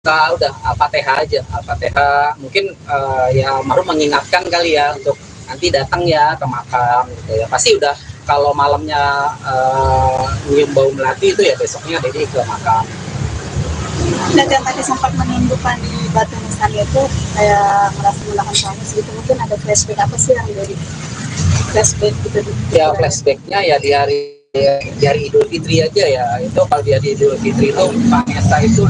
udah Al-Fatihah aja, Al-Fatihah. Mungkin ya maru mengingatkan kali ya untuk nanti datang ya ke makam gitu ya. Pasti udah kalau malamnya nyium bau melati itu ya besoknya Dedi ke makam. Dan yang tadi sempat menindukan di batu nisan itu kayak merasa melakukan suami segitu, mungkin ada flashback apa sih yang dari flashback gitu? Ya flashbacknya ya di hari Idul Fitri aja ya. Itu kalau di hari Idul Fitri itu Vanessa itu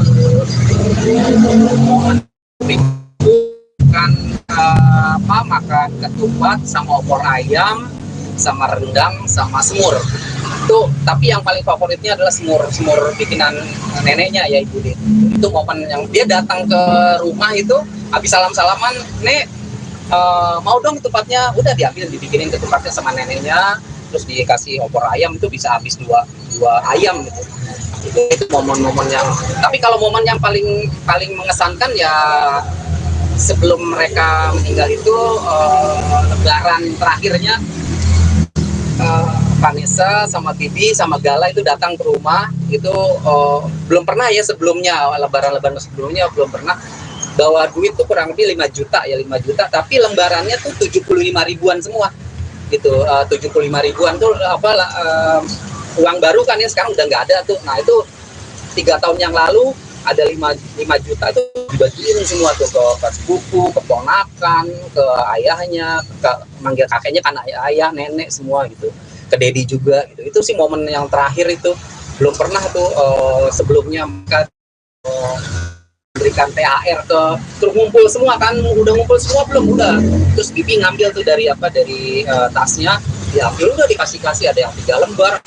makan ketupat sama opor ayam sama rendang sama semur itu, tapi yang paling favoritnya adalah semur bikinan neneknya ya Ibu Dit. Itu momen yang dia datang ke rumah itu habis salam-salaman, Nek mau dong ketupatnya, udah diambil dibikinin ketupatnya sama neneknya, terus dikasih opor ayam, itu bisa habis dua ayam gitu. Itu momen-momen yang, tapi kalau momen yang paling mengesankan ya sebelum mereka meninggal itu lebaran terakhirnya Vanessa sama Bibi sama Gala itu datang ke rumah itu, belum pernah ya sebelumnya, lebaran sebelumnya belum pernah bawa duit tuh kurang lebih 5 juta, tapi lembarannya tuh 75 ribuan semua gitu. 75 ribuan tuh uang baru kan ya, sekarang udah nggak ada tuh. Nah itu 3 tahun yang lalu ada 5 juta itu dibagiin semua tuh ke sepupu, ke ponakan, ke ayahnya, ke manggil kakeknya kan ayah, nenek semua gitu, ke Dedi juga gitu. Itu sih momen yang terakhir itu, belum pernah tuh sebelumnya mereka berikan THR terus ngumpul semua kan, udah ngumpul semua belum, udah. Terus Bibi ngambil tuh dari tasnya, diambil udah dikasih ada yang 3 lembar,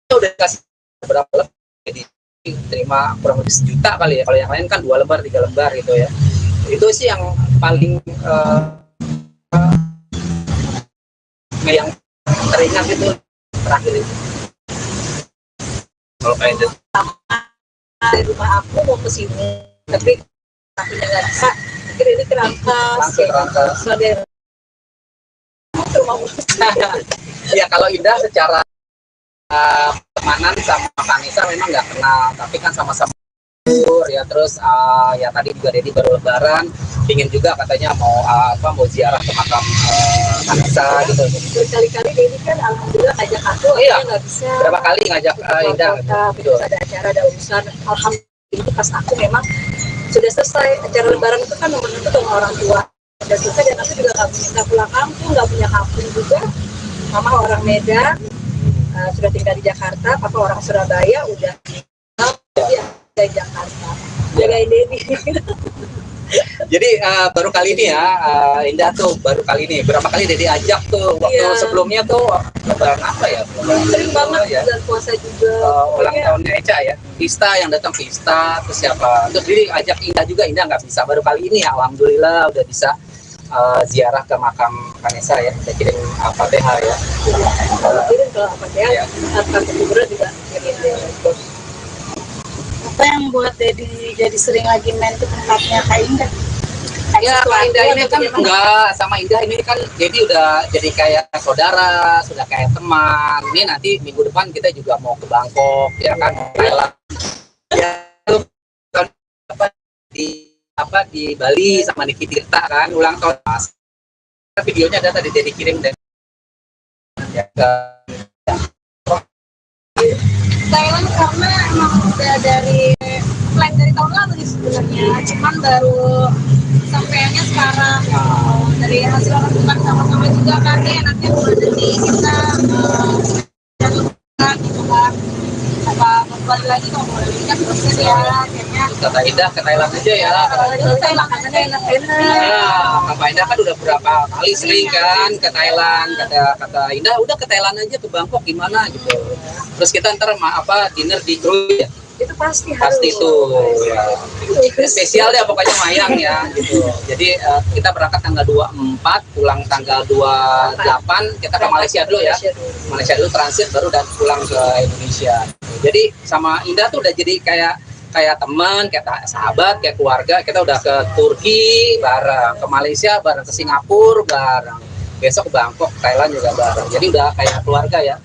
udah dikasih berapa lembar, jadi terima kurang lebih 1 juta kali ya. Kalau yang lain kan 2 lembar 3 lembar gitu ya. Itu sih yang paling yang teringat itu terakhir itu. Kalau kayak itu dari rumah aku mau ke sini, tapi nggak bisa. Akhirnya ini kerangka, mau. Ya kalau Indah secara pertemanan sama Vanessa memang nggak kenal, tapi kan sama-sama ya. Terus ya tadi juga Dedi baru lebaran, ingin juga katanya mau mau ziarah ke makam Vanessa gitu. Berkali-kali Dedi kan alhamdulillah ngajak aku, Iya. nggak bisa. Berapa kali ngajak Indah? Gitu. Ada acara, ada urusan. Alhamdulillah itu pas aku memang sudah selesai acara lebaran itu kan nomor satu sama orang tua. Sudah selesai dan aku juga nggak pulang kampung, nggak punya kampung juga. Mama orang Medan, sudah tinggal di Jakarta. Papa orang Surabaya, udah di Jakarta. Jagain Dedi. Jadi baru kali ini ya, Indah tuh baru kali ini. Berapa kali Dedi ajak tuh waktu sebelumnya tuh lebaran apa ya? Sering banget ya. Bulan puasa juga. Ulang tahunnya Eca ya. Pista yang datang Pista, terus siapa? Terus Dedi ajak Indah juga, Indah nggak bisa. Baru kali ini ya, alhamdulillah udah bisa ziarah ke makam Vanessa ya. Kita kirim Fatihah ya. Kirim ke Fatihah. Ke kuburan juga kirim. Apa yang buat Dedi jadi sering lagi main ke tempatnya Kak Indah? Ya Kak Indah ini kan enggak sama Indah ini kan Dedi udah jadi kayak saudara, sudah kayak teman. Ini nanti minggu depan kita juga mau ke Bangkok ya kan, Thailand. Ya di Bali sama Niki Tirta kan ulang tahun Mas. Videonya ada tadi Dedi kirim dan ya ke Thailand karena emang udah dari plan dari tahun lalu sebenarnya, cuman baru sampainya sekarang. Dari hasil lakukan sama-sama juga kan ya, nanti bulan nanti kita gitu kan, apa kembali lagi kalau boleh kan proses ya akhirnya. Kata Indah ke Thailand aja ya. Thailand aja enak-enak. Ya, Kak Indah kan udah berapa kali sering kan ke Thailand. Kata Indah udah ke Thailand aja, ke Bangkok gimana gitu. Terus kita ntar dinner di Krui ya. Itu pasti harus. Pasti tuh ya. Spesial deh pokoknya Mayang ya gitu. Jadi kita berangkat tanggal 24, pulang tanggal 28, kita ke Malaysia dulu ya. Malaysia dulu transit baru dan pulang ke Indonesia. Jadi sama Indah tuh udah jadi kayak teman, kayak sahabat, kayak keluarga. Kita udah ke Turki bareng, ke Malaysia bareng, ke Singapura bareng. Besok ke Bangkok, Thailand juga bareng. Jadi udah kayak keluarga ya.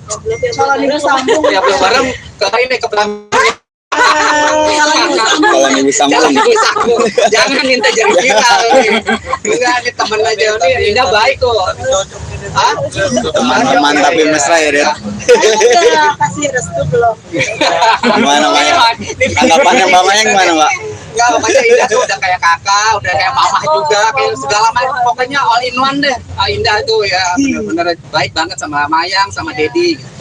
Kalau minggu sambung Ya belum bareng ke ini ke Bangkok. Kalau minggu sambung. Jangan minta jadi viral nih. Enggak, ini temen aja nih. Indah baik kok. Teman-teman tapi mesra ya, Den. udah kasih restu belum? Gimana Mayang? Tanggapannya Mbak Mayang gimana, Mbak? Enggak, pokoknya Indah tuh udah kayak kakak, udah kayak mama juga, kayak segala macam. Pokoknya all in one deh. Indah tuh ya bener-bener baik banget sama Mayang, sama Dedi gitu.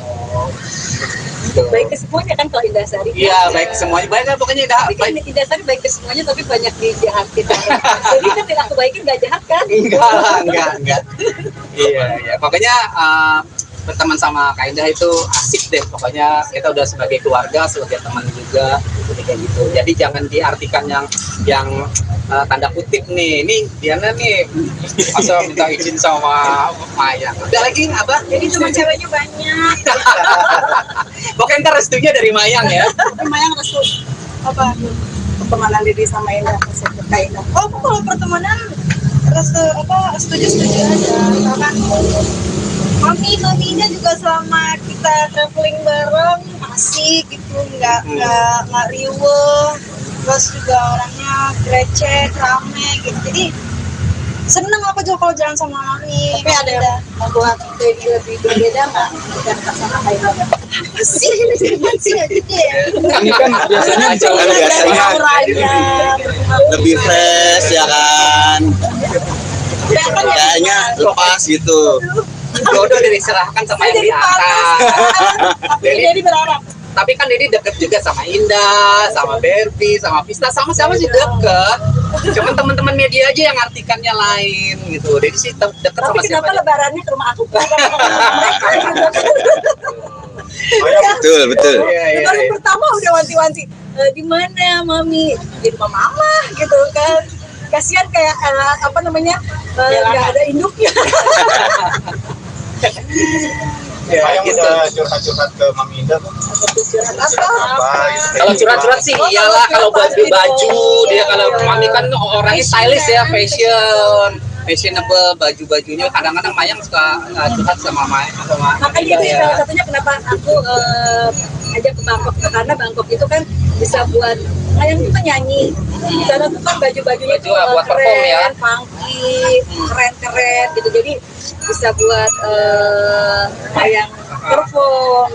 Baik ke semuanya kan kalau Indah Sari. Iya, baik ke semuanya. Baik kan pokoknya Indah. Tapi kan Indah Sari baik ke semuanya tapi banyak dijahatin. Jadi kan yang aku baikin nggak jahat kan? Enggak. Iya. Pokoknya berteman sama Kak Indah itu asik deh. Pokoknya kita udah sebagai keluarga, sebagai teman juga, kayak gitu. Jadi jangan diartikan yang tanda kutip nih. Ini Diana nih asal minta izin sama Mayang. Ada lagi apa? Jadi cuma ceweknya banyak. Pokoknya ntar restunya dari Mayang ya. Tapi Mayang restu apa? Pertemanan Dedi sama Indah, Kak Indah. Oh, aku kalau pertemanan restu apa? Setuju aja. Misalkan Maminya juga selama kita traveling bareng asik gitu, nggak riuh, terus juga orangnya receh, rame gitu. Jadi seneng aku juga kalau jalan sama Mami. Tapi ada membuat Dedi lebih berbeda nggak dengan sama Kak Indah? Apa sih aja deh. Ini kan biasanya lebih fresh ya kan. Kayaknya lepas gitu. Jodoh diserahkan sama yang di atas. Tapi Dedi berharap. Tapi kan Dedi deket juga sama Indah, sama Berbi, sama Pista, sama-sama sih deket. Cuman teman-teman media aja yang artikannya lain gitu. Dedi sih deket sama siapa. Tapi kenapa lebarannya ke rumah aku? Betul. Lebaran pertama udah wanti-wanti. Di mana Mami? Di rumah Mama gitu kan. Kasihan kayak nggak ada induknya. Mayang udah curhat-curhat ke Mami Indah. Kalau curhat-curhat sih iyalah, kalau buat beli baju dia, kalau Mami kan orangnya stylish ya, fashion. fashionable baju-bajunya. Kadang-kadang Mayang suka curhat sama makanya itu salah satunya kenapa aku ajak ke Bangkok, karena Bangkok itu kan bisa buat Mayang itu kan nyanyi. Di sana tuh kan baju-bajunya Baju buat perform ya. keren, funky, keren-keren gitu. Jadi bisa buat Mayang perform.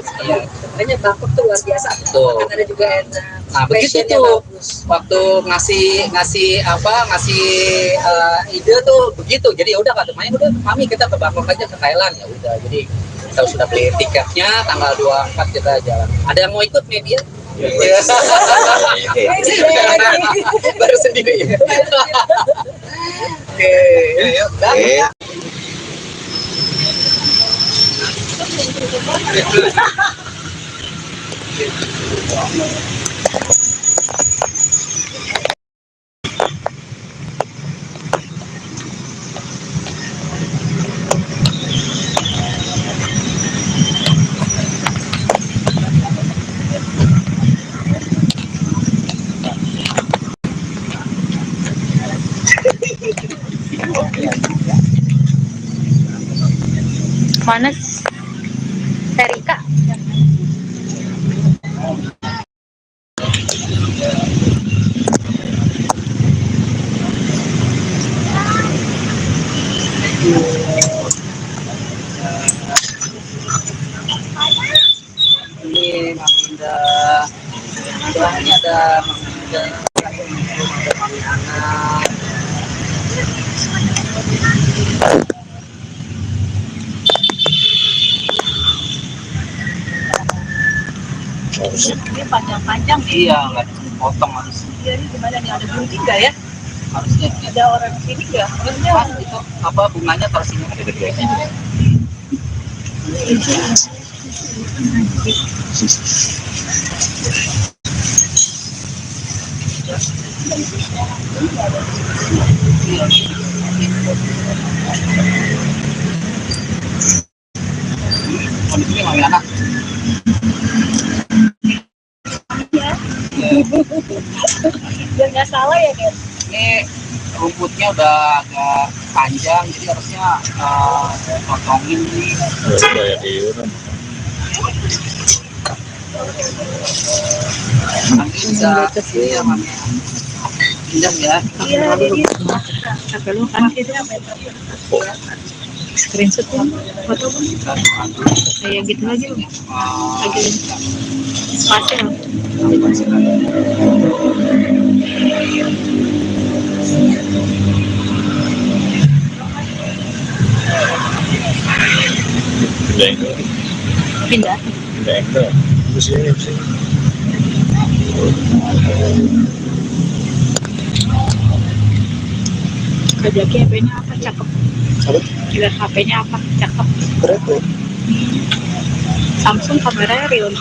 Makanya Bangkok tuh luar biasa. Kan ada juga enak. Nah begitu tuh waktu ngasih ide tuh begitu. Jadi ya udah kata Mayang, udah Mami kita ke Bangkok aja, ke Thailand. Ya udah, jadi kita sudah beli tiketnya, tanggal 24 kita jalan. Ada yang mau ikut media? Ya. Baru sendiri. Oke, yuk. Mana Erika? Ini Maminda. Ini ada Maminda. Ada Mami Ana. Ini panjang-panjang nih. Iya, nggak dipotong harus. Iya, ini gimana nih, ada gunting nggak ya? Harusnya Ada orang sini nggak? Harusnya pas itu apa bunganya taruh sini. Ini Mami Ana. biar nggak salah ya, guys. Ini rumputnya udah agak panjang, jadi harusnya potongin nih. Nanti bisa ini ya Mami. Indah ya. Iya, jadi sampai lu kan kita screenshot tuh foto kayak gitu lagi loh. Lagi spasial. Pindah. Kajaki HP-nya apa? Cakep. Lihat HP-nya apa? Cakep. Berapa? Samsung kameranya real.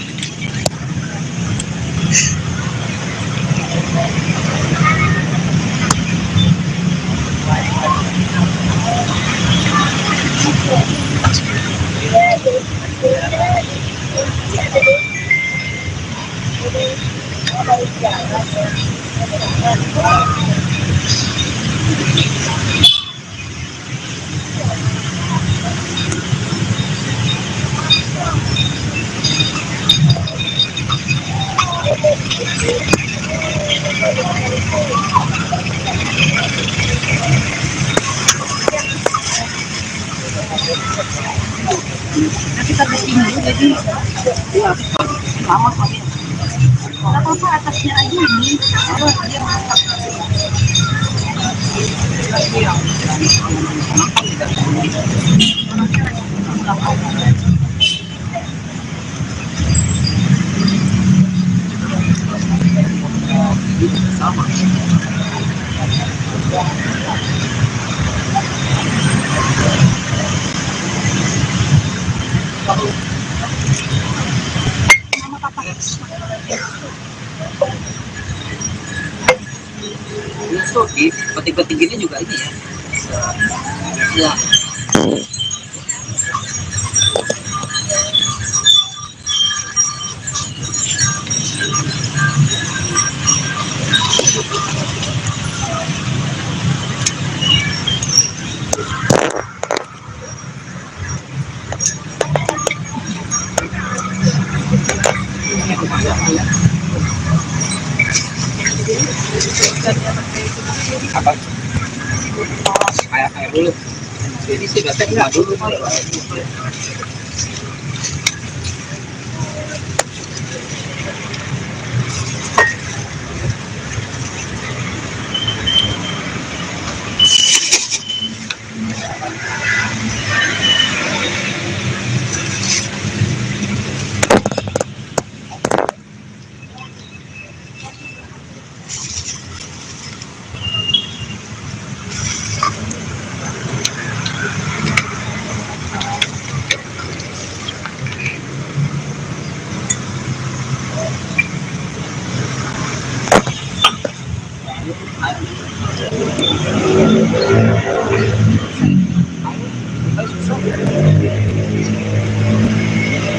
Nanti sampai sini jadi Iya, lama Mami. nggak apa-apa, atasnya aja ini. Sama. Ini tuh di petik-petik ini juga ini ya. Ya. Apa? Air dulu. Jadi sih biasanya dulu.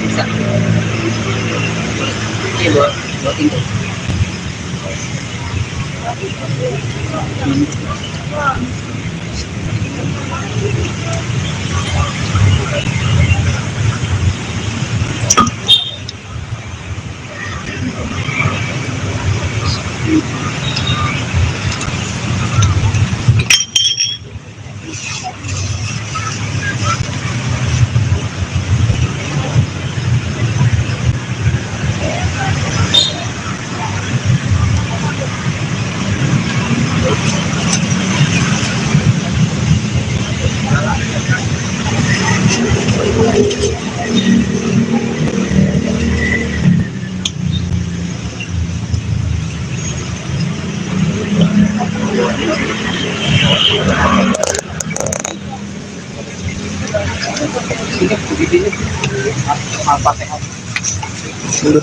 Bisa. Ini buat pintu.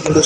Mundur.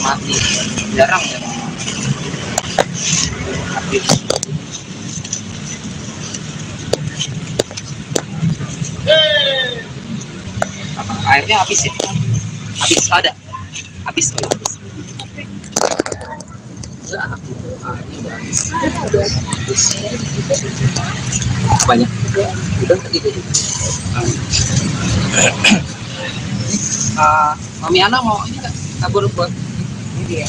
Mati jarang ya. Habis. Airnya habis ya? Habis ada? Habis. Banyak. Udah tadi itu. Mami Ana mau ini nggak kabur buat ini ya?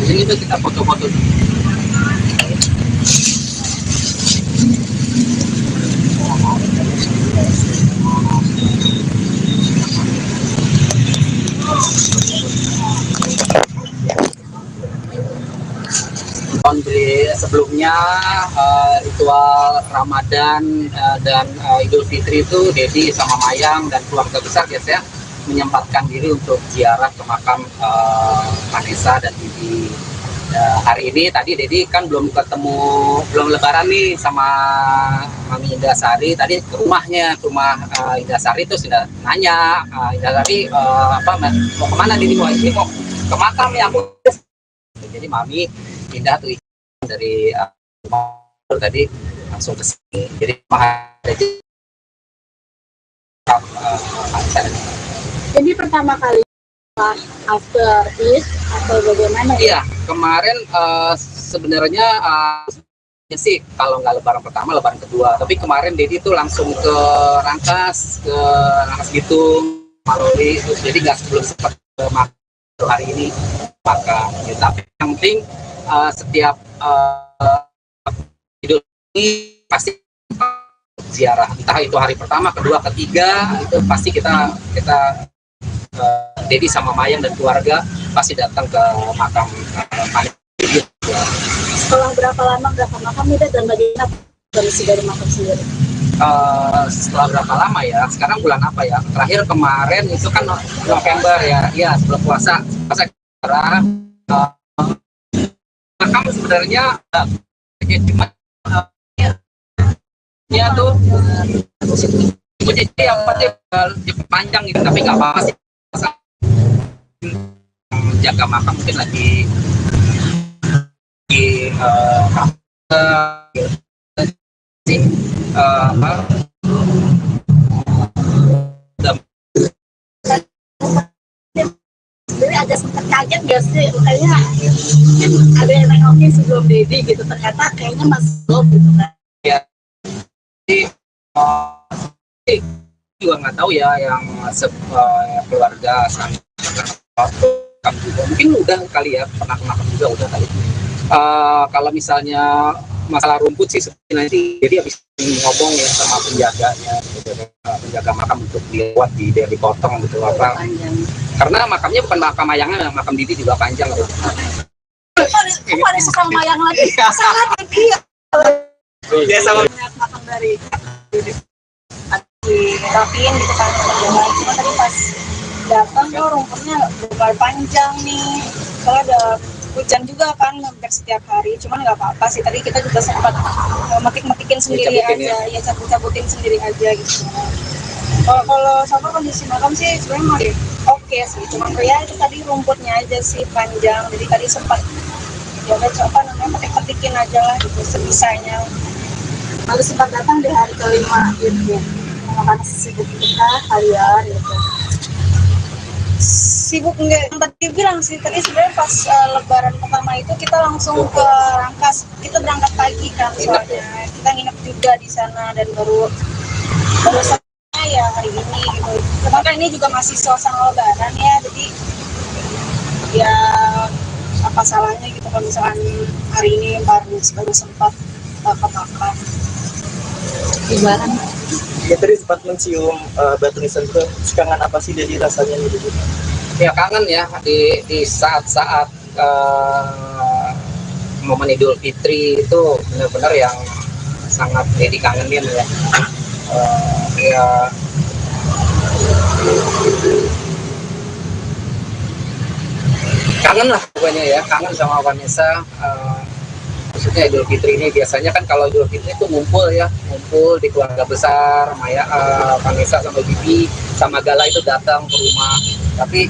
Di sini tuh kita foto-foto. Sebelumnya ritual Ramadan dan Idul Fitri itu Dedi sama Mayang dan keluarga besar biasanya menyempatkan diri untuk ziarah ke makam Vanessa dan Bibi. Hari ini tadi Dedi kan belum lebaran nih sama Mami Indasari, tadi ke rumahnya, ke rumah Indasari itu sudah nanya, Indasari mau kemana Dedi? Mau ke makam ya aku. Jadi Mami pindah tuh dari tadi langsung ke sini. Jadi Jadi pertama kali after this atau bagaimana? Iya, kemarin sebenarnya sih kalau nggak lebaran pertama, lebaran kedua. Tapi kemarin Dedi tuh langsung ke Rangkas Bitung, Maloli, terus jadi nggak sebelum sempat ke makan hari ini makan. Ya, tapi yang penting setiap Idul ini pasti ziarah, entah itu hari pertama, kedua, ketiga, itu pasti kita Dedi sama Mayang dan keluarga pasti datang ke makam Panik. Setelah berapa makam itu dan bagaimana kondisi dari makam sendiri? Setelah berapa lama ya? Sekarang bulan apa ya? Terakhir kemarin itu kan November ya, sebelum puasa. Makam sebenarnya cuma ya tuh jadi yang penting panjang gitu, tapi nggak apa-apa sih. Jaga makam mungkin lagi Jadi agak sempat kaget gak sih? Kayaknya ada yang nengokin sebelum Dedi gitu, ternyata kayaknya masih belum gitu kan. Ya, jadi juga nggak tahu ya yang keluarga juga mungkin udah kali ya, pernah ke makam juga udah kali. Kalau misalnya masalah rumput sih seperti nanti jadi habis ngomong ya sama penjaganya, penjaga makam untuk dibuat dipotong gitu apa, karena makamnya bukan makam Mayangnya, makam Didi juga panjang loh. Kok ada sesama Mayang lagi? Salah tadi ya sama makam dari dirapiin gitu kan sama cuma tadi pas datang tuh rumputnya lumayan panjang nih, soalnya ada hujan juga kan hampir setiap hari, cuman nggak apa-apa sih, tadi kita juga sempat metik-metikin sendiri aja ya, cabut-cabutin sendiri aja gitu. Kalau sama kondisi makam sih sebenarnya masih oke sih, cuman ya itu tadi rumputnya aja sih panjang, jadi tadi sempat ya udah coba namanya metik-metikin aja lah gitu sebisanya. baru sempat datang di hari kelima gitu, karena sibuk kita harian gitu. Sibuk enggak, yang tadi bilang sih tadi sebenarnya pas lebaran pertama itu kita langsung ke Rangkas, kita berangkat pagi kan soalnya kita nginep juga di sana dan baru selesai ya hari ini gitu. Karena ini juga masih suasana lebaran ya, jadi ya apa salahnya gitu kalau misalkan hari ini baru sempat ke makam. Lebaran. Ya tadi sempat mencium batu nisan itu, kangen apa sih jadi rasanya gitu? Ya kangen ya di saat-saat momen Idul Fitri itu benar-benar yang sangat jadi kangenin ya. Ya kangen lah pokoknya ya, kangen sama Vanessa. Maksudnya Idul Fitri ini biasanya kan kalau Idul Fitri itu ngumpul di keluarga besar, Maya, Vanessa sama Bibi sama Gala itu datang ke rumah. Tapi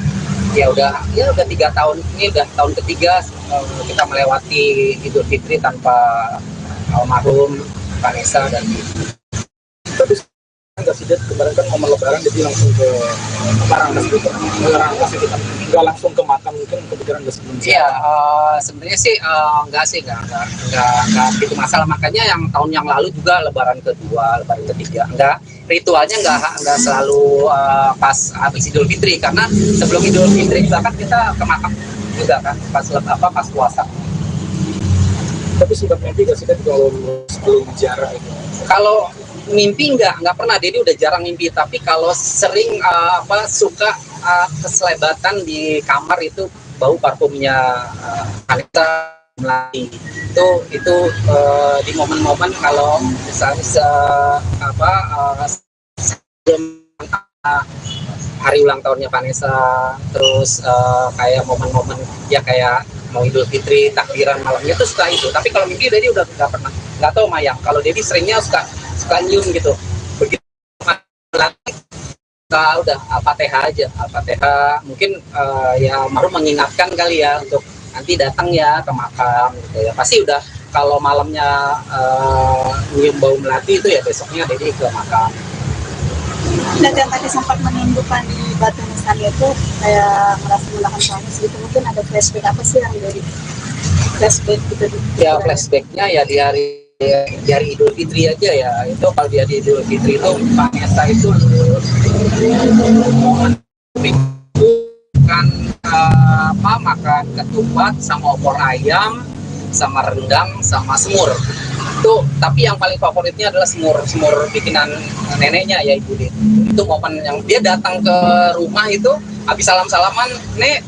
ya udah 3 tahun ini, udah tahun ketiga kita melewati Idul Fitri tanpa almarhum Vanessa dan Bibi. Tapi nggak sih, kemarin kan momen lebaran jadi langsung ke Rangkas gitu, nggak langsung ke makam, mungkin kepikiran nggak sebelum. Iya, sebenarnya sih nggak itu masalah, makanya yang tahun yang lalu juga lebaran kedua, lebaran ketiga ritualnya nggak selalu pas habis Idul Fitri, karena sebelum Idul Fitri juga kan kita ke makam juga kan pas puasa. Tapi sempat mimpi nggak sih kalau sebelum ziarah itu? Kalau mimpi nggak pernah, Dedi udah jarang mimpi, tapi kalau sering suka keselebatan di kamar itu bau parfumnya Vanessa Melati itu di momen-momen kalau misalnya hari ulang tahunnya Vanessa, terus kayak momen-momen ya kayak mau Idul Fitri, takbiran malamnya tuh suka itu. Tapi kalau mimpi Dedi udah nggak pernah, nggak tahu Mayang. Kalau Dedi seringnya suka nyium gitu. Begitu udah Al-Fatihah aja, Al-Fatihah mungkin ya baru mengingatkan kali ya untuk nanti datang ya ke makam gitu ya. Pasti udah kalau malamnya nyium bau melati itu ya besoknya Dedi ke makam. Dan yang tadi sempat menunjukkan di Batu Nisan itu kayak merasa menahan tangis gitu, mungkin ada flashback apa sih yang dari flashback gitu? Ya flashbacknya ya di hari Idul Fitri aja ya. Itu kalau di hari Idul Fitri itu Pak Nesa itu kan makan ketupat sama opor ayam sama rendang sama semur itu, tapi yang paling favoritnya adalah semur bikinan neneknya ya Ibu Dit. Itu momen yang dia datang ke rumah itu habis salaman, Nek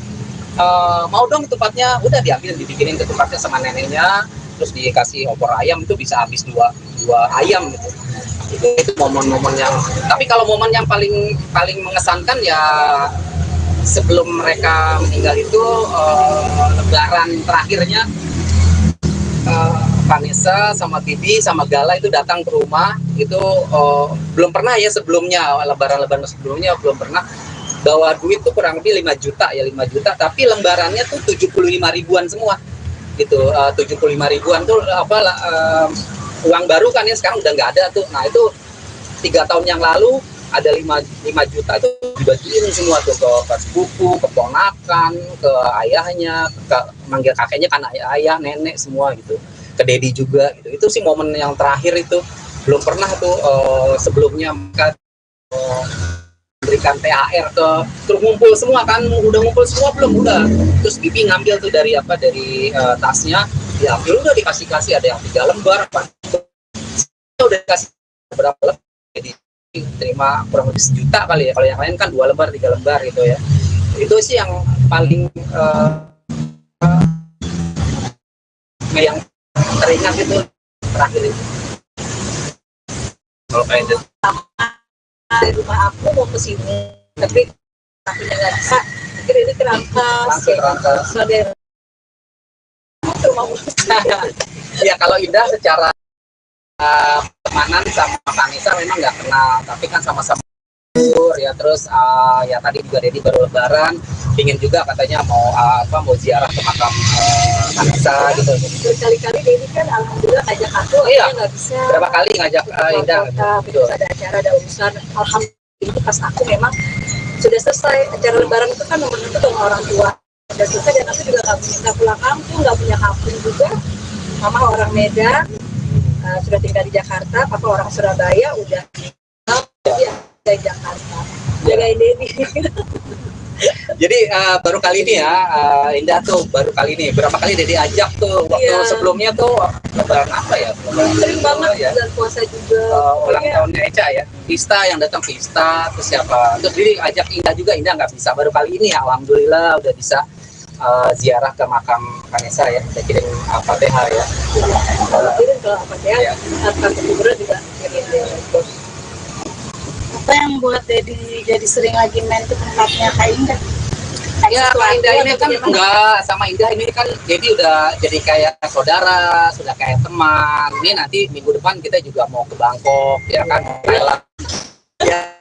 mau dong ketupatnya, udah diambil dibikinin ketupatnya sama neneknya, terus dikasih opor ayam, itu bisa habis dua ayam gitu. Itu momen-momen yang, tapi kalau momen yang paling mengesankan ya sebelum mereka meninggal itu lebaran terakhirnya Vanessa sama Bibi sama Gala itu datang ke rumah itu belum pernah ya sebelumnya, lebaran sebelumnya belum pernah bawa duit tuh kurang lebih 5 juta ya 5 juta, tapi lembarannya tuh 75 ribuan semua gitu. 75 ribuan tuh uang baru kan ya, sekarang udah nggak ada tuh. Nah itu 3 tahun yang lalu ada 5 juta tuh dibagiin semua tuh ke sepupu, ke ponakan, ke ayahnya, ke manggil kakeknya kan ayah, nenek semua gitu, ke Dedi juga gitu. Itu sih momen yang terakhir itu, belum pernah tuh sebelumnya mereka berikan THR ke, terus ngumpul semua kan, udah ngumpul semua belum, udah. Terus Bibi ngambil tuh dari tasnya, diambil udah dikasih ada yang 3 lembar, udah dikasih berapa lembar, jadi terima kurang lebih 1 juta kali ya, kalau yang lain kan 2 lembar 3 lembar gitu ya. Itu sih yang paling yang teringat itu terakhir itu. Kalau kayak itu dari rumah aku mau ke sini, tapi akunya nggak bisa, akhirnya ini kerangkas ada rumah ya kalau Indah secara temanan sama Vanessa memang nggak kenal, tapi kan sama-sama ya. Terus ya tadi juga Dedi baru lebaran, ingin juga katanya mau ziarah ke makam Vanessa gitu. Berkali-kali Dedi kan alhamdulillah ngajak aku, iya, nggak bisa. Berapa kali ngajak Indah? Terus ada acara, ada urusan. Alhamdulillah pas aku memang sudah selesai acara lebaran itu kan nomor satu dengan orang tua. Sudah selesai dan aku juga nggak pulang kampung, nggak punya kampung juga. Mama orang Medan. Sudah tinggal di Jakarta, papa orang Surabaya, udah dari Jakarta, jagain Dedi. Jadi baru kali ini ya, Indah tuh baru kali ini. Berapa kali Dedi ajak tuh waktu sebelumnya tuh lebaran apa ya? Sering banget ya. Dan puasa juga. Ulang tahunnya Eca ya, Pista yang datang Pista, terus siapa? Terus Dedi ajak Indah juga, Indah nggak bisa. Baru kali ini ya, alhamdulillah udah bisa ziarah ke makam Vanessa ya, kita kirim Al-Fatihah ya. Kirim ke Al-Fatihah, kartu kuburan juga kirim. Apa yang buat Dedi jadi sering lagi main ke tempatnya Kak Indah? Ya Kak Indah ini kan enggak, sama Indah ini kan Dedi udah jadi kayak saudara, sudah kayak teman. Ini nanti minggu depan kita juga mau ke Bangkok ya kan, Thailand. Ya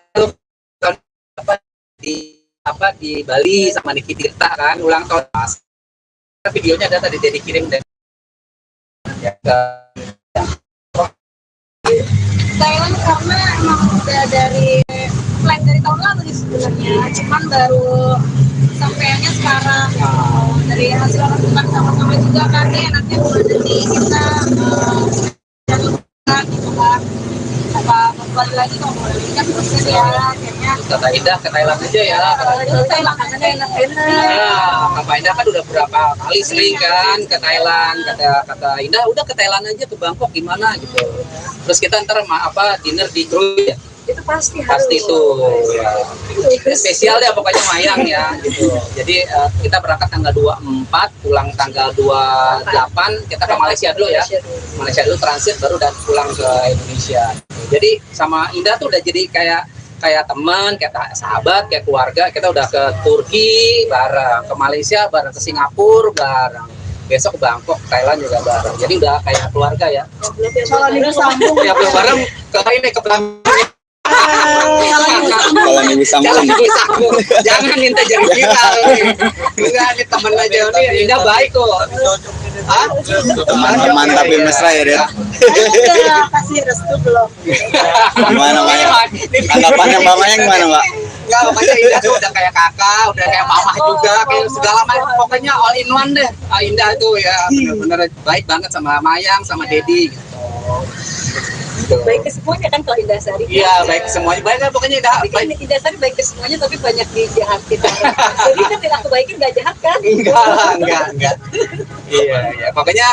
di Bali sama Niki Tirta kan ulang tahun Mas. Videonya ada tadi Dedi kirim dan ya ke Thailand karena emang udah dari plan dari tahun lalu sih sebenarnya, cuman baru sampainya sekarang. Dari hasil lakukan sama-sama juga kan ya, nanti bulan nanti kita gitu kan, apa kembali lagi kalau boleh kan proses ya kayaknya. Kata Indah ke Thailand aja ya. Thailand makanannya enak-enak. Ya, Kak Indah kan udah berapa kali sering kan ke Thailand. Kata Indah udah ke Thailand aja, ke Bangkok gimana gitu. Terus kita ntar dinner di Krui ya. Itu pasti itu ya. Spesial ya pokoknya Mayang ya gitu. Jadi kita berangkat tanggal 24, pulang tanggal 28, kita ke Malaysia dulu ya. Malaysia dulu transit baru dan pulang ke Indonesia. Jadi sama Indah tuh udah jadi kayak teman, kayak sahabat, kayak keluarga. Kita udah ke Turki bareng, ke Malaysia bareng, ke Singapura bareng. Besok ke Bangkok, Thailand juga bareng. Jadi udah kayak keluarga ya. Kalau Nina sambung ya belum bareng ke ini ke Bangkok. Kalau ibu sambung. Jangan minta jadi viral nih. Enggak, ini temen aja nih. Indah baik kok. Hah? Teman-teman tapi mesra ya, Ded. Udah kasih restu belum? Gimana Mayang? Tanggapannya Mbak Mayang gimana, Mbak? Enggak, pokoknya Indah tuh udah kayak kakak, udah kayak mamah juga, kayak segala macam. Pokoknya all in one deh. Indah tuh ya bener-bener baik banget sama Mayang, sama Dedi. Baik ke semuanya kan kalau Indah Sari. Iya, baik semuanya. Baik kan pokoknya Indah. Tapi kan Indah Sari baik ke semuanya tapi banyak dijahatin. Jadi kan tidak aku baikin nggak jahat kan? Enggak. Iya. Pokoknya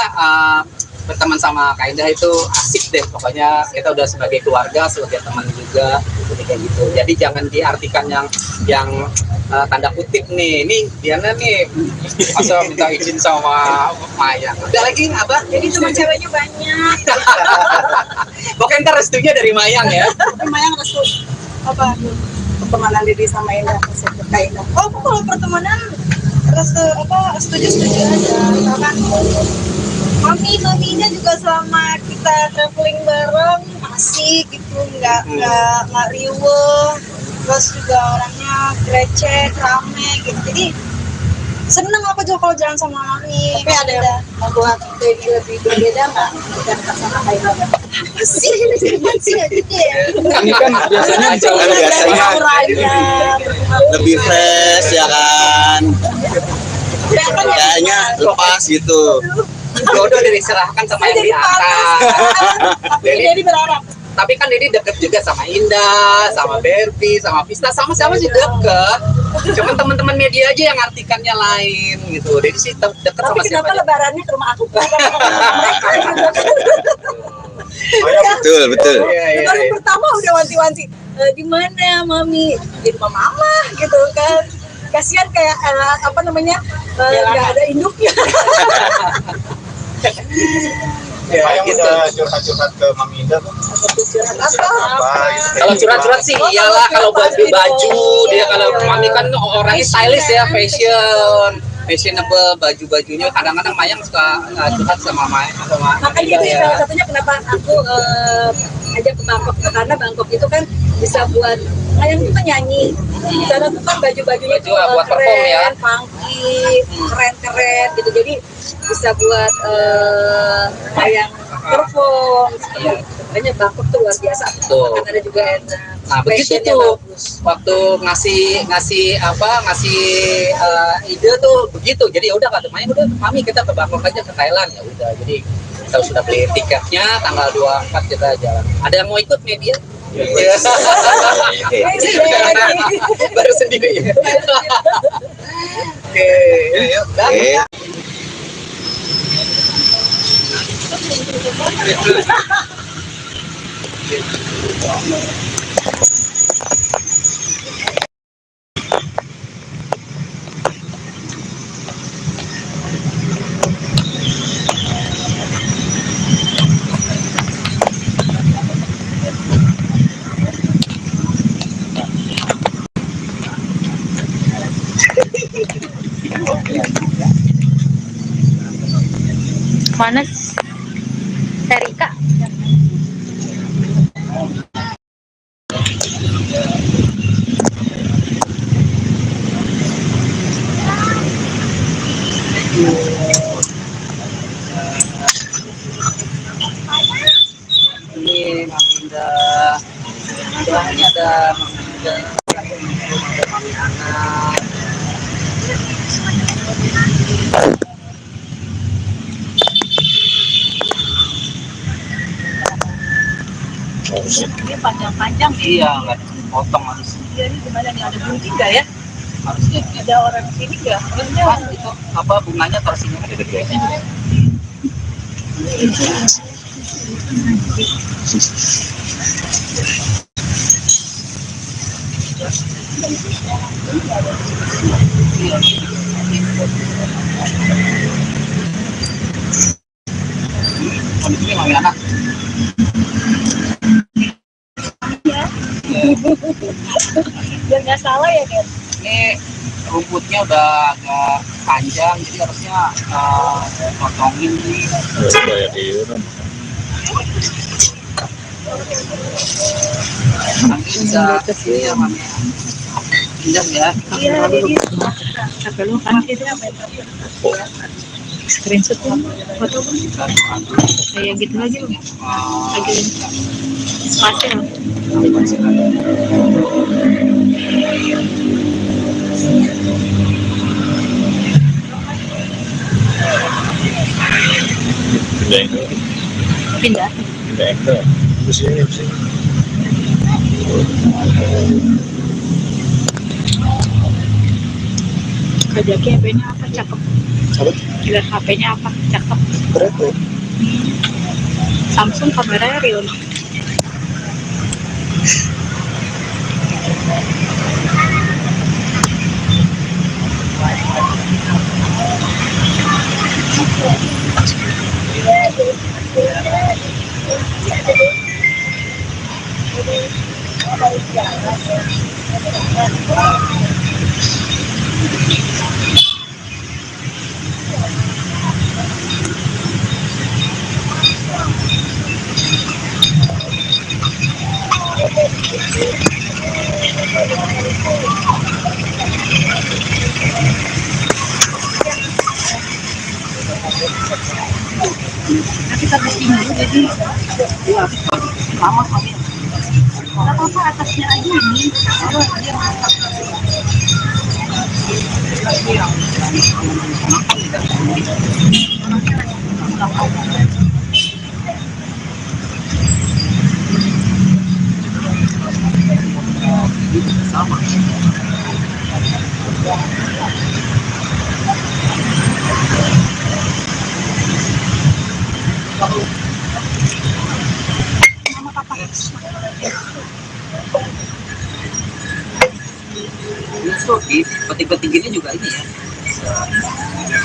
berteman sama Kak Indah itu asik deh. Pokoknya kita udah sebagai keluarga, sebagai teman juga, kayak gitu. Jadi jangan diartikan yang tanda kutip nih. Ini Diana nih masa minta izin sama Mayang. Udah lagi apa? Jadi teman ceweknya banyak. Pokoknya ntar restunya dari Mayang ya. Tapi Mayang restu apa? Pertemanan Dedi sama Indah, Kak Indah. Oh, aku kalau pertemanan restu apa? Setuju aja. Karena Mami Indah juga selama kita traveling bareng asik gitu, nggak riuh, terus juga orangnya receh, rame gitu. Jadi seneng aku juga kalau jalan sama Mami. Tapi ada yang membuat Dedi lebih berbeda nggak? Dan sama Kak Indah. Sih aja deh. Ini kan biasanya Lebih fresh ya kan. Kayaknya lepas gitu. Jodoh diserahkan sama yang di atas. Jadi berharap. Tapi kan Dedi deket juga sama Indah, sama Berbi, sama Pista, sama siapa sih deket. Cuman teman-teman media aja yang artikannya lain gitu. Dedi sih deket Tapi sama siapa kenapa aja. lebarannya ke rumah aku? Betul. Lebaran pertama udah wanti-wanti. Di mana Mami? Di rumah Mama gitu kan. Kasihan kayak apa namanya? Nggak ada induknya. Mayang udah curhat-curhat ke Mami Indah tuh. Kalau curhat-curhat sih iyalah, kalau baju dia, kalau Mami kan orangnya stylish ya, fashionable, baju-bajunya. Kadang-kadang Mayang suka curhat sama Mayang sama Makanya Indah itu ya. salah satunya kenapa aku ajak ke Bangkok, karena Bangkok itu kan bisa buat Mayang itu nyanyi. Di sana tuh kan baju-bajunya tuh Buat perform ya. keren, funky, keren-keren gitu. Jadi bisa buat Mayang perform. Makanya Bangkok tuh luar biasa. Betul. Makan ada juga enak. Nah begitu Fashionnya tuh bagus. waktu ngasih ide tuh begitu. Jadi ya udah kata Mayang, udah Mami kita ke Bangkok aja, ke Thailand ya udah. Jadi kita sudah beli tiketnya, tanggal 24 kita jalan. Ada yang mau ikut media? Iya. Baru sendiri ya. Oke. Oke. Mana Erika? Ini Mami Indah. Ini ada Mami Indah. Ada Mami Ana. Ini panjang-panjang nih. Iya, nggak potong harus. Dia ini gimana nih, ada gunting nggak ya? Harusnya Ada orang sini nggak? Harusnya pas itu apa bunganya taruh sini aja. Ini Mami Ana. biar nggak salah ya kan? Ini rumputnya udah agak panjang, jadi harusnya potongin nih. Bisa ini ya Mami. Pindah ya. Iya, sampai lu kan screenshot tuh foto kayak gitu lagi loh. Lagi spasial. Pindah. Di sini, di sini. Kajaki HP-nya apa? Cakep. Apa? Lihat HP-nya apa? Cakep. Keren tuh. Samsung kameranya real. Nanti habis ini jadi lama kali. Nggak apa-apa atasnya aja ini. Sama. Justru di petik-petik ini juga ini ya.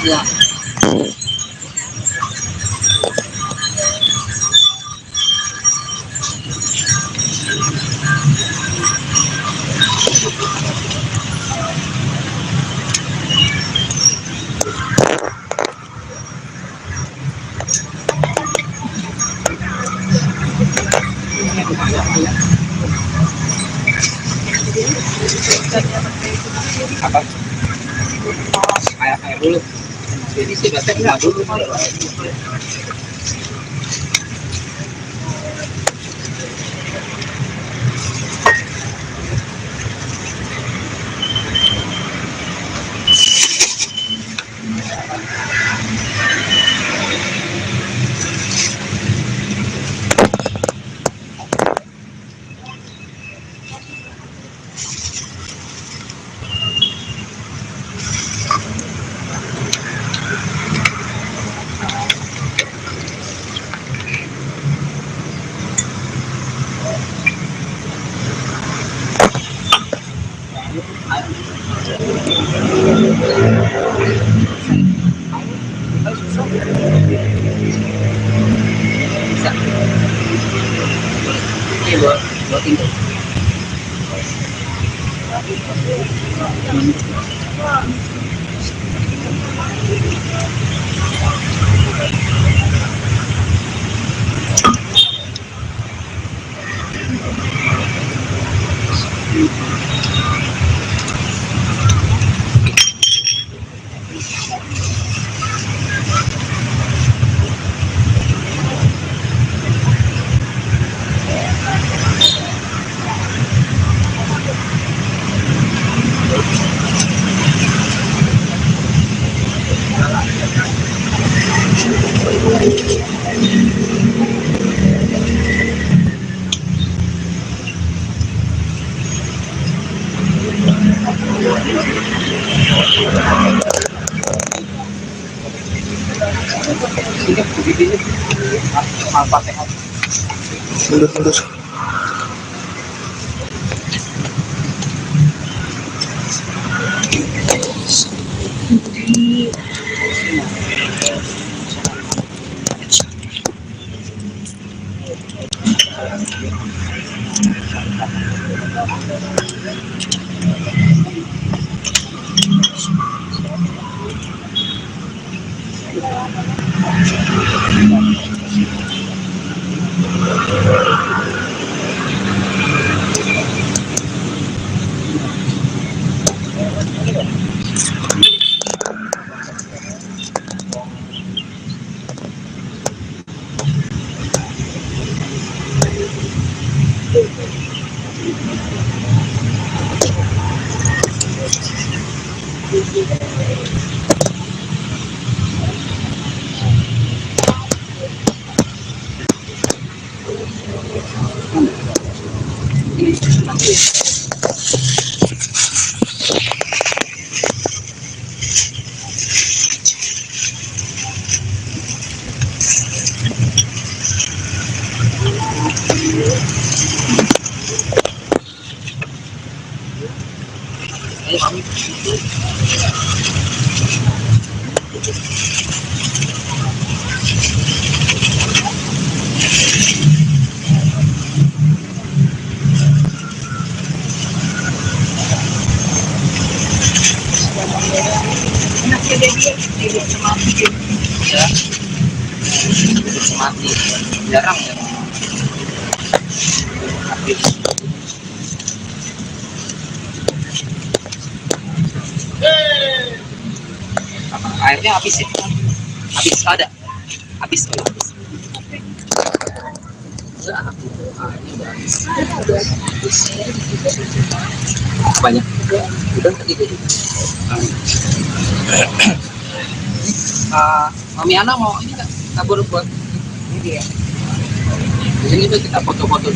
Ya. Apa? Air dulu. Jadi sih biasanya dulu. Bisa. Ini buat tinggal. Mundur. Ya, mati jarang ya. Habis. Airnya habis ya, habis ada, habis. Banyak udah tadi jadi. Mami Ana mau ini nggak kabur buat ini ya? Di sini tuh kita foto-foto.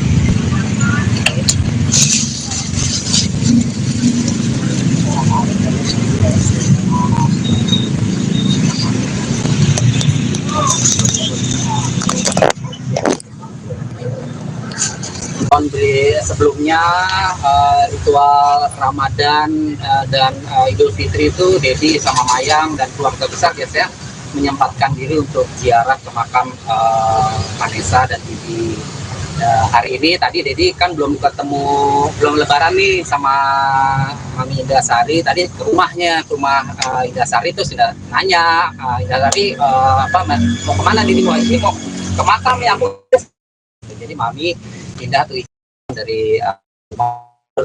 Sebelumnya ritual Ramadan dan Idul Fitri itu Dedi sama Mayang dan keluarga besar biasanya menyempatkan diri untuk ziarah ke makam Vanessa dan Didi. Hari ini tadi Dedi kan belum lebaran nih sama Mami Indasari, tadi ke rumahnya, ke rumah Indasari itu sudah nanya, Indasari mau kemana Didi? Ini mau ke makam ya. Jadi Mami pindah tuh dari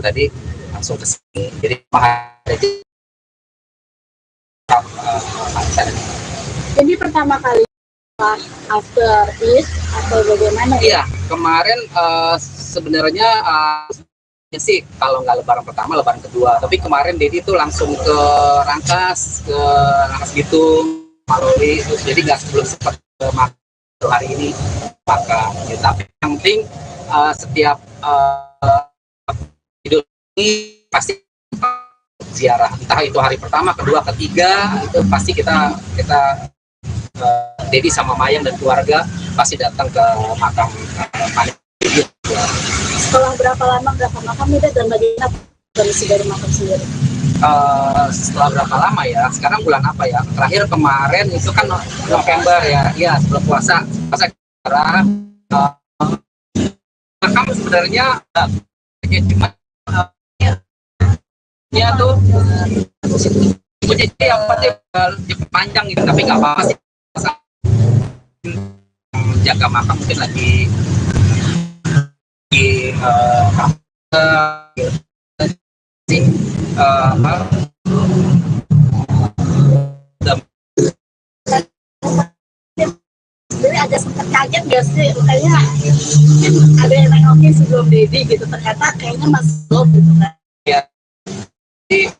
tadi langsung ke sini. Jadi jadi pertama kali after Eid atau bagaimana? Iya, kemarin sebenarnya sih kalau nggak lebaran pertama, lebaran kedua. Tapi kemarin Dedi tuh langsung ke Rangkas gitu, Maroli. Jadi nggak sebelum sempat ke hari ini makan. Ya, tapi yang penting setiap Idul ini pasti ziarah, entah itu hari pertama, kedua, ketiga, itu pasti kita Dedi sama Mayang dan keluarga pasti datang ke makam Vanessa. Setelah berapa makam itu dan bagaimana kondisi dari makam sendiri? Setelah berapa lama ya? Sekarang bulan apa ya? Terakhir kemarin itu kan November ya, sebelum puasa makam sebenarnya cuma ya tuh jadi yang penting panjang gitu, tapi nggak apa-apa sih. Jaga makam mungkin lagi Jadi agak sempat kaget gak sih, kayaknya ada yang nengokin sebelum Dedi gitu, ternyata kayaknya masih belum gitu kan ya. Jadi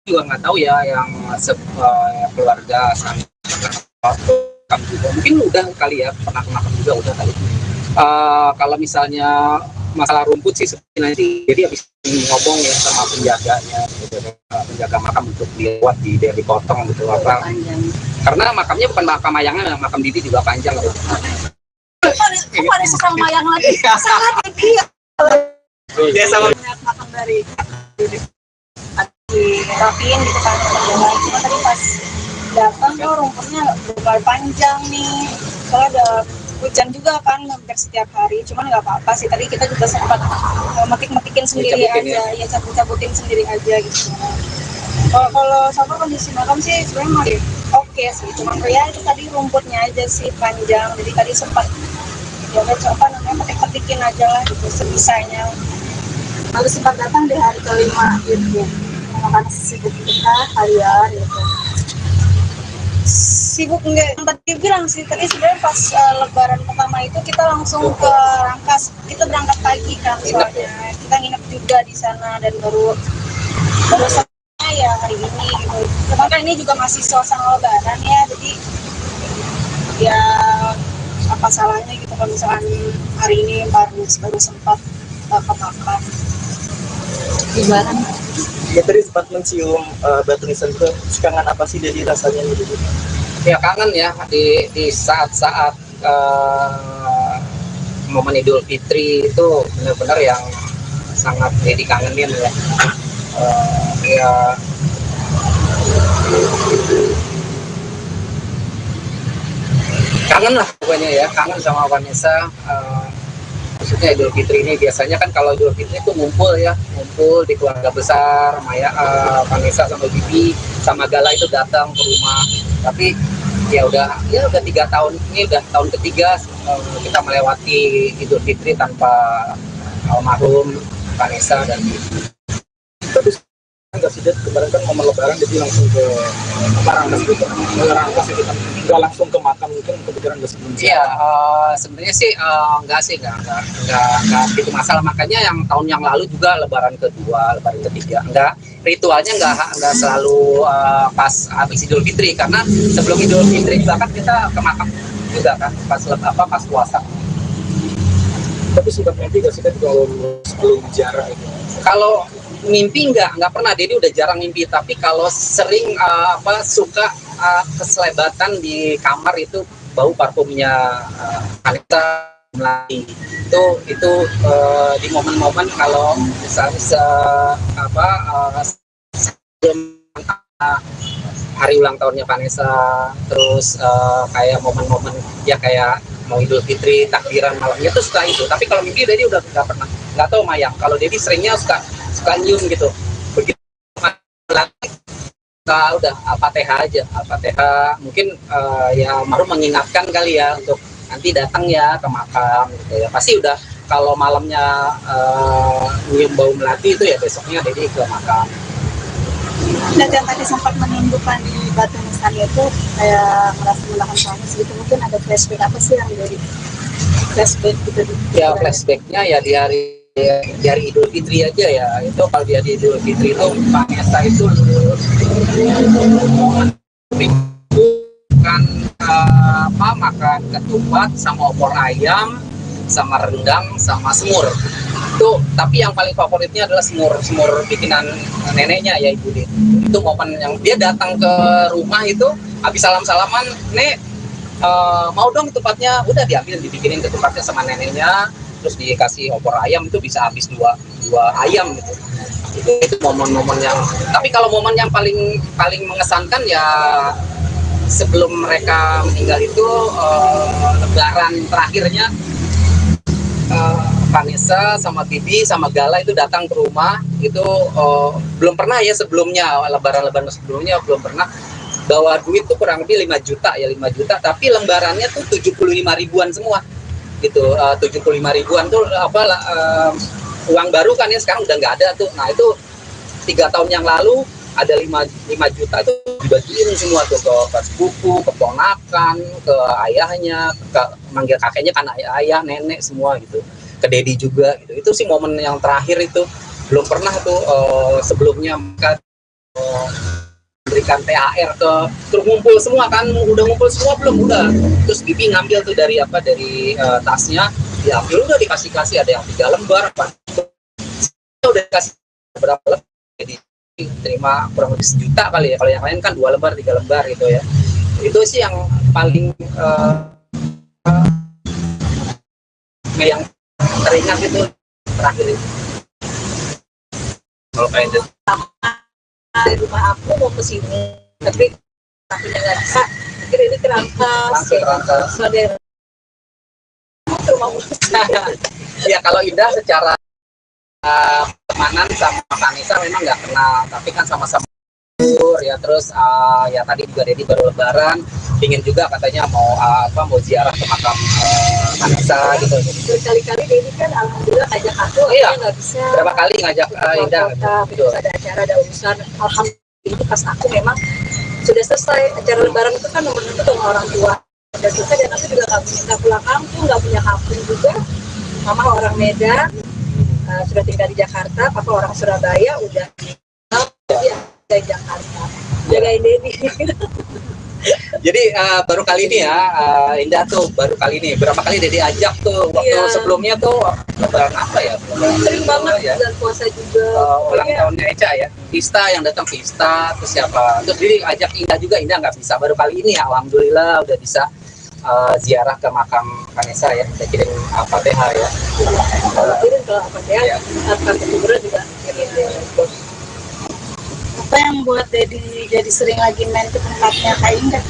juga nggak tahu ya yang keluarga sama juga mungkin udah kali ya, pernah ke makam juga udah kali. Kalau misalnya masalah rumput sih seperti nanti jadi habis ngomong ya sama penjaganya, penjaga makam untuk dibuat dipotong gitu apa, karena makamnya bukan makam Mayangnya, makam Didi juga panjang gitu. Kok ada sesama Mayang lagi? Salah Didi ya sama makam dari dirapiin gitu kan, cuma tadi pas datang tuh rumputnya lumayan panjang nih, soalnya ada hujan juga kan hampir setiap hari, cuman nggak apa-apa sih, tadi kita juga sempat metik-metikin sendiri aja ya, cabut-cabutin sendiri aja gitu. Kalau sama kondisi makam sih sebenarnya masih oke sih, cuma ya itu tadi rumputnya aja sih panjang, jadi tadi sempat ya coba namanya metik-metikin aja lah gitu sebisanya. Lalu sempat datang di hari kelima gitu, karena sibuk kita harian gitu. Sibuk nggak, tadi bilang sih tadi sebenarnya pas lebaran pertama itu kita langsung ke Rangkas, kita berangkat pagi kan, soalnya kita nginep juga di sana dan baru saatnya ya hari ini gitu. Cuman kan ini juga masih suasana lebaran ya, jadi ya apa apa salahnya gitu kalau misalkan hari ini baru sempat ke makam. Lebaran. Ya tadi sempat mencium batu nisan itu, kangen apa sih jadi rasanya nih jadi? Ya kangen ya di saat-saat momen Idul Fitri itu benar-benar yang sangat jadi kangenin ya. Ya kangen lah pokoknya ya, kangen sama Vanessa. Maksudnya Idul Fitri ini biasanya kan kalau Idul Fitri itu ngumpul di keluarga besar, Maya, Vanessa sama Bibi sama Gala itu datang ke rumah. Tapi ya udah 3 tahun ini, udah tahun ketiga kita melewati Idul Fitri tanpa almarhum Vanessa dan Bibi. Tapi nggak sih, kemarin kan momen lebaran jadi langsung ke Rangkas gitu, Rangkas itu kan nggak langsung ke makam, mungkin kepikiran nggak sebelum? Iya, sebenarnya sih nggak itu masalah. Makanya yang tahun yang lalu juga lebaran kedua, lebaran ketiga ritualnya nggak selalu pas habis Idul Fitri, karena sebelum Idul Fitri juga kan kita ke makam juga kan pas puasa. Tapi sempat mimpi nggak sih kalau sebelum jarak itu? Kalau mimpi nggak pernah, Dedi udah jarang mimpi. Tapi kalau sering suka keselebatan di kamar itu bau parfumnya Vanessa Melati. Itu di momen-momen kalau misalnya sebelum hari ulang tahunnya Vanessa, terus kayak momen-momen ya kayak mau Idul Fitri, takbiran malamnya tuh suka itu. Tapi kalau mimpi Dedi udah nggak pernah, nggak tahu Mayang. Kalau Dedi seringnya suka nyium gitu. Begitu lagi udah Al-Fatihah aja, Al-Fatihah. Mungkin ya baru mengingatkan kali ya untuk nanti datang ya ke makam gitu ya. Pasti udah kalau malamnya nyium bau melati itu ya besoknya Dedi ke makam. Dan yang tadi sempat menunjukkan di batu nisan itu kayak merasa menahan panas gitu, mungkin ada flashback apa sih yang dari flashback gitu? Ya flashbacknya ya di hari Idul Fitri aja ya. Itu kalau di hari Idul Fitri itu Vanessa itu kan makan ketupat sama opor ayam sama rendang sama semur itu. Tapi yang paling favoritnya adalah semur bikinan neneknya ya Ibu Dit. Itu momen yang dia datang ke rumah itu habis salaman, Nek mau dong ketupatnya, udah diambil dibikinin ketupatnya sama neneknya, terus dikasih opor ayam, itu bisa habis dua ayam gitu. Itu momen-momen yang, tapi kalau momen yang paling mengesankan ya sebelum mereka meninggal itu lebaran terakhirnya Vanessa sama Bibi sama Gala itu datang ke rumah itu. Belum pernah ya sebelumnya, lebaran sebelumnya belum pernah bawa duit tuh kurang lebih 5 juta, tapi lembarannya tuh 75 ribuan semua gitu. 75 ribuan tuh uang baru kan ya, sekarang udah nggak ada tuh. Nah itu 3 tahun yang lalu ada 5 juta itu dibagiin semua tuh ke sepupu, ke ponakan, ke ayahnya, ke manggil kakeknya kan ayah, nenek semua gitu, ke Dedi juga gitu. Itu sih momen yang terakhir itu. Belum pernah tuh sebelumnya mereka berikan THR ke, terus ngumpul semua kan, udah ngumpul semua belum, udah. Terus Bibi ngambil tuh dari tasnya, diambil, udah dikasih ada yang 3 lembar apa, udah dikasih berapa lembar, jadi terima kurang lebih 1 juta kali ya. Kalau yang lain kan 2 lembar 3 lembar gitu ya. Itu sih yang paling yang teringat itu terakhir itu. Kalau kayak itu dari rumah aku mau ke sini, tapi akunya nggak bisa. Akhirnya ini kerangkas. Ada rumah ya kalau Indah secara pertemanan sama Vanessa memang nggak kenal, tapi kan sama-sama ya. Terus ya tadi juga Dedi baru lebaran, ingin juga katanya mau ziarah ke makam Vanessa gitu. Berkali-kali Dedi kan alhamdulillah ngajak aku, iya, nggak bisa. Berapa kali ngajak Indah? Terus ada acara, ada urusan. Alhamdulillah itu pas aku memang sudah selesai acara lebaran itu kan nomor 1 dengan orang tua. Udah selesai dan aku juga nggak punya kampung, nggak punya kampung juga. Mama orang Medan, sudah tinggal di Jakarta. Papa orang Surabaya, udah di Jakarta. Jagain Dedi. Jadi baru kali ini ya, Indah tuh baru kali ini. Berapa kali Dedi ajak tuh waktu sebelumnya tuh lebaran apa ya? Sering banget ya. Dan puasa juga. Ulang tahunnya Eca ya. Pista yang datang Pista, terus siapa? Terus Dedi ajak Indah juga, Indah nggak bisa. Baru kali ini ya, alhamdulillah udah bisa ziarah ke makam Vanessa ya. Kita kirim Fatihah ya. Kirim ke Fatihah. Akan kuburan juga. Apa yang buat Dedi jadi sering lagi main ke tempatnya Kak Indah?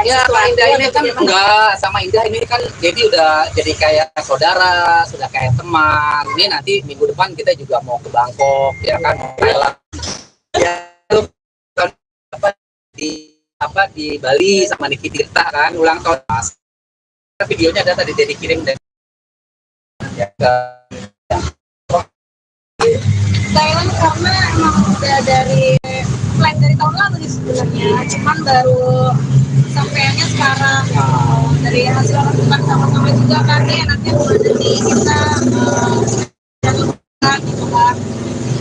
Ya, Kak Indah ini kan enggak sama Indah ini kan Dedi udah jadi kayak saudara, sudah kayak teman. Ini nanti minggu depan kita juga mau ke Bangkok ya kan, Thailand. Ya, di Bali sama Niki Tirta kan ulang tahun Mas. Videonya ada tadi Dedi kirim dan ya ke Thailand karena emang udah dari plan dari tahun lalu sebenarnya, cuman baru sampainya sekarang. Dari hasil lakukan sama-sama juga kan ya, nanti bulan ini kita gitu kan,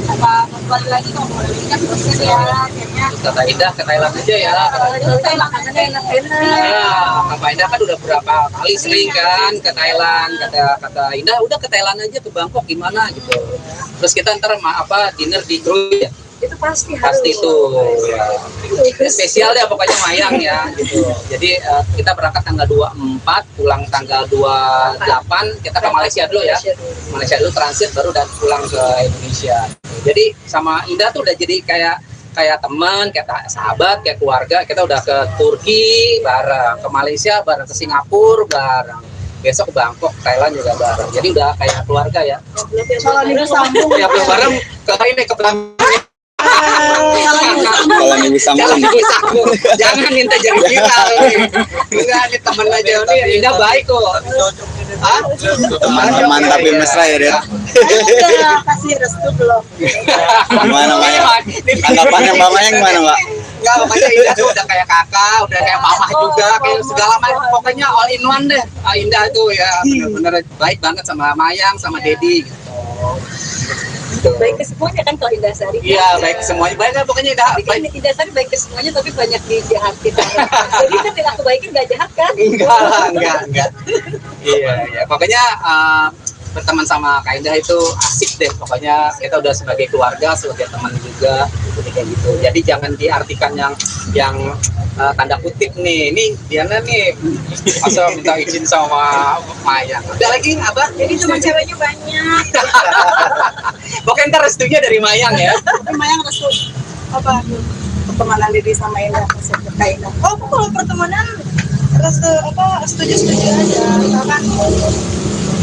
apa kembali lagi kalau mau lagi kan proses ya akhirnya kata Indah ke Thailand aja ya. Thailand kan enak-enak. Ya, Kak Indah kan udah berapa kali sering kan ke Thailand. Kata Indah udah ke Thailand aja, ke Bangkok gimana gitu. Terus kita ntar dinner di cruise ya. Itu pasti itu ya. Spesial ya pokoknya Mayang ya gitu. Jadi kita berangkat tanggal 24, pulang tanggal 28, kita ke Malaysia dulu ya. Malaysia dulu transit baru dan pulang ke Indonesia. Jadi sama Indah tuh udah jadi kayak teman, kayak sahabat, kayak keluarga. Kita udah ke Turki bareng, ke Malaysia bareng, ke Singapura bareng. Besok ke Bangkok, Thailand juga bareng. Jadi udah kayak keluarga ya. Kalau minggu sambung Ya belum bareng ke ini ke Bangkok. Kalau minggu sambung. Jangan minta jadi viral nih. Enggak, ini temen aja nih. Indah baik kok. Teman-teman tapi mesra ya, Ded. udah kasih restu belum? Gimana Mayang? Tanggapannya Mbak Mayang gimana, Mbak? Enggak, pokoknya Indah tuh udah kayak kakak, udah kayak mamah juga, kayak segala macam. Pokoknya all in one deh. Indah tuh ya bener-bener baik banget sama Mayang, sama Dedi gitu. Baik ke semuanya kan kalau Indah Sari. Iya, baik ke semuanya. Baik kan pokoknya Indah Sari baik ke semuanya tapi banyak dijahatin. Jadi kan tidak kebaikan nggak jahat kan? Enggak. Iya. Pokoknya berteman sama Kak Indah itu asik deh. Pokoknya kita udah sebagai keluarga, sebagai teman juga, kayak gitu. Jadi jangan diartikan yang tanda kutip nih. Ini Diana nih masa minta izin sama Mayang. Ada lagi apa? Jadi teman ceweknya banyak. Pokoknya ntar restunya dari Mayang ya. Tapi Mayang restu apa? Pertemanan Dedi sama Indah, Kak Indah. Oh, aku kalau pertemanan restu apa? Setuju aja. Kan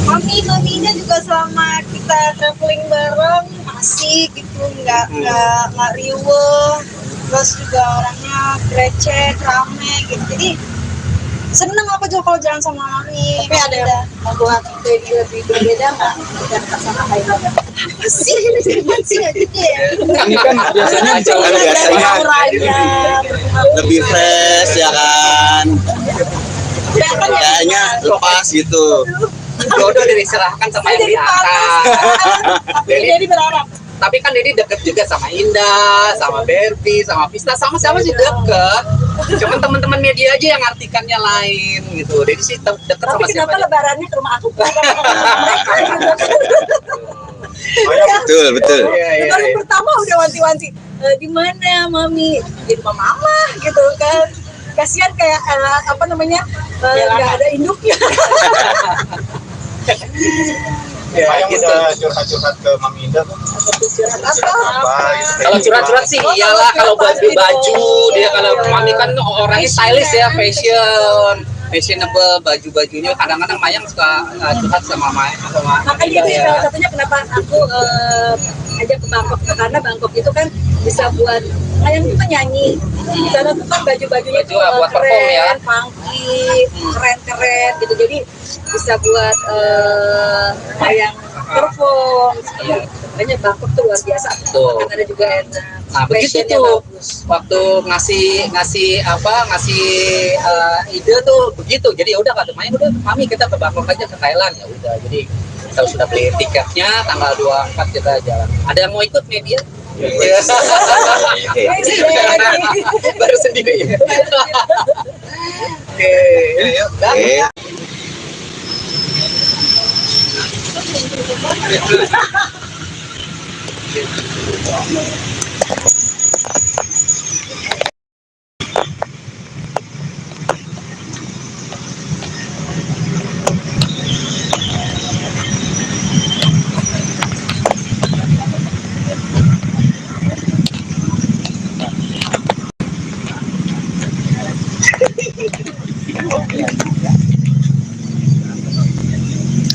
Mami Indah juga selama kita traveling bareng asik gitu, nggak riuh, terus juga orangnya receh, rame gitu. Jadi seneng aku juga kalau jalan sama Mami. Tapi ada yang membuat Dedi lebih berbeda nggak? Dan sama Kak Indah. Apa sih? Ini kan biasanya lebih fresh ya kan. Kayaknya lepas gitu. Jodoh diserahkan sama yang di atas. Jadi berharap. Tapi kan Dedi deket juga sama Indah, sama Berbi, sama Pista, sama siapa sih deket. Cuman teman-teman media aja yang artikannya lain gitu. Dedi sih deket sama siapa. Tapi kenapa lebarannya ke rumah aku? Betul. Lebaran pertama udah wanti-wanti. Di mana Mami? Di rumah Mama gitu kan. Kasihan kayak nggak ada induknya. Mayang udah curhat-curhat ke Mami Indah tuh. Kalau curhat-curhat sih iyalah, kalau baju dia, kalau Mami kan orangnya stylish ya, fashionable baju-bajunya. Kadang-kadang Mayang suka curhat sama Makanya itu salah satunya kenapa aku ajak ke Bangkok, karena Bangkok itu kan bisa buat Mayang itu nyanyi. Di sana tuh kan baju-bajunya tuh buat perform ya, funky, keren-keren gitu. Jadi bisa buat Mayang perform. Makanya Bangkok tuh luar biasa. Kan ada juga enak. Nah begitu tuh waktu ngasih ide tuh begitu. Jadi ya udah kata Mayang, udah Mami kita ke Bangkok aja, ke Thailand ya udah. Jadi kita sudah beli tiketnya tanggal 24 kita jalan. Ada yang mau ikut media? Baru sendiri. Oke, yuk. Oke.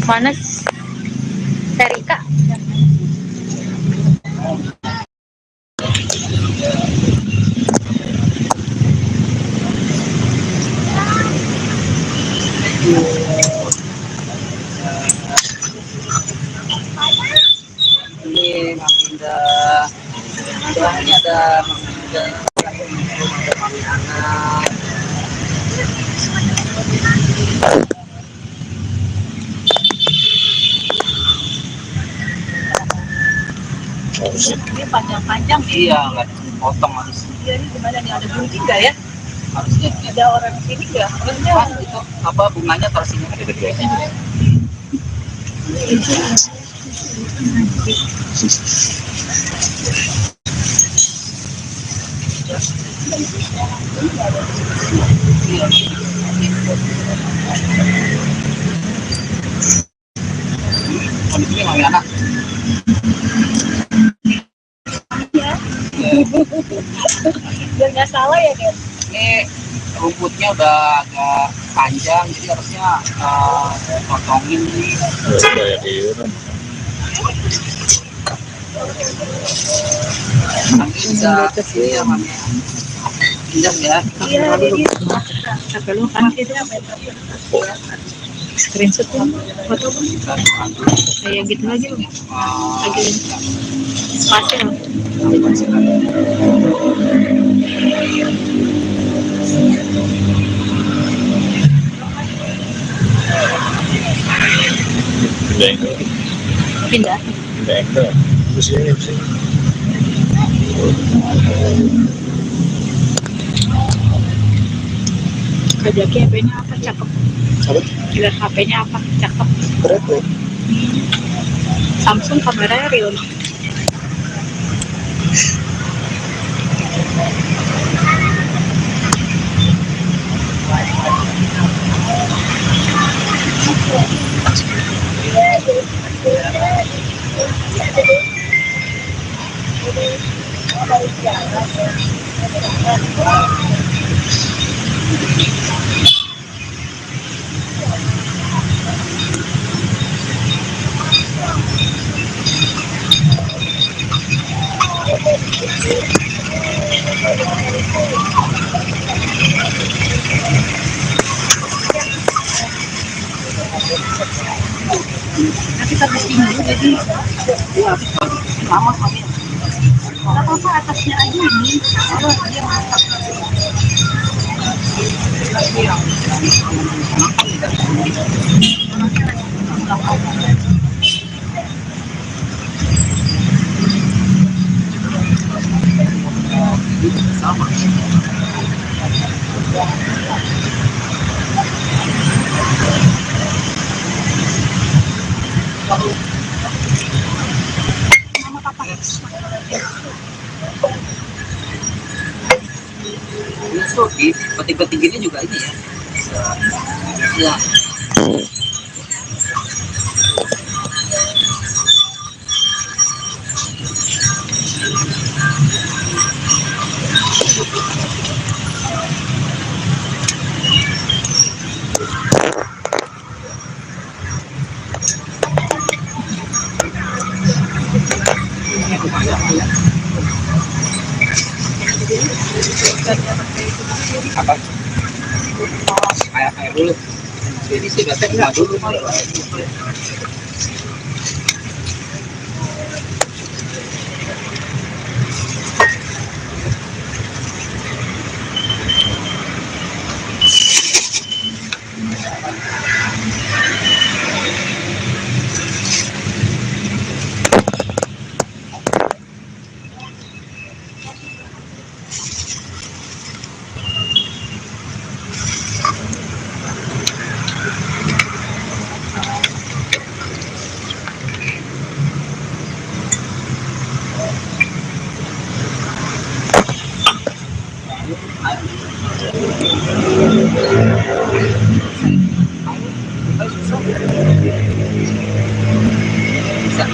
Mana Serika? Ini Maminda. Ini ada Maminda. Ada Mami Ana. Ini panjang-panjang nih. Iya, nggak potong harus. Iya, ini gimana nih, ada bunyi nggak ya? Harusnya Ada orang sini nggak? Harusnya pas itu apa bunganya taruh sini. Ini Mami Ana. biar nggak salah ya, Ken. Ini rumputnya udah agak panjang, jadi harusnya potongin nih. Nanti bisa kesini ya, Mami. Pindah ya. Iya, jadi Sampai lu kan screenshot tuh foto kayak gitu lagi loh. Lagi spasi loh. Pindah. Kajaki HP-nya apa cakep? Lihat HP-nya apa cakep? Berapa? Samsung kameranya real. Nanti habis ini jadi Lama Mami. nggak apa-apa atasnya aja ini. Oh, dia masak. Sama. Justru di petik-petik ini juga ini ya. Ya. Apa? Kayak dulu. Jadi sih biasanya dulu. Bisa.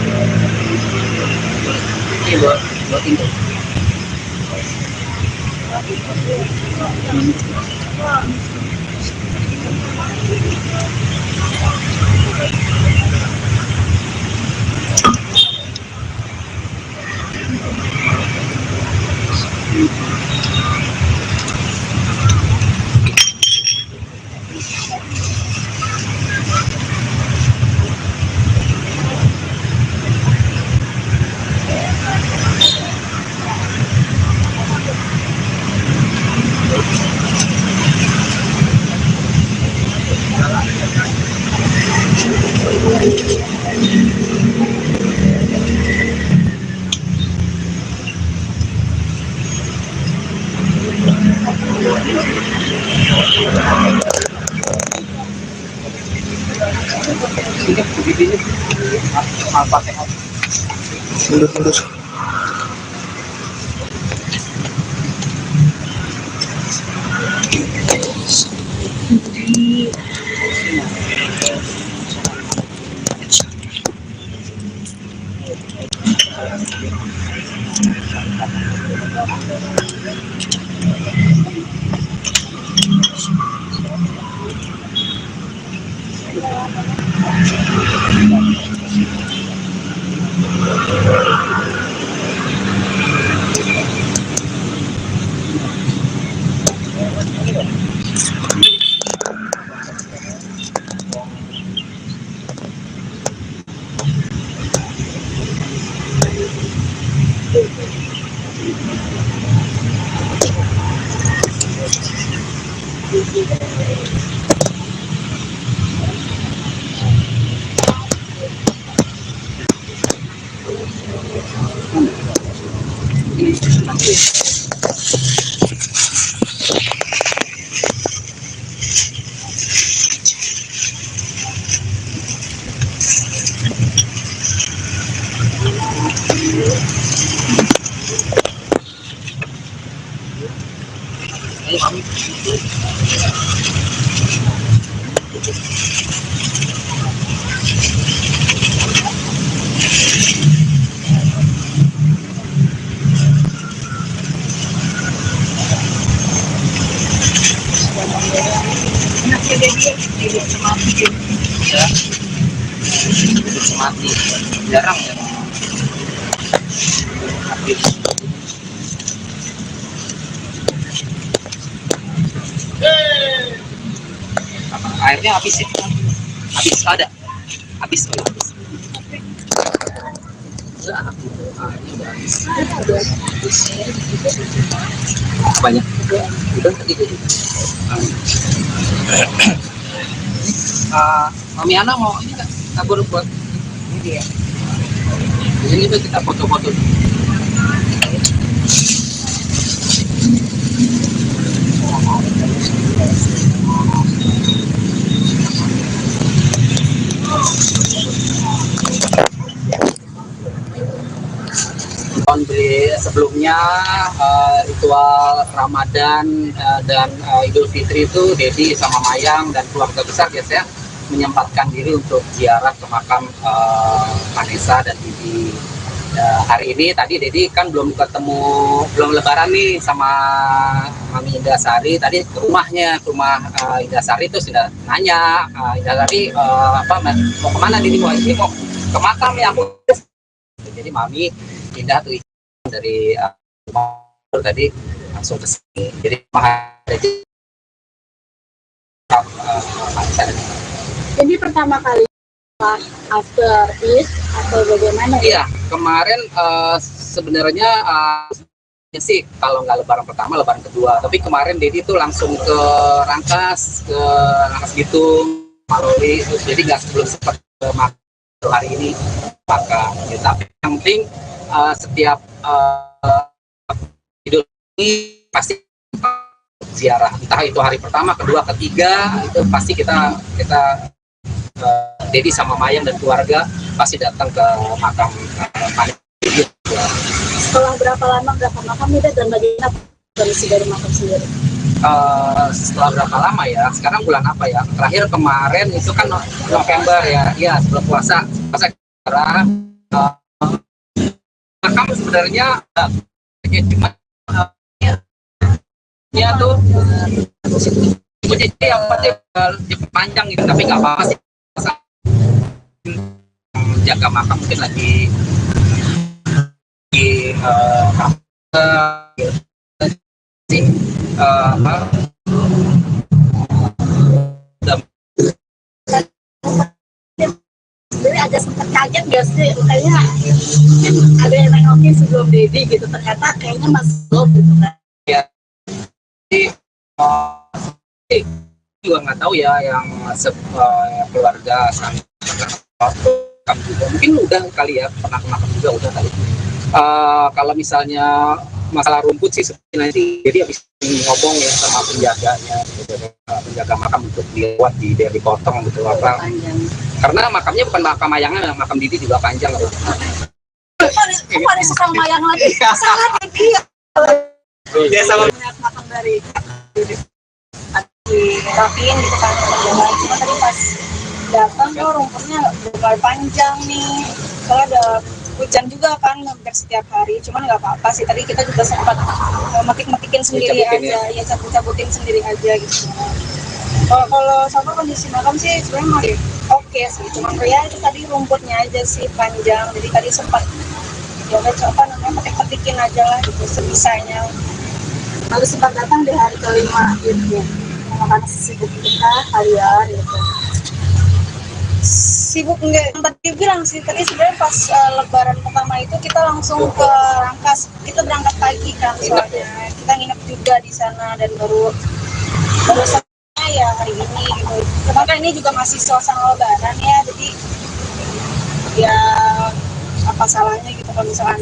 Ini buat pintu. Mundur. Mati jarang ya. Airnya habis ya? Habis ada? Habis. Banyak. Udah tadi jadi. Mami Ana mau ini nggak? Kabur buat ini ya. Di sini tuh kita foto-foto. Sebelumnya ritual Ramadan dan Idul Fitri itu Dedi sama Mayang dan keluarga besar biasanya menyempatkan diri untuk ziarah ke makam Vanessa dan Bibi. Hari ini tadi Dedi kan belum lebaran nih sama Mami Indasari, tadi ke rumahnya, ke rumah Indasari itu sudah nanya, Indasari mau kemana Dedi? Mau ke makam ya aku. Jadi Mami pindah tuh dari tadi langsung ke sini. Jadi jadi pertama kali after Eid atau bagaimana? Iya, kemarin sebenarnya sih kalau nggak lebaran pertama, lebaran kedua. Tapi kemarin Dedi tuh langsung ke Rangkas Bitung, Maloli, jadi nggak sebelum sempat ke hari ini makan. Ya, tapi yang penting setiap Idul ini pasti ziarah, entah itu hari pertama, kedua, ketiga, itu pasti kita Dedi sama Mayang dan keluarga pasti datang ke makam Setelah berapa lama makam itu dan bagaimana kondisi dari makam sendiri? setelah berapa lama ya? Sekarang bulan apa ya? Terakhir kemarin itu kan November ya sebelum puasa sekarang makam sebenarnya cuma ya tuh jadi yang penting diperpanjang gitu, tapi nggak apa-apa sih. Jaga makam mungkin lagi di sebenarnya agak sempat kaget gak sih, kayaknya ada yang nengokin sebelum Dedi gitu, ternyata kayaknya masih belum gitu kan ya. Jadi juga nggak tahu ya yang keluarga sama juga mungkin udah kali ya, pernah ke makam juga udah kali. Kalau misalnya masalah rumput sih seperti nanti jadi habis ngomong ya sama penjaganya gitu, penjaga makam untuk dibuat dipotong gitu apa, karena makamnya bukan makam mayangnya, makam Didi juga panjang loh. Kok ada sesama mayang lagi? Salah Didi Ya sama makam dari dirapiin gitu kan teman-teman. Cuma tadi pas datang tuh rumputnya mulai panjang nih, soalnya ada hujan juga kan hampir setiap hari. Cuman nggak apa-apa sih, tadi kita juga sempat metik-metikin sendiri aja ya, cabut-cabutin sendiri aja gitu. Kalau sama kondisi makam sih sebenarnya masih oke sih, cuma ya itu tadi rumputnya aja sih panjang, jadi tadi sempat ya udah coba namanya metik-metikin aja lah gitu sebisanya. baru sempat datang di hari kelima gitu, karena sibuk kita harian gitu. Sibuk enggak, tadi bilang sih tadi sebenarnya pas lebaran pertama itu kita langsung ke Rangkas, kita berangkat pagi kan soalnya kita nginep juga di sana dan baru selesai ya hari ini gitu. Karena ini juga masih suasana lebaran ya, jadi ya apa salahnya gitu kalau misalkan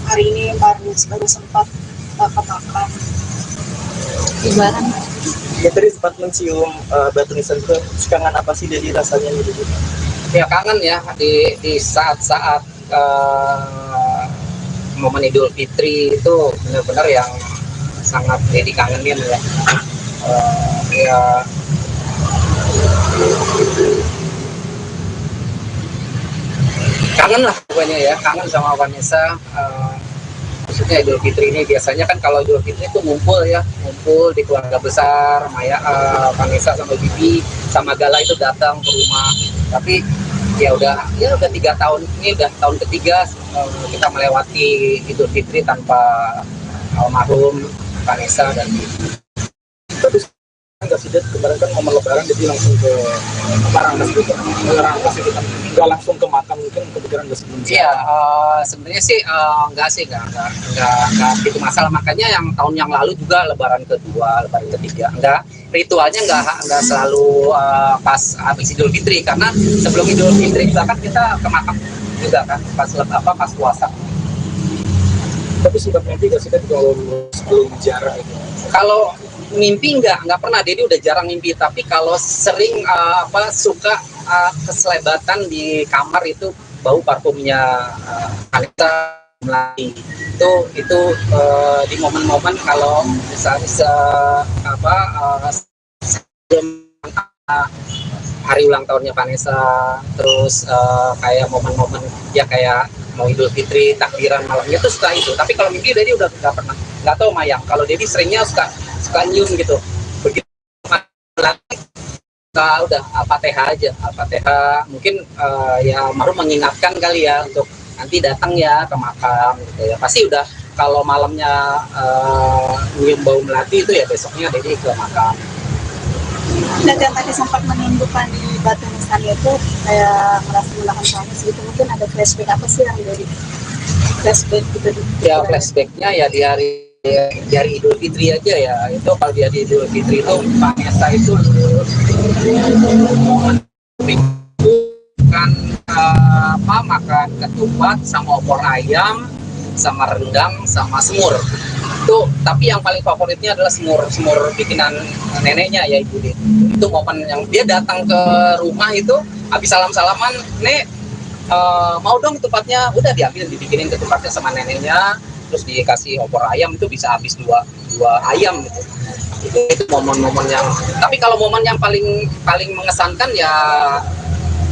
hari ini baru sempat makan. Lebaran. Ya tadi sempat mencium batu nisan itu, kangen apa sih jadi rasanya gitu? ya kangen ya di saat-saat momen Idul Fitri itu benar-benar yang sangat jadi kangenin ya. Ya kangen lah pokoknya ya, kangen sama Vanessa. Maksudnya Idul Fitri ini biasanya kan kalau Idul Fitri itu ngumpul di keluarga besar, Maya, Vanessa sama Bibi sama Gala itu datang ke rumah. Tapi ya udah 3 tahun ini, udah tahun ketiga kita melewati Idul Fitri tanpa almarhum Vanessa dan Bibi. Tapi nggak sih, kemarin kan momen lebaran jadi langsung ke Rangkas gitu, Rangkas itu kan nggak langsung ke makam, mungkin kepikiran nggak sebelum Iya, sebenarnya sih nggak itu masalah. Makanya yang tahun yang lalu juga lebaran kedua, lebaran ketiga ritualnya nggak selalu pas habis Idul Fitri, karena sebelum Idul Fitri juga kan kita ke makam juga kan pas puasa. Tapi sempat mimpi nggak sih kalau sebelum jarak itu? Kalau mimpi nggak pernah, Dedi udah jarang mimpi. Tapi kalau sering suka keselebatan di kamar itu bau parfumnya Vanessa Melati. Itu di momen-momen kalau misalnya sebelum hari ulang tahunnya Vanessa, terus kayak momen-momen ya kayak mau Idul Fitri, takbiran malamnya itu suka itu. Tapi kalau mimpi Dedi udah nggak pernah, nggak tahu Mayang. Kalau Dedi seringnya suka nyium gitu. Begitu udah Al-Fatihah aja, Al-Fatihah. Mungkin ya baru mengingatkan kali ya untuk nanti datang ya ke makam gitu ya. Pasti udah kalau malamnya nyium bau melati itu ya besoknya Dedi ke makam. Dan yang tadi sempat menunjukkan di batu nisan itu kayak merasa melakukan suami segitu, mungkin ada flashback apa sih yang dari flashback gitu? Ya flashbacknya ya di hari Idul Fitri aja ya. Itu kalau di hari Idul Fitri itu Vanessa itu makan ketupat sama opor ayam sama rendang sama semur itu. Tapi yang paling favoritnya adalah semur bikinan neneknya ya Ibu Dit. Itu momen yang dia datang ke rumah itu habis salaman, Nek mau dong ketupatnya, udah diambil dibikinin ketupatnya sama neneknya, terus dikasih opor ayam, itu bisa habis dua ayam gitu. Itu momen-momen yang, tapi kalau momen yang paling mengesankan ya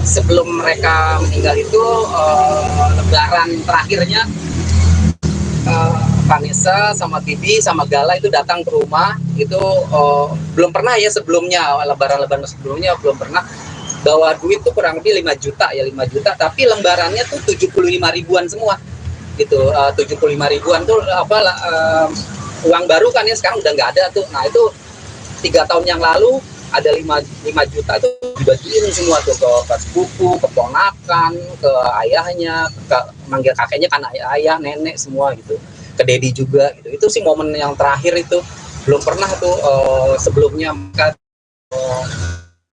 sebelum mereka meninggal itu lebaran terakhirnya Vanessa sama Tibi sama Gala itu datang ke rumah itu belum pernah ya sebelumnya, lebaran sebelumnya belum pernah bawa duit tuh kurang lebih 5 juta ya, 5 juta, tapi lembarannya tuh 75 ribuan semua gitu. 75 ribuan tuh uang baru kan ya, sekarang udah nggak ada tuh. Nah itu 3 tahun yang lalu ada 5 juta tuh dibagiin semua tuh ke sepupu, ke ponakan, ke ayahnya, ke manggil kakeknya kan ayah, nenek semua gitu, ke Dedi juga gitu. Itu sih momen yang terakhir itu, belum pernah tuh sebelumnya mereka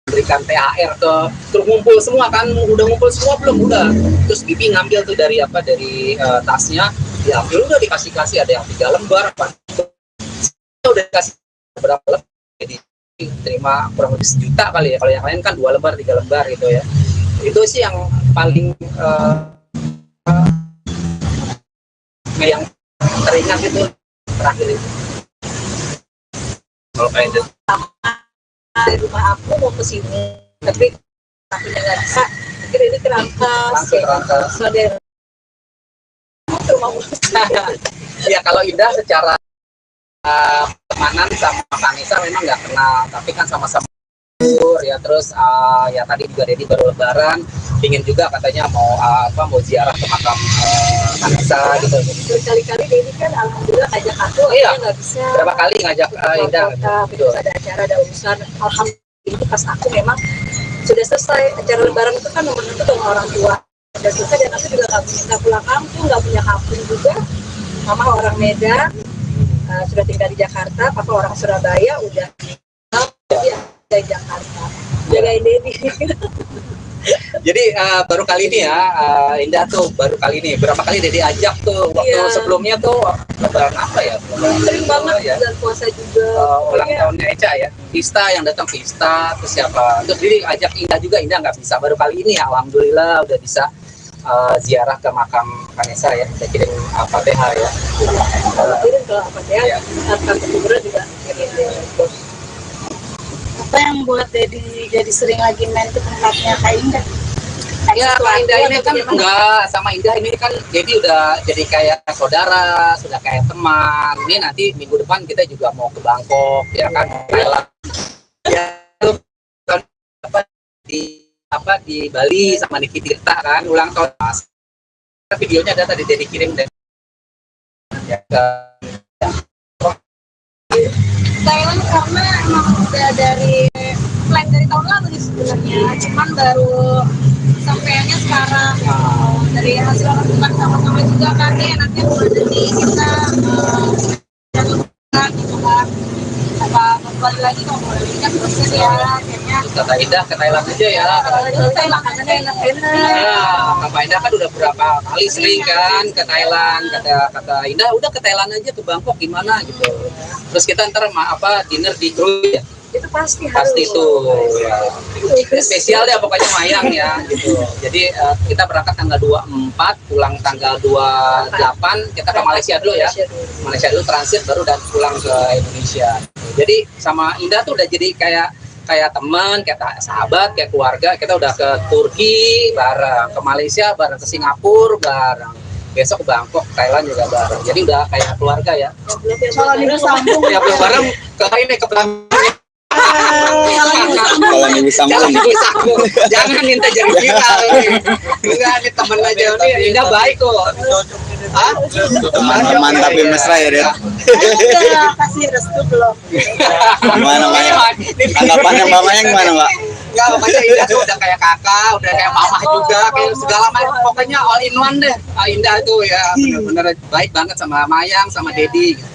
berikan THR ke, terus ngumpul semua kan, udah ngumpul semua belum, udah, terus Bibi ngambil tuh dari tasnya, diambil, udah dikasih ada yang 3 lembar apa, udah dikasih berapa lembar, jadi terima kurang lebih 1 juta kali ya, kalau yang lain kan 2 lembar 3 lembar gitu ya. Itu sih yang paling yang teringat itu terakhir itu. Kalau kayak itu dari rumah aku mau ke sini, tapi akunya nggak bisa. Akhirnya ini kerangkas. Ada ke rumah ya kalau Indah secara temanan sama Vanessa memang nggak kenal, tapi kan sama-sama ya. Terus ya tadi juga Dedi baru lebaran, ingin juga katanya mau ziarah ke makam Vanessa gitu. Berkali-kali Dedi kan alhamdulillah ngajak aku, iya, nggak bisa. Berapa kali ngajak Indah? Terus ada acara, ada urusan. Alhamdulillah itu pas aku memang sudah selesai acara lebaran itu kan nomor satu dengan orang tua. Sudah selesai dan aku juga nggak pulang kampung, nggak punya kampung juga. Mama orang Medan, sudah tinggal di Jakarta. Papa orang Surabaya, udah dari Jakarta. Jagain Dedi. Jadi baru kali ini ya, Indah tuh baru kali ini. Berapa kali Dedi ajak tuh waktu sebelumnya tuh lebaran apa ya? Sering banget ya. Dan puasa juga. Ulang tahunnya Eca ya. Pista yang datang Pista, terus siapa? Terus Dedi ajak Indah juga, Indah nggak bisa. Baru kali ini ya, alhamdulillah udah bisa ziarah ke makam Vanessa ya. Kita kirim Fatihah ya. Kirim ke Fatihah. Akan kuburan juga. Apa yang buat Dedi jadi sering lagi main ke tempatnya Kak Indah? Ya Kak Indah ini kan enggak, sama Indah ini kan Dedi udah jadi kayak saudara, sudah kayak teman. Ini nanti minggu depan kita juga mau ke Bangkok ya kan, Thailand. Ya di Bali sama Niki Tirta kan ulang tahun. Videonya ada tadi Dedi kirim dan ya ke Thailand karena emang udah dari plan dari tahun lalu nih sebenarnya, cuman baru sampainya sekarang. Dari hasil lakukan sama-sama juga kan ya, nanti bulan ini kita gitu kan, apa kembali lagi kalau boleh kan proses ya kayaknya. Kata Indah ke Thailand aja ya. Thailand makanannya enak-enak. Ya, Kak Indah kan udah berapa kali sering kan ke Thailand. Kata Indah udah ke Thailand aja, ke Bangkok gimana gitu. Terus kita ntar dinner di Krui ya. Itu pasti itu ya. Spesial ya pokoknya Mayang ya gitu. Jadi kita berangkat tanggal 24, pulang tanggal 28, kita ke Malaysia dulu ya. Malaysia dulu transit baru dan pulang ke Indonesia. Jadi sama Indah tuh udah jadi kayak teman, kayak sahabat, kayak keluarga. Kita udah ke Turki bareng, ke Malaysia bareng, ke Singapura bareng. Besok ke Bangkok, Thailand juga bareng. Jadi udah kayak keluarga ya. Kalau minggu sambung ya belum bareng ke ini ke Bangkok. Kalau minggu sambung. Jangan minta jadi viral nih. Enggak, ini temen aja nih. Indah baik kok. Teman-teman tapi mesra ya, Den. Udah kasih restu belum? Gimana Mbak? Tanggapannya Mbak Mayang gimana Mbak? Enggak, pokoknya Indah tuh udah kayak kakak, udah kayak mama juga, kayak segala macam. Pokoknya all in one deh. Indah tuh ya bener-bener baik banget sama Mayang, sama Dedi gitu.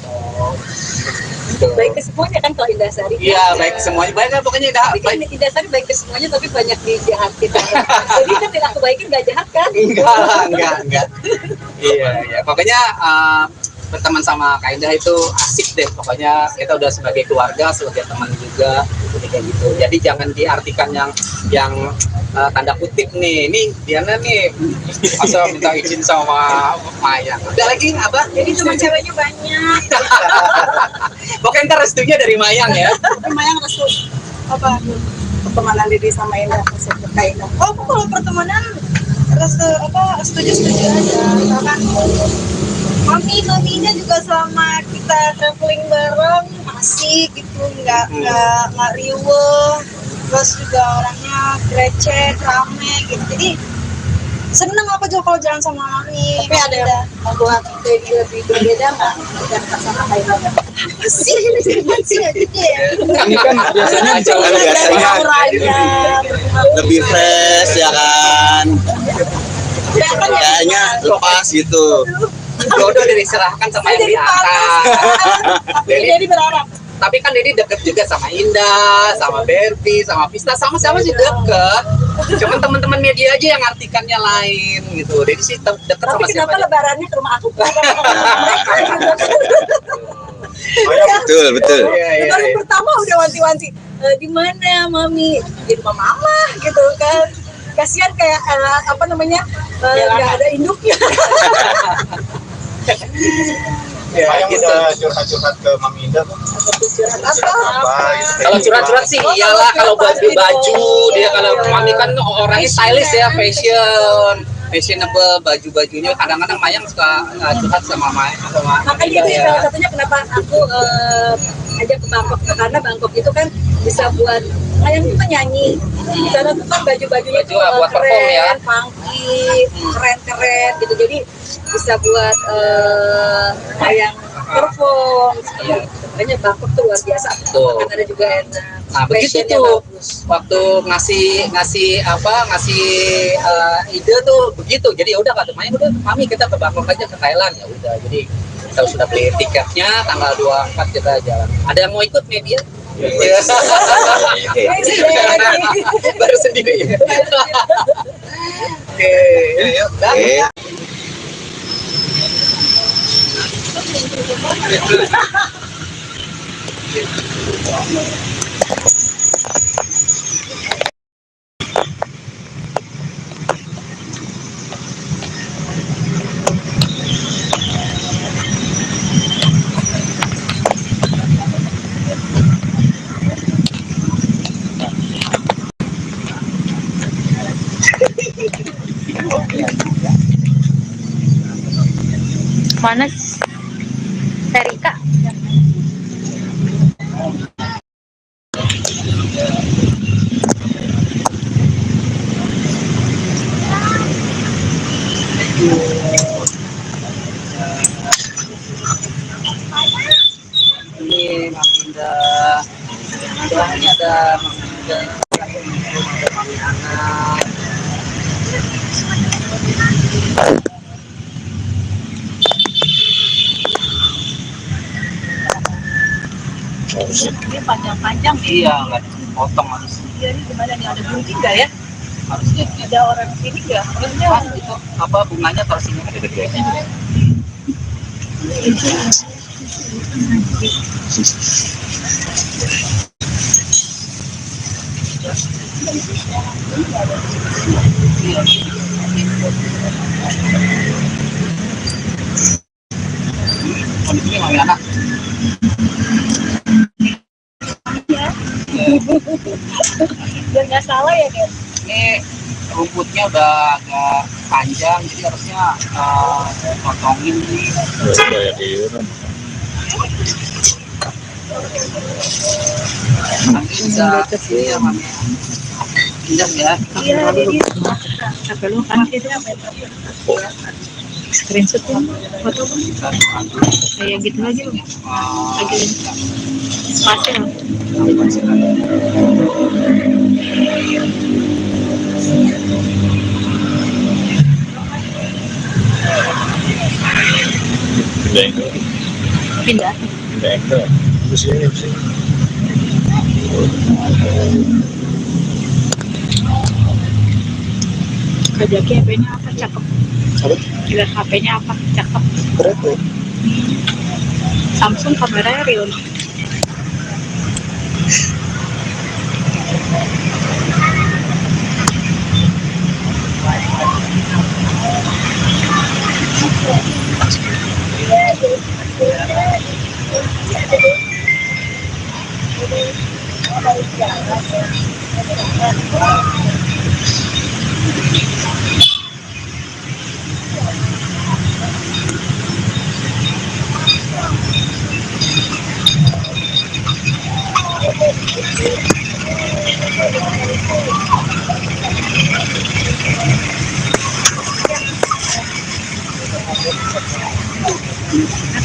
Baik ke semuanya kan kalau Indah Sari. Iya, baik ke semuanya. Baik kan pokoknya Indah Sari baik ke semuanya tapi banyak dijahatin. Jadi kan tidak kebaikan nggak jahat kan? Enggak. Iya. Pokoknya berteman sama Kak Indah itu asik deh. Pokoknya kita udah sebagai keluarga, sebagai teman juga, kayak gitu. Jadi jangan diartikan yang tanda kutip nih, ini Diana nih masa minta izin sama Mayang. Ada lagi apa? Jadi teman ceweknya banyak. Pokoknya ntar restunya dari Mayang ya. Tapi Mayang restu apa pertemanan Dede sama Indah terkait. Oh, aku kalau pertemanan restu apa setuju aja. Karena maminya juga selama kita traveling bareng masih gitu nggak riuh, terus juga orangnya receh, rame gitu. Jadi seneng aku juga kalau jalan sama mami. Tapi ada yang membuat Dedi lebih berbeda nggak dengan sama Kayla? sih Ini kan biasanya lebih fresh ya kan. Kayaknya lepas gitu. Jodoh diserahkan sama yang di atas. Jadi berharap. Tapi kan Dedi deket juga sama Indah, sama Berti, sama Pista, sama siapa sih deket. Cuman teman-teman media aja yang artikannya lain gitu. Dedi sih deket Tapi sama siapa kenapa aja. lebarannya ke rumah aku? Betul. Lebaran pertama udah wanti-wanti. Di mana mami? Di rumah mama gitu kan. Kasihan kayak apa namanya? Nggak ada induknya. Ya, kita curhat-curhat ke Mami Indah. Kalau curhat-curhat sih iyalah, kalau baju-baju dia, kalau Mami kan orangnya stylish ya, fashionable baju-bajunya. Kadang-kadang Mayang suka curhat sama Mayang sama Makanya Indah itu ya. salah satunya kenapa aku ajak ke Bangkok, karena Bangkok itu kan bisa buat Mayang itu nyanyi. Di sana tuh kan baju-bajunya Baju tuh buat perform ya. keren, funky, keren-keren gitu. Jadi bisa buat Mayang perform. Makanya Bangkok tuh luar biasa. Betul. Makanan ada juga enak. Nah begitu Fashionnya tuh bagus. waktu ngasih ide tuh begitu. Jadi ya udah kata Mayang, udah Mami kita ke Bangkok aja, ke Thailand ya udah. Jadi kita sudah beli tiketnya, tanggal 24 kita jalan. Ada yang mau ikut media? Ya. Baru sendiri ya. Oke, yuk. Oke. Mana Serika? Ini Mami Indah. Ini ada Mami Indah. Ada Mami Ana. Ini panjang-panjang nih. Iya, nggak dipotong harus. Iya, ini gimana nih? Ada gunting nggak ya? Harusnya Ada orang sini nggak? Harusnya pas itu apa bunganya taruh sini. Ini Mami Ana. biar nggak salah ya, Ger. Ini rumputnya udah agak panjang, jadi harusnya potongin nih. Nanti bisa ini ya Mami. Indah ya. Iya, jadi sampai lu kan screenshot tuh foto kayak gitu lagi loh. Lagi spasi loh. Pindah. Kajaki HP-nya apa? Cakep. Lihat HP-nya apa? Cakep. Samsung kameranya real.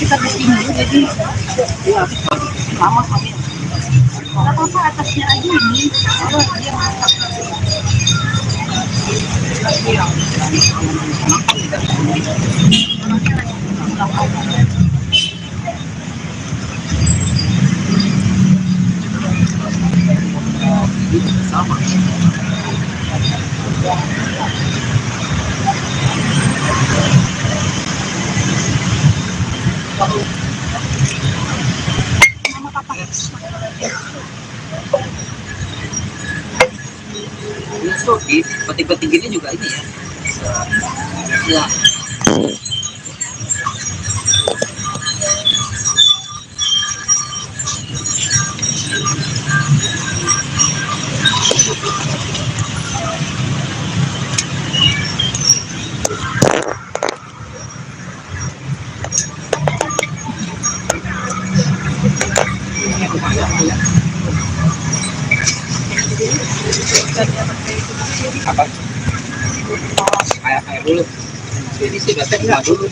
kita bersih dulu jadi Iya, lama kami. nggak apa-apa atasnya aja ini. Oh, dia Sama. Ini tuh di petik-petik ini juga ini ya. Ya. Apa? Air dulu. Jadi sih biasanya dulu.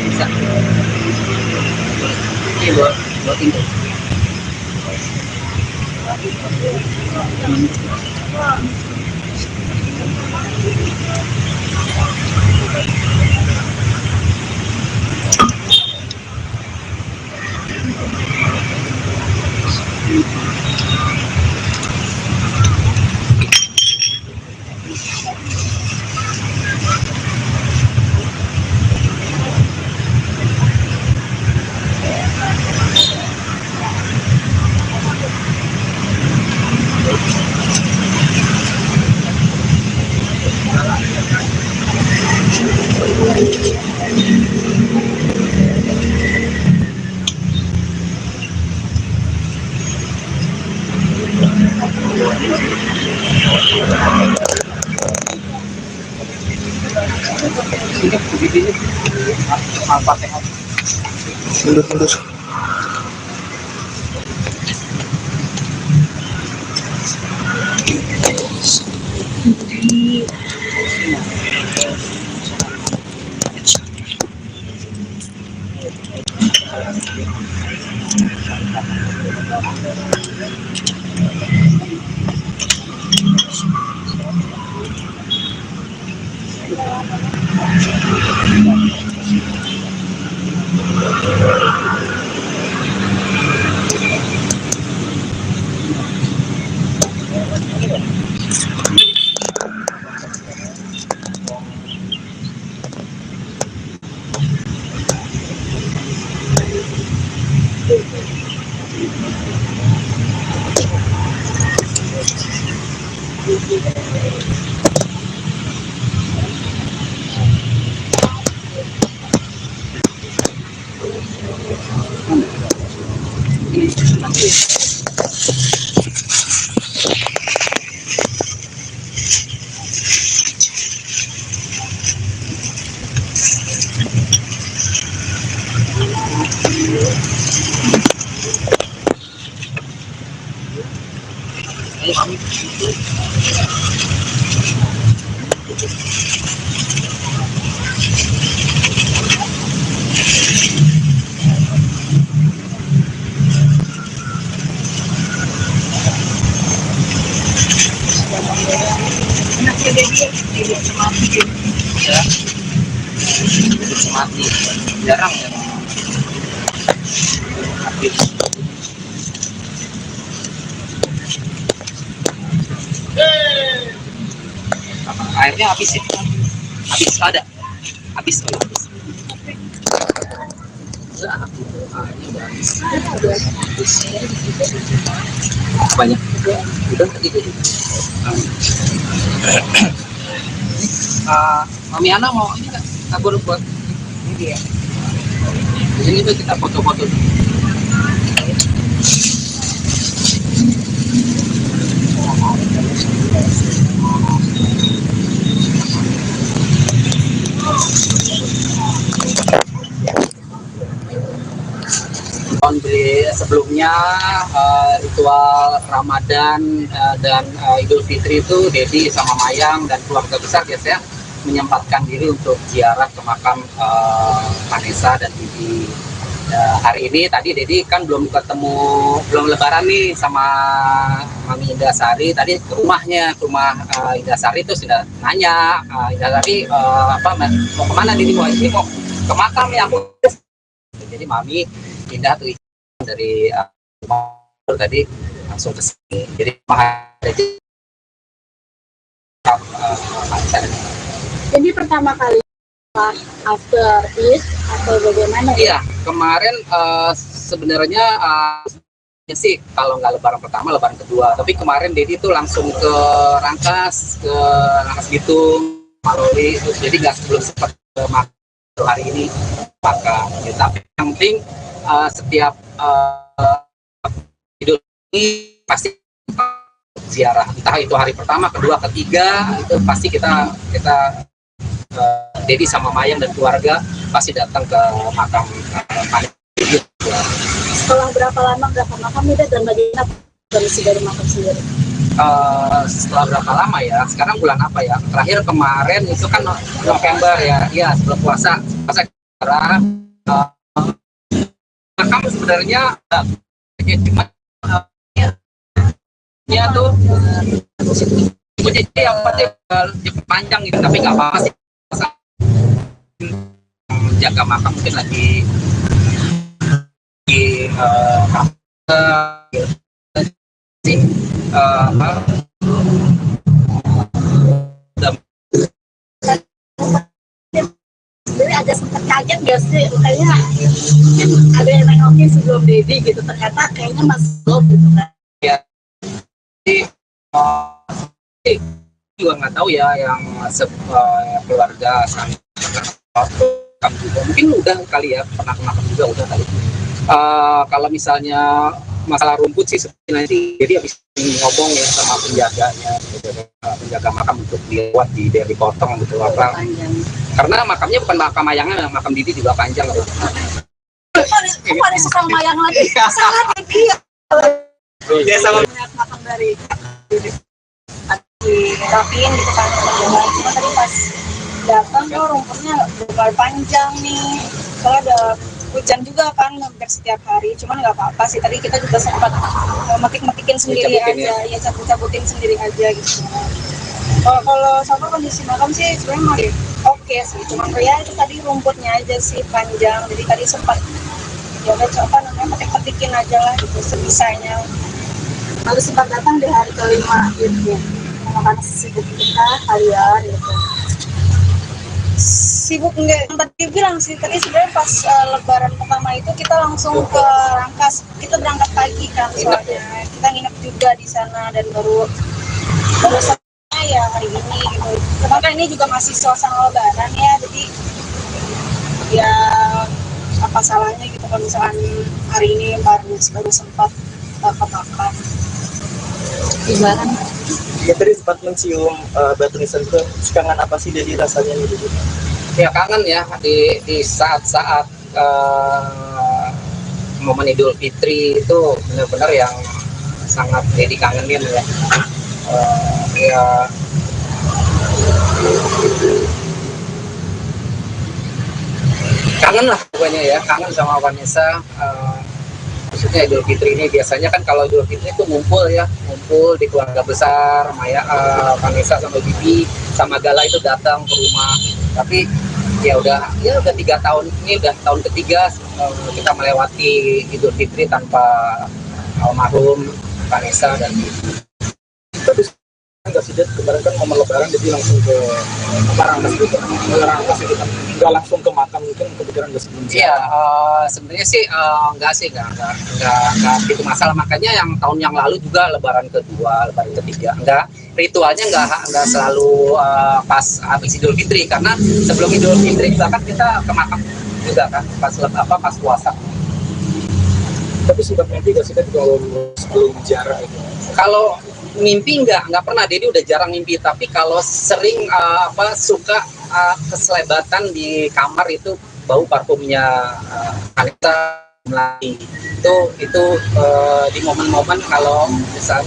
Bisa. Ini buat tinggal. Mundur. Ya. Mati. Jarang ya. Habis. Airnya habis ya. Habis ada. Habis. enggak gitu. Ini udah banyak udah tadi jadi Mami Ana mau ini nggak tabur buat ini ya di sini tuh kita foto-foto. Sebelumnya ritual Ramadan dan Idul Fitri itu Dedi sama Mayang dan keluarga besar biasanya menyempatkan diri untuk ziarah ke makam Vanessa dan Bibi. Hari ini tadi Dedi kan belum lebaran nih sama Mami Indasari, tadi ke rumahnya, ke rumah Indasari itu sudah nanya Indasari mau kemana Dedi, mau ke makam ya aku. Jadi Mami pindah tuh dari tadi langsung ke sini. Jadi jadi pertama kali after Eid atau bagaimana? Iya, kemarin sebenarnya sih kalau nggak lebaran pertama, lebaran kedua. Tapi kemarin Dedi tuh langsung ke Rangkas Bitung, Maroli, terus jadi nggak sebelum sempat ke hari ini makan. Ya, tapi yang penting setiap Idul ini pasti ziarah, entah itu hari pertama, kedua, ketiga, itu pasti kita Dedi sama Mayang dan keluarga pasti datang ke makam Setelah berapa makam itu dan bagaimana kondisi dari makam sendiri? Setelah berapa lama ya? Sekarang bulan apa ya? Terakhir kemarin itu kan November ya sebelum puasa makam sebenarnya cuma ya tuh jadi yang penting panjang gitu, tapi nggak apa-apa sih. Jaga makam mungkin lagi Jadi agak sempat kaget gak sih, kayaknya ada yang nengokin sebelum Dedi gitu, ternyata kayaknya masih belum gitu kan ya. Jadi juga nggak tahu ya yang keluarga sama juga mungkin udah kali ya, pernah ke makam juga udah kali. Kalau misalnya masalah rumput sih seperti nanti jadi habis ngomong ya sama penjaga makam untuk dibuat dipotong gitu apa, karena makamnya bukan makam Mayangnya, makam Didi juga panjang gitu. Kok ada sesama Mayang lagi? Salah Dedi Ya sama makam dari dirapiin gitu kan teman-teman. Cuma tadi pas datang tuh rumputnya lumayan panjang nih, soalnya ada hujan juga kan hampir setiap hari. Cuman nggak apa-apa sih, tadi kita juga sempat metik-metikin sendiri aja ya, cabut-cabutin sendiri aja gitu. Kalau sama kondisi makam sih sebenarnya masih oke sih, cuma ya itu tadi rumputnya aja sih panjang, jadi tadi sempat ya udah coba namanya metik-metikin aja lah gitu sebisanya. baru sempat datang di hari kelima gitu, karena sibuk kita harian gitu. Sibuk enggak, yang tadi bilang sih tadi sebenarnya pas lebaran pertama itu kita langsung ke Rangkas, kita berangkat pagi kan soalnya kita nginep juga di sana dan baru selesai ya hari ini gitu. Karena kan ini juga masih suasana lebaran ya, jadi ya apa salahnya gitu kalau misalkan hari ini baru sempat makan. Lebaran. Ya tadi sempat mencium batu nisan itu, kangen apa sih jadi rasanya gitu? Ya kangen ya di saat-saat momen Idul Fitri itu benar-benar yang sangat jadi kangenin ya. Ya kangen lah pokoknya ya, kangen sama Vanessa. Maksudnya Idul Fitri ini biasanya kan kalau Idul Fitri itu ngumpul di keluarga besar, Maya, Vanessa sama Bibi sama Gala itu datang ke rumah. Tapi ya udah 3 tahun ini, udah tahun ketiga kita melewati Idul Fitri tanpa almarhum Vanessa dan Bibi. nggak sih, Dad? Kemarin kan momen lebaran jadi langsung ke Rangkas gitu, Rangkas itu kan nggak langsung ke makam, mungkin kepikiran nggak sebelum Iya, sebenarnya sih enggak gitu masalah. Makanya yang tahun yang lalu juga lebaran kedua, lebaran ketiga, enggak, ritualnya enggak selalu pas habis Idul Fitri, karena sebelum Idul Fitri juga kan kita ke makam juga kan pas puasa. Tapi sempat mimpi nggak sih, Dad, kalau sebelum ziarah itu? Kalau mimpi enggak pernah. Dedi udah jarang mimpi, tapi kalau sering suka keselebatan di kamar itu bau parfumnya Anita Melati. Itu di momen-momen kalau bisa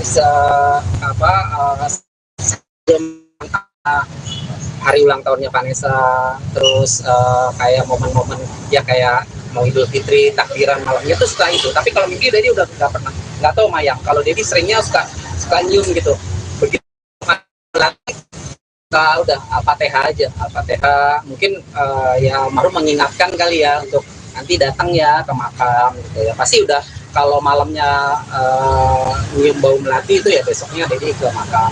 sebelum hari ulang tahunnya Vanessa, terus kayak momen-momen ya kayak mau Idul Fitri, takbiran malamnya tuh suka itu. Tapi kalau mimpi Dedi udah nggak pernah, nggak tahu Mayang. Kalau Dedi seringnya suka nyium gitu. Begitu udah Al-Fatihah aja, Al-Fatihah. Mungkin ya baru mengingatkan kali ya untuk nanti datang ya ke makam gitu ya. Pasti udah kalau malamnya nyium bau melati itu ya besoknya Dedi ke makam.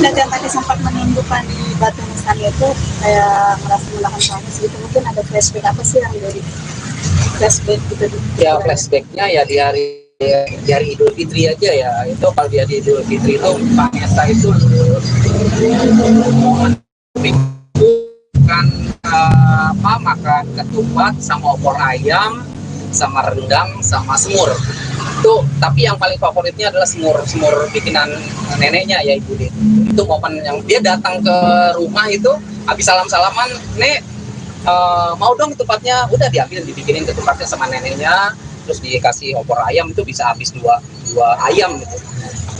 Dan yang tadi sempat menunjukkan di Batu Nisan itu kayak merasa menahan panas gitu, mungkin ada flashback apa sih yang dari flashback gitu? Ya flashbacknya ya di hari Idul Fitri aja ya. Itu kalau di hari Idul Fitri itu Vanessa itu kan makan ketupat sama opor ayam sama rendang sama semur. Itu tapi yang paling favoritnya adalah semur bikinan neneknya ya Ibu Dit. Itu momen yang dia datang ke rumah itu habis salam-salaman, "Nek, mau dong ketupatnya." Udah diambil, dibikinin ketupatnya sama neneknya, terus dikasih opor ayam. Itu bisa habis dua ayam gitu.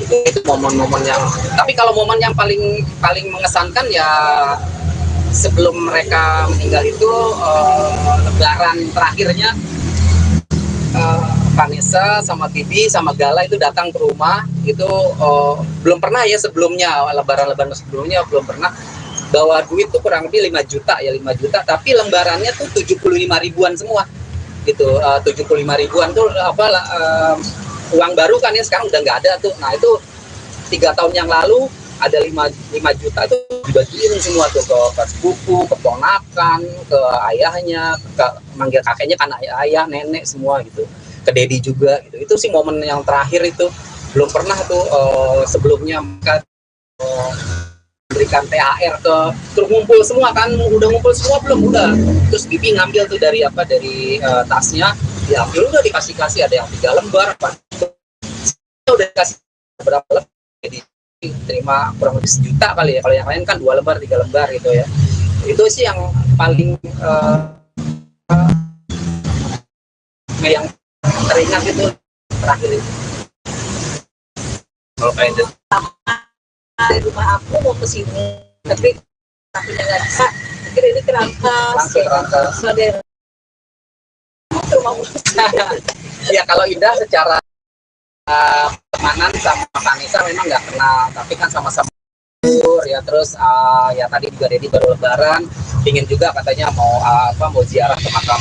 Itu momen-momen yang, tapi kalau momen yang paling mengesankan ya sebelum mereka meninggal itu lebaran terakhirnya Vanessa sama Tibi sama Gala itu datang ke rumah. Itu belum pernah ya sebelumnya, lebaran sebelumnya belum pernah bawa duit tuh kurang lebih 5 juta ya, 5 juta, tapi lembarannya tuh 75 ribuan semua gitu. 75 ribuan tuh uang baru kan ya, sekarang udah nggak ada tuh. Nah itu 3 tahun yang lalu ada 5 juta tuh dibagiin semua tuh ke sepupu, ke ponakan, ke ayahnya, ke manggil kakeknya kan ayah, nenek semua gitu, ke Dedi juga gitu. Itu sih momen yang terakhir itu. Belum pernah tuh sebelumnya mereka berikan THR ke, terus ngumpul semua kan, udah ngumpul semua belum, udah. Terus Bibi ngambil tuh dari tasnya, diambil, udah dikasih ada yang 3 lembar apa, udah dikasih berapa lembar, jadi terima kurang lebih 1 juta kali ya. Kalau yang lain kan 2 lembar 3 lembar gitu ya. Itu sih yang paling yang teringat itu terakhir itu. Kalau kayak itu dari rumah aku mau ke sini, tapi akunya nggak bisa. Akhirnya ini kerangkas ada rumah. Ya kalau Indah secara pertemanan sama Vanessa memang nggak kenal, tapi kan sama-sama ya. Terus ya tadi juga Dedi baru lebaran, ingin juga katanya mau ziarah ke makam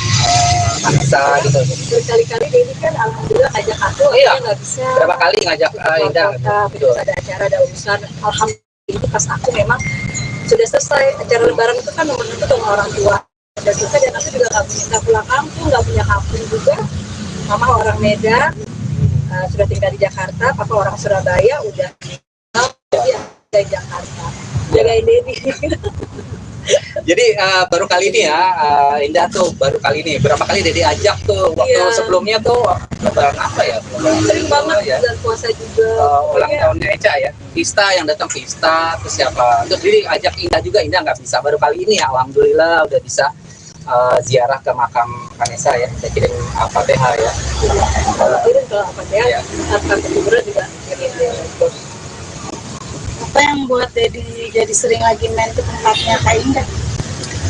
Vanessa gitu. Berkali-kali Dedi kan alhamdulillah ngajak aku, iya, nggak bisa. Berapa kali ngajak Indah? Terus ada acara, ada urusan. Alhamdulillah itu pas aku memang sudah selesai acara lebaran itu kan nomor satu dengan orang tua. Sudah selesai dan aku juga nggak pulang kampung, nggak punya kampung juga. Mama orang Medan. Sudah tinggal di Jakarta, papa orang Surabaya, udah dari Jakarta, jagain Dedi. Jadi baru kali ini ya, Indah tuh baru kali ini. Berapa kali Dedi ajak tuh waktu sebelumnya tuh lebaran apa ya? Sering banget ya. Dan puasa juga. Ulang tahunnya Eca ya, Vista yang datang, Vista, terus siapa? Terus Dedi ajak Indah juga, Indah nggak bisa. Baru kali ini ya, alhamdulillah udah bisa ziarah ke makam Vanessa ya. Kita kirim Al-Fatihah ya. Kirim ke Al-Fatihah, akan kuburan juga kirim. Apa yang buat Dedi jadi sering lagi main ke tempatnya Kak Indah?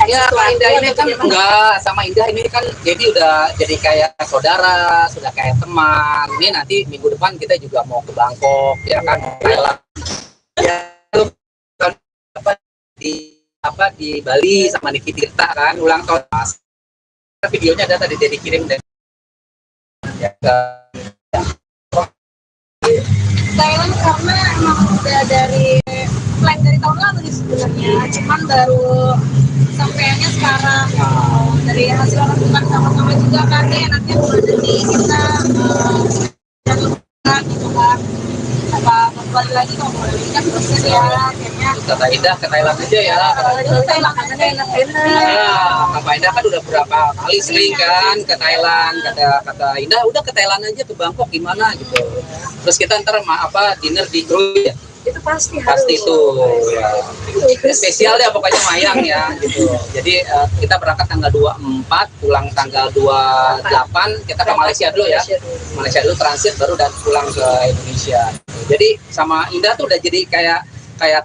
Ya Kak Indah ini kan enggak, sama Indah ini kan Dedi udah jadi kayak saudara, sudah kayak teman. Ini nanti minggu depan kita juga mau ke Bangkok ya kan, ya di Bali sama Niki Tirta kan ulang tahun. Videonya ada tadi Dedi kirim dan Thailand karena emang udah dari plan dari tahun lalu sih sebenarnya, cuman baru sampainya sekarang. Dari hasil lakukan sama-sama juga kan ya, nanti bulan ini kita gitu kan, apa kembali lagi kalau boleh lagi kan proses ya kayaknya. Kata Indah ke Thailand aja ya. Kita makanannya enak-enak. Kak Indah kan udah berapa kali sering kan ke Thailand. Kata Indah udah ke Thailand aja, ke Bangkok gimana gitu. Terus kita ntar dinner di Krui ya. Itu pasti Itu ya. Spesial ya pokoknya Mayang ya gitu. Jadi kita berangkat tanggal 24, pulang tanggal 28, kita ke Malaysia dulu ya. Malaysia dulu transit baru dan pulang ke Indonesia. Jadi sama Indah tuh udah jadi kayak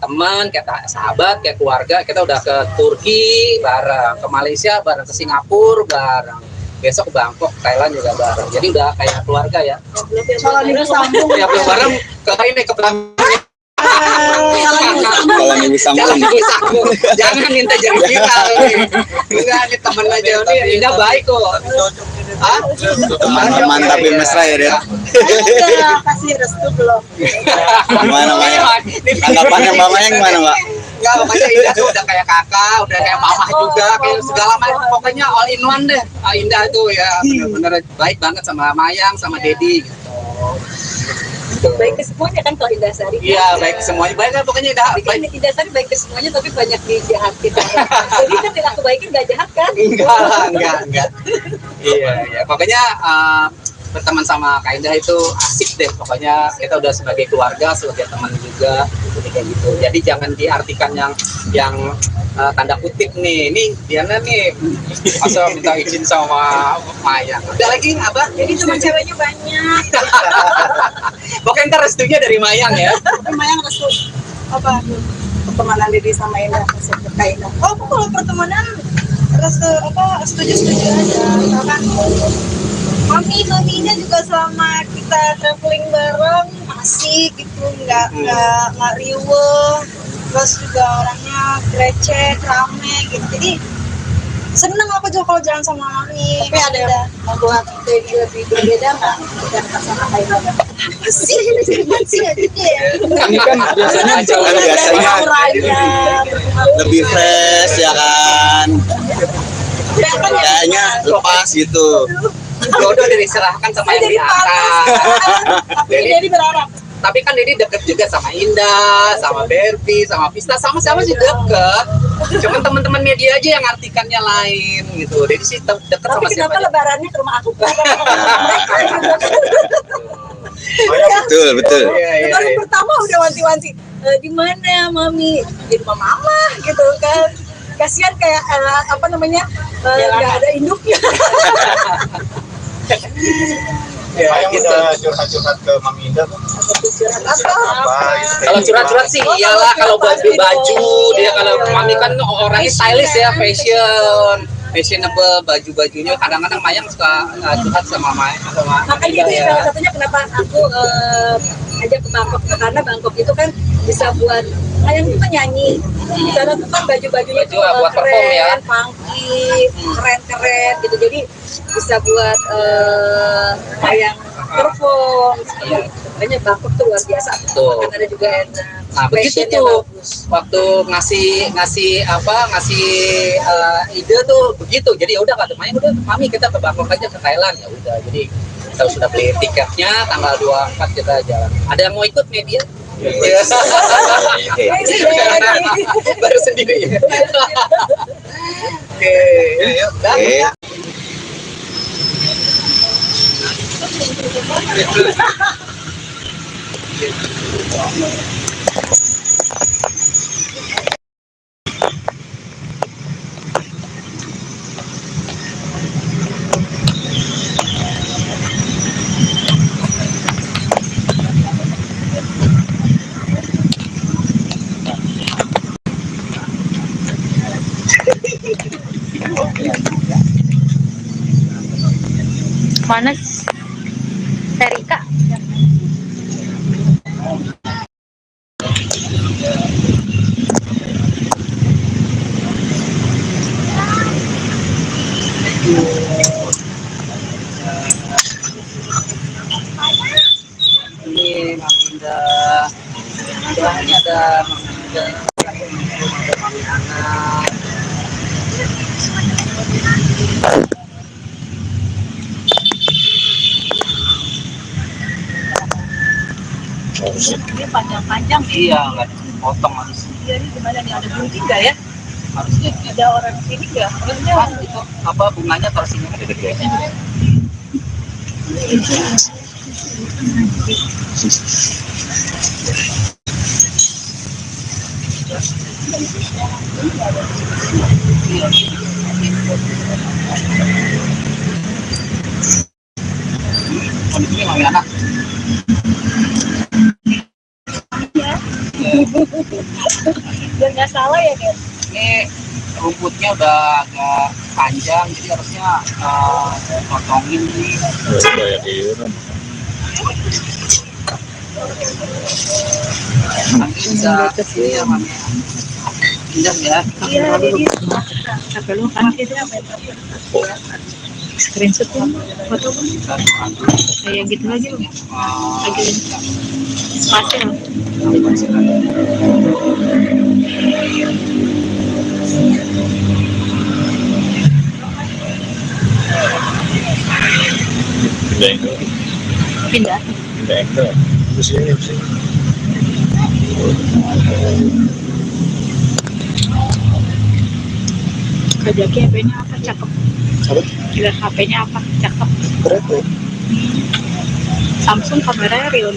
teman, kayak sahabat, kayak keluarga. Kita udah ke Turki bareng, ke Malaysia bareng, ke Singapura bareng. Besok ke Bangkok, Thailand juga bareng. Jadi udah kayak keluarga ya. Kalau ini sambung Ya belum bareng ke ini ke Bangkok. Kalau minggu sambung. Jangan minta jadi viral nih. Enggak, ini temen aja nih. Indah baik kok. Hah? Teman-teman tapi mesra ya, Ded. udah kasih restu belum? Gimana Mayang? Tanggapannya Mbak Mayang gimana, Mbak? Enggak, pokoknya Indah tuh udah kayak kakak, udah kayak mamah juga, kayak segala macam. Pokoknya all in one deh. Indah tuh ya bener-bener baik banget sama Mayang, sama Dedi gitu. Baik ke semuanya kan kalau Indah Sari. Iya, baik ke semuanya. Baik kan pokoknya Indah. Tapi kan Indah Sari baik ke semuanya tapi banyak dijahatin. Jadi kan tidak kebaikan nggak jahat kan? Enggak. Iya. Pokoknya berteman sama Kak Indah itu asik deh. Pokoknya kita udah sebagai keluarga, sebagai teman juga, kayak gitu. Jadi jangan diartikan yang tanda kutip nih. Ini Diana nih masa minta izin sama Mayang. Ada lagi apa? Jadi teman ceweknya banyak. Pokoknya ntar restunya dari Mayang ya. Tapi Mayang restu apa? Pertemanan Dedi sama Indah, Kak Indah. Oh, aku kalau pertemanan restu apa? Setuju aja. Misalkan Mami Indah juga selama kita traveling bareng asik gitu, nggak riuh, terus juga orangnya receh, rame gitu. Jadi seneng aku juga kalau jalan sama Mami. Tapi ada yang membuat Dedi lebih berbeda nggak? Dan sama Kak Indah. Apa sih? Ini kan biasanya lebih fresh ya kan. Kayaknya lepas gitu. Jodoh diserahkan sama yang di atas. Jadi berharap. Tapi kan Dedi deket juga sama Indah, sama Berbi, sama Pista, sama siapa sih deket. Cuman teman-teman media aja yang artikannya lain gitu. Dedi sih deket Tapi sama siapa kenapa aja. lebarannya ke rumah aku? Betul. Lebaran pertama udah wanti-wanti. Di mana Mami? Di rumah Mama gitu kan. Kasihan kayak nggak ada induknya. Mayang udah curhat-curhat ke Mami Indah. Kalau curhat-curhat sih iyalah, kalau baju-baju dia, kalau Mami kan orangnya stylish ya, fashionable baju-bajunya. Kadang-kadang Mayang suka curhat sama Makanya itu salah satunya kenapa aku ajak ke Bangkok, karena Bangkok itu kan bisa buat Mayang itu nyanyi. Di sana tuh kan baju-bajunya tuh buat perform ya. keren, funky, keren gitu. Jadi bisa buat Mayang perform. Makanya Bangkok tuh luar biasa. Makan ada juga enak. Nah begitu tuh waktu ngasih ide tuh begitu. Jadi ya udah kata Mayang, udah Mami kita ke Bangkok aja, ke Thailand ya udah. Jadi kita sudah beli tiketnya, tanggal 24 kita jalan. Ada yang mau ikut media? Ya. Baru sendiri ya. Oke, yuk. Mana Terika? Ini Mami Indah. Ini ada anak. Ini panjang-panjang nih. Iya, nggak potong harus. Iya, ini gimana nih, ada gunting nggak ya? Harusnya Ada orang sini nggak? Harusnya pas itu apa bunganya taruh sini. Oh, di sini mami anak. biar nggak salah ya, Ken? Ini rumputnya udah agak panjang, jadi harusnya potongin nih. Nanti bisa ini ya mami. Pinjam ya. Iya, ini Apa lu kan screenshot tuh foto kayak gitu lagi loh. Lagi spasi loh. Pindah. Kajaki HP-nya apa cakep? Kira HP-nya apa cakep? Berapa? Samsung kameranya real.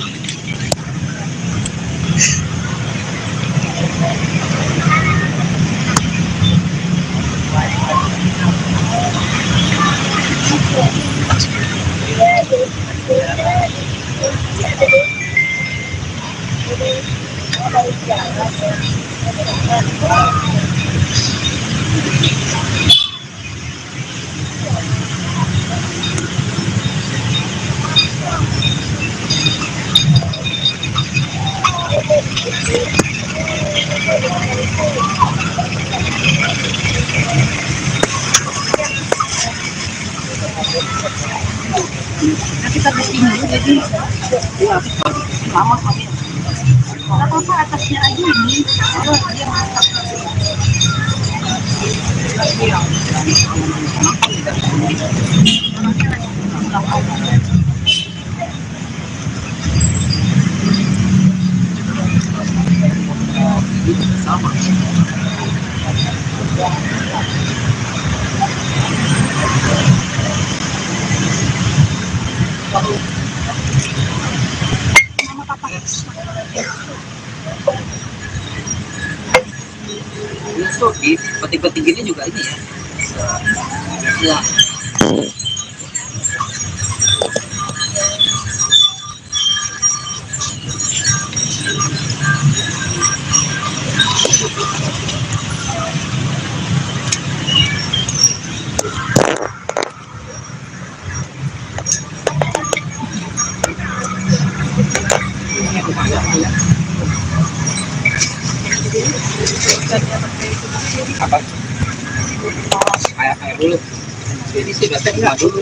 Tapi tapi sini jadi Lama kami. nggak apa-apa atasnya aja ini. Oh, dia masak. Sama. Ini tuh di peti-peti gini juga ini ya. Ya. Apa? Air dulu. Jadi sih biasanya dulu.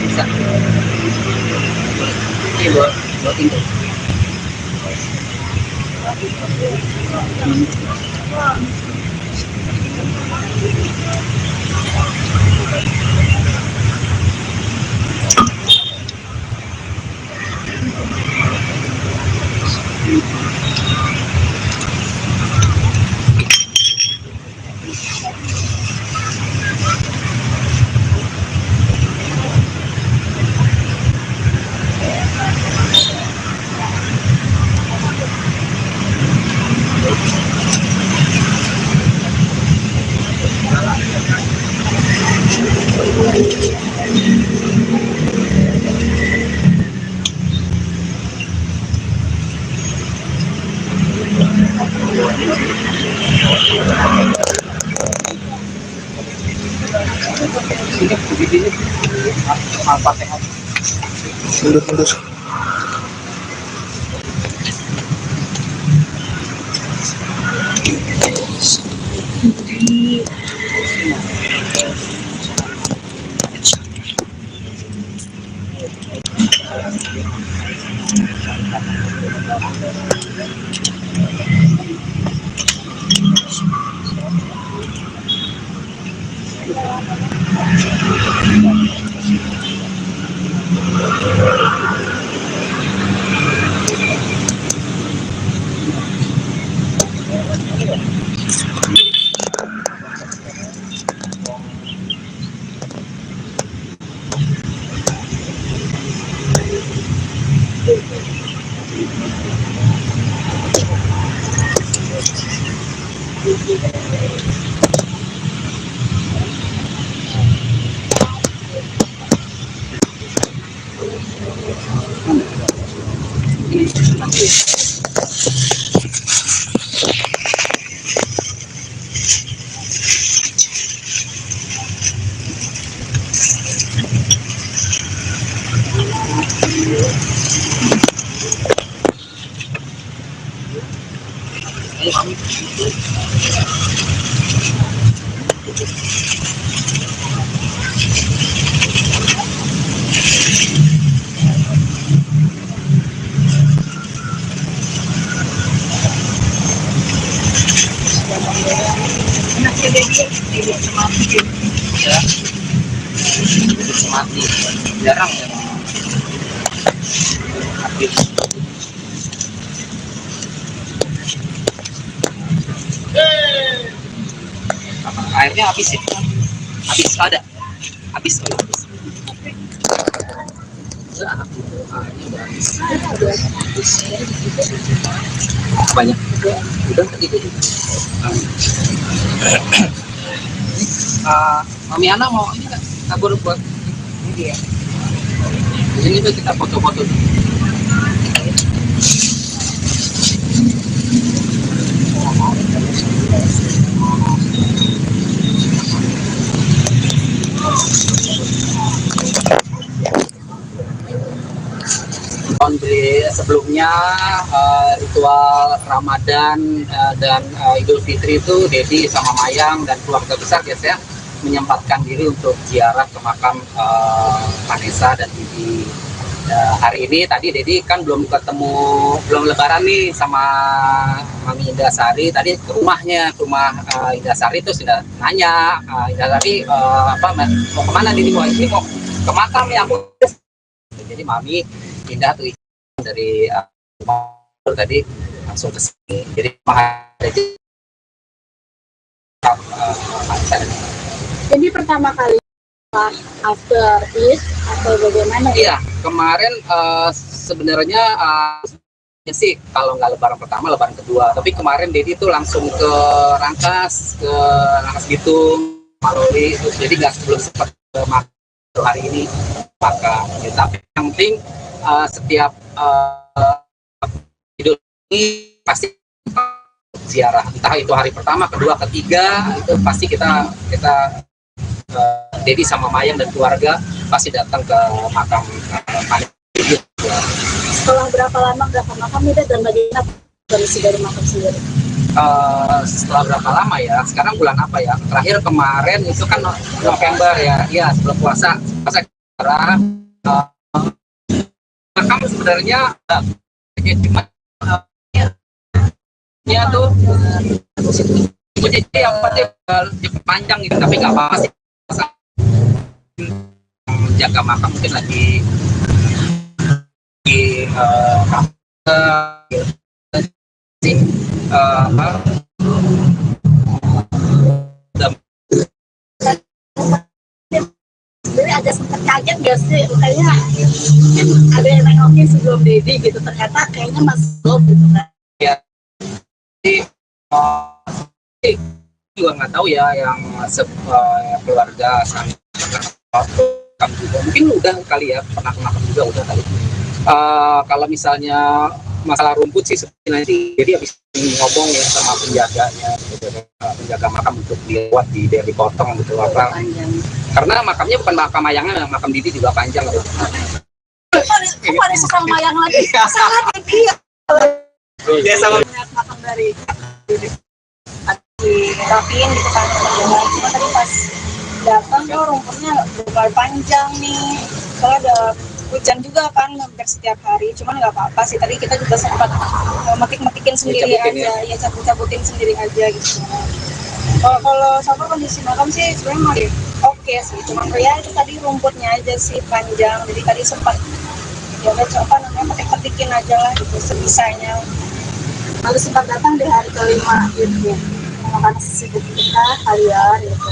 Bisa. Ini buat tinggal. Mundur. Mati jarang ya. Habis. Airnya habis ya? Habis ada? Habis kalau habis. Banyak. Udah tadi itu. Mami Ana mau ini nggak? Tabur buat ini ya. Ini tuh kita foto-foto. Sebelumnya ritual Ramadan dan Idul Fitri itu Dedi sama Mayang dan keluarga besar biasanya menyempatkan diri untuk ziarah ke makam Vanessa dan Bibi. Hari ini tadi Dedi kan belum lebaran nih sama Mami Indasari, tadi ke rumahnya, ke rumah Indasari itu sudah nanya, Indasari mau kemana Dedi? Mau ke makam ya aku. Jadi Mami pindah tuh dari tadi langsung ke sini. Jadi Jadi pertama kali after Eid atau bagaimana? Iya, kemarin sebenarnya sih kalau nggak lebaran pertama, lebaran kedua. Tapi kemarin Dedi tuh langsung ke Rangkas Bitung, Malori, jadi nggak sebelum sempat ke hari ini maka. Tapi yang penting setiap Idul ini pasti ziarah, entah itu hari pertama, kedua, ketiga, itu pasti kita Dedi sama Mayang dan keluarga pasti datang ke makam Setelah berapa lama nggak ke makam itu dan bagaimana kondisi dari makam sendiri? Setelah berapa lama ya? Sekarang bulan apa ya? Terakhir kemarin itu kan November ya, sebelum puasa makam sebenarnya cuma ya tuh jadi yang panjang gitu, tapi nggak apa-apa sih. Jaga makam mungkin lagi Jadi agak sempat kaget gak sih? Kayaknya mungkin ada yang nengokin sebelum Dedi gitu, ternyata kayaknya masih belum gitu kan. Ya, juga nggak tahu ya yang keluarga kami juga mungkin udah kali ya, pernah makan juga udah kali. Kalau misalnya masalah rumput sih seperti nanti jadi habis ngomong ya sama penjaganya gitu, penjaga makam untuk dibuat dipotong gitu apa karena makamnya bukan makam mayangnya, makam Didi juga panjang gitu. Kok ada sesama mayang lagi? Sangat dia. Ya sama Makam dari dirapiin gitu kan. Cuma tadi pas datang tuh rumputnya udah panjang nih. Soalnya ada hujan juga kan hampir setiap hari, cuman nggak apa-apa sih. Tadi kita juga sempat metik-metikin sendiri aja, ya cabut-cabutin sendiri aja gitu. Kalau sama kondisi makam sih sebenarnya masih oke sih, cuman ya itu tadi rumputnya aja sih panjang, jadi tadi sempat ya udah coba namanya metik-metikin aja lah gitu sebisanya. Lalu sempat datang di hari kelima gitu, makan sibuk kita harian gitu.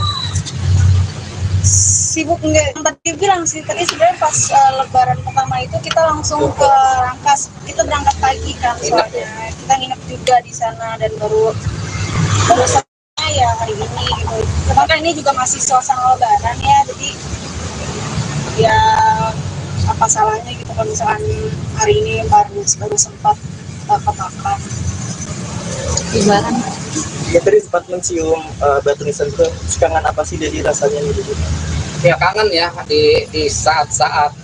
Sibuk enggak, yang tadi bilang sih tadi sebenarnya pas lebaran pertama itu kita langsung ke Rangkas, kita berangkat pagi kan soalnya kita nginep juga di sana dan baru ya hari ini gitu. Cuman kan ini juga masih suasana lebaran ya, jadi ya apa salahnya gitu kalau misalkan hari ini baru sempat makan. Lebaran. Ya tadi sempat mencium batu nisan itu, kangen apa sih jadi rasanya gitu? Ya kangen ya di saat-saat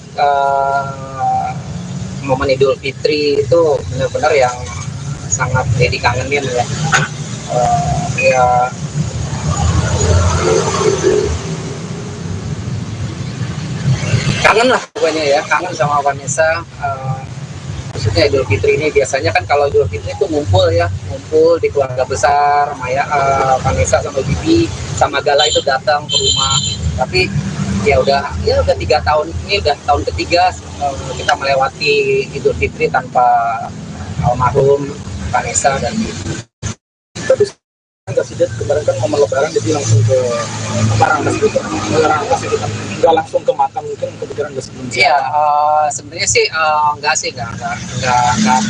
momen Idul Fitri itu benar-benar yang sangat jadi kangenin ya. Ya kangen lah pokoknya ya, kangen sama Vanessa. Khususnya Idul Fitri ini biasanya kan kalau Idul Fitri itu ngumpul di keluarga besar, Maya, Vanessa sama Bibi sama Gala itu datang ke rumah. Tapi ya udah 3 tahun ini udah tahun ketiga kita melewati Idul Fitri tanpa almarhum Vanessa dan Bibi. Tapi nggak sih kemarin kan momen lebaran jadi langsung ke Rangkas gitu, Rangkas gitu kan nggak langsung ke makam, mungkin kebetulan nggak sebelum. Iya, sebenarnya sih nggak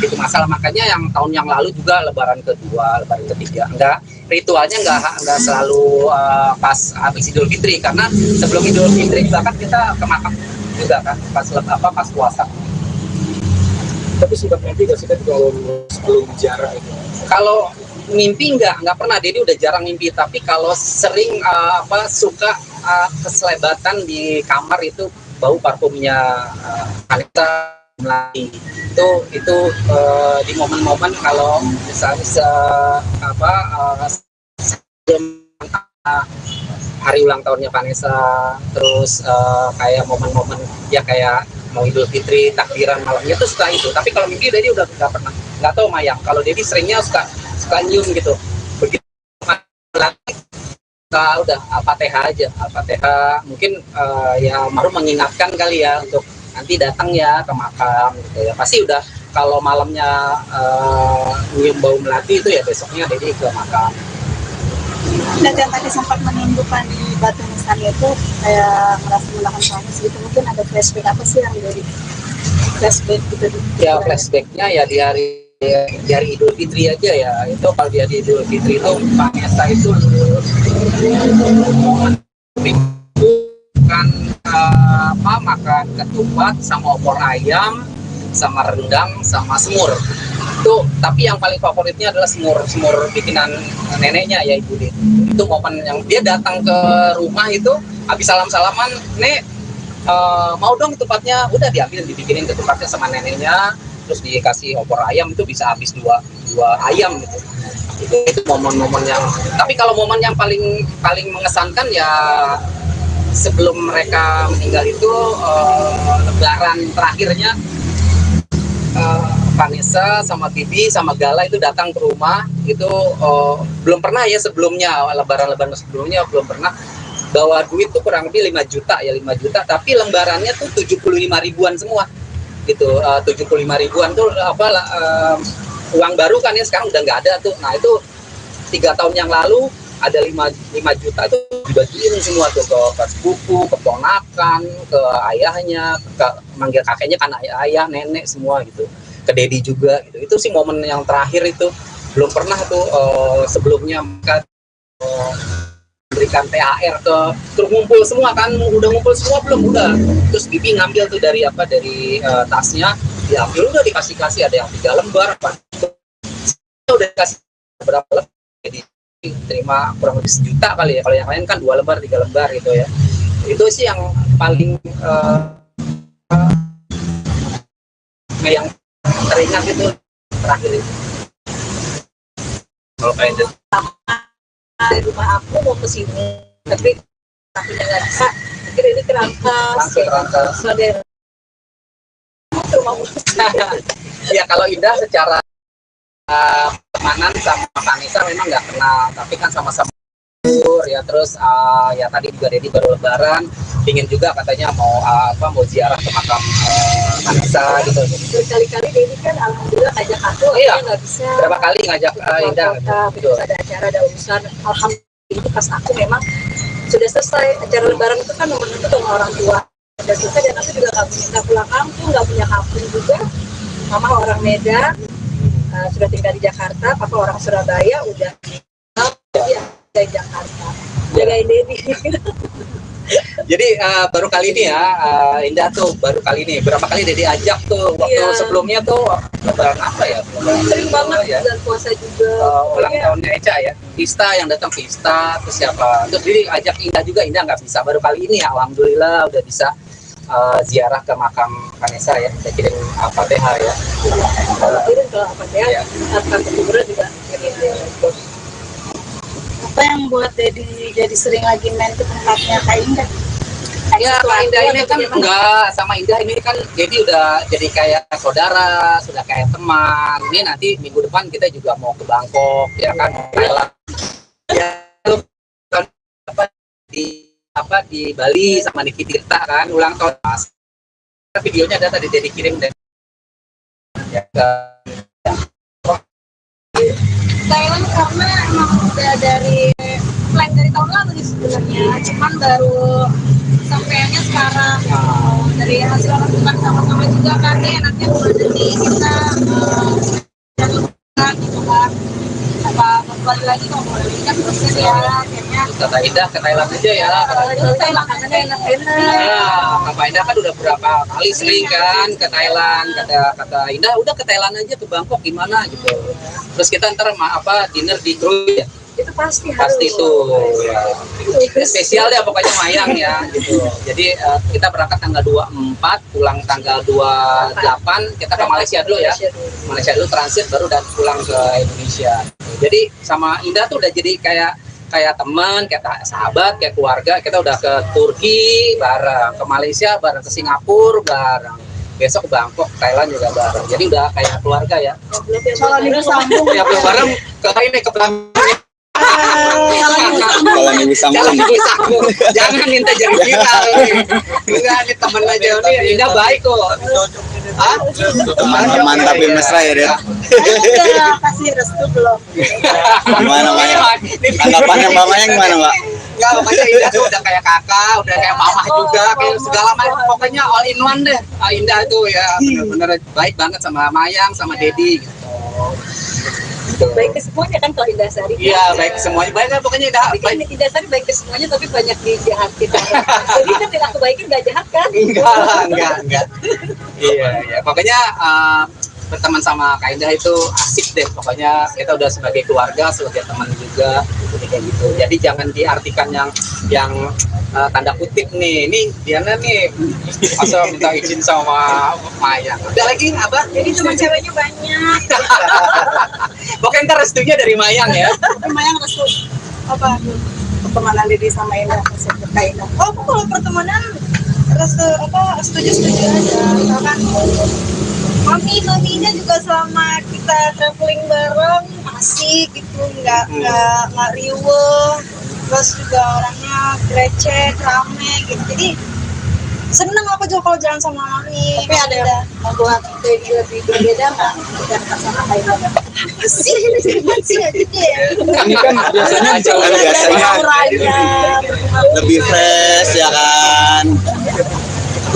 gitu masalah. Makanya yang tahun yang lalu juga lebaran kedua, lebaran ketiga enggak, ritualnya nggak selalu pas habis Idul Fitri, karena sebelum Idul Fitri juga kan kita ke makam juga kan pas puasa. Tapi sempat mimpi nggak sih kalau sebelum jarak itu? Kalau mimpi nggak pernah, Dedi udah jarang mimpi. Tapi kalau sering suka keselebatan di kamar itu bau parfumnya Vanessa Melati. Itu di momen-momen kalau misalnya sebelum hari ulang tahunnya Vanessa, terus kayak momen-momen ya kayak mau Idul Fitri, takbiran malamnya itu suka itu. Tapi kalau mimpi Dedi udah nggak pernah, nggak tahu Mayang. Kalau Dedi seringnya suka nyium gitu. Begitu udah Al-Fatihah aja, Al-Fatihah mungkin ya baru mengingatkan kali ya untuk nanti datang ya ke makam gitu ya. Pasti udah kalau malamnya nyium bau melati itu ya besoknya Dedi ke makam. Dan yang tadi sempat menimbulkan di batu nisan itu kayak merasa melakukan panas gitu, mungkin ada flashback apa sih yang dari flashback gitu? Ya flashbacknya ya di hari Idul Fitri aja ya. Itu kalau dia di Idul Fitri itu Vanessa itu makan ketupat sama opor ayam sama rendang sama semur itu. Tapi yang paling favoritnya adalah semur bikinan neneknya ya Ibu Dit. Itu momen yang dia datang ke rumah itu habis salam-salaman, Nek mau dong ketupatnya, udah diambil dibikinin ketupatnya sama neneknya, terus dikasih opor ayam, itu bisa habis dua ayam gitu. Itu momen-momen yang, tapi kalau momen yang paling mengesankan ya sebelum mereka meninggal itu lebaran terakhirnya Vanessa sama Bibi sama Gala itu datang ke rumah itu. Belum pernah ya sebelumnya, lebaran sebelumnya belum pernah bawa duit tuh kurang lebih 5 juta, tapi lembarannya tuh 75 ribuan semua gitu. 75 ribuan tuh uang baru kan ya, sekarang udah nggak ada tuh. Nah itu 3 tahun yang lalu ada 5 juta itu dibagiin semua tuh ke sepupu, ke ponakan, ke ayahnya, ke manggil kakeknya kan ayah, nenek semua gitu, ke Dedi juga gitu. Itu sih momen yang terakhir itu. Belum pernah tuh sebelumnya mereka berikan THR terus ngumpul semua kan, udah ngumpul semua belum, udah. Terus Bibi ngambil tuh dari tasnya diambil udah dikasih ada yang 3 lembar apa udah dikasih berapa lembar jadi terima kurang lebih 1 juta kali ya, kalau yang lain kan 2 lembar 3 lembar gitu ya. Itu sih yang paling yang teringat itu terakhir itu. Kalau kayak itu dari rumah aku mau ke sini tapi akhirnya nggak bisa, akhirnya ini kerangkas saudara ke rumah ya kalau Indah secara pertemanan sama Vanessa memang nggak kenal, tapi kan sama-sama ya. Terus ya tadi juga Dedi baru lebaran ingin juga katanya mau ziarah ke makam Vanessa gitu. Berkali-kali Dedi kan alhamdulillah ngajak aku, iya, nggak bisa. Berapa kali ngajak Indah gitu. Ada acara, ada urusan. Alhamdulillah itu pas aku memang sudah selesai acara lebaran itu kan nomor itu dengan orang tua. Dan selesai dan aku juga nggak pulang kampung, nggak punya kampung juga. Mama orang Medan, sudah tinggal di Jakarta. Papa orang Surabaya, udah di Jakarta. Jagain Dedi. Jadi baru kali ini ya Indah tuh baru kali ini. Berapa kali Dedi ajak tuh waktu sebelumnya tuh lebaran apa ya? Sering banget ya. Dan puasa juga. Ulang tahunnya Eca ya. Pista yang datang Pista terus siapa? Terus Dedi ajak Indah juga, Indah nggak bisa. Baru kali ini ya alhamdulillah udah bisa ziarah ke makam Vanessa ya. Saya kirim Al-Fatihah ya. Kirim ke Al-Fatihah. Akan kuburan juga kirim. Apa yang buat Dedi jadi sering lagi main ke tempatnya Kak Indah? Ya Kak Indah ini kan enggak sama Indah ini kan Dedi udah jadi kayak saudara, sudah kayak teman. Ini nanti minggu depan kita juga mau ke Bangkok ya kan, Thailand. Ya kan di Bali sama Niki Tirta kan ulang tahun Mas. Videonya ada tadi Dedi kirim dan ya ke Thailand karena emang udah dari plan dari tahun lalu sih sebenarnya, cuman baru sampainya sekarang. Dari hasil lakukan sama-sama juga kan enaknya bulan ini kita jalan gitu kan, apa kembali lagi ngomongin kan proses ya akhirnya kata Indah ke Thailand aja ya. Thailand makanannya enak-enak. Ya, Kak Indah kan udah berapa kali sering kan ke Thailand. Kata Indah udah ke Thailand aja, ke Bangkok gimana gitu. Terus kita ntar dinner di Krui ya. Itu pasti tuh ya. Spesial ya pokoknya Mayang ya gitu. Jadi kita berangkat tanggal 24, pulang tanggal 28, kita ke Malaysia dulu ya. Malaysia dulu transit baru dan pulang ke Indonesia. Jadi sama Indah tuh udah jadi kayak teman, kayak sahabat, kayak keluarga. Kita udah ke Turki bareng, ke Malaysia bareng, ke Singapura bareng. Besok ke Bangkok, Thailand juga bareng. Jadi udah kayak keluarga ya. Kalau minggu sambung ya bareng ke ini ke Pelabuhan. Kalau minggu sambung Jangan minta jadi viral nih. Enggak, ini temen aja nih. Indah baik kok. Teman-teman tapi mesra ya Den. udah kasih restu belum? Gimana Mayang? Tanggapannya Mbak Mayang gimana Mbak? Enggak, pokoknya Indah tuh udah kayak kakak, udah kayak mama juga, kayak segala macam. Pokoknya all in one deh. Indah tuh ya bener-bener baik banget sama Mayang, sama Dedi gitu. Baik ke semuanya kan kalau Indah Sari. Iya, baik ke semuanya. Baik kan pokoknya Indah Sari baik ke semuanya tapi banyak dijahatin. Jadi kan yang aku baikin nggak jahat kan? Enggak. Iya. Pokoknya berteman sama Kak Indah itu asik deh. Pokoknya kita udah sebagai keluarga, sebagai teman juga, kayak gitu. Jadi jangan diartikan yang tanda kutip nih. Ini Diana nih masa minta izin sama Mayang. Ada lagi apa? Jadi cuma ceweknya banyak. Pokoknya ntar restunya dari Mayang ya. Mayang restu apa? Pertemanan Dedi sama Indah, Kak Indah. Oh, aku kalau pertemanan restu apa? Setuju aja. Misalkan Mami Indah juga selama kita traveling bareng asik gitu, nggak riuh, terus juga orangnya grecek, rame gitu. Jadi seneng aku juga kalau jalan sama Mami. Tapi ada yang membuat Dedi lebih berbeda nggak? Sama Kak Indah. Sih aja ya. Ini kan biasanya lebih fresh ya kan.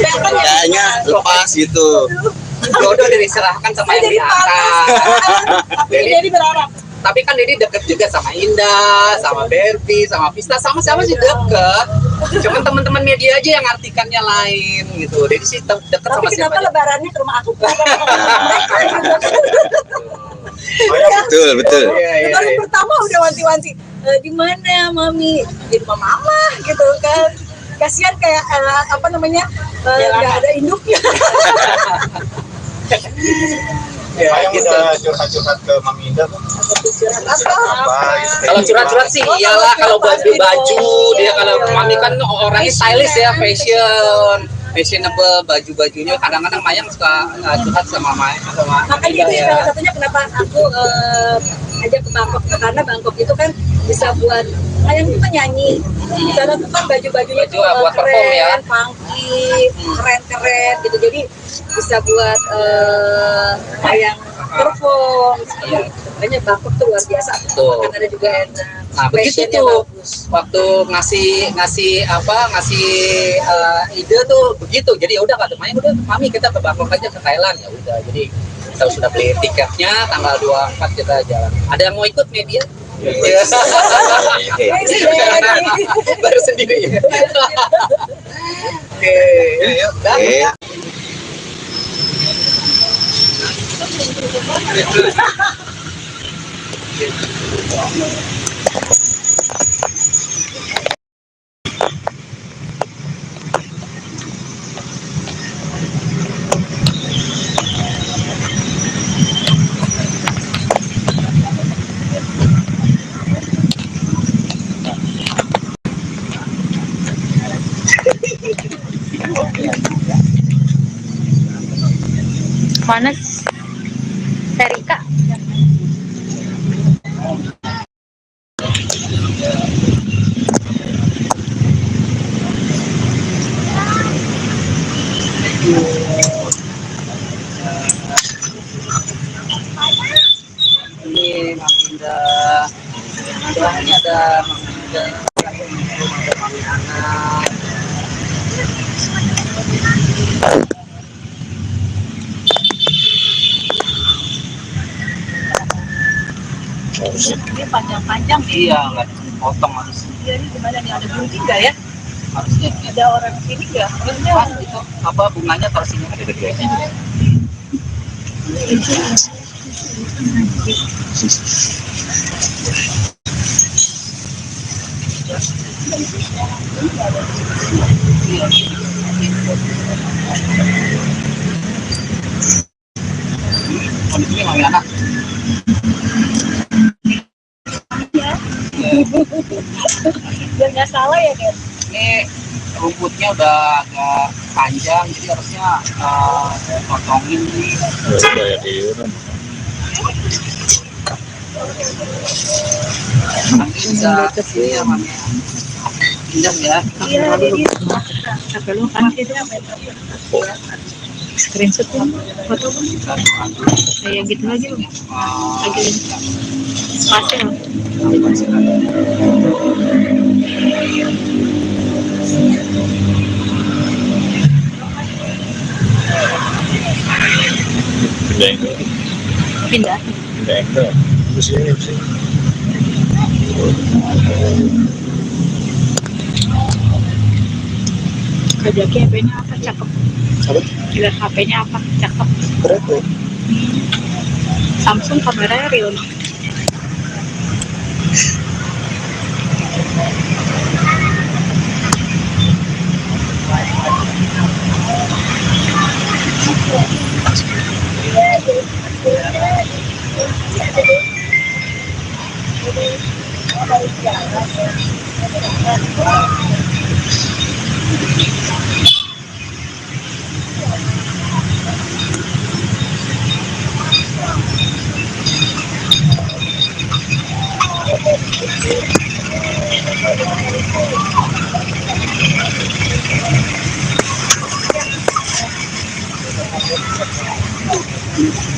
Kayaknya lepas gitu. Jodoh diserahkan sama yang diangkat. Jadi berharap. Tapi kan Dedi deket juga sama Indah, sama Berbi, sama Pista, sama siapa sih deket. Cuman teman-teman media aja yang artikannya lain gitu. Jadi sih dekat Tapi sama siapa kenapa aja. lebarannya ke rumah aku bukan ke rumah mereka gitu. Betul, betul. Baru pertama udah wanti-wanti, di mana mami? Di rumah mama gitu kan. Kasihan kayak apa namanya? Nggak ada induknya. Saya udah curhat-curhat ke Mami Indah. Kalau curhat-curhat sih iyalah, kalau baju dia, kalau mami kan orangnya stylish ya, fashionable baju-bajunya. Kadang-kadang Mayang suka curhat sama Makanya itu salah satunya kenapa aku ajak ke Bangkok, karena Bangkok itu kan bisa buat Mayang itu kan nyanyi. Di sana tuh kan baju-bajunya tuh buat perform ya. keren, funky, keren-keren gitu. Jadi bisa buat Mayang perform. Makanya Bangkok tuh luar biasa. Makanannya juga enak. Nah begitu tuh waktu ngasih ide tuh begitu. Jadi udah kata Mayang, udah mami kita ke Bangkok aja, ke Thailand. Ya udah, jadi kita sudah beli tiketnya, tanggal 24 kita jalan. Ada yang mau ikut media? Baru sendiri. Oke, Oke. Mana Erika? ini Mami Indah. Doanya ada Mami Indah, ada Mami Anak. Ini panjang-panjang nih. Iya, nggak potong harus. Dia ini gimana nih, ada bunyi nggak ya? Harusnya Ada orang sini nggak? Maksudnya pas itu apa bunganya taruh sini ada dua. Kondisinya Mami Anak. biar nggak salah ya kan? Ini rumputnya udah agak panjang, jadi harusnya potongin nih. Nanti bisa kesini ya Mami. Indah ya. Iya, jadi Sampai lu kan screenshot tuh foto kayak gitu lagi loh. Lagi spasi loh. Pindah. Kerja HP-nya apa? Cakep. Lihat HP-nya apa? Cakep. Berapa? Samsung kameranya real.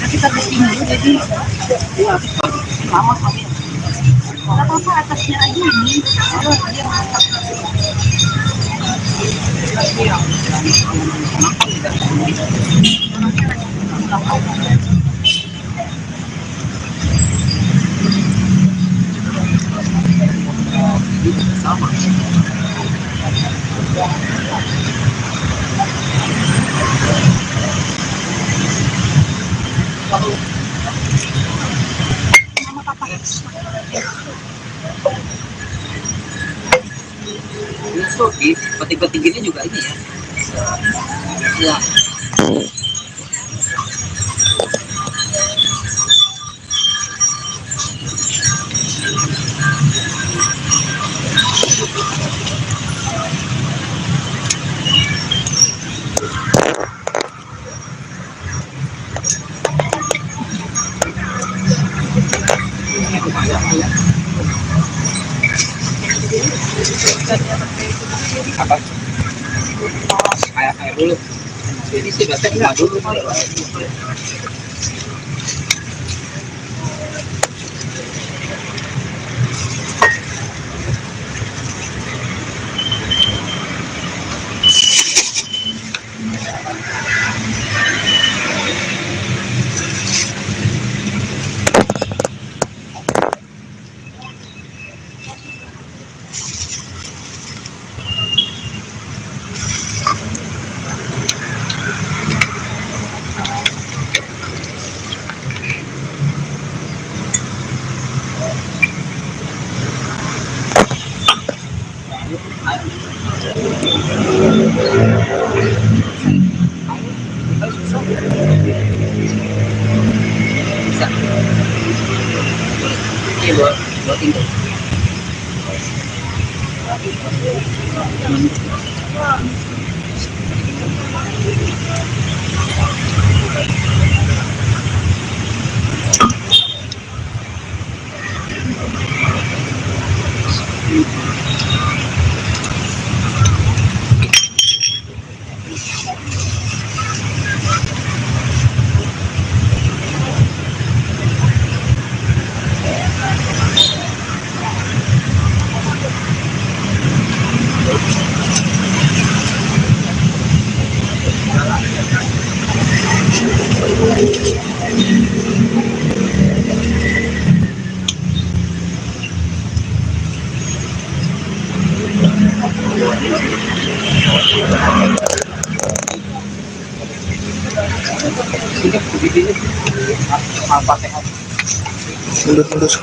nanti kita bikin dulu jadi Sama Mami. nggak apa-apa atasnya aja ini. Kalau dia masak Sama. Ini tuh di peti-peti gini juga ini ya. Ya. Apa? Air dulu. Jadi sih biasanya dulu. Bisa. Ini buat tinggal. Mundur.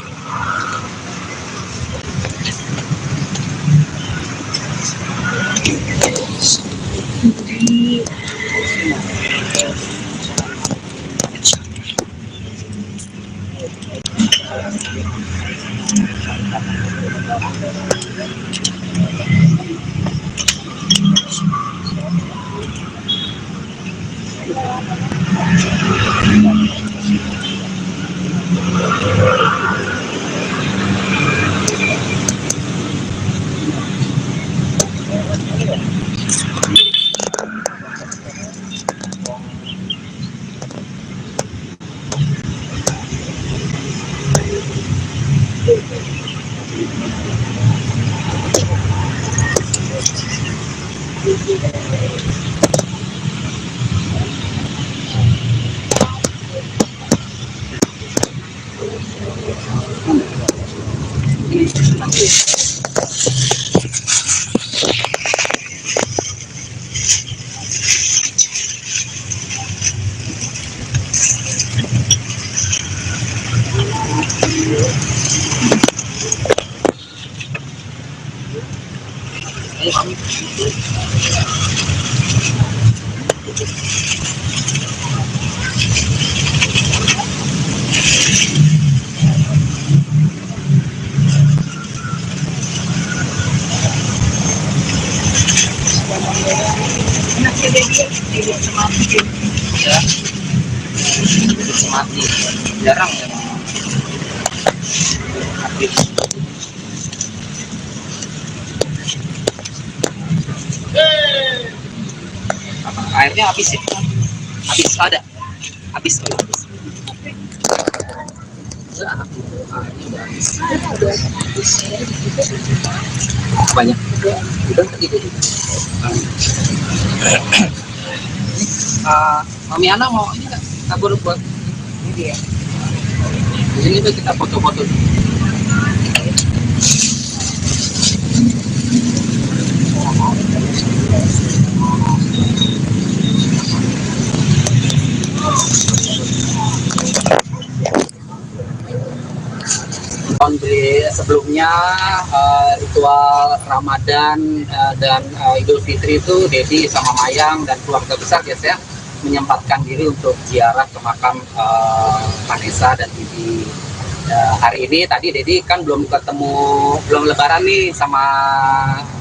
Mati jarang ya. Airnya habis ya? Habis ada? Habis. Banyak. Udah gitu. Mami Ana mau ini nggak? Kabur buat ini ya. Ini tuh kita foto-foto. Tahun sebelumnya ritual Ramadan dan Idul Fitri itu Dedi sama Mayang dan keluarga besar biasanya menyempatkan diri untuk ziarah ke makam Vanessa dan Bibi. Hari ini tadi Dedi kan belum lebaran nih sama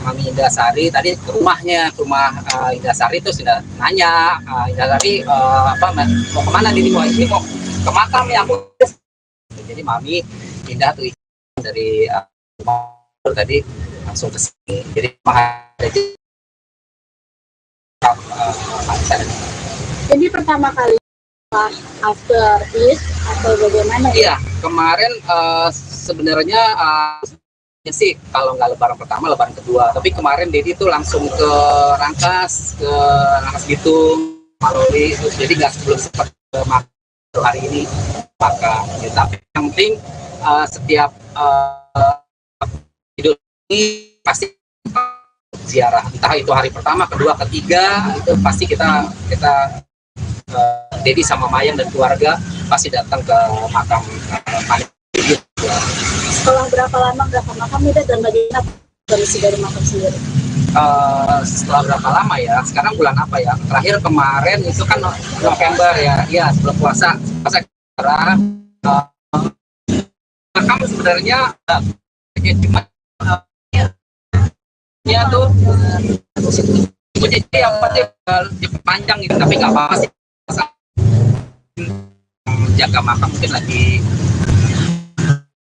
Mami Indasari, tadi ke rumahnya, ke rumah Indasari itu sudah nanya, Indasari mau kemana Dedi? Ini mau ke makam ya aku. Jadi Mami pindah tuh dari rumah tadi langsung ke sini. Jadi jadi pertama kali after Eid atau bagaimana? Iya, kemarin sebenarnya sih kalau nggak lebaran pertama, lebaran kedua. Tapi kemarin Dedi tuh langsung ke Rangkas Bitung, Maloli, jadi nggak sebelum sempat ke makam hari ini maka. Ya, tapi yang penting setiap Idul ini pasti ziarah, entah itu hari pertama, kedua, ketiga, itu pasti kita Dedi sama Mayang dan keluarga pasti datang ke makam Vanessa. Setelah berapa lama nggak ke makam itu dan bagaimana kondisi dari makam sendiri? Setelah berapa lama ya? Sekarang bulan apa ya? Terakhir kemarin itu kan November ya, sebelum puasa makam sebenarnya cuma ya tuh jadi yang panjang gitu, tapi nggak apa-apa sih. Jaga makam mungkin lagi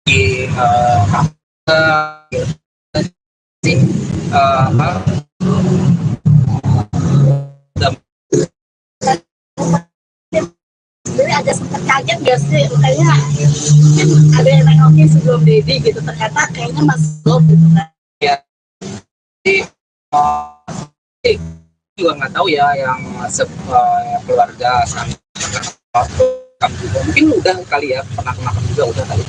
di Sebenarnya agak sempat kaget gak sih? Kayaknya ada yang nengokin sebelum Dedi gitu, ternyata kayaknya masih belum gitu kan. Ya, jadi juga nggak tahu ya yang keluarga juga mungkin udah kali ya, pernah makan juga udah kali.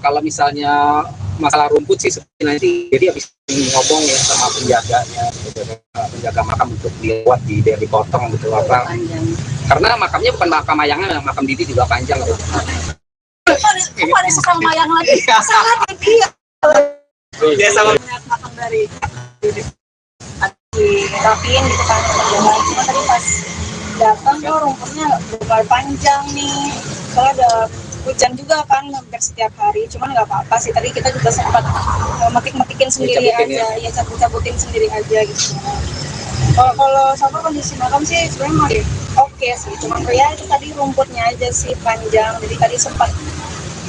Kalau misalnya masalah rumput sih nanti jadi habis ngomong ya sama penjaga makam untuk dibuat dari potong gitu apa, karena makamnya bukan makam Mayangnya, makam Bibi juga panjang gitu. Kok ada sekang Mayang lagi? Salah Dedi Ya sama makam dari dirapiin gitu kan, cuma tadi pas datang tuh rumputnya udah panjang nih, soalnya ada hujan juga kan hampir setiap hari, cuman nggak apa-apa sih, tadi kita juga sempat metik-metikin sendiri aja ya, cabut-cabutin sendiri aja gitu. Kalau sama kondisi makam sih sebenarnya masih oke sih, cuman ya itu tadi rumputnya aja sih panjang, jadi tadi sempat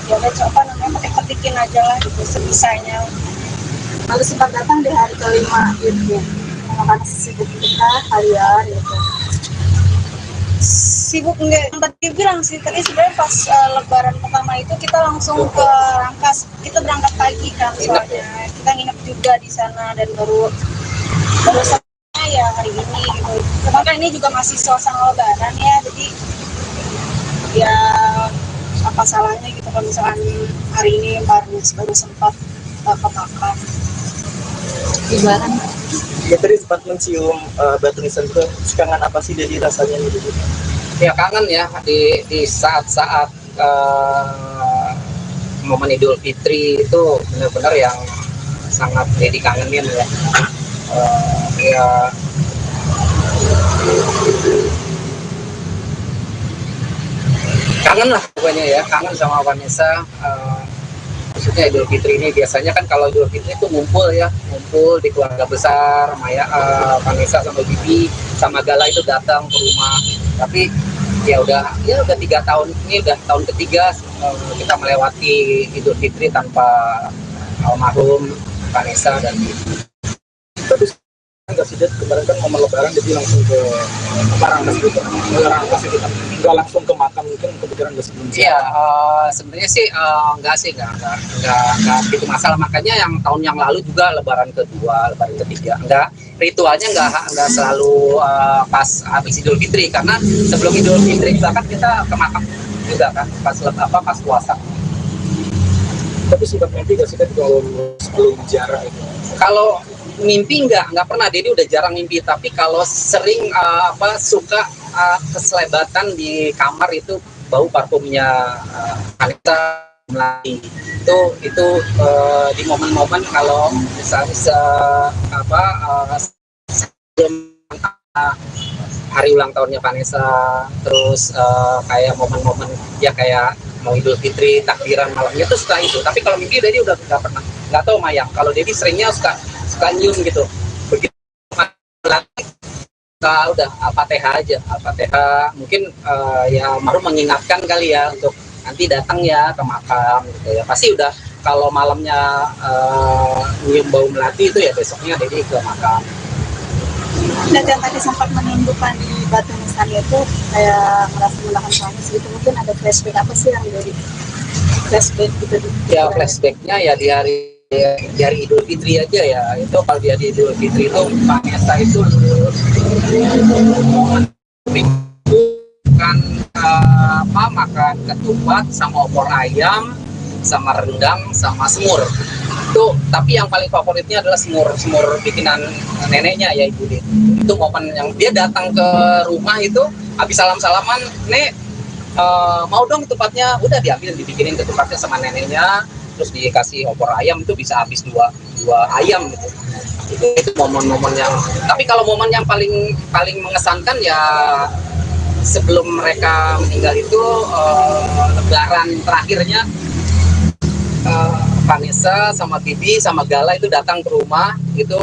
ya udah coba metik-metikin aja lah gitu sebisanya. lalu sempat datang di hari kelima gitu, karena sibuk kita harian gitu. Sibuk enggak, yang tadi bilang sih tadi sebenarnya pas lebaran pertama itu kita langsung ke Rangkas, kita berangkat pagi kan, soalnya kita nginep juga di sana dan baru saatnya ya hari ini gitu. Cuman kan ini juga masih suasana lebaran ya, jadi ya apa salahnya gitu kalau misalkan hari ini baru sempat ke makam. Lebaran Ya tadi sempat mencium batu nisan itu, kangen apa sih Dedi rasanya gitu? ya kangen ya di saat-saat momen Idul Fitri itu benar-benar yang sangat Dedi kangenin ya. Ya kangen lah pokoknya ya, kangen sama Vanessa. Maksudnya Idul Fitri ini biasanya kan kalau Idul Fitri itu ngumpul di keluarga besar, Vanessa sama Bibi sama Gala itu datang ke rumah. Tapi ya udah 3 tahun ini, udah tahun ketiga kita melewati Idul Fitri tanpa almarhum Vanessa dan Bibi. Tapi nggak sih, kemarin kan momen lebaran jadi langsung ke Rangkas gitu, nggak langsung ke makam, mungkin kepikiran nggak sebelum. Iya, sebenarnya sih nggak gitu masalah, makanya yang tahun yang lalu juga lebaran kedua, lebaran ketiga ritualnya nggak selalu pas habis Idul Fitri, karena sebelum Idul Fitri juga kan kita ke makam juga kan pas puasa. Tapi sikap nanti nggak sih kalau sebelum ziarah itu? Kalau mimpi nggak pernah. Dedi udah jarang mimpi, tapi kalau sering suka keselebatan di kamar itu bau parfumnya Vanessa Melati. Itu di momen-momen kalau misalnya hari ulang tahunnya Vanessa, terus kayak momen-momen ya kayak mau Idul Fitri, takbiran malamnya itu suka itu. Tapi kalau mimpi Dedi udah nggak pernah, nggak tahu Mayang. Kalau Dedi seringnya suka nyium gitu. Begitu udah Al-Fatihah aja, Al-Fatihah. Mungkin ya baru mengingatkan kali ya untuk nanti datang ya ke makam gitu ya. Pasti udah kalau malamnya nyium bau melati itu ya besoknya Dedi ke makam. Dan yang tadi sempat menindukan di Batu Nisan itu kayak merasa melakukan suami gitu, mungkin ada flashback apa sih yang dari flashback gitu? Ya flashbacknya ya di hari Idul Fitri aja ya. Itu kalau di hari Idul Fitri itu Vanessa itu makan ketupat sama opor ayam sama rendang sama semur. Tapi yang paling favoritnya adalah semur bikinan neneknya ya Ibu Dit. Itu momen yang dia datang ke rumah itu habis salam-salaman, Nek mau dong ketupatnya, udah diambil dibikinin ketupatnya sama neneknya, terus dikasih opor ayam, itu bisa habis dua ayam gitu. Itu momen-momen yang, tapi kalau momen yang paling mengesankan ya sebelum mereka meninggal itu lebaran terakhirnya Vanessa sama Bibi sama Gala itu datang ke rumah itu